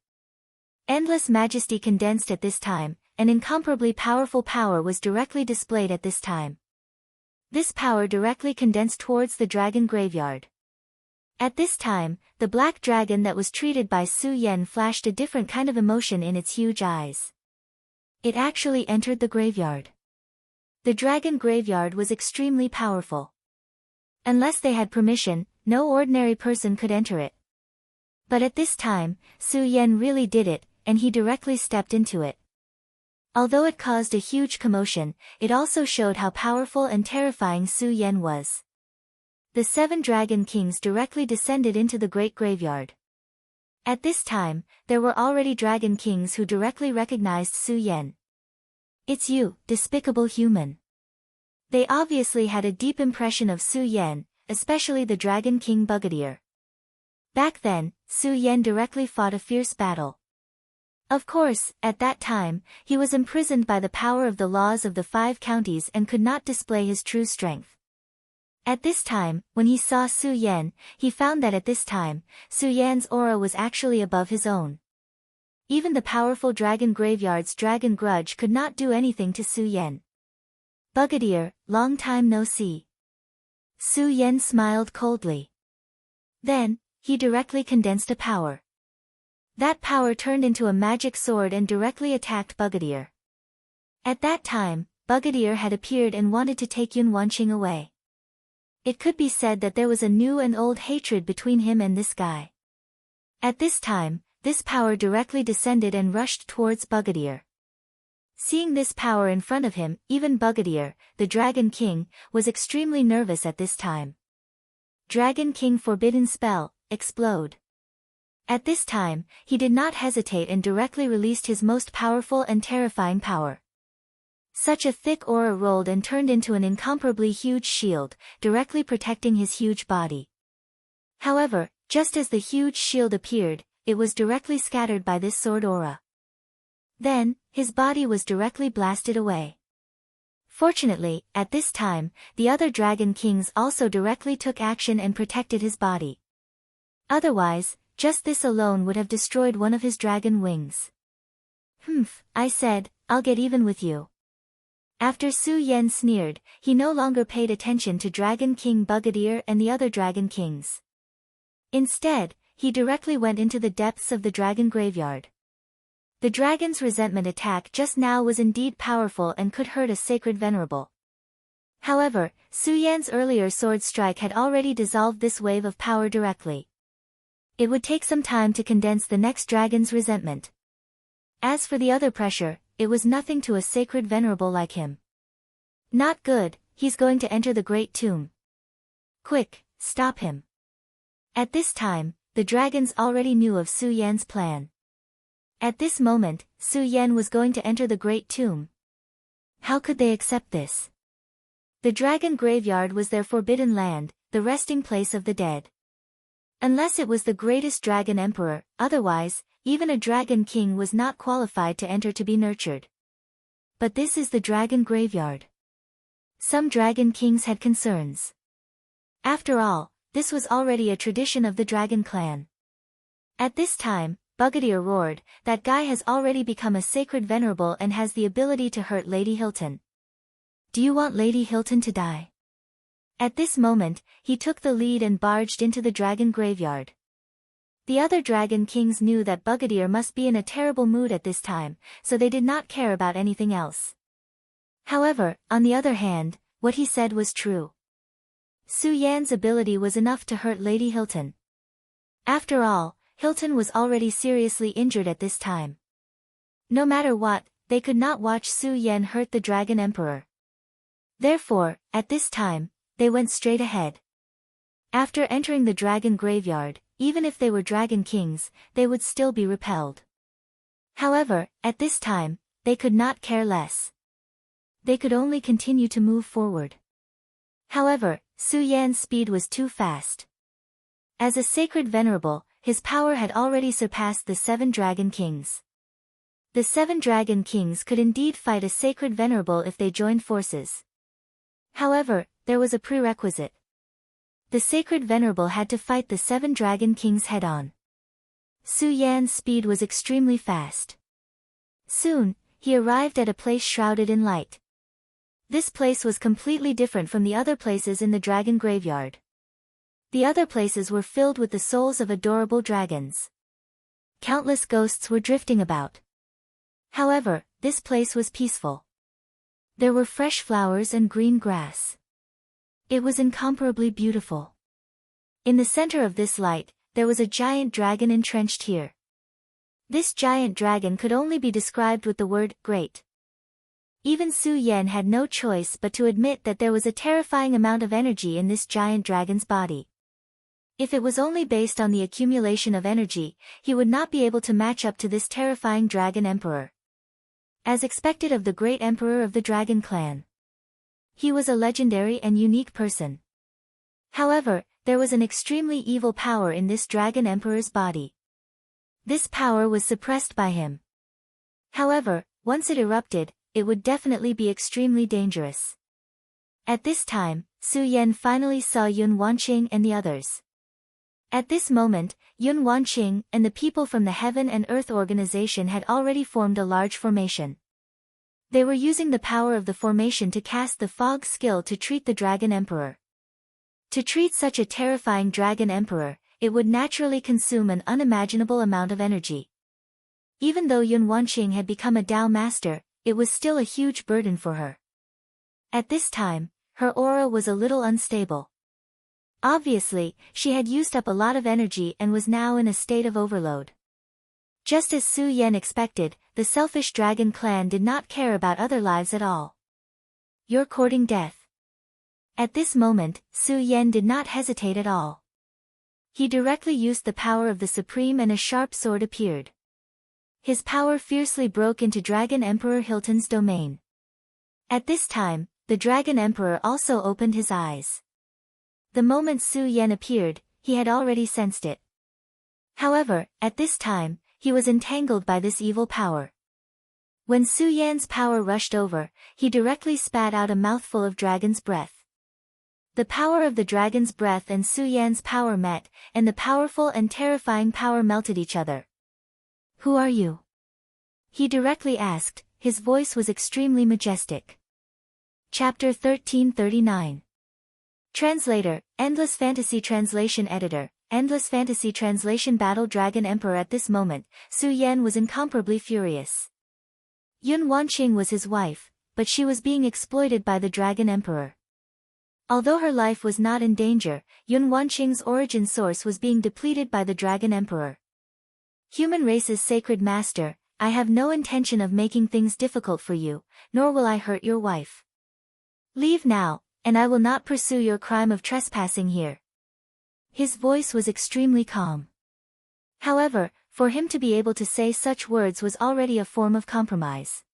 Endless majesty condensed at this time, an incomparably powerful power was directly displayed at this time. This power directly condensed towards the dragon graveyard. At this time, the black dragon that was treated by Su Yan flashed a different kind of emotion in its huge eyes. It actually entered the graveyard. The dragon graveyard was extremely powerful. Unless they had permission, no ordinary person could enter it. But at this time, Su Yan really did it, and he directly stepped into it. Although it caused a huge commotion, it also showed how powerful and terrifying Su Yan was. The 7 Dragon Kings directly descended into the great graveyard. At this time, there were already Dragon Kings who directly recognized Su Yan. "It's you, despicable human." They obviously had a deep impression of Su Yan, especially the Dragon King Brigadier. Back then, Su Yan directly fought a fierce battle. Of course, at that time, he was imprisoned by the power of the laws of the 5 counties and could not display his true strength. At this time, when he saw Su Yan, he found that at this time, Su Yan's aura was actually above his own. Even the powerful Dragon Graveyard's Dragon Grudge could not do anything to Su Yan. "Brigadier, long time no see." Su Yan smiled coldly. Then, he directly condensed a power. That power turned into a magic sword and directly attacked Brigadier. At that time, Brigadier had appeared and wanted to take Yun Wanqing away. It could be said that there was a new and old hatred between him and this guy. At this time, this power directly descended and rushed towards Brigadier. Seeing this power in front of him, even Brigadier, the Dragon King, was extremely nervous at this time. Dragon King Forbidden Spell, Explode. At this time, he did not hesitate and directly released his most powerful and terrifying power. Such a thick aura rolled and turned into an incomparably huge shield, directly protecting his huge body. However, just as the huge shield appeared, it was directly scattered by this sword aura. Then, his body was directly blasted away. Fortunately, at this time, the other Dragon Kings also directly took action and protected his body. Otherwise, just this alone would have destroyed one of his dragon wings. "Humph," I said, "I'll get even with you." After Su Yan sneered, he no longer paid attention to Dragon King Brigadier and the other Dragon Kings. Instead, he directly went into the depths of the dragon graveyard. The dragon's resentment attack just now was indeed powerful and could hurt a sacred venerable. However, Su Yan's earlier sword strike had already dissolved this wave of power directly. It would take some time to condense the next dragon's resentment. As for the other pressure, it was nothing to a sacred venerable like him. "Not good, he's going to enter the great tomb. Quick, stop him." At this time, the dragons already knew of Su Yan's plan. At this moment, Su Yan was going to enter the great tomb. How could they accept this? The dragon graveyard was their forbidden land, the resting place of the dead. Unless it was the greatest dragon emperor, otherwise, even a dragon king was not qualified to enter to be nurtured. But this is the dragon graveyard. Some dragon kings had concerns. After all, this was already a tradition of the dragon clan. At this time, Brigadier roared, "That guy has already become a sacred venerable and has the ability to hurt Lady Hilton. Do you want Lady Hilton to die?" At this moment, he took the lead and barged into the dragon graveyard. The other dragon kings knew that Brigadier must be in a terrible mood at this time, so they did not care about anything else. However, on the other hand, what he said was true. Su Yan's ability was enough to hurt Lady Hilton. After all, Hilton was already seriously injured at this time. No matter what, they could not watch Su Yan hurt the Dragon Emperor. Therefore, at this time, they went straight ahead. After entering the dragon graveyard, even if they were dragon kings, they would still be repelled. However, at this time, they could not care less. They could only continue to move forward. However, Su Yan's speed was too fast. As a sacred venerable, his power had already surpassed the 7 dragon kings. The 7 dragon kings could indeed fight a sacred venerable if they joined forces. However, there was a prerequisite. The sacred venerable had to fight the 7 dragon kings head-on. Su Yan's speed was extremely fast. Soon, he arrived at a place shrouded in light. This place was completely different from the other places in the dragon graveyard. The other places were filled with the souls of adorable dragons. Countless ghosts were drifting about. However, this place was peaceful. There were fresh flowers and green grass. It was incomparably beautiful. In the center of this light, there was a giant dragon entrenched here. This giant dragon could only be described with the word, great. Even Su Yan had no choice but to admit that there was a terrifying amount of energy in this giant dragon's body. If it was only based on the accumulation of energy, he would not be able to match up to this terrifying dragon emperor. As expected of the great emperor of the dragon clan. He was a legendary and unique person. However, there was an extremely evil power in this dragon emperor's body. This power was suppressed by him. However, once it erupted, it would definitely be extremely dangerous. At this time, Su Yan finally saw Yun Wanqing and the others. At this moment, Yun Wanqing and the people from the Heaven and Earth organization had already formed a large formation. They were using the power of the formation to cast the fog skill to treat the dragon emperor. To treat such a terrifying dragon emperor, it would naturally consume an unimaginable amount of energy. Even though Yun Wanqing had become a Dao master, it was still a huge burden for her. At this time, her aura was a little unstable. Obviously, she had used up a lot of energy and was now in a state of overload. Just as Su Yan expected, the selfish dragon clan did not care about other lives at all. You're courting death. At this moment, Su Yan did not hesitate at all. He directly used the power of the Supreme and a sharp sword appeared. His power fiercely broke into Dragon Emperor Hilton's domain. At this time, the Dragon Emperor also opened his eyes. The moment Su Yan appeared, he had already sensed it. However, at this time, he was entangled by this evil power. When Su Yan's power rushed over, he directly spat out a mouthful of dragon's breath. The power of the dragon's breath and Su Yan's power met, and the powerful and terrifying power melted each other. Who are you? He directly asked, his voice was extremely majestic. Chapter 1339. Translator, Endless Fantasy Translation Editor, Endless Fantasy Translation Battle Dragon Emperor. At this moment, Su Yan was incomparably furious. Yun Wanqing was his wife, but she was being exploited by the Dragon Emperor. Although her life was not in danger, Yun Wanqing's origin source was being depleted by the Dragon Emperor. Human race's sacred master, I have no intention of making things difficult for you, nor will I hurt your wife. Leave now, and I will not pursue your crime of trespassing here. His voice was extremely calm. However, for him to be able to say such words was already a form of compromise.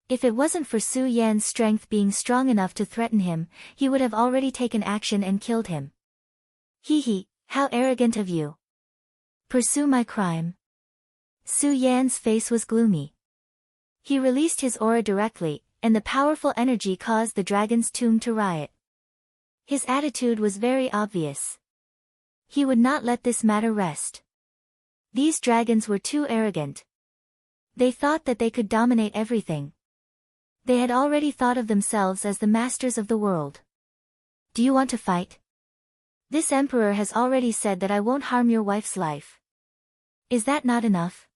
If it wasn't for Su Yan's strength being strong enough to threaten him, he would have already taken action and killed him. Hee, how arrogant of you. Pursue my crime. Su Yan's face was gloomy. He released his aura directly, and the powerful energy caused the dragon's tomb to riot. His attitude was very obvious. He would not let this matter rest. These dragons were too arrogant. They thought that they could dominate everything. They had already thought of themselves as the masters of the world. Do you want to fight? This emperor has already said that I won't harm your wife's life. Is that not enough?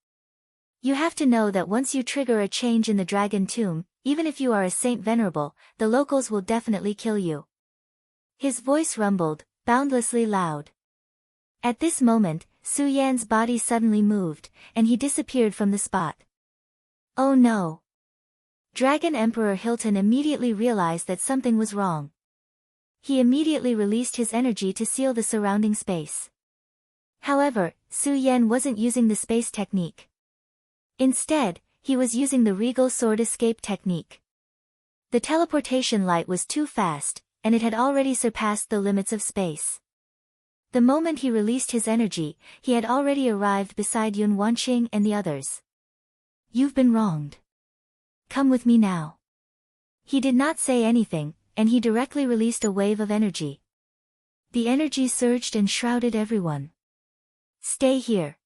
You have to know that once you trigger a change in the dragon tomb, even if you are a saint venerable, the locals will definitely kill you. His voice rumbled, boundlessly loud. At this moment, Su Yan's body suddenly moved, and he disappeared from the spot. Oh no! Dragon Emperor Hilton immediately realized that something was wrong. he immediately released his energy to seal the surrounding space. However, Su Yan wasn't using the space technique. Instead, he was using the regal sword escape technique. The teleportation light was too fast, and it had already surpassed the limits of space. The moment he released his energy, he had already arrived beside Yun Wanqing and the others. "You've been wronged. Come with me now." He did not say anything, and he directly released a wave of energy. The energy surged and shrouded everyone. "Stay here."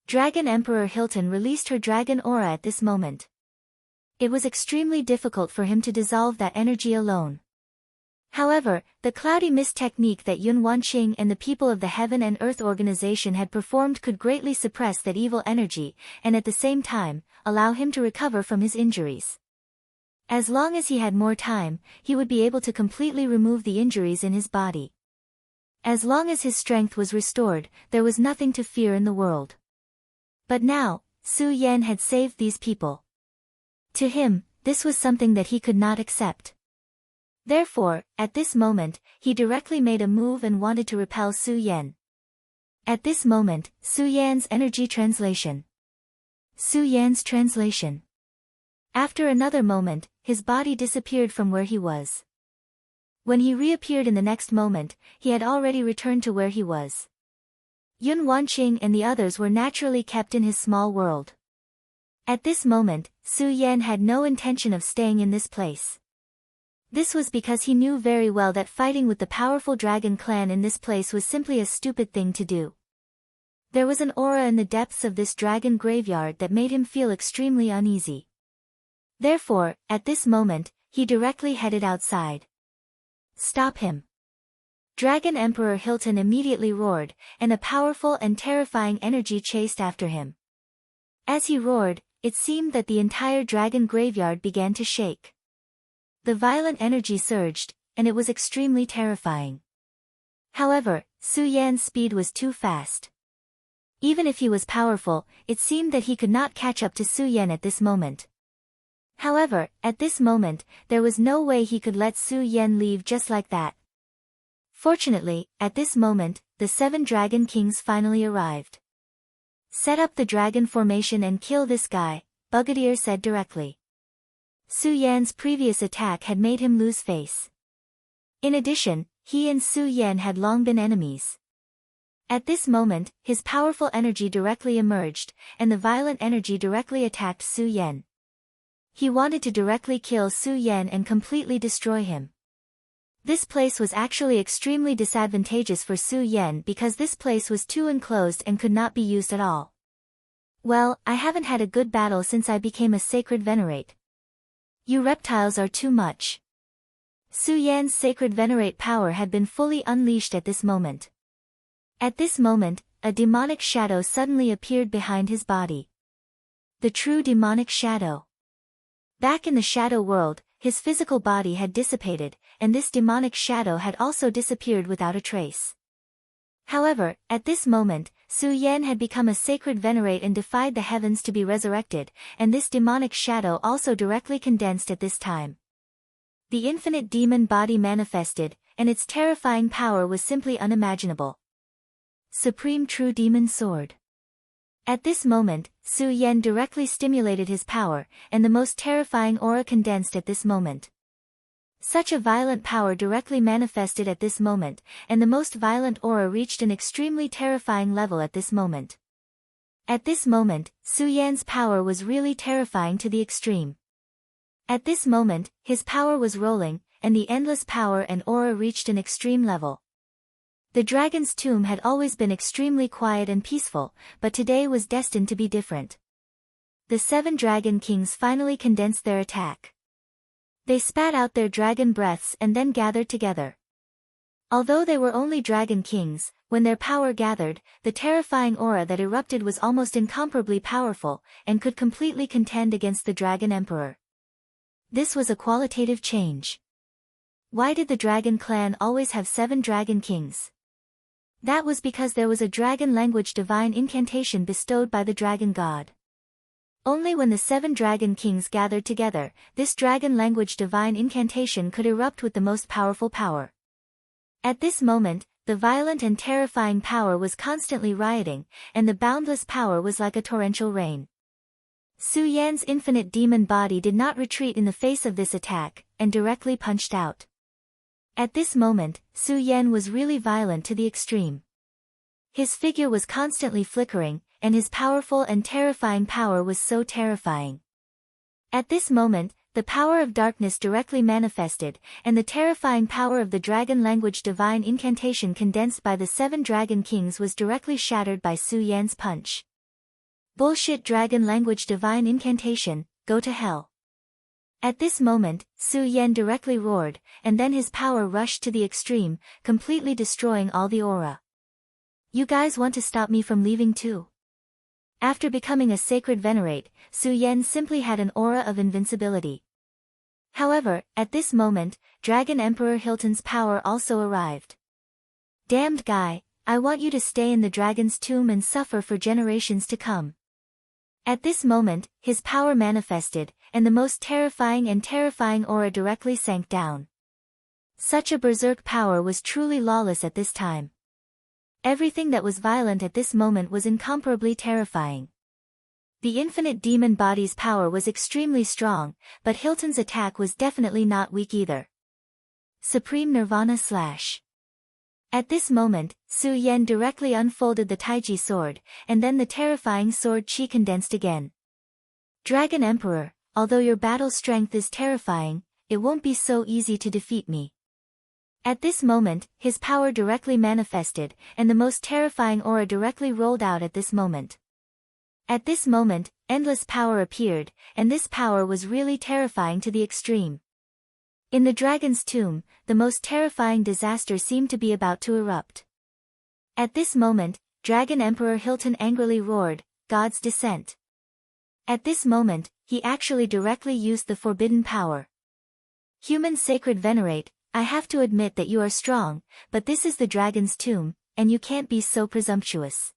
Dragon Emperor Hilton released her dragon aura at this moment. It was extremely difficult for him to dissolve that energy alone. However, the cloudy mist technique that Yun Wanqing and the people of the Heaven and Earth organization had performed could greatly suppress that evil energy, and at the same time, allow him to recover from his injuries. As long as he had more time, he would be able to completely remove the injuries in his body. As long as his strength was restored, there was nothing to fear in the world. But now, Su Yan had saved these people. To him, this was something that he could not accept. Therefore, at this moment, he directly made a move and wanted to repel Su Yan. At this moment, Su Yan's energy translation. Su Yan's translation. After another moment, his body disappeared from where he was. When he reappeared in the next moment, he had already returned to where he was. Yun Wanqing and the others were naturally kept in his small world. At this moment, Su Yan had no intention of staying in this place. This was because he knew very well that fighting with the powerful dragon clan in this place was simply a stupid thing to do. There was an aura in the depths of this dragon graveyard that made him feel extremely uneasy. Therefore, at this moment, he directly headed outside. "Stop him!" Dragon Emperor Hilton immediately roared, and a powerful and terrifying energy chased after him. As he roared, it seemed that the entire dragon graveyard began to shake. The violent energy surged, and it was extremely terrifying. However, Su Yan's speed was too fast. Even if he was powerful, it seemed that he could not catch up to Su Yan at this moment. However, at this moment, there was no way he could let Su Yan leave just like that. Fortunately, at this moment, the 7 Dragon Kings finally arrived. "Set up the dragon formation and kill this guy," Brigadier said directly. Su Yan's previous attack had made him lose face. In addition, he and Su Yan had long been enemies. At this moment, his powerful energy directly emerged, and the violent energy directly attacked Su Yan. He wanted to directly kill Su Yan and completely destroy him. This place was actually extremely disadvantageous for Su Yan because this place was too enclosed and could not be used at all. "Well, I haven't had a good battle since I became a sacred venerate. You reptiles are too much." Su Yan's sacred venerate power had been fully unleashed at this moment. At this moment, a demonic shadow suddenly appeared behind his body. The true demonic shadow. Back in the shadow world, his physical body had dissipated, and this demonic shadow had also disappeared without a trace. However, at this moment, Su Yan had become a sacred venerate and defied the heavens to be resurrected, and this demonic shadow also directly condensed at this time. The infinite demon body manifested, and its terrifying power was simply unimaginable. Supreme True Demon Sword. At this moment, Su Yan directly stimulated his power, and the most terrifying aura condensed at this moment. Such a violent power directly manifested at this moment, and the most violent aura reached an extremely terrifying level at this moment. At this moment, Su Yan's power was really terrifying to the extreme. At this moment, his power was rolling, and the endless power and aura reached an extreme level. The dragon's tomb had always been extremely quiet and peaceful, but today was destined to be different. The 7 Dragon Kings finally condensed their attack. They spat out their dragon breaths and then gathered together. Although they were only Dragon Kings, when their power gathered, the terrifying aura that erupted was almost incomparably powerful, and could completely contend against the Dragon Emperor. This was a qualitative change. Why did the Dragon Clan always have 7 Dragon Kings? That was because there was a dragon language divine incantation bestowed by the dragon god. Only when the 7 Dragon Kings gathered together, this dragon language divine incantation could erupt with the most powerful power. At this moment, the violent and terrifying power was constantly rioting, and the boundless power was like a torrential rain. Su Yan's infinite demon body did not retreat in the face of this attack, and directly punched out. At this moment, Su Yan was really violent to the extreme. His figure was constantly flickering, and his powerful and terrifying power was so terrifying. At this moment, the power of darkness directly manifested, and the terrifying power of the dragon language divine incantation condensed by the 7 dragon kings was directly shattered by Su Yan's punch. Bullshit dragon language divine incantation, go to hell. At this moment, Su Yan directly roared, and then his power rushed to the extreme, completely destroying all the aura. You guys want to stop me from leaving too? After becoming a sacred venerate, Su Yan simply had an aura of invincibility. However, at this moment, Dragon Emperor Hilton's power also arrived. Damned guy, I want you to stay in the dragon's tomb and suffer for generations to come. At this moment, his power manifested, and the most terrifying aura directly sank down. Such a berserk power was truly lawless at this time. Everything that was violent at this moment was incomparably terrifying. The infinite demon body's power was extremely strong, but Hilton's attack was definitely not weak either. Supreme Nirvana Slash. At this moment, Su Yan directly unfolded the Taiji sword, and then the terrifying sword chi condensed again. Dragon Emperor, although your battle strength is terrifying, it won't be so easy to defeat me. At this moment, his power directly manifested, and the most terrifying aura directly rolled out at this moment. At this moment, endless power appeared, and this power was really terrifying to the extreme. In the dragon's tomb, the most terrifying disaster seemed to be about to erupt. At this moment, Dragon Emperor Hilton angrily roared, God's descent. At this moment, he actually directly used the forbidden power. Human sacred venerate, I have to admit that you are strong, but this is the dragon's tomb, and you can't be so presumptuous.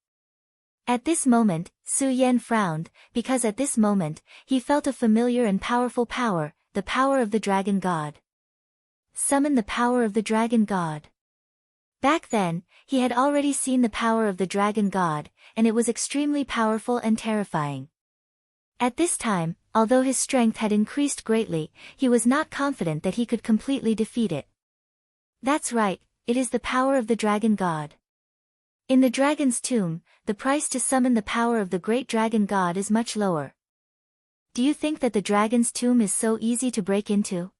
At this moment, Su Yan frowned, because at this moment, he felt a familiar and powerful power, the power of the dragon god. Summon the power of the dragon god. Back then, he had already seen the power of the dragon god, and it was extremely powerful and terrifying. At this time, although his strength had increased greatly, he was not confident that he could completely defeat it. That's right, it is the power of the dragon god. In the dragon's tomb, the price to summon the power of the great dragon god is much lower. Do you think that the dragon's tomb is so easy to break into?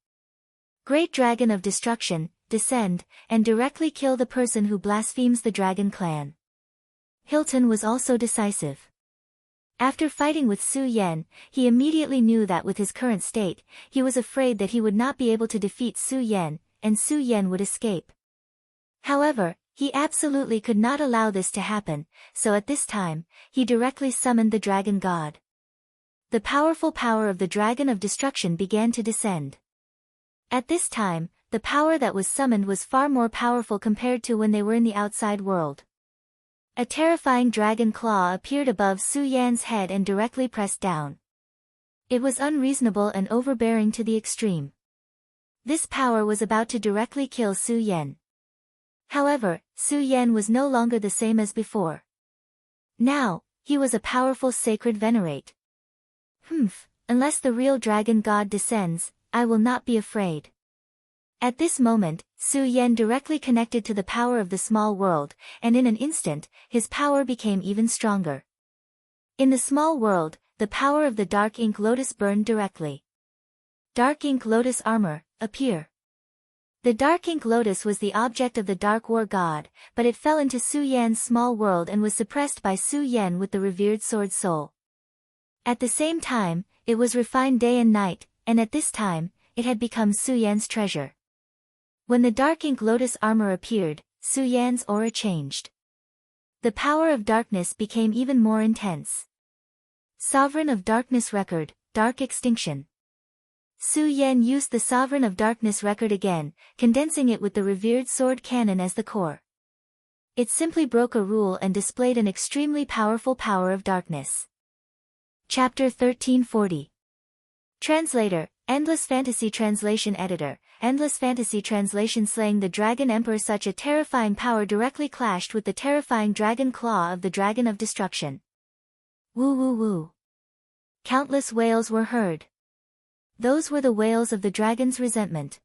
Great dragon of destruction, descend, and directly kill the person who blasphemes the dragon clan. Hilton was also decisive. After fighting with Su Yan, he immediately knew that with his current state, he was afraid that he would not be able to defeat Su Yan, and Su Yan would escape. However, he absolutely could not allow this to happen, so at this time, he directly summoned the dragon god. The powerful power of the dragon of destruction began to descend. At this time, the power that was summoned was far more powerful compared to when they were in the outside world. A terrifying dragon claw appeared above Su Yan's head and directly pressed down. It was unreasonable and overbearing to the extreme. This power was about to directly kill Su Yan. However, Su Yan was no longer the same as before. Now, he was a powerful sacred venerate. Unless the real dragon god descends, I will not be afraid. At this moment, Su Yan directly connected to the power of the small world, and in an instant, his power became even stronger. In the small world, the power of the Dark Ink Lotus burned directly. Dark Ink Lotus armor, appear. The Dark Ink Lotus was the object of the Dark War god, but it fell into Su Yan's small world and was suppressed by Su Yan with the revered sword soul. At the same time, it was refined day and night, and at this time, it had become Su Yan's treasure. When the Dark Ink Lotus armor appeared, Su Yan's aura changed. The power of darkness became even more intense. Sovereign of Darkness record, Dark Extinction. Su Yan used the Sovereign of Darkness record again, condensing it with the revered sword cannon as the core. It simply broke a rule and displayed an extremely powerful power of darkness. Chapter 1340. Translator, Endless Fantasy Translation Editor, Endless Fantasy Translation Slaying the Dragon Emperor. Such a terrifying power directly clashed with the terrifying dragon claw of the Dragon of Destruction. Woo woo woo. Countless wails were heard. Those were the wails of the dragon's resentment.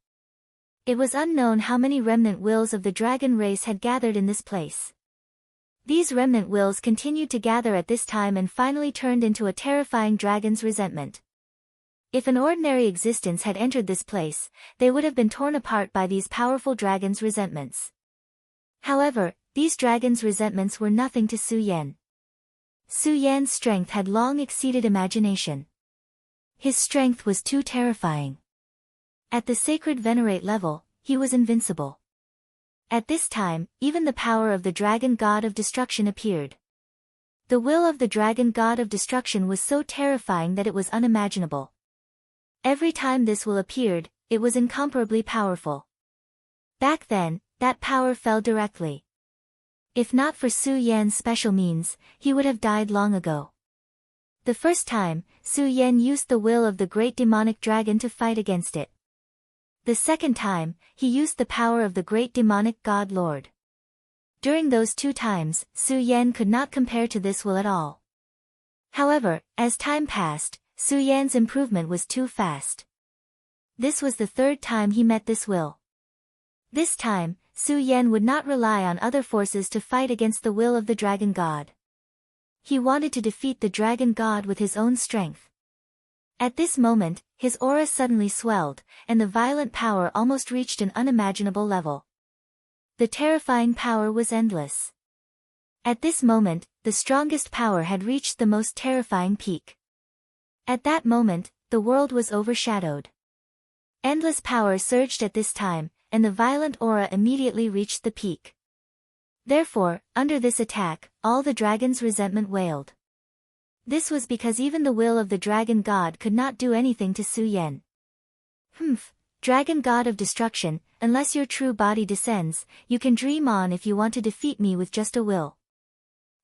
It was unknown how many remnant wills of the dragon race had gathered in this place. These remnant wills continued to gather at this time and finally turned into a terrifying dragon's resentment. If an ordinary existence had entered this place, they would have been torn apart by these powerful dragons' resentments. However, these dragons' resentments were nothing to Su Yan. Su Yan's strength had long exceeded imagination. His strength was too terrifying. At the sacred venerate level, he was invincible. At this time, even the power of the dragon god of destruction appeared. The will of the dragon god of destruction was so terrifying that it was unimaginable. Every time this will appeared, it was incomparably powerful. Back then, that power fell directly. If not for Su Yan's special means, he would have died long ago. The first time, Su Yan used the will of the great demonic dragon to fight against it. The second time, he used the power of the great demonic god lord. During those two times, Su Yan could not compare to this will at all. However, as time passed, Su Yan's improvement was too fast. This was the third time he met this will. This time, Su Yan would not rely on other forces to fight against the will of the dragon god. He wanted to defeat the dragon god with his own strength. At this moment, his aura suddenly swelled, and the violent power almost reached an unimaginable level. The terrifying power was endless. At this moment, the strongest power had reached the most terrifying peak. At that moment, the world was overshadowed. Endless power surged at this time, and the violent aura immediately reached the peak. Therefore, under this attack, all the dragon's resentment wailed. This was because even the will of the dragon god could not do anything to Su Yan. Dragon god of destruction, unless your true body descends, you can dream on if you want to defeat me with just a will.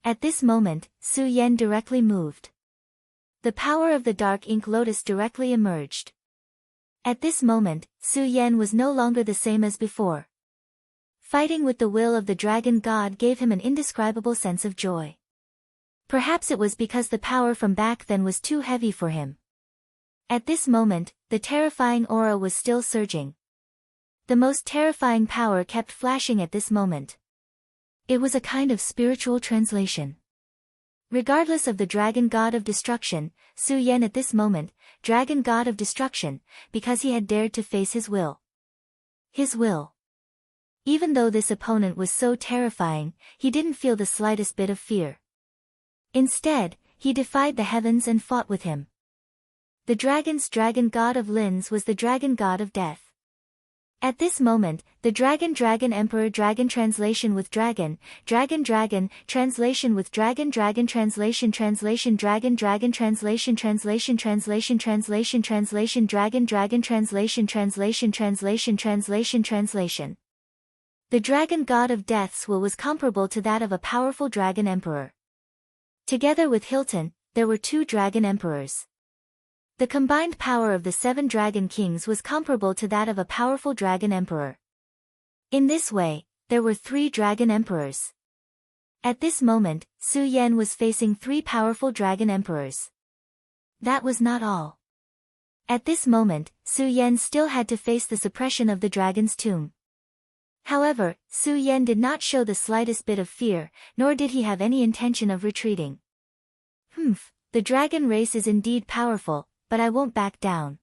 At this moment, Su Yan directly moved. The power of the dark ink lotus directly emerged. At this moment, Su Yan was no longer the same as before. Fighting with the will of the dragon god gave him an indescribable sense of joy. Perhaps it was because the power from back then was too heavy for him. At this moment, the terrifying aura was still surging. The most terrifying power kept flashing at this moment. It was a kind of spiritual translation. Regardless of the dragon god of destruction, Su Yan at this moment, dragon god of destruction, because he had dared to face his will. His will. Even though this opponent was so terrifying, he didn't feel the slightest bit of fear. Instead, he defied the heavens and fought with him. The dragon's dragon god of Lins was the dragon god of death. At this moment, the dragon emperor dragon translation with dragon translation with dragon translation dragon translation translation dragon translation. The dragon god of death's will was comparable to that of a powerful dragon emperor. Together with Hilton, there were two dragon emperors. The combined power of the 7 dragon kings was comparable to that of a powerful dragon emperor. In this way, there were 3 dragon emperors. At this moment, Su Yan was facing 3 powerful dragon emperors. That was not all. At this moment, Su Yan still had to face the suppression of the dragon's tomb. However, Su Yan did not show the slightest bit of fear, nor did he have any intention of retreating. The dragon race is indeed powerful, but I won't back down.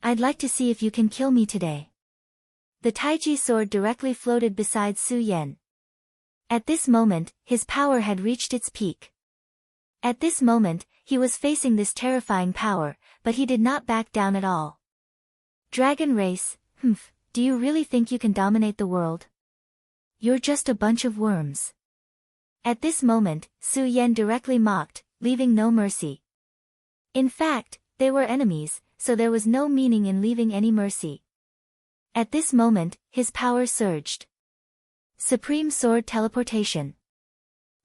I'd like to see if you can kill me today. The Taiji sword directly floated beside Su Yan. At this moment, his power had reached its peak. At this moment, he was facing this terrifying power, but he did not back down at all. Dragon race, do you really think you can dominate the world? You're just a bunch of worms. At this moment, Su Yan directly mocked, leaving no mercy. In fact, they were enemies, so there was no meaning in leaving any mercy. At this moment, his power surged. Supreme Sword Teleportation.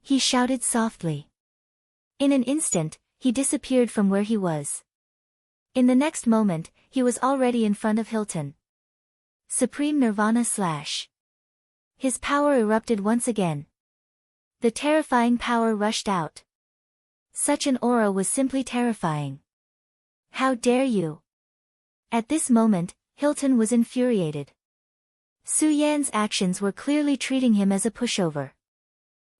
He shouted softly. In an instant, he disappeared from where he was. In the next moment, he was already in front of Hilton. Supreme Nirvana Slash. His power erupted once again. The terrifying power rushed out. Such an aura was simply terrifying. How dare you? At this moment, Hilton was infuriated. Su Yan's actions were clearly treating him as a pushover.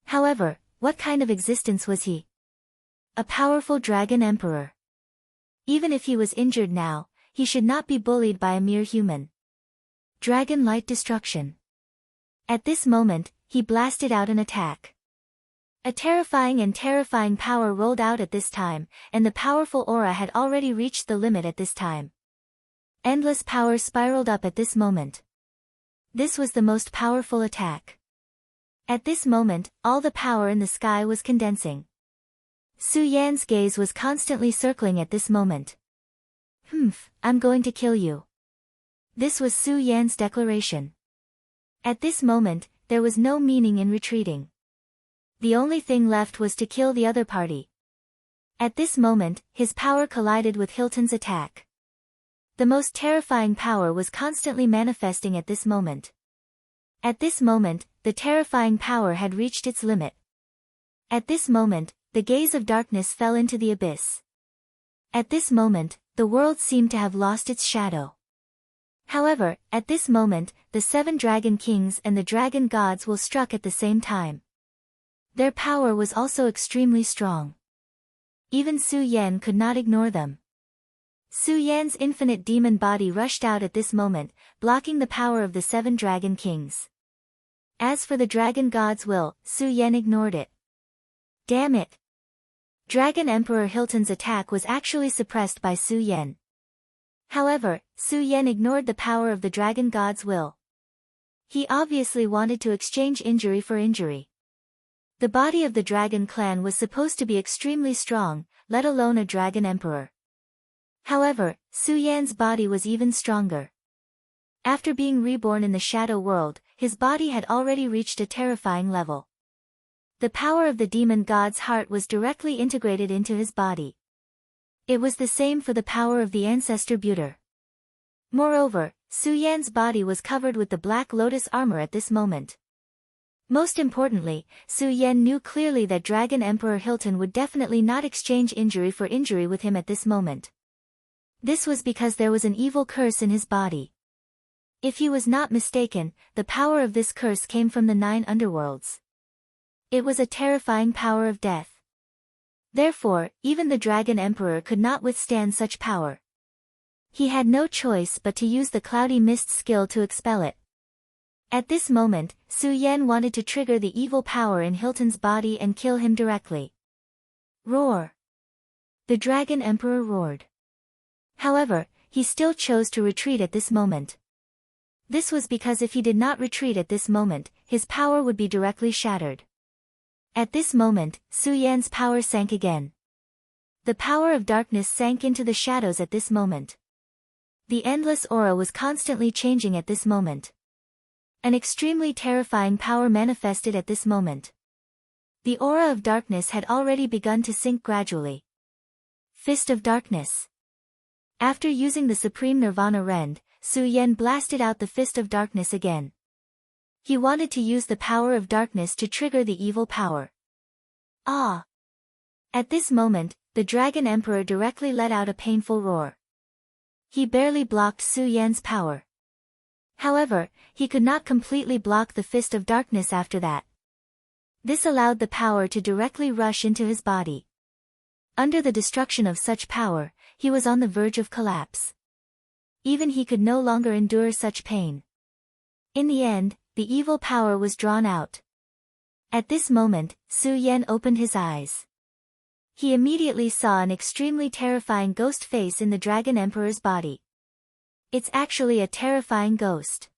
However, what kind of existence was he? A powerful dragon emperor. Even if he was injured now, he should not be bullied by a mere human. Dragon Light Destruction. At this moment, he blasted out an attack. A terrifying power rolled out at this time, and the powerful aura had already reached the limit at this time. Endless power spiraled up at this moment. This was the most powerful attack. At this moment, all the power in the sky was condensing. Su Yan's gaze was constantly circling at this moment. I'm going to kill you. This was Su Yan's declaration. At this moment, there was no meaning in retreating. The only thing left was to kill the other party. At this moment, his power collided with Hilton's attack. The most terrifying power was constantly manifesting at this moment. At this moment, the terrifying power had reached its limit. At this moment, the gaze of darkness fell into the abyss. At this moment, the world seemed to have lost its shadow. However, at this moment, the 7 dragon kings and the dragon gods will struck at the same time. Their power was also extremely strong. Even Su Yan could not ignore them. Su Yan's infinite demon body rushed out at this moment, blocking the power of the 7 dragon kings. As for the dragon god's will, Su Yan ignored it. Damn it! Dragon Emperor Hilton's attack was actually suppressed by Su Yan. However, Su Yan ignored the power of the dragon god's will. He obviously wanted to exchange injury for injury. The body of the dragon clan was supposed to be extremely strong, let alone a dragon emperor. However, Su Yan's body was even stronger. After being reborn in the shadow world, his body had already reached a terrifying level. The power of the demon god's heart was directly integrated into his body. It was the same for the power of the ancestor Buter. Moreover, Su Yan's body was covered with the Black Lotus armor at this moment. Most importantly, Su Yan knew clearly that Dragon Emperor Hilton would definitely not exchange injury for injury with him at this moment. This was because there was an evil curse in his body. If he was not mistaken, the power of this curse came from the 9 underworlds. It was a terrifying power of death. Therefore, even the Dragon Emperor could not withstand such power. He had no choice but to use the Cloudy Mist skill to expel it. At this moment, Su Yan wanted to trigger the evil power in Hilton's body and kill him directly. Roar! The Dragon Emperor roared. However, he still chose to retreat at this moment. This was because if he did not retreat at this moment, his power would be directly shattered. At this moment, Su Yan's power sank again. The power of darkness sank into the shadows at this moment. The endless aura was constantly changing at this moment. An extremely terrifying power manifested at this moment. The aura of darkness had already begun to sink gradually. Fist of Darkness. After using the Supreme Nirvana Rend, Su Yan blasted out the Fist of Darkness again. He wanted to use the power of darkness to trigger the evil power. Ah! At this moment, the Dragon Emperor directly let out a painful roar. He barely blocked Su Yan's power. However, he could not completely block the Fist of Darkness after that. This allowed the power to directly rush into his body. Under the destruction of such power, he was on the verge of collapse. Even he could no longer endure such pain. In the end, the evil power was drawn out. At this moment, Su Yan opened his eyes. He immediately saw an extremely terrifying ghost face in the Dragon Emperor's body. It's actually a terrifying ghost.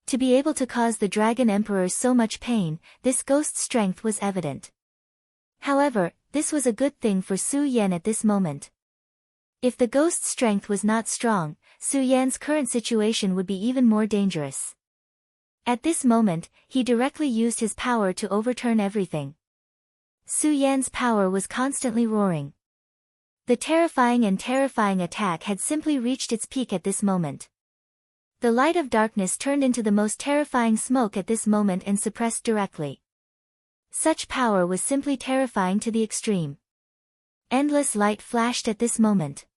To be able to cause the Dragon Emperor so much pain, this ghost's strength was evident. However, this was a good thing for Su Yan at this moment. If the ghost's strength was not strong, Su Yan's current situation would be even more dangerous. At this moment, he directly used his power to overturn everything. Su Yan's power was constantly roaring. The terrifying attack had simply reached its peak at this moment. The light of darkness turned into the most terrifying smoke at this moment and suppressed directly. Such power was simply terrifying to the extreme. Endless light flashed at this moment.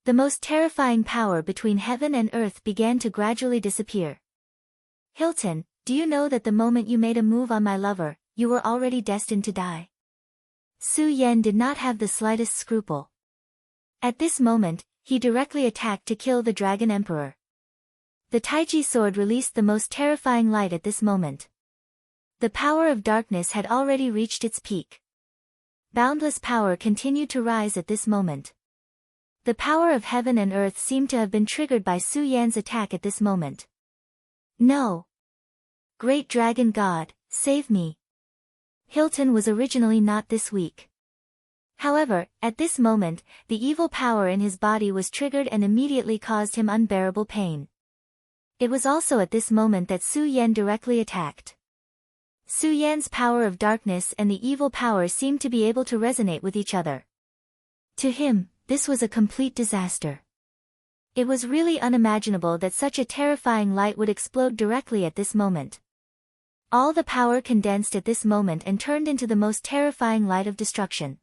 The most terrifying power between heaven and earth began to gradually disappear. Hilton, do you know that the moment you made a move on my lover, you were already destined to die? Su Yan did not have the slightest scruple. At this moment, he directly attacked to kill the Dragon Emperor. The Taiji sword released the most terrifying light at this moment. The power of darkness had already reached its peak. Boundless power continued to rise at this moment. The power of heaven and earth seemed to have been triggered by Su Yan's attack at this moment. No! Great Dragon God, save me! Hilton was originally not this weak. However, at this moment, the evil power in his body was triggered and immediately caused him unbearable pain. It was also at this moment that Su Yan directly attacked. Su Yan's power of darkness and the evil power seemed to be able to resonate with each other. To him, this was a complete disaster. It was really unimaginable that such a terrifying light would explode directly at this moment. All the power condensed at this moment and turned into the most terrifying light of destruction.